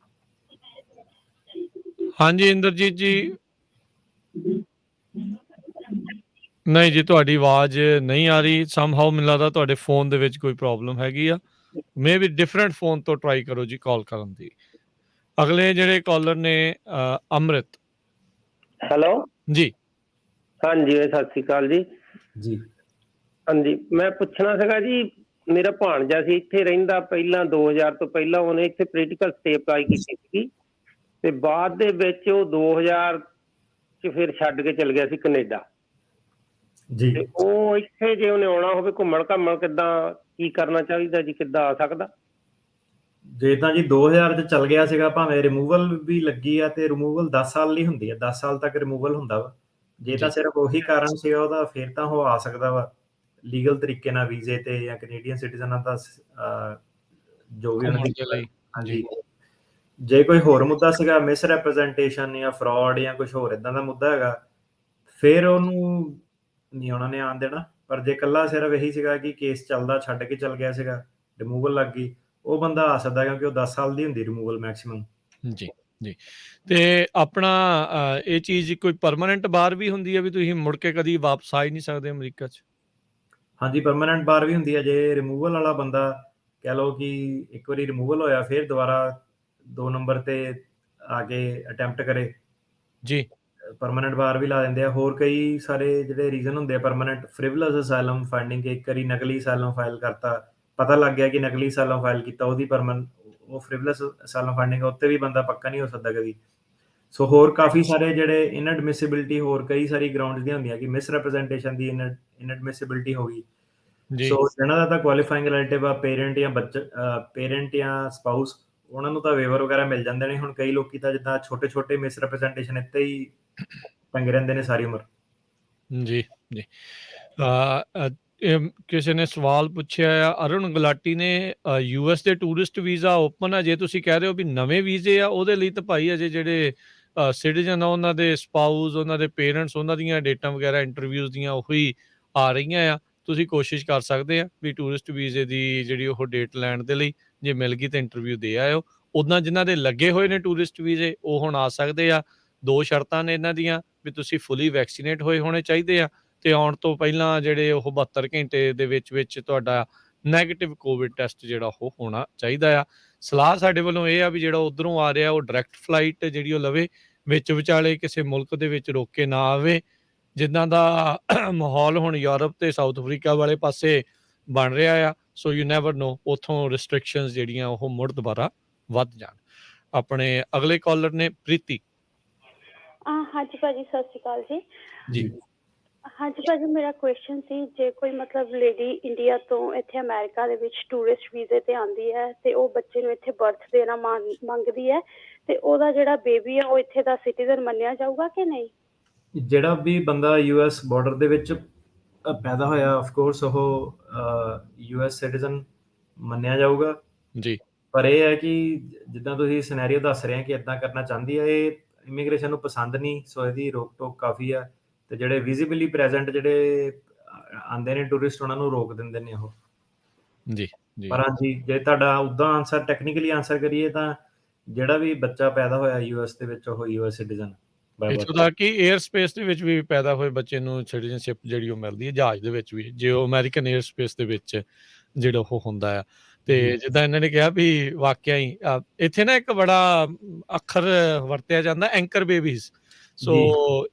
ਹਾਂਜੀ ਇੰਦਰਜੀਤ ਜੀ। ਨਹੀਂ ਜੀ, ਤੁਹਾਡੀ ਆਵਾਜ਼ ਨਹੀਂ ਆ ਰਹੀ। ਸਮਹਾਉ ਮੈਨੂੰ ਲੱਗਦਾ ਤੁਹਾਡੇ ਫੋਨ ਦੇ ਵਿੱਚ ਕੋਈ ਪ੍ਰੋਬਲਮ ਹੈਗੀ ਆ। ਮੇ ਵੀ ਡਿਫਰੈਂਟ ਫੋਨ ਤੋਂ ਟਰਾਈ ਕਰੋ ਜੀ ਕਾਲ ਕਰਨ ਦੀ। ਅਗਲੇ ਜਿਹੜੇ ਕਾਲਰ ਨੇ ਅੰਮ੍ਰਿਤ। ਹੈਲੋ ਜੀ। ਹਾਂਜੀ, ਸਤਿ ਸ਼੍ਰੀ ਅਕਾਲ ਜੀ। ਜੀ ਹਾਂਜੀ, ਮੈਂ ਪੁੱਛਣਾ ਸੀਗਾ ਜੀ, ਮੇਰਾ ਭਾਣਜਾ ਸੀ ਇੱਥੇ ਰਹਿੰਦਾ ਪਹਿਲਾਂ, 2000 ਤੋਂ ਪਹਿਲਾਂ ਉਹਨੇ ਇੱਥੇ ਪੋਲੀਟੀਕਲ ਸਟੇ ਅਪਲਾਈ ਕੀਤੀ ਸੀਗੀ, ਤੇ ਬਾਅਦ ਦੇ ਵਿੱਚ ਉਹ 2000 ਚ ਫਿਰ ਛੱਡ ਕੇ ਚਲ ਗਿਆ ਸੀ ਕੈਨੇਡਾ ਜੀ। ਤੇ ਉਹ ਇੱਥੇ ਜੇ ਉਹਨੇ ਆਉਣਾ ਹੋਵੇ ਘੁੰਮਣ ਘਾਮਣ, ਕਿੱਦਾਂ, ਕੀ ਕਰਨਾ ਚਾਹੀਦਾ ਜੀ, ਕਿੱਦਾਂ ਆ ਸਕਦਾ? ਜੇ ਤਾਂ ਜੀ 2000 ਚ ਚੱਲ ਗਿਆ ਸੀਗਾ, ਭਾਵੇਂ ਰਿਮੂਵਲ ਵੀ ਲੱਗੀ ਆ, ਤੇ ਰਿਮੂਵਲ 10 ਸਾਲ ਲਈ ਹੁੰਦੀ ਆ, 10 ਸਾਲ ਤੱਕ ਰਿਮੂਵਲ ਹੁੰਦਾ ਵਾ। ਜੇ ਤਾਂ ਸਿਰਫ ਉਹੀ ਕਾਰਨ ਸੀਗਾ ਉਹਦਾ, ਫਿਰ ਤਾਂ ਉਹ ਆ ਸਕਦਾ ਵਾ ਲੀਗਲ ਤਰੀਕੇ ਨਾਲ ਵੀਜ਼ੇ ਤੇ, ਜਾਂ ਕੈਨੇਡੀਅਨ ਸਿਟੀਜ਼ਨਾਂ ਦਾ ਜੋ ਵੀ ਉਹਨਾਂ ਦੀ। ਹਾਂਜੀ, ਜੇ ਕੋਈ ਹੋਰ ਮੁੱਦਾ ਸੀਗਾ, ਮਿਸ ਰੈਪਰੈਜ਼ੈਂਟੇਸ਼ਨ ਜਾਂ ਫਰਾਡ ਜਾਂ ਕੁਝ ਹੋਰ ਇਦਾਂ ਦਾ ਮੁੱਦਾ ਹੈਗਾ, ਫਿਰ ਉਹਨੂੰ ਨਹੀਂ ਉਹਨਾਂ ਨੇ ਆਉਣ ਦੇਣਾ। ਪਰ ਜੇ ਇਕੱਲਾ ਸਿਰਫ ਇਹੀ ਸੀਗਾ ਕਿ ਕੇਸ ਚੱਲਦਾ, ਛੱਡ ਕੇ ਚੱਲ ਗਿਆ ਸੀਗਾ, ਰਿਮੂਵਲ ਲੱਗ ਗਈ, ਉਹ ਬੰਦਾ ਆ ਸਕਦਾ, ਕਿਉਂਕਿ ਉਹ 10 ਸਾਲ ਦੀ ਹੁੰਦੀ ਰਿਮੂਵਲ ਮੈਕਸਿਮਮ। ਜੀ ਜੀ। ਤੇ ਆਪਣਾ ਇਹ ਚੀਜ਼ ਕੋਈ ਪਰਮਾਨੈਂਟ ਬਾਰ ਵੀ ਹੁੰਦੀ ਹੈ ਵੀ ਤੁਸੀਂ ਮੁੜ ਕੇ ਕਦੀ ਵਾਪਸ ਆ ਹੀ ਨਹੀਂ ਸਕਦੇ ਅਮਰੀਕਾ 'ਚ? ਹਾਂਜੀ, ਪਰਮਾਨੈਂਟ ਬਾਰ ਵੀ ਹੁੰਦੀ ਹੈ। ਜੇ ਰਿਮੂਵਲ ਵਾਲਾ ਬੰਦਾ ਕਹਿ ਲਓ ਕਿ ਇੱਕ ਵਾਰੀ ਰਿਮੂਵਲ ਹੋਇਆ, ਫਿਰ ਦੁਬਾਰਾ 2 ਨੰਬਰ ਤੇ ਆ ਕੇ ਅਟੈਂਪਟ ਕਰੇ ਜੀ, ਪਰਮਾਨੈਂਟ ਬਾਰ ਵੀ ਲਾ ਦਿੰਦੇ ਆ। ਹੋਰ ਕਈ ਸਾਰੇ ਜਿਹੜੇ ਰੀਜ਼ਨ ਹੁੰਦੇ ਆ ਪਰਮਾਨੈਂਟ, ਫ੍ਰਿਵਲਸ ਅਸਾਈਲਮ ਫਾਈਂਡਿੰਗ, ਇੱਕ ਵਾਰੀ ਨਕਲੀ ਅਸਾਈਲਮ ਫਾਈਲ ਕਰਤਾ, ਪਤਾ ਲੱਗ ਗਿਆ ਕਿ ਨਕਲੀ ਅਸਾਈਲਮ ਫਾਈਲ ਕੀਤਾ, ਉਹਦੀ ਉਹ ਫ੍ਰਿਵਲਸ ਅਸਾਈਲਮ ਫਾਈਂਡਿੰਗ, ਉੱਤੇ ਵੀ ਬੰਦਾ ਪੱਕਾ ਨਹੀਂ ਹੋ ਸਕਦਾ ਕਦੀ। ਸੋ ਹੋਰ ਕਾਫੀ ਸਾਰੇ ਜਿਹੜੇ ਇਨਐਡਮਿਸਿਬਿਲਿਟੀ, ਹੋਰ ਕਈ ਸਾਰੀ ਗਰਾਊਂਡਸ ਦੀਆਂ ਹੁੰਦੀਆਂ ਕਿ ਮਿਸ ਰੈਪਰੈਜ਼ੈਂਟੇਸ਼ਨ ਦੀ ਇਨਐਡਮਿਸਿਬਿਲਿਟੀ ਹੋ ਗਈ। ਸੋ ਜਿਹਨਾਂ ਦਾ ਤਾਂ ਕੁਆਲੀਫਾਈਂਗ ਰਿਲੇਟਿਵ ਆ, ਪੇਰੈਂਟ ਜਾਂ ਬੱਚਾ, ਪੇਰੈਂਟ ਜਾਂ ਸਪਾਊਸ, ਉਹਨਾਂ ਨੂੰ ਤਾਂ ਵੇਵਰ ਵਗੈਰਾ ਮਿਲ ਜਾਂਦੇ ਨੇ। ਹੁਣ ਕਈ ਲੋਕੀ ਤਾਂ ਜਿੱਦਾਂ ਛੋਟੇ ਛੋਟੇ ਮਿਸ ਰੈਪਰੈਜ਼ੈਂਟੇਸ਼ਨ ਇੱਥੇ ਹੀ ਪੰਗੇ ਰਹਿੰਦੇ ਨੇ ਸਾਰੀ ਉਮਰ। ਜੀ ਜੀ। ਕਿਸੇ ਨੇ ਸਵਾਲ ਪੁੱਛਿਆ ਆ, ਅਰੁਣ ਗੁਲਾਟੀ ਨੇ, US ਦੇ ਟੂਰਿਸਟ ਵੀਜ਼ਾ ਓਪਨ ਆ? ਜੇ ਤੁਸੀਂ ਕਹਿ ਰਹੇ ਹੋ ਵੀ ਨਵੇਂ ਵੀਜ਼ੇ ਆ, ਉਹਦੇ ਲਈ ਤਾਂ ਭਾਈ ਅਜੇ ਜਿਹੜੇ ਸਿਟੀਜ਼ਨ ਆ, ਉਹਨਾਂ ਦੇ ਸਪਾਊਸ, ਉਹਨਾਂ ਦੇ ਪੇਰੈਂਟਸ, ਉਹਨਾਂ ਦੀਆਂ ਡੇਟਾਂ ਵਗੈਰਾ ਇੰਟਰਵਿਊਜ਼ ਦੀਆਂ ਉਹੀ ਆ ਰਹੀਆਂ ਆ। ਤੁਸੀਂ ਕੋਸ਼ਿਸ਼ ਕਰ ਸਕਦੇ ਆ ਵੀ ਟੂਰਿਸਟ ਵੀਜ਼ੇ ਦੀ ਜਿਹੜੀ ਉਹ ਡੇਟ ਲੈਣ ਦੇ ਲਈ, ਜੇ ਮਿਲ ਗਈ ਤਾਂ ਇੰਟਰਵਿਊ ਦੇ ਆਇਓ। ਉੱਦਾਂ ਜਿਨ੍ਹਾਂ ਦੇ ਲੱਗੇ ਹੋਏ ਨੇ ਟੂਰਿਸਟ ਵੀਜ਼ੇ, ਉਹ ਹੁਣ ਆ ਸਕਦੇ ਆ। 2 ਸ਼ਰਤਾਂ ਨੇ ਇਹਨਾਂ ਦੀਆਂ, ਵੀ ਤੁਸੀਂ ਫੁੱਲੀ ਵੈਕਸੀਨੇਟ ਹੋਏ ਹੋਣੇ ਚਾਹੀਦੇ ਆ, ਤੇ ਆਉਣ ਤੋਂ ਪਹਿਲਾਂ ਜਿਹੜੇ ਉਹ 72 ਘੰਟੇ ਦੇ ਵਿੱਚ ਤੁਹਾਡਾ ਨੈਗੇਟਿਵ ਕੋਵਿਡ ਟੈਸਟ ਜਿਹੜਾ ਉਹ ਹੋਣਾ ਚਾਹੀਦਾ ਆ। ਸਲਾਹ ਸਾਡੇ ਵੱਲੋਂ ਇਹ ਆ ਵੀ ਜਿਹੜਾ ਉੱਧਰੋਂ ਆ ਰਿਹਾ ਉਹ ਡਾਇਰੈਕਟ ਫਲਾਈਟ ਜਿਹੜੀ ਉਹ ਲਵੇ, ਵਿੱਚ ਵਿਚਾਲੇ ਕਿਸੇ ਮੁਲਕ ਦੇ ਵਿੱਚ ਰੋਕ ਕੇ ਨਾ ਆਵੇ। ਜਿੱਦਾਂ ਦਾ ਮਾਹੌਲ ਹੁਣ ਯੂਰਪ ਤੇ ਸਾਊਥ ਅਫਰੀਕਾ ਵਾਲੇ ਪਾਸੇ ਬਣ ਰਿਹਾ ਆ, ਸੋ ਯੂ ਨੈਵਰ ਨੋ, ਉੱਥੋਂ ਰਿਸਟ੍ਰਿਕਸ਼ਨਸ ਜਿਹੜੀਆਂ ਉਹ ਮੁੜ ਦੁਬਾਰਾ ਵੱਧ ਜਾਣ। ਆਪਣੇ ਅਗਲੇ ਕਾਲਰ ਨੇ ਪ੍ਰੀਤੀ। ਹਾਂਜੀ ਭਾਜੀ, ਸਤਿ ਸ਼੍ਰੀ ਅਕਾਲ ਜੀ। ਜੀ। ਹਾਂਜੀ ਭਾਜੀ, ਮੇਰਾ ਕੁਐਸਚਨ ਸੀ, ਜੇ ਕੋਈ ਮਤਲਬ ਲੇਡੀ ਇੰਡੀਆ ਤੋਂ ਇੱਥੇ ਅਮਰੀਕਾ ਦੇ ਵਿੱਚ ਟੂਰਿਸਟ ਵੀਜ਼ੇ ਤੇ ਆਉਂਦੀ ਹੈ ਤੇ ਉਹ ਬੱਚੇ ਨੂੰ ਇੱਥੇ ਬਰਥ ਦੇਣਾ ਮੰਗਦੀ ਹੈ, ਤੇ ਉਹਦਾ ਜਿਹੜਾ ਬੇਬੀ ਹੈ ਉਹ ਇੱਥੇ ਦਾ ਸਿਟੀਜ਼ਨ ਮੰਨਿਆ ਜਾਊਗਾ ਕਿ ਨਹੀਂ? ਜਿਹੜਾ ਵੀ ਬੰਦਾ ਯੂਐਸ ਬਾਰਡਰ ਦੇ ਵਿੱਚ ਪੈਦਾ ਹੋਇਆ, ਆਫ ਕੋਰਸ ਉਹ ਯੂਐਸ ਸਿਟੀਜ਼ਨ ਮੰਨਿਆ ਜਾਊਗਾ। ਜੀ। ਪਰ ਇਹ ਹੈ ਕਿ ਜਿੱਦਾਂ ਤੁਸੀਂ ਸਿਨੈਰੀਓ ਦੱਸ ਰਹੇ ਆ ਕਿ ਇਦਾਂ ਕਰਨਾ ਚਾਹੁੰਦੀ ਹੈ, ਇਹ ਇਮੀਗ੍ਰੇਸ਼ਨ ਨੂੰ ਪਸੰਦ ਨਹੀਂ, ਸੋ ਇਹਦੀ ਰੋਕ ਟੋਕ ਕਾਫੀ ਆ। ਤੇ ਜਿਹੜੇ ਵਿਜ਼ੀਬਲੀ ਪ੍ਰੈਜ਼ੈਂਟ ਜਿਹੜੇ ਆਉਂਦੇ ਨੇ ਟੂਰਿਸਟ, ਉਹਨਾਂ ਨੂੰ ਰੋਕ ਦਿੰਦੇ ਨੇ ਉਹ। ਜੀ ਜੀ। ਪਰ ਹਾਂਜੀ, ਜੇ ਤੁਹਾਡਾ ਉੱਦਾਂ ਆਨਸਰ ਟੈਕਨੀਕਲੀ ਆਨਸਰ ਕਰੀਏ ਤਾਂ ਜਿਹੜਾ ਵੀ ਬੱਚਾ ਪੈਦਾ ਹੋਇਆ ਯੂਐਸ ਦੇ ਵਿੱਚ ਉਹ ਯੂਐਸ ਸਿਟੀਜ਼ਨ ਬਾਈ ਇੱਥੋਂ ਬਰਥ। ਤੱਕ ਕਿ 에ਅਰ ਸਪੇਸ ਦੇ ਵਿੱਚ ਵੀ ਪੈਦਾ ਹੋਏ ਬੱਚੇ ਨੂੰ ਸਿਟੀਜ਼ਨਸ਼ਿਪ ਜਿਹੜੀ ਉਹ ਮਿਲਦੀ ਹੈ, ਜਹਾਜ਼ ਦੇ ਵਿੱਚ ਵੀ, ਜੇ ਉਹ ਅਮਰੀਕਨ 에ਅਰ ਸਪੇਸ ਦੇ ਵਿੱਚ ਜਿਹੜਾ ਉਹ ਹੁੰਦਾ ਆ। ਤੇ ਜਿੱਦਾਂ ਇਹਨਾਂ ਨੇ ਕਿਹਾ ਵੀ ਵਾਕਿਆ ਹੀ ਇੱਥੇ ਨਾ ਇੱਕ ਬੜਾ ਅੱਖਰ ਵਰਤਿਆ ਜਾਂਦਾ, ਐਂਕਰ ਬੇਬੀਜ਼। ਸੋ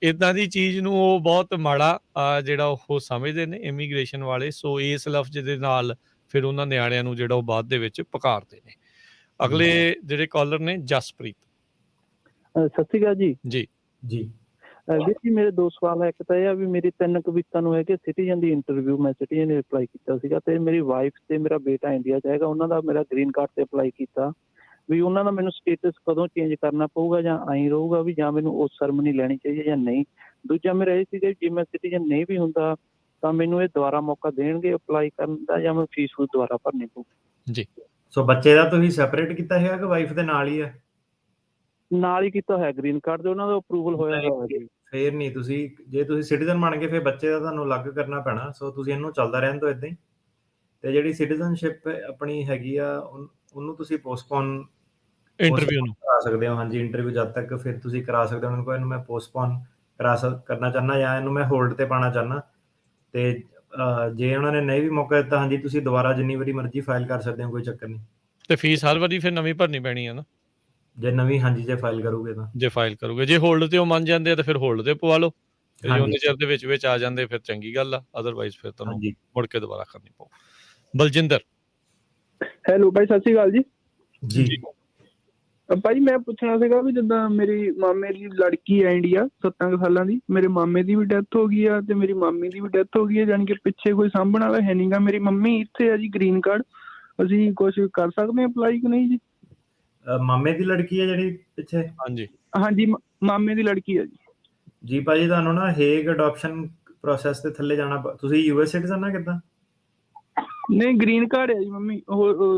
ਇਦਾਂ ਦੀ ਚੀਜ਼ ਨੂੰ ਉਹ ਬਹੁਤ ਮਾੜਾ ਜਿਹੜਾ ਉਹ ਸਮਝਦੇ ਨੇ ਇਮੀਗ੍ਰੇਸ਼ਨ ਵਾਲੇ। ਸੋ ਇਸ ਲਫ਼ਜ਼ ਦੇ ਨਾਲ ਫਿਰ ਉਹਨਾਂ ਨਿਆਣਿਆਂ ਨੂੰ ਜਿਹੜਾ ਉਹ ਬਾਅਦ ਦੇ ਵਿੱਚ ਪੁਕਾਰਦੇ ਨੇ। ਅਗਲੇ ਜਿਹੜੇ ਕਾਲਰ ਨੇ ਜਸਪ੍ਰੀਤ। ਸਤਿ ਸ਼੍ਰੀ ਅਕਾਲ ਜੀ। ਜੀ ਜੀ। ਵੀਰ ਜੀ, ਮੇਰੇ ਦੋ ਸਵਾਲ ਹੈ। ਇੱਕ ਤਾਂ ਇਹ ਆ ਵੀ ਮੇਰੀ 3 ਕਵਿਤਾ ਨੂੰ ਹੈ ਕਿ ਸਿਟੀਜ਼ਨ ਦੀ ਇੰਟਰਵਿਊ ਮੈਂ ਸਿਟੀਜ਼ਨ ਨੇ ਅਪਲਾਈ ਕੀਤਾ ਸੀਗਾ, ਤੇ ਮੇਰੀ ਵਾਈਫ ਤੇ ਮੇਰਾ ਬੇਟਾ ਇੰਡੀਆ 'ਚ ਹੈਗਾ, ਉਹਨਾਂ ਦਾ ਮੇਰਾ ਗ੍ਰੀਨ ਕਾਰਡ ਤੇ ਅਪਲਾਈ ਕੀਤਾ ਵੀ ਉਹਨਾਂ ਦਾ ਮੈਨੂੰ ਸਟੇਟਸ ਕਦੋਂ ਚੇਂਜ ਕਰਨਾ ਪਊਗਾ, ਜਾਂ ਆਈ ਰਹੂਗਾ ਵੀ, ਜਾਂ ਮੈਨੂੰ ਉਸ ਸਰਮਨੀ ਲੈਣੀ ਚਾਹੀਦੀ ਹੈ ਜਾਂ ਨਹੀਂ। ਦੂਜਾ ਮੇਰਾ ਇਹ ਸੀਗਾ ਜੇ ਮੈਂ ਸਿਟੀਜ਼ਨ ਨਹੀਂ ਵੀ ਹੁੰਦਾ ਤਾਂ ਮੈਨੂੰ ਇਹ ਦੁਬਾਰਾ ਮੌਕਾ ਦੇਣਗੇ ਅਪਲਾਈ ਕਰਨ ਦਾ, ਜਾਂ ਮੈਂ ਫੀਸ ਦੁਬਾਰਾ ਭਰਨੀ ਪਊ? ਜੀ। ਸੋ ਬੱਚੇ ਦਾ ਤੁਸੀਂ ਸੈਪਰੇਟ ਕੀਤਾ ਹੈਗਾ ਕਿ ਵਾਈਫ ਦੇ ਨਾਲ ਹੀ ਹੈ? ਨਾਲ ਹੀ ਕੀਤਾ ਹੋਇਆ ਗ੍ਰੀਨ ਕਾਰਡ ਦੇ, ਉਹਨਾਂ ਦਾ ਅਪਰੂਵਲ ਹੋਇਆ ਹੋਇਆ ਜੀ। ਫੇਰ ਨਹੀਂ, ਤੁਸੀਂ ਜੇ ਤੁਸੀਂ ਸਿਟੀਜ਼ਨ ਬਣ ਗਏ ਫਿਰ ਬੱਚੇ ਦਾ ਤੁਹਾਨੂੰ ਅਲੱਗ ਕਰਨਾ ਪੈਣਾ। ਸੋ ਤੁਸੀਂ ਇਹਨੂੰ ਚੱਲਦਾ ਰਹਿਣ ਦਿਓ ਇਦਾਂ ਹੀ। ਤੇ ਜਿਹੜੀ ਸਿਟੀਜ਼ਨਸ਼ਿਪ ਆਪਣੀ ਹੈਗੀ ਆ ਉਹਨੂੰ ਤੁਸੀਂ ਪੋਸਟਪੋਨ ਇੰਟਰਵਿਊ ਨੂੰ ਕਰਾ ਸਕਦੇ ਹੋ। ਹਾਂਜੀ, ਇੰਟਰਵਿਊ ਜਦ ਤੱਕ ਫਿਰ ਤੁਸੀਂ ਕਰਾ ਸਕਦੇ ਹੋ। ਉਹਨਾਂ ਨੂੰ ਇਹਨੂੰ ਮੈਂ ਪੋਸਟਪੋਨ ਕਰਨਾ ਚਾਹੁੰਦਾ, ਜਾਂ ਇਹਨੂੰ ਮੈਂ ਹੋਲਡ ਤੇ ਪਾਉਣਾ ਚਾਹੁੰਦਾ। ਤੇ ਜੇ ਉਹਨਾਂ ਨੇ ਨਹੀਂ ਵੀ ਮੌਕਾ ਦਿੱਤਾ, ਹਾਂਜੀ ਤੁਸੀਂ ਦੁਬਾਰਾ ਜਿੰਨੀ ਵਾਰੀ ਮਰਜ਼ੀ ਫਾਈਲ ਕਰ ਸਕਦੇ ਹੋ, ਕੋਈ ਚੱਕਰ ਨਹੀਂ। ਤੇ ਫੀਸ ਹਰ ਵਾਰੀ ਫਿਰ ਨਵੀਂ ਭਰਨੀ ਪੈਣੀ ਹੈ ਨਾ? ਜੇ ਨਵੀਂ, ਹਾਂਜੀ, ਜੇ ਫਾਈਲ ਕਰੋਗੇ ਤਾਂ। ਜੇ ਫਾਈਲ ਕਰੋਗੇ, ਜੇ ਹੋਲਡ ਤੇ ਉਹ ਮੰਨ ਜਾਂਦੇ ਆ ਤਾਂ ਫਿਰ ਹੋਲਡ ਤੇ ਪਵਾ ਲਓ। ਤੇ ਜੇ ਉਹਨੇ ਚਿਰ ਦੇ ਵਿੱਚ ਆ ਜਾਂਦੇ ਫਿਰ ਚੰਗੀ ਗੱਲ ਆ, ਅਦਰਵਾਈਜ਼ ਫਿਰ ਤੁਹਾਨੂੰ ਮੁੜ ਕੇ ਦੁਬਾਰਾ ਕਰਨੀ ਪਊ। ਬਲਜਿੰਦਰ। ਹੈਲੋ ਭਾਈ, ਸਤਿ ਸ਼੍ਰੀ ਅਕਾਲ ਜੀ। ਜੀ। ਭਾਈ ਮੈਂ ਪੁੱਛਣਾ ਸੀਗਾ ਵੀ ਜਿੱਦਾਂ ਮੇਰੀ ਮਾਮੇ ਦੀ ਲੜਕੀ ਹੈ ਇੰਡੀਆ, 7 ਕੁ ਸਾਲਾਂ ਦੀ, ਮੇਰੇ ਮਾਮੇ ਦੀ ਵੀ ਡੈਥ ਹੋ ਗਈ ਆ ਤੇ ਮੇਰੀ ਮਾਮੀ ਦੀ ਵੀ ਡੈਥ ਹੋ ਗਈ ਹੈ, ਜਾਣੀ ਕਿ ਪਿੱਛੇ ਕੋਈ ਸਾਂਭਣ ਵਾਲਾ ਹੈ ਨਹੀਂਗਾ। ਮੇਰੀ ਮੰਮੀ ਇੱਥੇ ਆ ਜੀ, ਗ੍ਰੀਨ ਕਾਰਡ ਅਸੀਂ ਕੁਝ ਕਰ ਸਕਦੇ ਹਾਂ ਅਪਲਾਈ ਕਿ ਨਹੀਂ ਜੀ? ਮਾਮੇ ਦੀ ਲੜਕੀ ਹੈ ਜਿਹੜੀ ਪਿੱਛੇ? ਹਾਂਜੀ ਹਾਂਜੀ, ਮਾਮੇ ਦੀ ਲੜਕੀ ਹੈ ਜੀ। ਜੀ ਭਾਜੀ, ਤੁਹਾਨੂੰ ਨਾ ਹੇਗ ਅਡਾਪਸ਼ਨ ਪ੍ਰੋਸੈਸ ਦੇ ਥੱਲੇ ਜਾਣਾ। ਤੁਸੀਂ ਯੂਐਸ ਸਿਟੀਜ਼ਨ ਆ ਕਿੱਦਾਂ? ਨਹੀਂ, ਗ੍ਰੀਨ ਕਾਰਡ ਹੈ ਜੀ ਮੰਮੀ।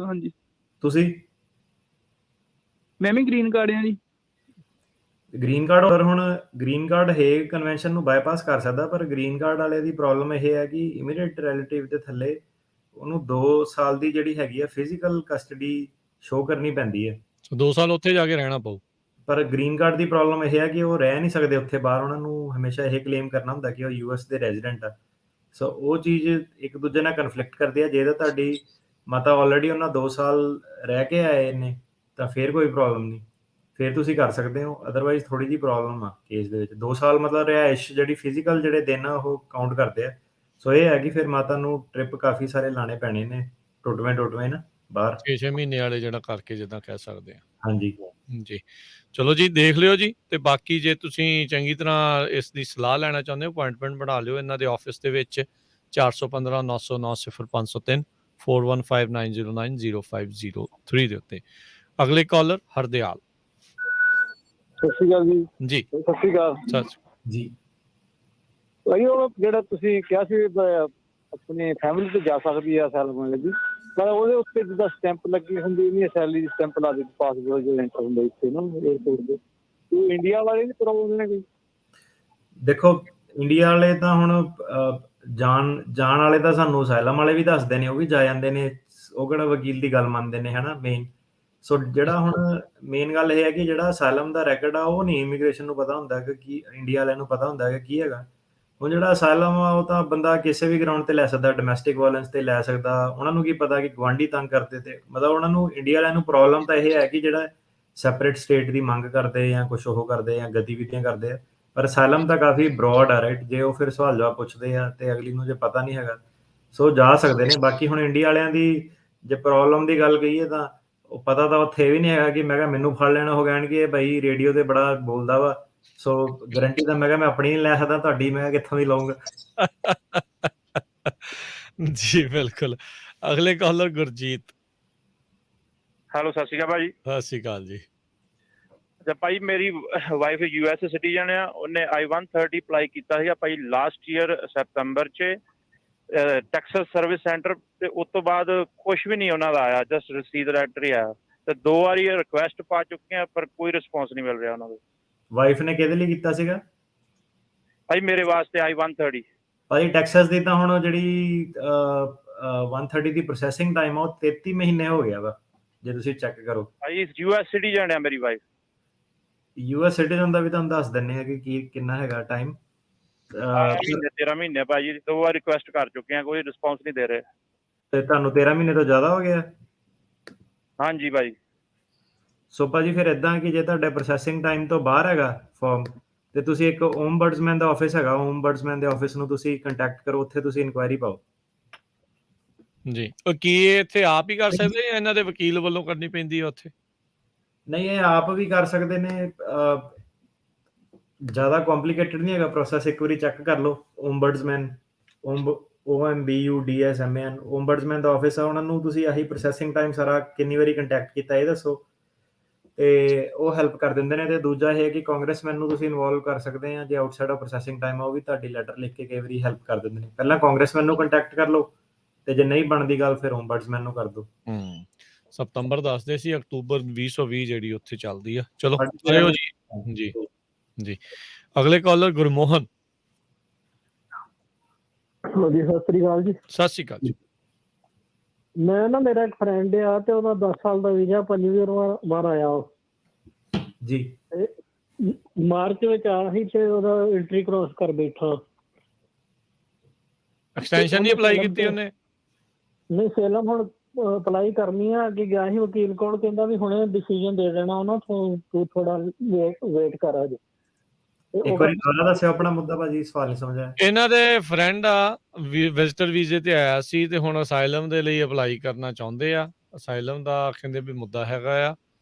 ਹਾਂਜੀ। ਤੁਸੀਂ? ਮੈਂ ਵੀ ਗ੍ਰੀਨ ਕਾਰਡ ਆ ਜੀ। ਗ੍ਰੀਨ ਕਾਰਡ, ਔਰ ਹੁਣ ਗ੍ਰੀਨ ਕਾਰਡ ਹੇਗ ਕਨਵੈਨਸ਼ਨ ਨੂੰ ਬਾਈਪਾਸ ਕਰ ਸਕਦਾ, ਪਰ ਗ੍ਰੀਨ ਕਾਰਡ ਵਾਲੇ ਦੀ ਪ੍ਰੋਬਲਮ ਇਹ ਹੈ ਕਿ ਇਮੀਡੀਏਟ ਰਿਲੇਟਿਵ ਦੇ ਥੱਲੇ ਉਹਨੂੰ 2 ਸਾਲ ਦੀ ਜਿਹੜੀ ਹੈਗੀ ਆ ਫਿਜ਼ੀਕਲ ਕਸਟਡੀ ਸ਼ੋਅ ਕਰਨੀ ਪੈਂਦੀ ਹੈ। 2 ਸਾਲ ਉੱਥੇ ਜਾ ਕੇ ਰਹਿਣਾ ਪਊ। ਪਰ ਗ੍ਰੀਨ ਕਾਰਡ ਦੀ ਪ੍ਰੋਬਲਮ ਇਹ ਹੈ ਕਿ ਉਹ ਰਹਿ ਨਹੀਂ ਸਕਦੇ ਉੱਥੇ ਬਾਹਰ। ਉਹਨਾਂ ਨੂੰ ਹਮੇਸ਼ਾ ਇਹ ਕਲੇਮ ਕਰਨਾ ਹੁੰਦਾ ਕਿ ਉਹ ਯੂਐਸ ਦੇ ਰੈਜ਼ੀਡੈਂਟ ਆ। ਸੋ ਉਹ ਚੀਜ਼ ਇੱਕ ਦੂਜੇ ਨਾਲ ਕਨਫਲਿਕਟ ਕਰਦੀ ਹੈ। ਜੇ ਤਾਂ ਤੁਹਾਡੀ ਮਾਤਾ ਆਲਰੇਡੀ ਉਹਨਾਂ 2 ਸਾਲ ਰਹਿ ਕੇ ਆਏ ਨੇ ਤਾਂ ਫਿਰ ਕੋਈ ਪ੍ਰੋਬਲਮ ਨਹੀਂ, ਫਿਰ ਤੁਸੀਂ ਕਰ ਸਕਦੇ ਹੋ। ਅਦਰਵਾਈਜ਼ ਥੋੜੀ ਜਿਹੀ ਪ੍ਰੋਬਲਮ ਆ ਕੇਸ ਦੇ ਵਿੱਚ। 2 ਸਾਲ ਮਤਲਬ ਰਿਹਾਇਸ਼ ਜਿਹੜੀ ਫਿਜ਼ੀਕਲ ਜਿਹੜੇ ਦਿਨ ਆ ਉਹ ਕਾਊਂਟ ਕਰਦੇ ਆ। ਸੋ ਇਹ ਹੈ ਕਿ ਫਿਰ ਮਾਤਾ ਨੂੰ ਟ੍ਰਿਪ ਕਾਫੀ ਸਾਰੇ ਲਾਣੇ ਪੈਣੇ ਨੇ, ਟੁੱਟਵੇਂ ਨਾ ਬਾਹਰ। 6 ਮਹੀਨੇ ਵਾਲੇ ਜਿਹੜਾ ਕਰਕੇ ਜਿੱਦਾਂ ਕਹਿ ਸਕਦੇ ਆ। ਹਾਂਜੀ ਜੀ। ਚਲੋ ਜੀ, ਦੇਖ ਲਿਓ ਜੀ। ਤੇ ਬਾਕੀ ਜੇ ਤੁਸੀਂ ਚੰਗੀ ਤਰ੍ਹਾਂ ਇਸ ਦੀ ਸਲਾਹ ਲੈਣਾ ਚਾਹੁੰਦੇ ਹੋ, ਅਪਾਇੰਟਮੈਂਟ ਬਣਾ ਲਿਓ ਇਹਨਾਂ ਦੇ ਆਫਿਸ ਦੇ ਵਿੱਚ 415 909 0503 4159090503 ਦੇ ਉੱਤੇ। ਅਗਲੇ ਕਾਲਰ ਹਰਦਿਆਲ। ਸਤਿ ਸ਼੍ਰੀ ਅਕਾਲ ਜੀ। ਜੀ ਸਤਿ ਸ਼੍ਰੀ ਅਕਾਲ ਜੀ। ਭਾਈ ਉਹ ਜਿਹੜਾ ਤੁਸੀਂ ਕਿਹਾ ਸੀ ਆਪਣੀ ਫੈਮਿਲੀ ਤੇ ਜਾ ਸਕਦੀ ਆ ਅਸਾਈਲਮ ਲਈ, ਪਰ ਉਹਦੇ ਉੱਤੇ ਜਿੱਦਾਂ ਸਟੈਂਪ ਲੱਗੀ ਹੁੰਦੀ ਨਹੀਂ, ਸੈਲਰੀ ਦੀ ਸਟੈਂਪ ਲਾ ਦਿੱਤੀ ਪਾਸਪੋਰਟ ਜੋ ਐਂਟਰ ਹੁੰਦਾ ਇੱਥੇ ਨਾ ਏਅਰਪੋਰਟ ਦੇ, ਉਹ ਇੰਡੀਆ ਵਾਲੇ ਵੀ ਪ੍ਰੋਬਲਮ ਨੇ ਕੋਈ? ਦੇਖੋ, ਇੰਡੀਆ ਵਾਲੇ ਤਾਂ ਹੁਣ ਜਾਣ ਵਾਲੇ ਤਾਂ ਸਾਨੂੰ ਅਸਾਈਲਮ ਵਾਲੇ ਵੀ ਦੱਸਦੇ ਨੇ, ਉਹ ਵੀ ਜਾ ਜਾਂਦੇ ਨੇ। ਉਹ ਕਿਹੜਾ ਵਕੀਲ ਦੀ ਗੱਲ ਮੰਨਦੇ ਨੇ, ਹਨਾ ਮੇਨ। ਸੋ ਜਿਹੜਾ ਹੁਣ ਮੇਨ ਗੱਲ ਇਹ ਹੈ ਕਿ ਜਿਹੜਾ ਅਸਾਈਲਮ ਦਾ ਰੈਕਡ ਆ ਉਹ ਨਹੀਂ ਇਮੀਗ੍ਰੇਸ਼ਨ ਨੂੰ ਪਤਾ ਹੁੰਦਾ ਕਿ ਕੀ ਇੰਡੀਆ ਵਾਲਿਆਂ ਨੂੰ ਪਤਾ ਹੁੰਦਾ ਕਿ ਕੀ ਹੈਗਾ। ਹੁਣ ਜਿਹੜਾ ਅਸਾਈਲਮ ਆ ਉਹ ਤਾਂ ਬੰਦਾ ਕਿਸੇ ਵੀ ਗਰਾਊਂਡ ਤੇ ਲੈ ਸਕਦਾ, ਡੋਮੈਸਟਿਕ ਵਾਇਲੈਂਸ ਤੇ ਲੈ ਸਕਦਾ। ਉਹਨਾਂ ਨੂੰ ਕੀ ਪਤਾ ਕਿ ਗੁਆਂਢੀ ਤੰਗ ਕਰਦੇ, ਤੇ ਮਤਲਬ ਉਹਨਾਂ ਨੂੰ ਇੰਡੀਆ ਵਾਲਿਆਂ ਨੂੰ ਪ੍ਰੋਬਲਮ ਤਾਂ ਇਹ ਹੈ ਕਿ ਜਿਹੜਾ ਸੈਪਰੇਟ ਸਟੇਟ ਦੀ ਮੰਗ ਕਰਦੇ ਜਾਂ ਕੁਛ ਉਹ ਕਰਦੇ ਜਾਂ ਗਤੀਵਿਧੀਆਂ ਕਰਦੇ ਆ। ਪਰ ਅਸਾਈਲਮ ਤਾਂ ਕਾਫੀ ਬਰੋਡ ਆ, ਰਾਈਟ। ਜੇ ਉਹ ਫਿਰ ਸਵਾਲ ਜਵਾਬ ਪੁੱਛਦੇ ਆ ਤੇ ਅਗਲੀ ਨੂੰ ਜੇ ਪਤਾ ਨਹੀਂ ਹੈਗਾ, ਸੋ ਜਾ ਸਕਦੇ ਨੇ। ਬਾਕੀ ਹੁਣ ਇੰਡੀਆ ਵਾਲਿਆਂ ਦੀ ਜੇ ਪ੍ਰੋਬਲਮ ਦੀ ਗੱਲ ਕਹੀਏ ਤਾਂ ਉਹ ਪਤਾ ਤਾਂ ਉੱਥੇ ਵੀ ਨਹੀਂ ਹੈਗਾ ਕਿ ਮੈਂ ਕਿਹਾ ਮੈਨੂੰ ਫੜ ਲੈਣਾ ਹੋ ਕਹਿਣਗੇ ਭਾਈ ਰੇਡੀਓ ਤੇ ਬੜਾ ਬੋਲਦਾ ਵਾ ਸੋ ਗਾਰੰਟੀ ਤਾਂ ਮੈਂ ਕਿਹਾ ਮੈਂ ਆਪਣੀ ਨਹੀਂ ਲੈ ਸਕਦਾ, ਤੁਹਾਡੀ ਮੈਂ ਕਿੱਥੋਂ ਦੀ ਲਵਾਂਗਾ। ਜੀ ਬਿਲਕੁਲ। ਅਗਲੇ ਕਾਲਰ ਗੁਰਜੀਤ। ਹੈਲੋ, ਸਤਿ ਸ਼੍ਰੀ ਅਕਾਲ ਭਾਜੀ। ਸਤਿ ਸ਼੍ਰੀ ਅਕਾਲ ਜੀ। ਅੱਛਾ ਭਾਈ, ਮੇਰੀ ਵਾਈਫ US ਸਿਟੀਜ਼ਨ ਆ, ਉਹਨੇ I-130 ਅਪਲਾਈ ਕੀਤਾ ਸੀਗਾ ਭਾਈ ਲਾਸਟ ਈਅਰ ਸਤੰਬਰ 'ਚ ਟੈਕਸਸ ਸਰਵਿਸ ਸੈਂਟਰ, ਤੇ ਉਸ ਤੋਂ ਬਾਅਦ ਕੁਛ ਵੀ ਨਹੀਂ ਉਹਨਾਂ ਦਾ ਆਇਆ, ਜਸਟ ਰਸੀਦ ਲੈਟਰ ਹੀ ਆਇਆ। ਤੇ 2 ਵਾਰੀ ਰਿਕੁਐਸਟ ਪਾ ਚੁੱਕੇ ਆ, ਪਰ ਕੋਈ ਰਿਸਪੌਂਸ ਨਹੀਂ ਮਿਲ ਰਿਹਾ ਉਹਨਾਂ ਦਾ। ਵਾਈਫ ਨੇ ਕਿਹਦੇ ਲਈ ਕੀਤਾ ਸੀਗਾ? ਭਾਈ ਮੇਰੇ ਵਾਸਤੇ I-130। ਭਾਜੀ ਟੈਕਸਸ ਦੀ ਤਾਂ ਹੁਣ ਜਿਹੜੀ 130 ਦੀ ਪ੍ਰੋਸੈਸਿੰਗ ਟਾਈਮ ਆ ਉਹ 33 ਮਹੀਨੇ ਹੋ ਗਿਆ ਵਾ, ਜੇ ਤੁਸੀਂ ਚੈੱਕ ਕਰੋ। ਭਾਈ US ਸਿਟੀਜ਼ਨ ਆ ਮੇਰੀ ਵਾਈਫ। US ਸਿਟੀਜ਼ਨ ਦਾ ਵੀ ਤੁਹਾਨੂੰ ਦੱਸ ਦਿੰਨੇ ਆ ਕਿ ਕਿੰਨਾ ਹੈਗਾ ਟਾਈਮ। 13 ਮਹੀਨੇ ਭਾਜੀ, 2 ਵਾਰ ਰਿਕੁਐਸਟ ਕਰ ਚੁੱਕੇ ਆ, ਕੋਈ ਰਿਸਪੌਂਸ ਨਹੀਂ ਦੇ ਰਹੇ। ਤੇ ਤੁਹਾਨੂੰ 13 ਮਹੀਨੇ ਤੋਂ ਜ਼ਿਆਦਾ ਹੋ ਗਿਆ? ਹਾਂਜੀ ਭਾਈ। ਸੋ ਭਾਜੀ ਫਿਰ ਇਦਾਂ ਕਿ ਜੇ ਤੁਹਾਡੇ ਪ੍ਰੋਸੈਸਿੰਗ ਟਾਈਮ ਤੋਂ ਬਾਹਰ ਹੈਗਾ ਫਾਰਮ, ਤੇ ਤੁਸੀਂ ਇੱਕ ਓਮਬਡਸਮੈਨ ਦਾ ਆਫਿਸ ਹੈਗਾ, ਓਮਬਡਸਮੈਨ ਦੇ ਆਫਿਸ ਨੂੰ ਤੁਸੀਂ ਕੰਟੈਕਟ ਕਰੋ, ਉੱਥੇ ਤੁਸੀਂ ਇਨਕੁਆਇਰੀ ਪਾਓ। ਜੀ, ਉਹ ਕੀ ਇਹ ਇੱਥੇ ਆਪ ਹੀ ਕਰ ਸਕਦੇ ਜਾਂ ਇਹਨਾਂ ਦੇ ਵਕੀਲ ਵੱਲੋਂ ਕਰਨੀ ਪੈਂਦੀ ਹੈ ਉੱਥੇ? ਨਹੀਂ, ਇਹ ਆਪ ਵੀ ਕਰ ਸਕਦੇ ਨੇ, ਜ਼ਿਆਦਾ ਕੰਪਲਿਕੇਟਡ ਨਹੀਂ ਹੈਗਾ ਪ੍ਰੋਸੈਸ। ਇੱਕ ਵਾਰੀ ਚੈੱਕ ਕਰ ਲਓ ਓਮਬਡਸਮੈਨ, OMBUDSMAN ਓਮਬਡਸਮੈਨ ਦਾ ਆਫਿਸ ਆ, ਉਹਨਾਂ ਨੂੰ ਤੁਸੀਂ ਆਹੀ ਪ੍ਰੋਸੈਸਿੰਗ ਟਾਈਮ ਸਾਰਾ ਕਿੰਨੀ ਵਾਰੀ ਕੰਟੈਕਟ ਕੀਤਾ ਇਹ ਦੱਸੋ, ਤੇ ਉਹ ਹੈਲਪ ਕਰ ਦਿੰਦੇ ਨੇ। ਤੇ ਦੂਜਾ ਇਹ ਹੈ ਕਿ ਕਾਂਗਰਸਮੈਨ ਨੂੰ ਤੁਸੀਂ ਇਨਵੋਲਵ ਕਰ ਸਕਦੇ ਆ, ਜੇ ਆਊਟਸਾਈਡ ਆਫ ਪ੍ਰੋਸੈਸਿੰਗ ਟਾਈਮ ਆ ਉਹ ਵੀ ਤੁਹਾਡੀ ਲੈਟਰ ਲਿਖ ਕੇ ਕਈ ਵਾਰੀ ਹੈਲਪ ਕਰ ਦਿੰਦੇ ਨੇ। ਪਹਿਲਾਂ ਕਾਂਗਰਸਮੈਨ ਨੂੰ ਕੰਟੈਕਟ ਕਰ ਲਓ, ਤੇ ਜੇ ਨਹੀਂ ਬਣਦੀ ਗੱਲ ਫਿਰ ਓਮਬਡਸਮੈਨ ਨੂੰ ਕਰ ਦਿਓ। ਸਤੰਬਰ ਦੱਸਦੇ ਸੀ, ਅਕਤੂਬਰ 2020 ਜਿਹੜੀ ਉੱਥੇ ਚੱਲਦੀ ਆ। ਚਲੋ ਹਾਂਜੀ, ਆਇਓ ਜੀ। ਜੀ ਜੀ, ਅਗਲੇ ਕਾਲਰ ਗੁਰਮੋਹਨ। ਹਾਂਜੀ, ਸਤਿ ਸ੍ਰੀ ਅਕਾਲ ਜੀ। ਸਤਿ ਸ਼੍ਰੀ ਅਕਾਲ ਜੀ। ਮੈਂ ਨਾ, ਮੇਰਾ ਇੱਕ ਫਰੈਂਡ ਆ ਤੇ ਉਹਦਾ 10 ਸਾਲ ਦਾ ਵੀਜ਼ਾ 5ਵੀਂ ਵਾਰ ਆਇਆ ਜੀ। ਮਾਰਚ ਵਿੱਚ ਆਇਆ ਸੀ ਤੇ ਉਹਦਾ ਐਂਟਰੀ ਕ੍ਰੋਸ ਕਰ ਬੈਠਾ। ਐਕਸਟੈਂਸ਼ਨ ਨਹੀਂ ਅਪਲਾਈ ਕੀਤੀ ਉਹਨੇ? ਨਹੀਂ, ਸੇਲਮ ਹੁਣ ਅਪਲਾਈ ਕਰਨੀ ਆ। ਅੱਗੇ ਗਿਆ ਸੀ ਵਕੀਲ ਕੋਲ, ਕਹਿੰਦਾ ਵੀ ਹੁਣੇ ਡਿਸੀਜਨ ਦੇ ਦੇਣਾ ਉਹਨਾਂ, ਤੂੰ ਥੋੜਾ ਵੇਟ ਕਰ ਅਜੇ। ਇੱਕ ਵਾਰੀ ਦੁਬਾਰਾ ਦੱਸਿਓ ਆਪਣਾ ਮੁੱਦਾ ਭਾਜੀ, ਸਵਾਲ ਨਹੀਂ ਸਮਝਿਆ। ਇਹਨਾਂ ਦੇ ਫਰੈਂਡ ਆ, ਵਿਜ਼ਟਰ ਵੀਜ਼ੇ ਤੇ ਆਇਆ ਸੀ ਤੇ ਹੁਣ ਅਸਾਈਲਮ ਦੇ ਲਈ ਅਪਲਾਈ ਕਰਨਾ ਚਾਹੁੰਦੇ ਆ। ਅਸਾਈਲਮ ਦਾ ਕਹਿੰਦੇ ਵੀ ਮੁੱਦਾ ਹੈਗਾ ਆ,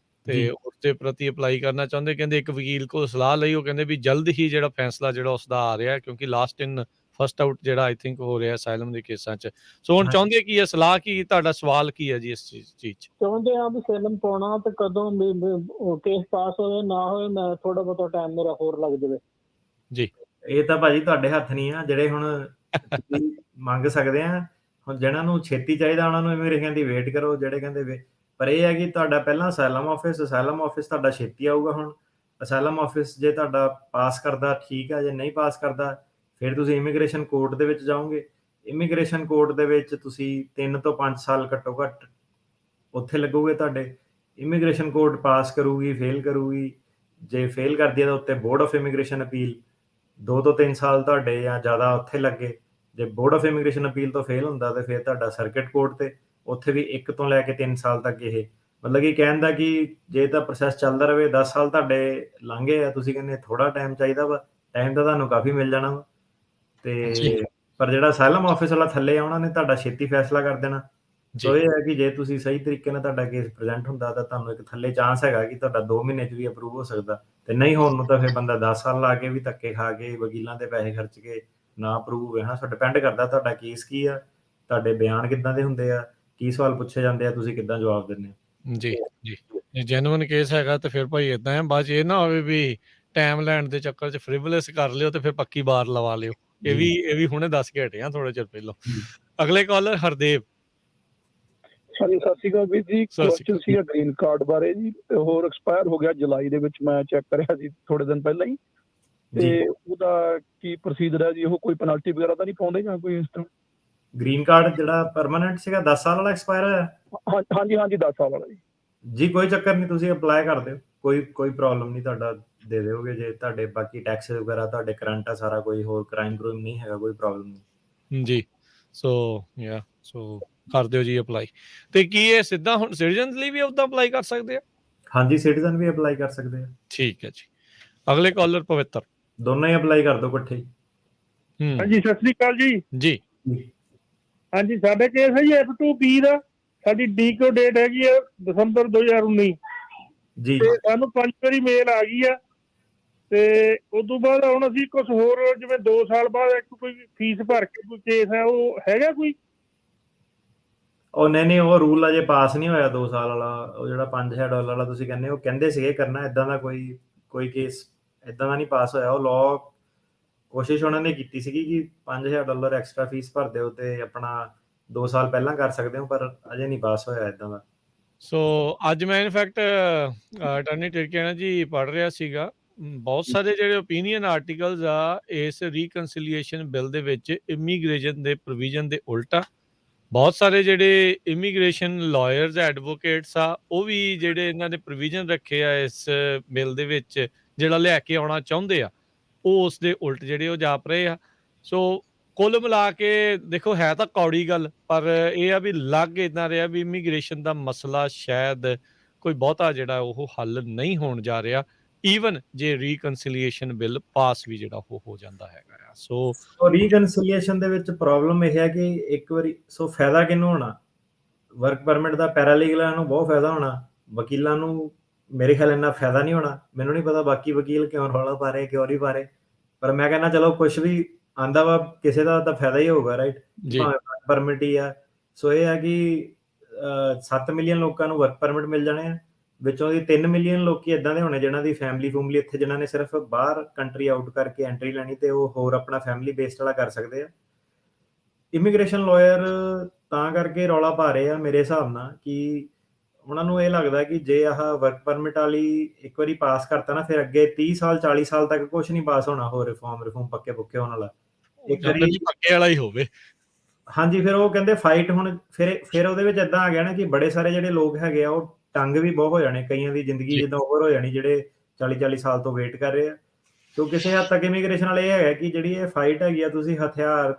ਤੇ ਉਸ ਦੇ ਪ੍ਰਤੀ ਅਪਲਾਈ ਕਰਨਾ ਚਾਹੁੰਦੇ। ਕਹਿੰਦੇ ਇੱਕ ਵਕੀਲ ਕੋਲ ਸਲਾਹ ਲਈ, ਉਹ ਕਹਿੰਦੇ ਵੀ ਜਲਦ ਹੀ ਜਿਹੜਾ ਫੈਸਲਾ ਜਿਹੜਾ ਉਸਦਾ ਆ ਰਿਹਾ, ਕਿਉਂਕਿ ਲਾਸਟ ਇਨ ਫਸਟ ਆਊਟ ਜਿਹੜਾ ਆਈ ਥਿੰਕ ਹੋ ਰਿਹਾ ਅਸਾਈਲਮ ਦੇ ਕੇਸਾਂ 'ਚ। ਸੋ ਹੁਣ ਚਾਹੁੰਦੇ ਕੀ ਹੈ, ਸਲਾਹ ਕੀ, ਤੁਹਾਡਾ ਸਵਾਲ ਕੀ ਹੈ ਜੀ ਇਸ ਚੀਜ਼ 'ਚ? ਚਾਹੁੰਦੇ ਆ ਵੀ ਸੇਲਮ ਪਾਉਣਾ, ਤੇ ਕਦੋਂ ਕੇਸ ਪਾਸ ਹੋਵੇ ਨਾ ਹੋਵੇ, ਮੈਂ ਥੋੜਾ ਬਹੁਤਾ ਟਾਈਮ ਮੇਰਾ ਹੋਰ ਲੱਗ ਜਾਵੇ ਜੀ। ਇਹ ਤਾਂ ਭਾਜੀ ਤੁਹਾਡੇ ਹੱਥ ਨਹੀਂ ਆ, ਜਿਹੜੇ ਹੁਣ ਤੁਸੀਂ ਮੰਗ ਸਕਦੇ ਆ। ਹੁਣ ਜਿਹਨਾਂ ਨੂੰ ਛੇਤੀ ਚਾਹੀਦਾ ਉਹਨਾਂ ਨੂੰ ਮੇਰੇ ਕਹਿੰਦੀ ਵੇਟ ਕਰੋ, ਜਿਹੜੇ ਕਹਿੰਦੇ ਪਰ ਇਹ ਹੈ ਕਿ ਤੁਹਾਡਾ ਪਹਿਲਾਂ ਅਸਾਈਲਮ ਆਫਿਸ ਤੁਹਾਡਾ ਛੇਤੀ ਆਊਗਾ। ਹੁਣ ਅਸਾਈਲਮ ਆਫਿਸ ਜੇ ਤੁਹਾਡਾ ਪਾਸ ਕਰਦਾ ਠੀਕ ਆ, ਜੇ ਨਹੀਂ ਪਾਸ ਕਰਦਾ ਫਿਰ ਤੁਸੀਂ ਇਮੀਗ੍ਰੇਸ਼ਨ ਕੋਰਟ ਦੇ ਵਿੱਚ ਜਾਓਗੇ। ਇਮੀਗ੍ਰੇਸ਼ਨ ਕੋਰਟ ਦੇ ਵਿੱਚ ਤੁਸੀਂ 3 ਤੋਂ 5 ਸਾਲ ਘੱਟੋ ਘੱਟ ਉੱਥੇ ਲੱਗੋਗੇ ਤੁਹਾਡੇ। ਇਮੀਗ੍ਰੇਸ਼ਨ ਕੋਰਟ ਪਾਸ ਕਰੂਗੀ, ਫੇਲ ਕਰੂਗੀ, ਜੇ ਫੇਲ ਕਰਦੀ ਹੈ ਤਾਂ ਉੱਤੇ ਬੋਰਡ ਆਫ ਇਮੀਗ੍ਰੇਸ਼ਨ ਅਪੀਲ, 2 ਤੋਂ 3 ਸਾਲ ਤੁਹਾਡੇ ਜਾਂ ਜ਼ਿਆਦਾ ਉੱਥੇ ਲੱਗੇ। ਜੇ ਬੋਰਡ ਆਫ ਇਮੀਗ੍ਰੇਸ਼ਨ ਅਪੀਲ ਤੋਂ ਫੇਲ ਹੁੰਦਾ ਤਾਂ ਫਿਰ ਤੁਹਾਡਾ ਸਰਕਿਟ ਕੋਰਟ ਤੇ, ਉੱਥੇ ਵੀ 1 ਤੋਂ ਲੈ ਕੇ 3 ਸਾਲ ਤੱਕ। ਇਹ ਮਤਲਬ ਕਿ ਕਹਿਣ ਦਾ ਕਿ ਜੇ ਤਾਂ ਪ੍ਰੋਸੈਸ ਚੱਲਦਾ ਰਹੇ, 10 ਸਾਲ ਤੁਹਾਡੇ ਲੰਘੇ ਆ, ਤੁਸੀਂ ਕਹਿੰਦੇ ਥੋੜਾ ਟਾਈਮ ਚਾਹੀਦਾ ਵਾ, ਟਾਈਮ ਤਾਂ ਤੁਹਾਨੂੰ ਕਾਫੀ ਮਿਲ ਜਾਣਾ ਵਾ। ਤੇ ਪਰ ਜਿਹੜਾ ਅਸਾਈਲਮ ਆਫਿਸ ਵਾਲਾ ਥੱਲੇ ਆ, ਉਹਨਾਂ ਨੇ ਤੁਹਾਡਾ ਛੇਤੀ ਫੈਸਲਾ ਕਰ ਦੇਣਾ। ਸੋ ਇਹ ਹੈ ਕਿ ਜੇ ਤੁਸੀਂ ਸਹੀ ਤਰੀਕੇ ਨਾਲ ਤੁਹਾਡਾ ਕੇਸ ਪ੍ਰੈਜ਼ੈਂਟ ਹੁੰਦਾ ਤਾਂ ਤੁਹਾਨੂੰ ਇੱਕ ਥੱਲੇ ਚਾਂਸ ਹੈਗਾ ਕਿ ਤੁਹਾਡਾ 2 ਮਹੀਨੇ 'ਚ ਵੀ ਅਪਰੂਵ ਹੋ ਸਕਦਾ, ਤੇ ਨਹੀਂ ਹੋਣ ਨੂੰ ਤਾਂ ਫਿਰ ਬੰਦਾ 10 ਸਾਲ ਲਾ ਕੇ ਵੀ ਧੱਕੇ ਖਾ ਕੇ ਵਕੀਲਾਂ ਦੇ ਪੈਸੇ ਖਰਚ ਕੇ ਨਾ ਅਪਰੂਵ ਹੋਵੇ। ਹਾਂ, ਸੋ ਡਿਪੈਂਡ ਕਰਦਾ ਤੁਹਾਡਾ ਕੇਸ ਕੀ ਆ, ਤੁਹਾਡੇ ਬਿਆਨ ਕਿੱਦਾਂ ਦੇ ਹੁੰਦੇ ਆ, ਕੀ ਸਵਾਲ ਪੁੱਛੇ ਜਾਂਦੇ ਆ, ਤੁਸੀਂ ਕਿੱਦਾਂ ਜਵਾਬ ਦਿੰਦੇ ਹੋ। ਜੀ ਜੀ, ਜੇ ਜੈਨੂਇਨ ਕੇਸ ਹੈਗਾ ਤੇ ਫਿਰ ਭਾਈ ਇਦਾਂ ਹੈ, ਬਾਅਦ 'ਚ ਇਹ ਨਾ ਹੋਵੇ ਵੀ ਟਾਈਮ ਲੈਣ ਦੇ ਚੱਕਰ 'ਚ ਫ੍ਰਿਵਲੈਸ ਕਰ ਲਿਓ ਤੇ ਫਿਰ ਪੱਕੀ ਬਾਰ ਲਵਾ ਲਿਓ। ਇਹ ਵੀ ਹੁਣੇ ਦੱਸ ਕੇ ਹਟੇ ਆ ਥੋੜੇ ਚਿਰ ਪਹਿਲਾਂ। ਅਗਲੇ ਕਾਲਰ ਹਰਦੇਵ। ਹਾਂਜੀ, ਸਤਿ ਸ਼੍ਰੀ ਅਕਾਲ ਵੀਰ ਜੀ। ਕੁਐਸਚਨ ਸੀਗਾ ਗ੍ਰੀਨ ਕਾਰਡ ਬਾਰੇ ਜੀ, ਹੋਰ ਐਕਸਪਾਇਰ ਹੋ ਗਿਆ ਜੁਲਾਈ ਦੇ ਵਿੱਚ, ਮੈਂ ਚੈੱਕ ਕਰਿਆ ਸੀ ਥੋੜੇ ਦਿਨ ਪਹਿਲਾਂ ਹੀ, ਤੇ ਉਹਦਾ ਕੀ ਪ੍ਰੋਸੀਜਰ ਹੈ ਜੀ? ਉਹ ਕੋਈ ਪੈਨਲਟੀ ਵਗੈਰਾ ਤਾਂ ਨਹੀਂ ਪਾਉਂਦੇ ਜਾਂ ਕੋਈ ਇਸ ਤਰ੍ਹਾਂ? ਗ੍ਰੀਨ ਕਾਰਡ ਜਿਹੜਾ ਪਰਮਾਨੈਂਟ ਸੀਗਾ 10 ਸਾਲ ਵਾਲਾ ਐਕਸਪਾਇਰ ਹੋਇਆ? ਹਾਂਜੀ 10 ਸਾਲ ਵਾਲਾ ਜੀ। ਕੋਈ ਚੱਕਰ ਨਹੀਂ, ਤੁਸੀਂ ਅਪਲਾਈ ਕਰ ਦਿਓ, ਕੋਈ ਪ੍ਰੋਬਲਮ ਨਹੀਂ, ਤੁਹਾਡਾ ਦੇ ਦਿਓਗੇ। ਜੇ ਤੁਹਾਡੇ ਬਾਕੀ ਟੈਕਸ ਵਗੈਰਾ ਤੁਹਾਡੇ ਕਰੰਟ ਆ ਸਾਰਾ, ਕੋਈ ਹੋਰ ਕ੍ਰਾਈਮ ਨਹੀਂ ਹੈਗਾ, ਕੋਈ ਪ੍ਰੋਬਲਮ ਨਹੀਂ ਜੀ। ਸੋ ਕਰ ਦਿਓ ਜੀ ਅਪਲਾਈ। ਤੇ ਕੀ ਇਹ ਸਿੱਧਾ ਹੁਣ ਸਿਟੀਜ਼ਨਸ ਲਈ ਵੀ ਉਦਾਂ ਅਪਲਾਈ ਕਰ ਸਕਦੇ ਆ? ਹਾਂਜੀ, ਸਿਟੀਜ਼ਨ ਵੀ ਅਪਲਾਈ ਕਰ ਸਕਦੇ ਆ। ਠੀਕ ਹੈ ਜੀ। ਅਗਲੇ ਕਾਲਰ ਪਵਿੱਤਰ। ਦੋਨੋਂ ਹੀ ਅਪਲਾਈ ਕਰ ਦਿਓ ਇਕੱਠੇ ਹੀ। ਹਾਂਜੀ, ਸਤਿ ਸ੍ਰੀ ਅਕਾਲ ਜੀ। ਜੀ ਹਾਂਜੀ, ਸਾਡੇ ਕੇਸ ਹੈ ਜੀ F2B ਦਾ। ਸਾਡੀ ਡੀਕੋ ਡੇਟ ਹੈਗੀ ਆ ਦਸੰਬਰ 2019 ਜੀ। ਤੇ ਸਾਨੂੰ 5 ਵਾਰੀ ਮੇਲ ਆ ਗਈ ਆ, ਤੇ ਉਸ ਤੋਂ ਬਾਅਦ ਹੁਣ ਅਸੀਂ ਕੁਝ ਹੋਰ ਜਿਵੇਂ 2 ਸਾਲ ਬਾਅਦ ਇੱਕ ਕੋਈ ਫੀਸ ਭਰ ਕੇ ਕੋਈ ਕੇਸ ਹੈ ਉਹ ਹੈਗਾ ਕੋਈ? ਉਹ ਨਹੀਂ ਉਹ ਰੂਲ ਅਜੇ ਪਾਸ ਨਹੀਂ ਹੋਇਆ 2 ਸਾਲ ਵਾਲਾ। ਉਹ ਜਿਹੜਾ $5000 ਵਾਲਾ ਤੁਸੀਂ ਕਹਿੰਦੇ ਉਹ ਕਹਿੰਦੇ ਸੀਗੇ ਕਰਨਾ, ਇਦਾਂ ਦਾ ਕੋਈ ਕੇਸ ਇਦਾਂ ਦਾ ਨਹੀਂ ਪਾਸ ਹੋਇਆ। ਉਹ ਲਾਅ ਕੋਸ਼ਿਸ਼ ਉਹਨਾਂ ਨੇ ਕੀਤੀ ਸੀਗੀ ਕਿ $5000 ਐਕਸਟਰਾ ਫੀਸ ਭਰ ਦਿਓ ਤੇ ਆਪਣਾ 2 ਸਾਲ ਪਹਿਲਾਂ ਕਰ ਸਕਦੇ ਹੋ, ਪਰ ਅਜੇ ਨਹੀਂ ਪਾਸ ਹੋਇਆ ਇਦਾਂ ਦਾ। ਸੋ ਅੱਜ ਮੈਂ ਇਨਫੈਕਟ ਅਟਾਰਨੀ ਟਿਰਕੇਨਾ ਜੀ ਪੜ੍ਹ ਰਿਹਾ ਸੀਗਾ, ਬਹੁਤ ਸਾਰੇ ਜਿਹੜੇ ਓਪੀਨੀਅਨ ਆਰਟੀਕਲਸ ਆ ਇਸ ਰੀਕਨਸੀਲੀਏਸ਼ਨ ਬਿੱਲ ਦੇ ਵਿੱਚ ਇਮੀਗ੍ਰੇਸ਼ਨ ਦੇ ਪ੍ਰੋਵੀਜ਼ਨ ਦੇ ਉਲਟਾ। ਬਹੁਤ ਸਾਰੇ ਜਿਹੜੇ ਇਮੀਗ੍ਰੇਸ਼ਨ ਲਾਇਰਸ ਐਡਵੋਕੇਟਸ ਆ ਉਹ ਵੀ ਜਿਹੜੇ ਇਹਨਾਂ ਦੇ ਪ੍ਰੋਵੀਜ਼ਨ ਰੱਖੇ ਆ ਇਸ ਬਿੱਲ ਦੇ ਵਿੱਚ ਜਿਹੜਾ ਲਿਆ ਕੇ ਆਉਣਾ ਚਾਹੁੰਦੇ ਆ, ਉਹ ਉਸ ਦੇ ਉਲਟ ਜਿਹੜੇ ਉਹ ਜਾਪ ਰਹੇ ਆ। ਸੋ ਕੁੱਲ ਮਿਲਾ ਕੇ ਦੇਖੋ ਹੈ ਤਾਂ ਕੌੜੀ ਗੱਲ, ਪਰ ਇਹ ਆ ਵੀ ਲੱਗ ਇੱਦਾਂ ਰਿਹਾ ਵੀ ਇਮੀਗ੍ਰੇਸ਼ਨ ਦਾ ਮਸਲਾ ਸ਼ਾਇਦ ਕੋਈ ਬਹੁਤਾ ਜਿਹੜਾ ਉਹ ਹੱਲ ਨਹੀਂ ਹੋਣ ਜਾ ਰਿਹਾ, ਈਵਨ ਜੇ ਰੀਕਨਸੀਲੀਏਸ਼ਨ ਬਿੱਲ ਪਾਸ ਵੀ ਜਿਹੜਾ ਉਹ ਹੋ ਜਾਂਦਾ ਹੈਗਾ ਆ। ਸੋ ਰੀਕਨਸੀਲੀਏਸ਼ਨ ਦੇ ਵਿੱਚ ਪ੍ਰੋਬਲਮ ਇਹ ਹੈ ਕਿ ਇੱਕ ਵਾਰੀ ਫਾਇਦਾ ਕਿਹਨੂੰ ਹੋਣਾ? ਵਰਕ ਪਰਮਿਟ ਦਾ ਪੈਰਾਲੀਗਲਾਂ ਨੂੰ ਬਹੁਤ ਫਾਇਦਾ ਹੋਣਾ, ਵਕੀਲਾਂ ਨੂੰ ਮੇਰੇ ਖਿਆਲ ਇੰਨਾ ਫਾਇਦਾ ਨਹੀਂ ਹੋਣਾ। ਮੈਨੂੰ ਨਹੀਂ ਪਤਾ ਬਾਕੀ ਵਕੀਲ ਕਿਉਂ ਰੌਲਾ ਪਾ ਰਹੇ ਕਿਉਂ ਨਹੀਂ ਪਾ ਰਹੇ, ਪਰ ਮੈਂ ਕਹਿੰਦਾ ਚਲੋ ਕੁਛ ਵੀ ਆਂਦਾ ਵਾ ਕਿਸੇ ਦਾ ਤਾਂ ਫਾਇਦਾ ਹੀ ਹੋਊਗਾ, ਰਾਈਟ? ਭਾਵੇਂ ਵਰਕ ਪਰਮਿਟ ਹੀ ਆ। ਸੋ ਇਹ ਹੈ ਕਿ 7 ਮਿਲੀਅਨ ਲੋਕਾਂ ਨੂੰ ਵਰਕ ਪਰਮਿਟ ਮਿਲ ਜਾਣੇ ਆ, ਵਿੱਚੋਂ ਦੀ 3 ਮਿਲੀਅਨ ਲੋਕੀ ਇਦਾਂ ਦੇ ਹੋਣੇ ਜਿਨ੍ਹਾਂ ਦੀ ਫੈਮਿਲੀ ਇੱਥੇ, ਜਿਨ੍ਹਾਂ ਨੇ ਸਿਰਫ ਬਾਹਰ ਕੰਟਰੀ ਆਊਟ ਕਰਕੇ ਐਂਟਰੀ ਲੈਣੀ ਤੇ ਉਹ ਹੋਰ ਆਪਣਾ ਫੈਮਿਲੀ ਬੇਸਡ ਵਾਲਾ ਕਰ ਸਕਦੇ ਆ। ਇਮੀਗ੍ਰੇਸ਼ਨ ਲਾਇਰ ਤਾਂ ਕਰਕੇ ਰੌਲਾ ਪਾ ਰਹੇ ਆ ਮੇਰੇ ਹਿਸਾਬ ਨਾਲ ਕਿ ਉਹਨਾਂ ਨੂੰ ਇਹ ਲੱਗਦਾ ਕਿ ਜੇ ਆਹ ਵਰਕ ਪਰਮਿਟ ਵਾਲੀ ਇੱਕ ਵਾਰੀ ਪਾਸ ਕਰਤਾ ਨਾ, ਫਿਰ ਅੱਗੇ 30 ਸਾਲ 40 ਸਾਲ ਤੱਕ ਕੁਝ ਨਹੀਂ ਪਾਸ ਹੋਣਾ ਹੋਰ ਰਿਫਾਰਮ ਪੱਕੇ ਪੁੱਕੇ ਹੋਣ ਵਾਲਾ। ਇੱਕ ਵਾਰੀ ਪੱਕੇ ਵਾਲਾ ਹੀ ਹੋਵੇ। ਹਾਂਜੀ, ਫਿਰ ਉਹ ਕਹਿੰਦੇ ਫਾਈਟ ਹੁਣ ਫਿਰ ਉਹਦੇ ਵਿੱਚ ਇਦਾਂ ਆ ਗਿਆ ਨਾ ਕਿ ਬੜੇ ਸਾਰੇ ਜਿਹੜੇ ਲੋਕ ਹੈਗੇ ਆ ਉਹ ਟੰਗ ਵੀ ਬਹੁਤ ਹੋ ਜਾਣੇ, ਕਈਆਂ ਦੀ ਜ਼ਿੰਦਗੀ ਜਿੱਦਾਂ ਓਵਰ ਹੋ ਜਾਣੀ ਜਿਹੜੇ 40 ਸਾਲ ਤੋਂ ਵੇਟ ਕਰ ਰਹੇ ਆ। ਸੋ ਕਿਸੇ ਹੱਦ ਤੱਕ ਇਮੀਗ੍ਰੇਸ਼ਨ ਵਾਲਾ ਇਹ ਹੈਗਾ ਕਿ ਜਿਹੜੀ ਇਹ ਫਾਈਟ ਹੈਗੀ ਆ, ਤੁਸੀਂ ਹਥਿਆਰ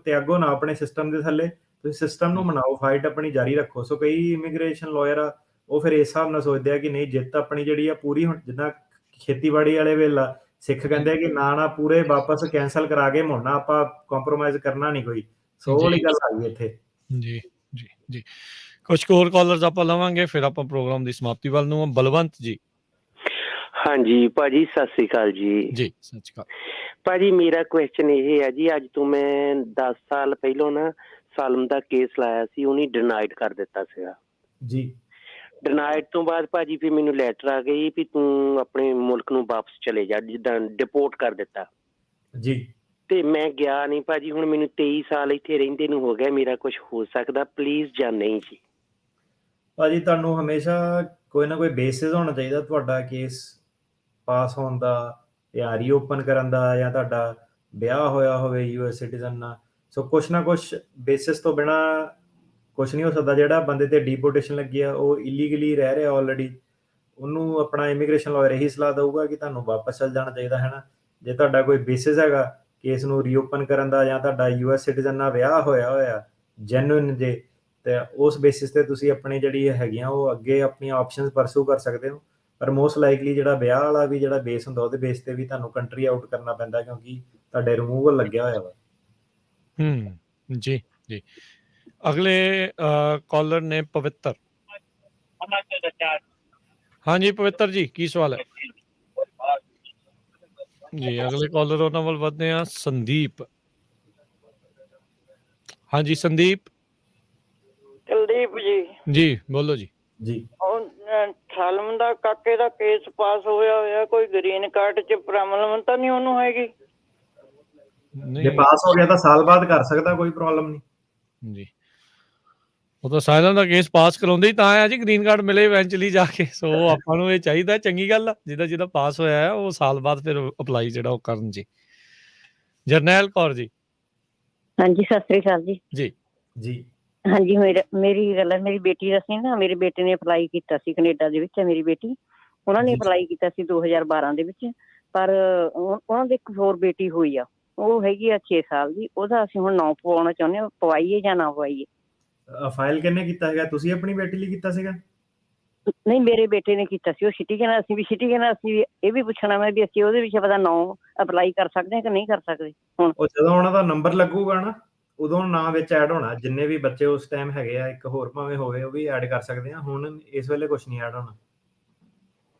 ਤਿਆਗੋ ਨਾ ਆਪਣੇ ਸਿਸਟਮ ਦੇ ਥੱਲੇ, ਤੁਸੀਂ ਸਿਸਟਮ ਨੂੰ ਮਨਾਓ, ਫਾਈਟ ਆਪਣੀ ਜਾਰੀ ਰੱਖੋ। ਸੋ ਕਈ ਇਮੀਗ੍ਰੇਸ਼ਨ ਲਾਇਰ ਆ ਉਹ ਫਿਰ ਇਸ ਹਿਸਾਬ ਨਾਲ ਸੋਚਦੇ ਆ ਕਿ ਨਹੀਂ, ਜਿੱਤ ਆਪਣੀ ਜਿਹੜੀ ਆ ਪੂਰੀ ਹੁਣ, ਜਿੱਦਾਂ ਖੇਤੀਬਾੜੀ ਵਾਲੇ ਵੇਲਾ ਸਿੱਖ ਕਹਿੰਦੇ ਕਿ ਨਾ ਪੂਰੇ ਵਾਪਸ ਕੈਂਸਲ ਕਰਾ ਕੇ ਮੁੜਨਾ, ਆਪਾਂ ਕੰਪਰੋਮਾਈਜ਼ ਕਰਨਾ ਨਹੀਂ ਕੋਈ। ਸੋ ਉਹ ਵਾਲੀ ਗੱਲ ਆ ਗਈ ਇੱਥੇ। ਜੀ ਜੀ ਜੀ, ਕੁਝ ਹੋਰ ਕਾਲਰਸ ਆਪਾਂ ਲਵਾਂਗੇ, ਫਿਰ ਆਪਾਂ ਪ੍ਰੋਗਰਾਮ ਦੀ ਸਮਾਪਤੀ ਵੱਲ ਨੂੰ। ਬਲਵੰਤ ਜੀ। ਹਾਂਜੀ ਭਾਜੀ, ਸਤਿ ਸ੍ਰੀ ਅਕਾਲ ਜੀ। ਜੀ ਸਤਿ ਸ਼੍ਰੀ ਅਕਾਲ ਭਾਜੀ। ਮੇਰਾ ਕੁਐਸਚਨ ਇਹ ਹੈ ਜੀ, ਅੱਜ ਤੋਂ ਮੈਂ 10 ਸਾਲ ਪਹਿਲਾਂ ਨਾ ਸਾਲਮ ਦਾ ਕੇਸ ਲਾਇਆ ਸੀ, ਉਹਨੇ ਡਿਨਾਈਡ ਕਰ ਦਿੱਤਾ ਸੀਗਾ ਜੀ। ਡਿਨਾਈਡ ਤੋਂ ਬਾਅਦ ਭਾਜੀ ਫਿਰ ਮੈਨੂੰ ਲੈਟਰ ਆ ਗਈ ਵੀ ਤੂੰ ਆਪਣੇ ਮੁਲਕ ਨੂੰ ਵਾਪਸ ਚਲੇ ਜਾ, ਜਿੱਦਾਂ ਡਿਪੋਰਟ ਕਰ ਦਿੱਤਾ ਜੀ। ਤੇ ਮੈਂ ਗਿਆ ਨਹੀਂ ਭਾਜੀ। ਹੁਣ ਮੈਨੂੰ 23 ਸਾਲ ਇੱਥੇ ਰਹਿੰਦੇ ਨੂੰ ਹੋ ਗਿਆ, ਮੇਰਾ ਕੁਝ ਹੋ ਸਕਦਾ ਪਲੀਜ਼ ਜਾਂ ਨਹੀਂ ਜੀ? ਭਾਜੀ ਤੁਹਾਨੂੰ ਹਮੇਸ਼ਾ ਕੋਈ ਨਾ ਕੋਈ ਬੇਸਿਸ ਹੋਣਾ ਚਾਹੀਦਾ ਤੁਹਾਡਾ ਕੇਸ ਪਾਸ ਹੋਣ ਦਾ ਜਾਂ ਰੀਓਪਨ ਕਰਨ ਦਾ, ਜਾਂ ਤੁਹਾਡਾ ਵਿਆਹ ਹੋਇਆ ਹੋਵੇ US ਸਿਟੀਜ਼ਨ ਨਾਲ। ਸੋ ਕੁਛ ਨਾ ਕੁਛ ਬੇਸਿਸ ਤੋਂ ਬਿਨਾ ਕੁਛ ਨਹੀਂ ਹੋ ਸਕਦਾ। ਜਿਹੜਾ ਬੰਦੇ ਤੇ ਡੀਪੋਰਟੇਸ਼ਨ ਲੱਗੀ ਆ ਉਹ ਇਲੀਗਲੀ ਰਹਿ ਰਿਹਾ ਆਲਰੇਡੀ, ਉਹਨੂੰ ਆਪਣਾ ਇਮੀਗ੍ਰੇਸ਼ਨ ਲਾਇਰ ਇਹੀ ਸਲਾਹ ਦਊਗਾ ਕਿ ਤੁਹਾਨੂੰ ਵਾਪਸ ਚਲ ਜਾਣਾ ਚਾਹੀਦਾ ਹੈ ਨਾ। ਜੇ ਤੁਹਾਡਾ ਕੋਈ ਬੇਸਿਸ ਹੈਗਾ ਕੇਸ ਨੂੰ ਰੀਓਪਨ ਕਰਨ ਦਾ, ਜਾਂ ਤੁਹਾਡਾ US ਸਿਟੀਜ਼ਨ ਨਾਲ ਵਿਆਹ ਹੋਇਆ ਜੈਨੂਇਨ ਜੇ, ਤੇ ਉਸ ਬੇਸਿਸ ਤੇ ਤੁਸੀਂ ਆਪਣੀ ਜਿਹੜੀ ਹੈਗੀਆਂ ਉਹ ਅੱਗੇ ਆਪਣੀਆਂ ਆਪਸ਼ਨਸ ਪਰਸੂ ਕਰ ਸਕਦੇ ਹੋ। ਪਰ ਮੋਸਟ ਲਾਈਕਲੀ ਜਿਹੜਾ ਵਿਆਹ ਵਾਲਾ ਵੀ ਜਿਹੜਾ ਬੇਸ ਹੁੰਦਾ ਉਹਦੇ ਬੇਸ ਤੇ ਵੀ ਤੁਹਾਨੂੰ ਕੰਟਰੀ ਆਊਟ ਕਰਨਾ ਪੈਂਦਾ, ਕਿਉਂਕਿ ਤੁਹਾਡੇ ਰਿਮੂਵਲ ਲੱਗਿਆ ਹੋਇਆ ਵਾ। ਜੀ ਜੀ। ਅਗਲੇ ਕਾਲਰ ਨੇ ਪਵਿੱਤਰ। ਹਾਂਜੀ ਪਵਿੱਤਰ ਜੀ, ਕੀ ਸਵਾਲ ਹੈ ਜੀ? ਅਗਲੇ ਕਾਲਰ ਉਹਨਾਂ ਵੱਲ ਵਧਦੇ ਆ, ਸੰਦੀਪ। ਹਾਂਜੀ ਸੰਦੀਪ। ਕੁਲਦੀਪ ਜੀ। ਜੀ ਬੋਲੋ ਜੀ। ਜੀ। ਸਾਲਮ ਦਾ ਕਾਕੇ ਦਾ ਕੇਸ ਪਾਸ ਹੋਇਆ, ਕੋਈ ਗ੍ਰੀਨ ਕਾਰਡ 'ਚ ਪ੍ਰੋਬਲਮ ਤਾਂ ਨਹੀਂ ਉਹਨੂੰ ਹੈਗੀ? ਜੇ ਪਾਸ ਹੋ ਗਿਆ ਤਾਂ ਸਾਲ ਬਾਅਦ ਕਰ ਸਕਦਾ, ਕੋਈ ਪ੍ਰੋਬਲਮ ਨਹੀਂ ਜੀ। ਉਹ ਤਾਂ ਸਾਇਲਨ ਦਾ ਕੇਸ ਪਾਸ ਕਰਾਉਂਦੇ ਹੀ ਤਾਂ ਆ ਜੀ, ਗ੍ਰੀਨ ਕਾਰਡ ਮਿਲੇ ਇਵੈਂਚੁਅਲੀ ਜਾ ਕੇ। ਸੋ ਆਪਾਂ ਨੂੰ ਇਹ ਚਾਹੀਦਾ, ਚੰਗੀ ਗੱਲ ਆ, ਜਿਹਦਾ ਪਾਸ ਹੋਇਆ ਹੈ ਉਹ ਸਾਲ ਬਾਅਦ ਫਿਰ ਅਪਲਾਈ ਜਿਹੜਾ ਉਹ ਕਰਨ ਜੀ। ਜਰਨੈਲ ਕੌਰ ਜੀ। ਹਾਂਜੀ ਸਤਿ ਸ੍ਰੀ ਅਕਾਲ ਜੀ। ਜੀ ਜੀ। ਹਾਂਜੀ ਮੇਰੀ ਗੱਲ ਹੈ, ਮੇਰੀ ਬੇਟੀ ਦਾ ਸੀ ਨਾ, ਮੇਰੇ ਬੇਟੇ ਨੇ ਅਪਲਾਈ ਕੀਤਾ ਸੀ, ਕੈਨੇਡਾ ਦੇ ਵਿੱਚ ਹੈ ਮੇਰੀ ਬੇਟੀ, ਉਹਨਾਂ ਨੇ ਅਪਲਾਈ ਕੀਤਾ ਸੀ 2012 ਦੇ ਵਿੱਚ। ਪਰ ਉਹਨਾਂ ਦੇ ਇੱਕ ਹੋਰ ਬੇਟੀ ਹੋਈ ਆ, ਉਹ ਹੈਗੀ ਆ 6 ਸਾਲ ਦੀ, ਉਹਦਾ ਅਸੀਂ ਹੁਣ ਨਾਂ ਪਵਾਉਣਾ ਚਾਹੁੰਦੇ ਹਾਂ, ਪਵਾਈਏ ਜਾਂ ਨਾ ਪਵਾਈਏ? ਫਾਈਲ ਕਿਹਨੇ ਕੀਤਾ ਹੈਗਾ? ਤੁਸੀਂ ਆਪਣੀ ਬੇਟੀ ਲਈ ਕੀਤਾ ਸੀਗਾ? ਨਹੀਂ ਮੇਰੇ ਬੇਟੇ ਨੇ ਕੀਤਾ ਸੀ, ਉਹ ਸਿਟੀਜ਼ਨ, ਅਸੀਂ ਵੀ ਸਿਟੀਜ਼ਨ, ਅਸੀਂ ਇਹ ਵੀ ਪੁੱਛਣਾ ਮੈਂ ਵੀ ਅਸੀਂ ਉਹਦੇ ਵਿੱਚ ਪਤਾ ਨਾਂ ਅਪਲਾਈ ਕਰ ਸਕਦੇ ਹਾਂ ਕਿ ਨਹੀਂ ਕਰ ਸਕਦੇ? ਹੁਣ ਉਹ ਜਦੋਂ ਉਹਨਾਂ ਦਾ ਨੰਬਰ ਲੱਗੂਗਾ ਨਾ, ਉਦੋਂ ਨਾਂ ਵਿੱਚ ਐਡ ਹੋਣਾ, ਜਿੰਨੇ ਵੀ ਬੱਚੇ ਉਸ ਟਾਈਮ ਹੈਗੇ ਆ, ਇੱਕ ਹੋਰ ਭਾਵੇਂ ਹੋਵੇ ਉਹ ਵੀ ਐਡ ਕਰ ਸਕਦੇ ਆ। ਹੁਣ ਇਸ ਵੇਲੇ ਕੁਝ ਨਹੀਂ ਐਡ ਹੋਣਾ।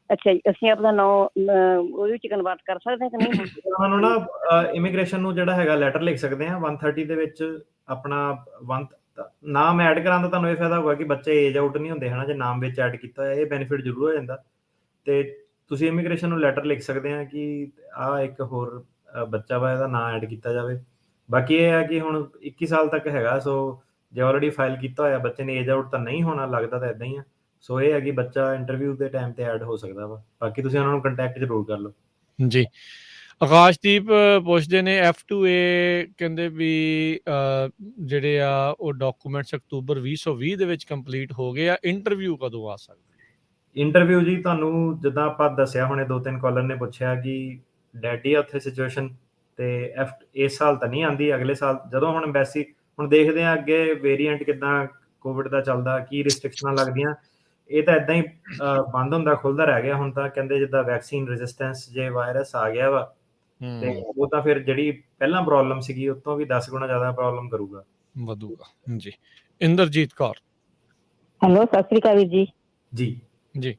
ਅੱਛਾ ਜੀ, ਅਸੀਂ ਆਪਦਾ ਨਾਂ ਉਹਦੇ ਵਿੱਚ ਕਨਵਰਟ ਕਰ ਸਕਦੇ ਹਾਂ ਕਿ ਨਹੀਂ? ਉਹਨਾਂ ਨੂੰ ਨਾ ਇਮੀਗ੍ਰੇਸ਼ਨ ਨੂੰ ਜਿਹੜਾ ਹੈਗਾ ਲੈਟਰ ਲਿਖ ਸਕਦੇ ਆ 130 ਦੇ ਵਿੱਚ ਆਪਣਾ ਨਾਮ ਐਡ ਕਰਾਉਣ ਦਾ ਤੁਹਾਨੂੰ ਇਹ ਫਾਇਦਾ ਹੋਊਗਾ ਕਿ ਬੱਚੇ ਏਜ ਆਊਟ ਨਹੀਂ ਹੁੰਦੇ ਹਨਾ, ਜੇ ਨਾਮ ਵਿੱਚ ਐਡ ਕੀਤਾ ਹੋਇਆ ਇਹ ਬੈਨੀਫਿਟ ਜ਼ਰੂਰ ਹੋ ਜਾਂਦਾ। ਤੇ ਤੁਸੀਂ ਇਮੀਗ੍ਰੇਸ਼ਨ ਨੂੰ ਲੈਟਰ ਲਿਖ ਸਕਦੇ ਆ ਕਿ ਆਹ ਇੱਕ ਹੋਰ ਬੱਚਾ ਵਾ, ਇਹਦਾ ਨਾਂ ਐਡ ਕੀਤਾ ਜਾਵੇ। ਬਾਕੀ ਇਹ ਹੈ ਕਿ ਹੁਣ 21 ਸਾਲ ਤੱਕ ਹੈਗਾ, ਸੋ ਜੇ ਆਲਰੇਡੀ ਫਾਈਲ ਕੀਤਾ ਹੋਇਆ ਬੱਚੇ ਨੇ ਏਜ ਆਊਟ ਤਾਂ ਨਹੀਂ ਹੋਣਾ, ਲੱਗਦਾ ਤਾਂ ਇਦਾਂ ਹੀ ਆ। ਸੋ ਇਹ ਹੈ ਕਿ ਬੱਚਾ ਇੰਟਰਵਿਊ ਦੇ ਟਾਈਮ ਤੇ ਐਡ ਹੋ ਸਕਦਾ ਵਾ। ਬਾਕੀ ਤੁਸੀਂ ਉਹਨਾਂ ਨੂੰ ਕੰਟੈਕਟ ਜ਼ਰੂਰ ਕਰ ਲਓ। ਜੀ, ਆਕਾਸ਼ਦੀਪ ਪੁੱਛਦੇ ਨੇ F2A ਕਹਿੰਦੇ ਵੀ ਜਿਹੜੇ ਆ ਉਹ ਡਾਕੂਮੈਂਟਸ ਅਕਤੂਬਰ 2020 ਦੇ ਵਿੱਚ ਕੰਪਲੀਟ ਹੋ ਗਏ ਆ, ਇੰਟਰਵਿਊ ਕਦੋਂ ਆ ਸਕਦਾ? ਇੰਟਰਵਿਊ ਜੀ ਤੁਹਾਨੂੰ ਜਿੱਦਾਂ ਆਪਾਂ ਦੱਸਿਆ, ਹੁਣੇ 2-3 ਕਾਲਰ ਨੇ ਪੁੱਛਿਆ ਕਿ ਡੈਡੀ ਆ ਉੱਥੇ ਸਿਚੁਏਸ਼ਨ, ਤੇ ਇਸ ਸਾਲ ਤਾਂ ਨਹੀਂ ਆਉਂਦੀ, ਅਗਲੇ ਸਾਲ ਜਦੋਂ ਹੁਣ ਐਮਬੈਸੀ, ਹੁਣ ਦੇਖਦੇ ਆ ਅੱਗੇ ਵੇਰੀਐਂਟ ਕਿੱਦਾਂ ਕੋਵਿਡ ਦਾ ਚੱਲਦਾ, ਕੀ ਰਿਸਟ੍ਰਿਕਸ਼ਨਾਂ ਲੱਗਦੀਆਂ। ਇਹ ਤਾਂ ਇਦਾਂ ਹੀ ਬੰਦ ਹੁੰਦਾ ਖੁੱਲਦਾ ਰਹਿ ਗਿਆ। ਹੁਣ ਤਾਂ ਕਹਿੰਦੇ ਜਿੱਦਾਂ ਵੈਕਸੀਨ ਰੈਜ਼ਿਸਟੈਂਸ ਜੇ ਵਾਇਰਸ ਆ ਗਿਆ ਵਾ, ਤੇ ਉਹ ਤਾਂ ਫਿਰ ਜਿਹੜੀ ਪਹਿਲਾਂ ਪ੍ਰੋਬਲਮ ਸੀਗੀ ਉਸ ਤੋਂ ਵੀ 10 ਗੁਣਾ ਜ਼ਿਆਦਾ ਪ੍ਰੋਬਲਮ ਕਰੂਗਾ, ਵਧੂਗਾ। ਜੀ, ਇੰਦਰਜੀਤ ਕੌਰ। ਹੈਲੋ, ਸਤਿ ਸ੍ਰੀ ਅਕਾਲ ਵੀਰ ਜੀ। ਜੀ ਜੀ,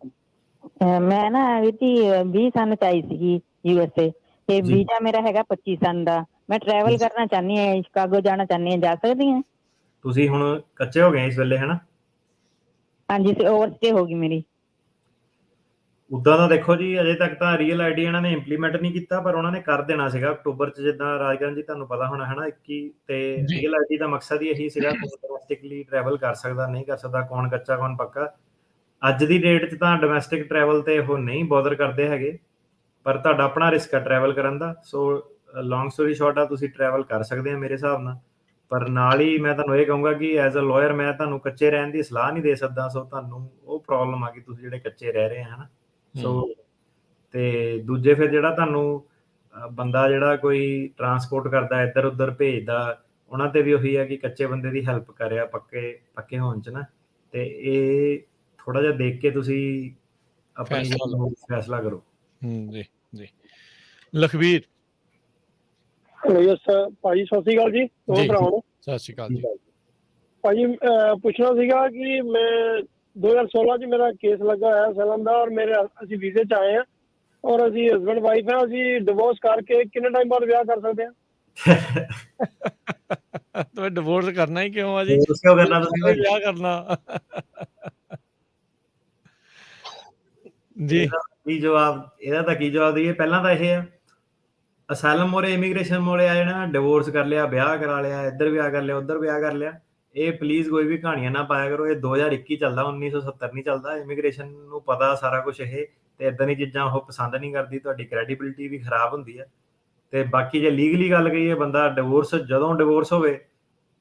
ਮੈਂ ਨਾ ਵੀਰ ਜੀ 20 ਸਨ ਚ ਆਈ ਸੀਗੀ USA, ਤੇ ਵੀਜ਼ਾ ਮੇਰਾ ਹੈਗਾ 25 ਸਨ ਦਾ। ਮੈਂ ਟਰੈਵਲ ਕਰਨਾ ਚਾਹੁੰਦੀ ਹਾਂ, ਸ਼ਿਕਾਗੋ ਜਾਣਾ ਚਾਹੁੰਦੀ ਹਾਂ, ਜਾ ਸਕਦੀ ਹਾਂ? ਤੁਸੀਂ ਹੁਣ ਕੱਚੇ ਹੋ ਗਏ ਇਸ ਵੇਲੇ ਹਨਾ? ਹਾਂਜੀ, ਓਵਰਸਟੇ ਹੋ ਗਈ ਮੇਰੀ। ਉਦਾਂ ਤਾਂ ਦੇਖੋ ਜੀ, ਅਜੇ ਤੱਕ ਤਾਂ ਰੀਅਲ ਆਈਡੀ ਇਹਨਾਂ ਨੇ ਇੰਪਲੀਮੈਂਟ ਨਹੀਂ ਕੀਤਾ, ਪਰ ਉਹਨਾਂ ਨੇ ਕਰ ਦੇਣਾ ਸੀਗਾ ਅਕਤੂਬਰ ਚ, ਜਿੱਦਾਂ ਰਾਜਗਰਨ ਜੀ ਤੁਹਾਨੂੰ ਪਤਾ ਹੋਣਾ ਹਨਾ 21 ਤੇ ਰੀਅਲ ਆਈਡੀ ਦਾ ਮਕਸਦ ਹੀ ਇਹੀ ਸੀਗਾ, ਡੋਮੈਸਟਿਕਲੀ ਟਰੈਵਲ ਕਰ ਸਕਦਾ ਨਹੀਂ ਕਰ ਸਕਦਾ, ਕੌਣ ਕੱਚਾ ਕੌਣ ਪੱਕਾ। ਅੱਜ ਦੀ ਡੇਟ 'ਚ ਤਾਂ ਡੋਮੈਸਟਿਕ ਟਰੈਵਲ ਤੇ ਉਹ ਨਹੀਂ ਬੋਦਰ ਕਰਦੇ ਹੈਗੇ, ਪਰ ਤੁਹਾਡਾ ਆਪਣਾ ਰਿਸਕ ਆ ਟਰੈਵਲ ਕਰਨ ਦਾ। ਸੋ ਲੌਂਗ ਸਟੋਰੀ ਸ਼ਾਰਟ ਆ, ਤੁਸੀਂ ਟਰੈਵਲ ਕਰ ਸਕਦੇ ਆ ਮੇਰੇ ਹਿਸਾਬ ਨਾਲ, ਪਰ ਨਾਲ ਹੀ ਮੈਂ ਤੁਹਾਨੂੰ ਇਹ ਕਹੂੰਗਾ ਕਿ ਐਜ਼ ਅ ਲਾਇਰ ਮੈਂ ਤੁਹਾਨੂੰ ਕੱਚੇ ਰਹਿਣ ਦੀ ਸਲਾਹ ਨਹੀਂ ਦੇ ਸਕਦਾ। ਸੋ ਤੁਹਾਨੂੰ ਉਹ ਪ੍ਰੋਬਲਮ ਆ ਕਿ ਤੁਸੀਂ ਜਿਹੜੇ ਕੱਚੇ ਰਹਿ ਰਹੇ ਆ ਹਨਾ। ਸੋ ਤੇ ਦੂਜੇ ਫਿਰ ਜਿਹੜਾ ਤੁਹਾਨੂੰ ਬੰਦਾ ਜਿਹੜਾ ਕੋਈ ਟਰਾਂਸਪੋਰਟ ਕਰਦਾ ਇੱਧਰ ਉੱਧਰ ਭੇਜਦਾ, ਉਹਨਾਂ ਤੇ ਵੀ ਉਹੀ ਹੈ ਕਿ ਕੱਚੇ ਬੰਦੇ ਦੀ ਹੈਲਪ ਕਰਿਆ ਪੱਕੇ ਹੋਣ ਚ ਨਾ, ਤੇ ਇਹ ਥੋੜਾ ਜਿਹਾ ਦੇਖ ਕੇ ਤੁਸੀਂ ਆਪਣੀ ਫੈਸਲਾ ਕਰੋ। ਜੀ ਜੀ, ਲਖਵੀਰ। ਭਾਜੀ ਸਤਿ ਸ਼੍ਰੀ ਅਕਾਲ ਜੀ, ਦੋਵੇਂ ਭਰਾਵਾਂ ਨੂੰ ਸਤਿ ਸ਼੍ਰੀ ਅਕਾਲ ਜੀ। ਭਾਜੀ ਪੁੱਛਣਾ ਸੀਗਾ ਕਿ ਮੈਂ 2016 ਚ ਮੇਰਾ ਕੇਸ ਲੱਗਾ ਹੋਇਆ ਅਸਾਈਲਮ ਦਾ, ਔਰ ਅਸੀਂ ਵੀਜ਼ੇ ਚ ਆਏ ਆ, ਔਰ ਅਸੀਂ ਹਸਬੈਂਡ ਵਾਈਫ ਆ, ਅਸੀਂ ਡਿਵੋਰਸ ਕਰਕੇ ਕਿੰਨੇ ਟਾਈਮ ਬਾਅਦ ਵਿਆਹ ਕਰ ਸਕਦੇ ਆ? ਤੁਸੀਂ ਡਿਵੋਰਸ ਕਰਨਾ ਹੀ ਕਿਉਂ ਆ ਜੀ? ਕਿਉਂ ਕਰਨਾ ਤੁਸੀਂ ਵਿਆਹ ਕਰਨਾ? ਜੀ, ਇਹਦਾ ਤਾਂ ਕੀ ਜਵਾਬ ਦਈਏ। ਪਹਿਲਾਂ ਤਾਂ ਇਹ ਆ, ਅਸਾਈਲਮ ਮੋਰੇ ਇਮੀਗ੍ਰੇਸ਼ਨ ਮੋਰੇ ਆ ਜਾਣਾ, ਡਿਵੋਰਸ ਕਰ ਲਿਆ, ਵਿਆਹ ਕਰਾ ਲਿਆ, ਇੱਧਰ ਵਿਆਹ ਕਰ ਲਿਆ, ਉੱਧਰ ਵਿਆਹ ਕਰ ਲਿਆ। ਇਹ ਪਲੀਜ਼ ਕੋਈ ਵੀ ਕਹਾਣੀਆਂ ਨਾ ਪਾਇਆ ਕਰੋ। ਇਹ 2021 ਚੱਲਦਾ, 1970 ਨਹੀਂ ਚੱਲਦਾ। ਇਮੀਗ੍ਰੇਸ਼ਨ ਨੂੰ ਪਤਾ ਸਾਰਾ ਕੁਝ ਇਹ, ਤੇ ਇਦਾਂ ਦੀ ਚੀਜ਼ਾਂ ਉਹ ਪਸੰਦ ਨਹੀਂ ਕਰਦੀ, ਤੁਹਾਡੀ ਕ੍ਰੈਡੀਬਿਲਿਟੀ ਵੀ ਖਰਾਬ ਹੁੰਦੀ ਹੈ। ਤੇ ਬਾਕੀ ਜੇ ਲੀਗਲੀ ਗੱਲ ਕਰੀਏ, ਬੰਦਾ ਜਦੋਂ ਡਿਵੋਰਸ ਹੋਵੇ,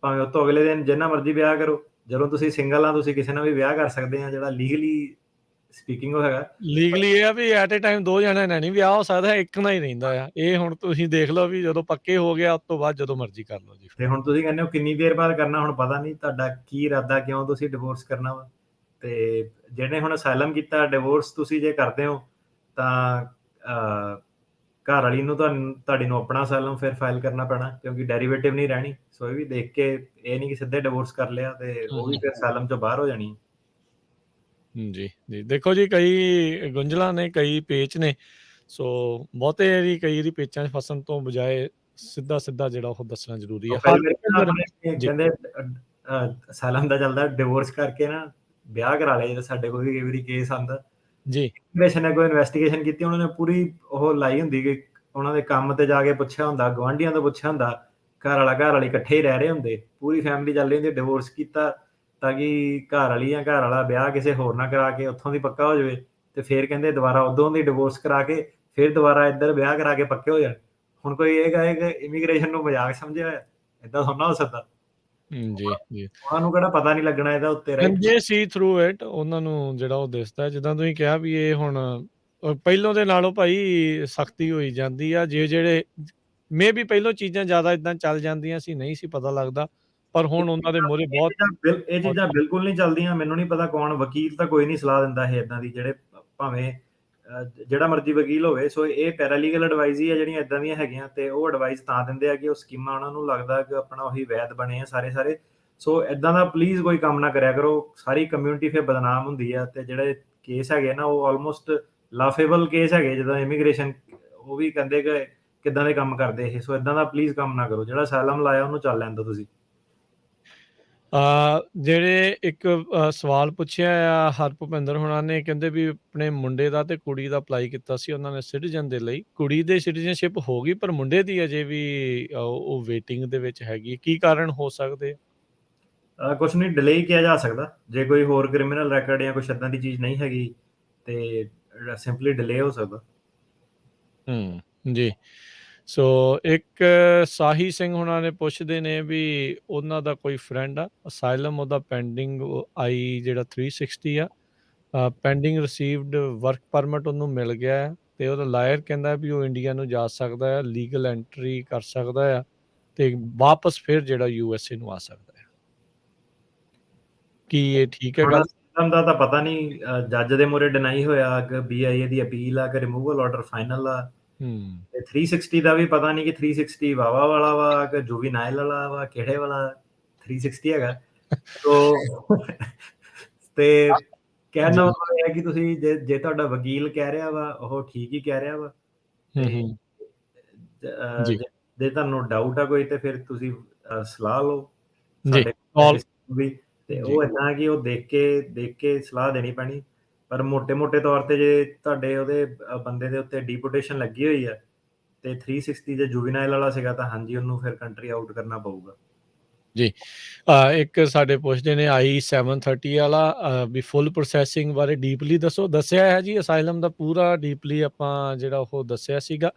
ਭਾਵੇਂ ਉਹ ਤੋਂ ਅਗਲੇ ਦਿਨ ਜਿੰਨਾ ਮਰਜ਼ੀ ਵਿਆਹ ਕਰੋ। ਜਦੋਂ ਤੁਸੀਂ ਸਿੰਗਲ ਆ, ਤੁਸੀਂ ਕਿਸੇ ਨਾਲ ਵੀ ਵਿਆਹ ਕਰ ਸਕਦੇ ਆ, ਜਿਹੜਾ ਲੀਗਲੀ ਸਪੀਕਿੰਗ ਉਹ ਹੈਗਾ। ਲੀਗਲੀ ਇਹ ਆ ਵੀ ਐਟ ਏ ਟਾਈਮ 2 ਜਣਿਆਂ ਨਾਲ ਨਹੀਂ ਵਿਆਹ ਹੋ ਸਕਦਾ, ਇੱਕ ਨਾਲ ਹੀ ਰਹਿੰਦਾ ਆ। ਇਹ ਹੁਣ ਤੁਸੀਂ ਦੇਖ ਲਓ ਵੀ ਜਦੋਂ ਪੱਕੇ ਹੋ ਗਿਆ ਉਸ ਤੋਂ ਬਾਅਦ ਜਦੋਂ ਮਰਜ਼ੀ ਕਰ ਲਓ ਜੀ। ਤੇ ਹੁਣ ਤੁਸੀਂ ਕਹਿੰਦੇ ਹੋ ਕਿੰਨੀ ਦੇਰ ਬਾਅਦ ਕਰਨਾ, ਹੁਣ ਪਤਾ ਨਹੀਂ ਤੁਹਾਡਾ ਕੀ ਇਰਾਦਾ, ਕਿਉਂ ਤੁਸੀਂ ਡਿਵੋਰਸ ਕਰਨਾ ਵਾ। ਤੇ ਜਿਹਨੇ ਹੁਣ ਅਸਾਈਲਮ ਕੀਤਾ, ਡਿਵੋਰਸ ਤੁਸੀਂ ਜੇ ਕਰਦੇ ਹੋ ਤਾਂ ਘਰ ਵਾਲੀ ਨੂੰ ਤੁਹਾਡੀ ਨੂੰ ਆਪਣਾ ਅਸਾਈਲਮ ਫਿਰ ਫਾਈਲ ਕਰਨਾ ਪੈਣਾ, ਕਿਉਂਕਿ ਡੈਰੀਵੇਟਿਵ ਨਹੀਂ ਰਹਿਣੀ। ਸੋ ਇਹ ਵੀ ਦੇਖ ਕੇ, ਇਹ ਨਹੀਂ ਕਿ ਸਿੱਧੇ ਡਿਵੋਰਸ ਕਰ ਲਿਆ ਤੇ ਉਹ ਵੀ ਫਿਰ ਅਸਾਈਲਮ ਚੋਂ ਬਾਹਰ ਹੋ ਜਾਣੀ। ਜੀ ਜੀ, ਦੇਖੋ ਜੀ, ਕਈ ਗੁੰਝਲਾਂ ਨੇ, ਕਈ ਪੇਚ ਨੇ। ਸੋ ਬਹੁਤੇ ਵਾਰੀ ਕਈ ਵਾਰੀ ਪੇਚਾਂ 'ਚ ਫਸਣ ਤੋਂ ਬਜਾਏ ਸਿੱਧਾ ਜਿਹੜਾ ਉਹ ਦੱਸਣਾ ਜ਼ਰੂਰੀ ਆ। ਕਹਿੰਦੇ ਅਸਾਈਲਮ ਦਾ ਚੱਲਦਾ, ਡਿਵੋਰਸ ਕਰਕੇ ਨਾ ਵਿਆਹ ਕਰਾ ਲਿਆ। ਜਦੋਂ ਸਾਡੇ ਕੋਲ ਵੀ ਕਈ ਵਾਰੀ ਕੇਸ ਆਉਂਦਾ ਜੀ, ਇਮੀਗ੍ਰੇਸ਼ਨ ਨੇ ਕੋਈ ਇਨਵੈਸਟੀਗੇਸ਼ਨ ਕੀਤੀ, ਉਹਨਾਂ ਨੇ ਪੂਰੀ ਉਹ ਲਾਈ ਹੁੰਦੀ ਕਿ ਉਹਨਾਂ ਦੇ ਕੰਮ ਤੇ ਜਾ ਕੇ ਪੁੱਛਿਆ ਹੁੰਦਾ, ਗੁਆਂਢੀਆਂ ਤੋਂ ਪੁੱਛਿਆ ਹੁੰਦਾ, ਘਰ ਵਾਲੀ ਇਕੱਠੇ ਹੀ ਰਹਿ ਰਹੇ ਹੁੰਦੇ, ਪੂਰੀ ਫੈਮਿਲੀ ਚੱਲ ਰਹੀ ਹੁੰਦੀ। ਡਿਵੋਰਸ ਕੀਤਾ ਤਾਂ ਕਿ ਘਰ ਵਾਲੀ ਜਾਂ ਘਰ ਵਾਲਾ ਵਿਆਹ ਕਿਸੇ ਹੋਰ ਨਾਲ ਕਰਾ ਕੇ ਉੱਥੋਂ ਦੀ ਪੱਕਾ ਹੋ ਜਾਵੇ, ਤੇ ਫਿਰ ਕਹਿੰਦੇ ਦੁਬਾਰਾ ਉਦੋਂ ਦੀ ਡਿਵੋਰਸ ਕਰਾ ਕੇ ਫਿਰ ਦੁਬਾਰਾ ਇੱਧਰ ਵਿਆਹ ਕਰਾ ਕੇ ਪੱਕੇ ਹੋ ਜਾਣ। ਹੁਣ ਕੋਈ ਇਹ ਕਹੇ ਕਿ ਇਮੀਗ੍ਰੇਸ਼ਨ ਨੂੰ ਮਜ਼ਾਕ ਸਮਝਿਆ ਹੋਇਆ, ਏਦਾਂ ਥੋੜ੍ਹਾ ਹੋ ਸਕਦਾ। ਜੀ ਜੀ, ਉਹਨਾਂ ਨੂੰ ਕਿਹੜਾ ਪਤਾ ਨਹੀਂ ਲੱਗਣਾ ਇਹਦਾ ਉੱਤੇ ਜੇ ਸੀ ਥਰੂ ਇਟ, ਉਹਨਾਂ ਨੂੰ ਜਿਹੜਾ ਉਹ ਦਿਸਦਾ। ਜਿੱਦਾਂ ਤੁਸੀਂ ਕਿਹਾ ਵੀ ਇਹ ਹੁਣ ਪਹਿਲੋਂ ਦੇ ਨਾਲੋਂ ਭਾਈ ਸਖਤੀ ਹੋਈ ਜਾਂਦੀ ਆ। ਜਿਹੜੇ ਮੇ ਵੀ ਪਹਿਲੋਂ ਚੀਜ਼ਾਂ ਜ਼ਿਆਦਾ ਇਦਾਂ ਚੱਲ ਜਾਂਦੀਆਂ ਸੀ, ਨਹੀਂ ਸੀ ਪਤਾ ਲੱਗਦਾ, ਪਰ ਹੁਣ ਉਹਨਾਂ ਦੇ ਮੂਹਰੇ ਬਹੁਤ ਇਹ ਚੀਜ਼ਾਂ ਬਿਲਕੁਲ ਨਹੀਂ ਚੱਲਦੀਆਂ। ਮੈਨੂੰ ਨਹੀਂ ਪਤਾ ਕੌਣ ਵਕੀਲ ਤਾਂ ਕੋਈ ਨਹੀਂ ਸਲਾਹ ਦਿੰਦਾ ਇਹ ਇਦਾਂ ਦੀ, ਜਿਹੜੇ ਭਾਵੇਂ ਜਿਹੜਾ ਮਰਜ਼ੀ ਵਕੀਲ ਹੋਵੇ। ਸੋ ਇਹ ਪੈਰਾਲੀਗਲ ਐਡਵਾਈਸ ਹੀ ਆ ਜਿਹੜੀਆਂ ਇਦਾਂ ਦੀਆਂ ਹੈਗੀਆਂ, ਤੇ ਉਹ ਐਡਵਾਈਸ ਤਾਂ ਦਿੰਦੇ ਆ ਕਿ ਉਹ ਸਕੀਮਾਂ ਉਹਨਾਂ ਨੂੰ ਲੱਗਦਾ ਕਿ ਆਪਣਾ ਉਹੀ ਵੈਦ ਬਣੇ ਆ ਸਾਰੇ। ਸੋ ਇਦਾਂ ਦਾ ਪਲੀਜ਼ ਕੋਈ ਕੰਮ ਨਾ ਕਰਿਆ ਕਰੋ, ਸਾਰੀ ਕਮਿਊਨਿਟੀ ਫਿਰ ਬਦਨਾਮ ਹੁੰਦੀ ਆ। ਤੇ ਜਿਹੜੇ ਕੇਸ ਹੈਗੇ ਨਾ, ਉਹ ਆਲਮੋਸਟ ਲਾਫੇਬਲ ਕੇਸ ਹੈਗੇ ਜਿੱਦਾਂ ਇਮੀਗ੍ਰੇਸ਼ਨ, ਉਹ ਵੀ ਕਹਿੰਦੇ ਕਿ ਕਿੱਦਾਂ ਦੇ ਕੰਮ ਕਰਦੇ ਇਹ, ਸੋ ਇਦਾਂ ਦਾ ਪਲੀਜ਼ ਕੰਮ ਨਾ ਕਰੋ। ਜਿਹੜਾ ਅਸਾਈਲਮ ਲਾਇਆ ਉਹਨੂੰ ਚੱਲ ਲੈਣ ਦਿਓ ਤੁਸੀਂ। ਜਿਹੜੇ ਇੱਕ ਸਵਾਲ ਪੁੱਛਿਆ ਆ ਹਰਭੁਪਿੰਦਰ ਹੋਣਾ ਨੇ, ਕਹਿੰਦੇ ਵੀ ਆਪਣੇ ਮੁੰਡੇ ਦਾ ਤੇ ਕੁੜੀ ਦਾ ਅਪਲਾਈ ਕੀਤਾ ਸੀ ਉਹਨਾਂ ਨੇ ਸਿਟੀਜ਼ਨ ਦੇ ਲਈ, ਕੁੜੀ ਦੇ ਸਿਟੀਜ਼ਨਸ਼ਿਪ ਹੋ ਗਈ ਪਰ ਮੁੰਡੇ ਦੀ ਅਜੇ ਵੀ ਉਹ ਵੇਟਿੰਗ ਦੇ ਵਿੱਚ ਹੈਗੀ, ਕੀ ਕਾਰਨ ਹੋ ਸਕਦੇ ਆ? ਕੁਛ ਨਹੀਂ, ਡਿਲੇ ਹੀ ਕਿਹਾ ਜਾ ਸਕਦਾ। ਜੇ ਕੋਈ ਹੋਰ ਕ੍ਰਿਮੀਨਲ ਰੈਕਡ ਜਾਂ ਕੁਛ ਇਦਾਂ ਦੀ ਚੀਜ਼ ਨਹੀਂ ਹੈਗੀ ਤੇ ਸਿੰਪਲੀ ਡਿਲੇ ਹੋ ਸਕਦਾ। ਜੀ। ਸੋ ਇੱਕ ਸਾਹੀ ਸਿੰਘ ਹੁਣਾਂ ਨੇ ਪੁੱਛਦੇ ਨੇ ਵੀ ਉਹਨਾਂ ਦਾ ਕੋਈ ਫਰੈਂਡ ਆ ਅਸਾਈਲਮ, ਉਹਦਾ ਪੈਂਡਿੰਗ ਆਈ ਜਿਹੜਾ 360 ਆ, ਪੈਂਡਿੰਗ ਰਿਸੀਵਡ ਵਰਕ ਪਰਮਿਟ ਉਹਨੂੰ ਮਿਲ ਗਿਆ ਹੈ ਤੇ ਉਹਦਾ ਲਾਇਰ ਕਹਿੰਦਾ ਵੀ ਉਹ ਇੰਡੀਆ ਨੂੰ ਜਾ ਸਕਦਾ ਹੈ, ਲੀਗਲ ਐਂਟਰੀ ਕਰ ਸਕਦਾ ਆ ਤੇ ਵਾਪਸ ਫਿਰ ਜਿਹੜਾ USA ਨੂੰ ਆ ਸਕਦਾ ਹੈ। ਕੀ ਇਹ ਠੀਕ ਹੈ ਗੱਲ? ਅਸਾਈਲਮ ਦਾ ਤਾਂ ਪਤਾ ਨਹੀਂ, ਜੱਜ ਦੇ ਮੂਹਰੇ ਡਿਨਾਈ ਹੋਇਆ ਕਿ BIA ਦੀ ਅਪੀਲ ਆ ਕਿ ਰਿਮੂਵਲ ਆਰਡਰ ਫਾਈਨਲ ਆ। ਤੇ 360 ਦਾ ਵੀ ਪਤਾ ਨਹੀਂ ਕਿ 360 ਵਾਵਾ ਵਾਲਾ ਵਾ ਕਿ ਜੁਵੀਨਾਈਲ ਵਾਲਾ ਵਾ, ਕਿਹੜੇ ਵਾਲਾ 360 ਹੈਗਾ। ਸੋ ਤੇ ਕਹਿਣ ਦਾ ਮਤਲਬ ਇਹ ਹੈ ਕਿ ਤੁਸੀਂ ਜੇ ਤੁਹਾਡਾ ਵਕੀਲ ਕਹਿ ਰਿਹਾ ਵਾ ਉਹ ਠੀਕ ਹੀ ਕਹਿ ਰਿਹਾ ਵਾ, ਜੇ ਤੁਹਾਨੂੰ ਡਾਊਟ ਆ ਕੋਈ ਤੇ ਫਿਰ ਤੁਸੀਂ ਸਲਾਹ ਲਓ ਸਾਡੇ ਵੀ, ਤੇ ਉਹ ਏਦਾਂ ਕਿ ਉਹ ਦੇਖ ਕੇ ਸਲਾਹ ਦੇਣੀ ਪੈਣੀ। ਪਰ ਮੋਟੇ ਤੌਰ ਤੇ ਜੇ ਤੁਹਾਡੇ ਉਹਦੇ ਬੰਦੇ ਦੇ ਉੱਤੇ ਡੀਪੋਟੇਸ਼ਨ ਲੱਗੀ ਹੋਈ ਆ ਤੇ 360 ਜੇ ਜੁਵੀਨਾਈਲ ਵਾਲਾ ਸੀਗਾ ਤਾਂ ਹਾਂਜੀ ਉਹਨੂੰ ਫਿਰ ਕੰਟਰੀ ਆਊਟ ਕਰਨਾ ਪਊਗਾ। ਜੀ। ਇੱਕ ਸਾਡੇ ਪੁੱਛਦੇ ਨੇ I-730 ਵਾਲਾ ਵੀ ਫੁੱਲ ਪ੍ਰੋਸੈਸਿੰਗ ਬਾਰੇ ਡੀਪਲੀ ਦੱਸੋ। ਦੱਸਿਆ ਹੈ ਜੀ ਅਸਾਈਲਮ ਦਾ ਪੂਰਾ ਡੀਪਲੀ ਆਪਾਂ ਜਿਹੜਾ ਉਹ ਦੱਸਿਆ ਸੀਗਾ।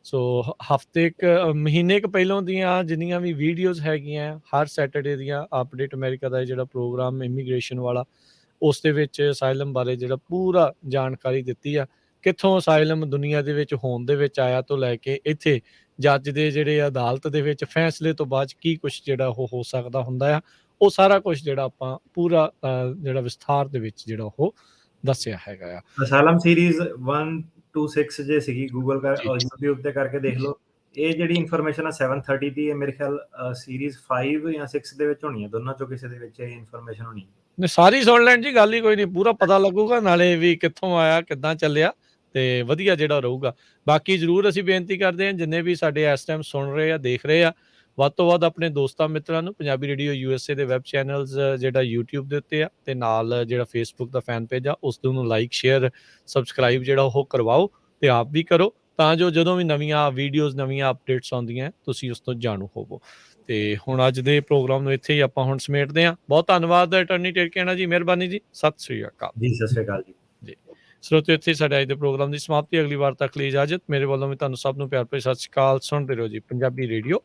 ਸੋ ਹਫ਼ਤੇ ਮਹੀਨੇ ਕੁ ਪਹਿਲਾਂ ਦੀਆਂ ਜਿੰਨੀਆਂ ਵੀ ਵੀਡੀਓਜ਼ ਹੈਗੀਆਂ ਹਰ ਸੈਟਰਡੇ ਦੀਆਂ, ਅਪਡੇਟ ਅਮਰੀਕਾ ਦਾ ਜਿਹੜਾ ਪ੍ਰੋਗਰਾਮ ਇਮੀਗ੍ਰੇਸ਼ਨ ਵਾਲਾ, ਉਸ ਦੇ ਵਿੱਚ ਅਸਾਈਲਮ ਬਾਰੇ ਜਿਹੜਾ ਪੂਰਾ ਜਾਣਕਾਰੀ ਦਿੱਤੀ ਆ, ਕਿੱਥੋਂ ਅਸਾਈਲਮ ਦੁਨੀਆ ਦੇ ਵਿੱਚ ਹੋਂਦ ਦੇ ਵਿੱਚ ਆਇਆ ਤੋਂ ਲੈ ਕੇ ਇੱਥੇ ਜੱਜ ਦੇ ਜਿਹੜੇ ਅਦਾਲਤ ਦੇ ਵਿੱਚ ਫੈਸਲੇ ਤੋਂ ਬਾਅਦ ਕੀ ਕੁਛ ਜਿਹੜਾ ਉਹ ਹੋ ਸਕਦਾ ਹੁੰਦਾ ਆ, ਉਹ ਸਾਰਾ ਕੁਛ ਜਿਹੜਾ ਆਪਾਂ ਪੂਰਾ ਜਿਹੜਾ ਵਿਸਥਾਰ ਦੇ ਵਿੱਚ ਜਿਹੜਾ ਉਹ ਦੱਸਿਆ ਹੈਗਾ ਆ। ਅਸਾਈਲਮ ਸੀਰੀਜ਼ 1 to 6 ਜੇ ਸੀਗੀ, ਗੂਗਲ ਕਰ YouTube ਤੇ ਕਰਕੇ ਦੇਖ ਲਓ। ਇਹ ਜਿਹੜੀ ਇਨਫੋਰਮੇਸ਼ਨ ਆ 730 ਦੀ ਹੈ, ਮੇਰੇ ਖਿਆਲ ਸੀਰੀਜ਼ 5 ਜਾਂ 6 ਦੇ ਵਿੱਚ ਹੋਣੀ ਹੈ, ਦੋਨਾਂ ਚੋਂ ਕਿਸੇ ਦੇ ਵਿੱਚ ਇਹ ਇਨਫੋਰਮੇਸ਼ਨ ਹੋਣੀ ਹੈ। ਸਾਰੀ ਸੁਣ ਲੈਣ ਜੀ, ਗੱਲ ਹੀ ਕੋਈ ਨਹੀਂ, ਪੂਰਾ ਪਤਾ ਲੱਗੂਗਾ ਨਾਲੇ ਵੀ ਕਿੱਥੋਂ ਆਇਆ ਕਿੱਦਾਂ ਚੱਲਿਆ ਤੇ ਵਧੀਆ ਜਿਹੜਾ ਰਹੂਗਾ। ਬਾਕੀ ਜ਼ਰੂਰ ਅਸੀਂ ਬੇਨਤੀ ਕਰਦੇ ਹਾਂ ਜਿੰਨੇ ਵੀ ਸਾਡੇ ਇਸ ਟਾਈਮ ਸੁਣ ਰਹੇ ਆ ਦੇਖ ਰਹੇ ਆ, ਵੱਧ ਤੋਂ ਵੱਧ ਆਪਣੇ ਦੋਸਤਾਂ ਮਿੱਤਰਾਂ ਨੂੰ ਪੰਜਾਬੀ ਰੇਡੀਓ USA ਦੇ ਵੈਬ ਚੈਨਲਸ ਜਿਹੜਾ YouTube ਦੇ ਉੱਤੇ ਆ ਤੇ ਨਾਲ ਜਿਹੜਾ Facebook ਦਾ ਫੈਨ ਪੇਜ ਆ ਉਸ ਨੂੰ ਲਾਈਕ ਸ਼ੇਅਰ ਸਬਸਕ੍ਰਾਈਬ ਜਿਹੜਾ ਉਹ ਕਰਵਾਓ ਤੇ ਆਪ ਵੀ ਕਰੋ, ਤਾਂ ਜੋ ਜਦੋਂ ਵੀ ਨਵੀਆਂ ਵੀਡੀਓਜ਼ ਨਵੀਆਂ ਅਪਡੇਟਸ ਆਉਂਦੀਆਂ ਤੁਸੀਂ ਉਸ ਤੋਂ ਜਾਣੂ ਹੋਵੋ। ਤੇ ਹੁਣ ਅੱਜ ਦੇ ਪ੍ਰੋਗਰਾਮ ਨੂੰ ਇੱਥੇ ਹੀ ਆਪਾਂ ਹੁਣ ਸਮੇਟਦੇ ਹਾਂ। ਬਹੁਤ ਧੰਨਵਾਦ ਅਟਾਰਨੀ ਟੇਰਕੇਣਾ ਜੀ, ਮਿਹਰਬਾਨੀ ਜੀ, ਸਤਿ ਸ੍ਰੀ ਅਕਾਲ ਜੀ। ਸਤਿ ਸ੍ਰੀ ਅਕਾਲ ਜੀ। ਸਰੋਤਿਓ ਇੱਥੇ ਸਾਡੇ ਅੱਜ ਦੇ ਪ੍ਰੋਗਰਾਮ ਦੀ ਸਮਾਪਤੀ। ਅਗਲੀ ਵਾਰ ਤੱਕ ਲਈ ਇਜਾਜ਼ਤ। ਮੇਰੇ ਵੱਲੋਂ ਵੀ ਤੁਹਾਨੂੰ ਸਭ ਨੂੰ ਪਿਆਰ ਭਰੀ ਸਤਿ ਸ੍ਰੀ ਅਕਾਲ। ਸੁਣਦੇ ਰਹੋ ਜੀ ਪੰਜਾਬੀ ਰੇਡੀਓ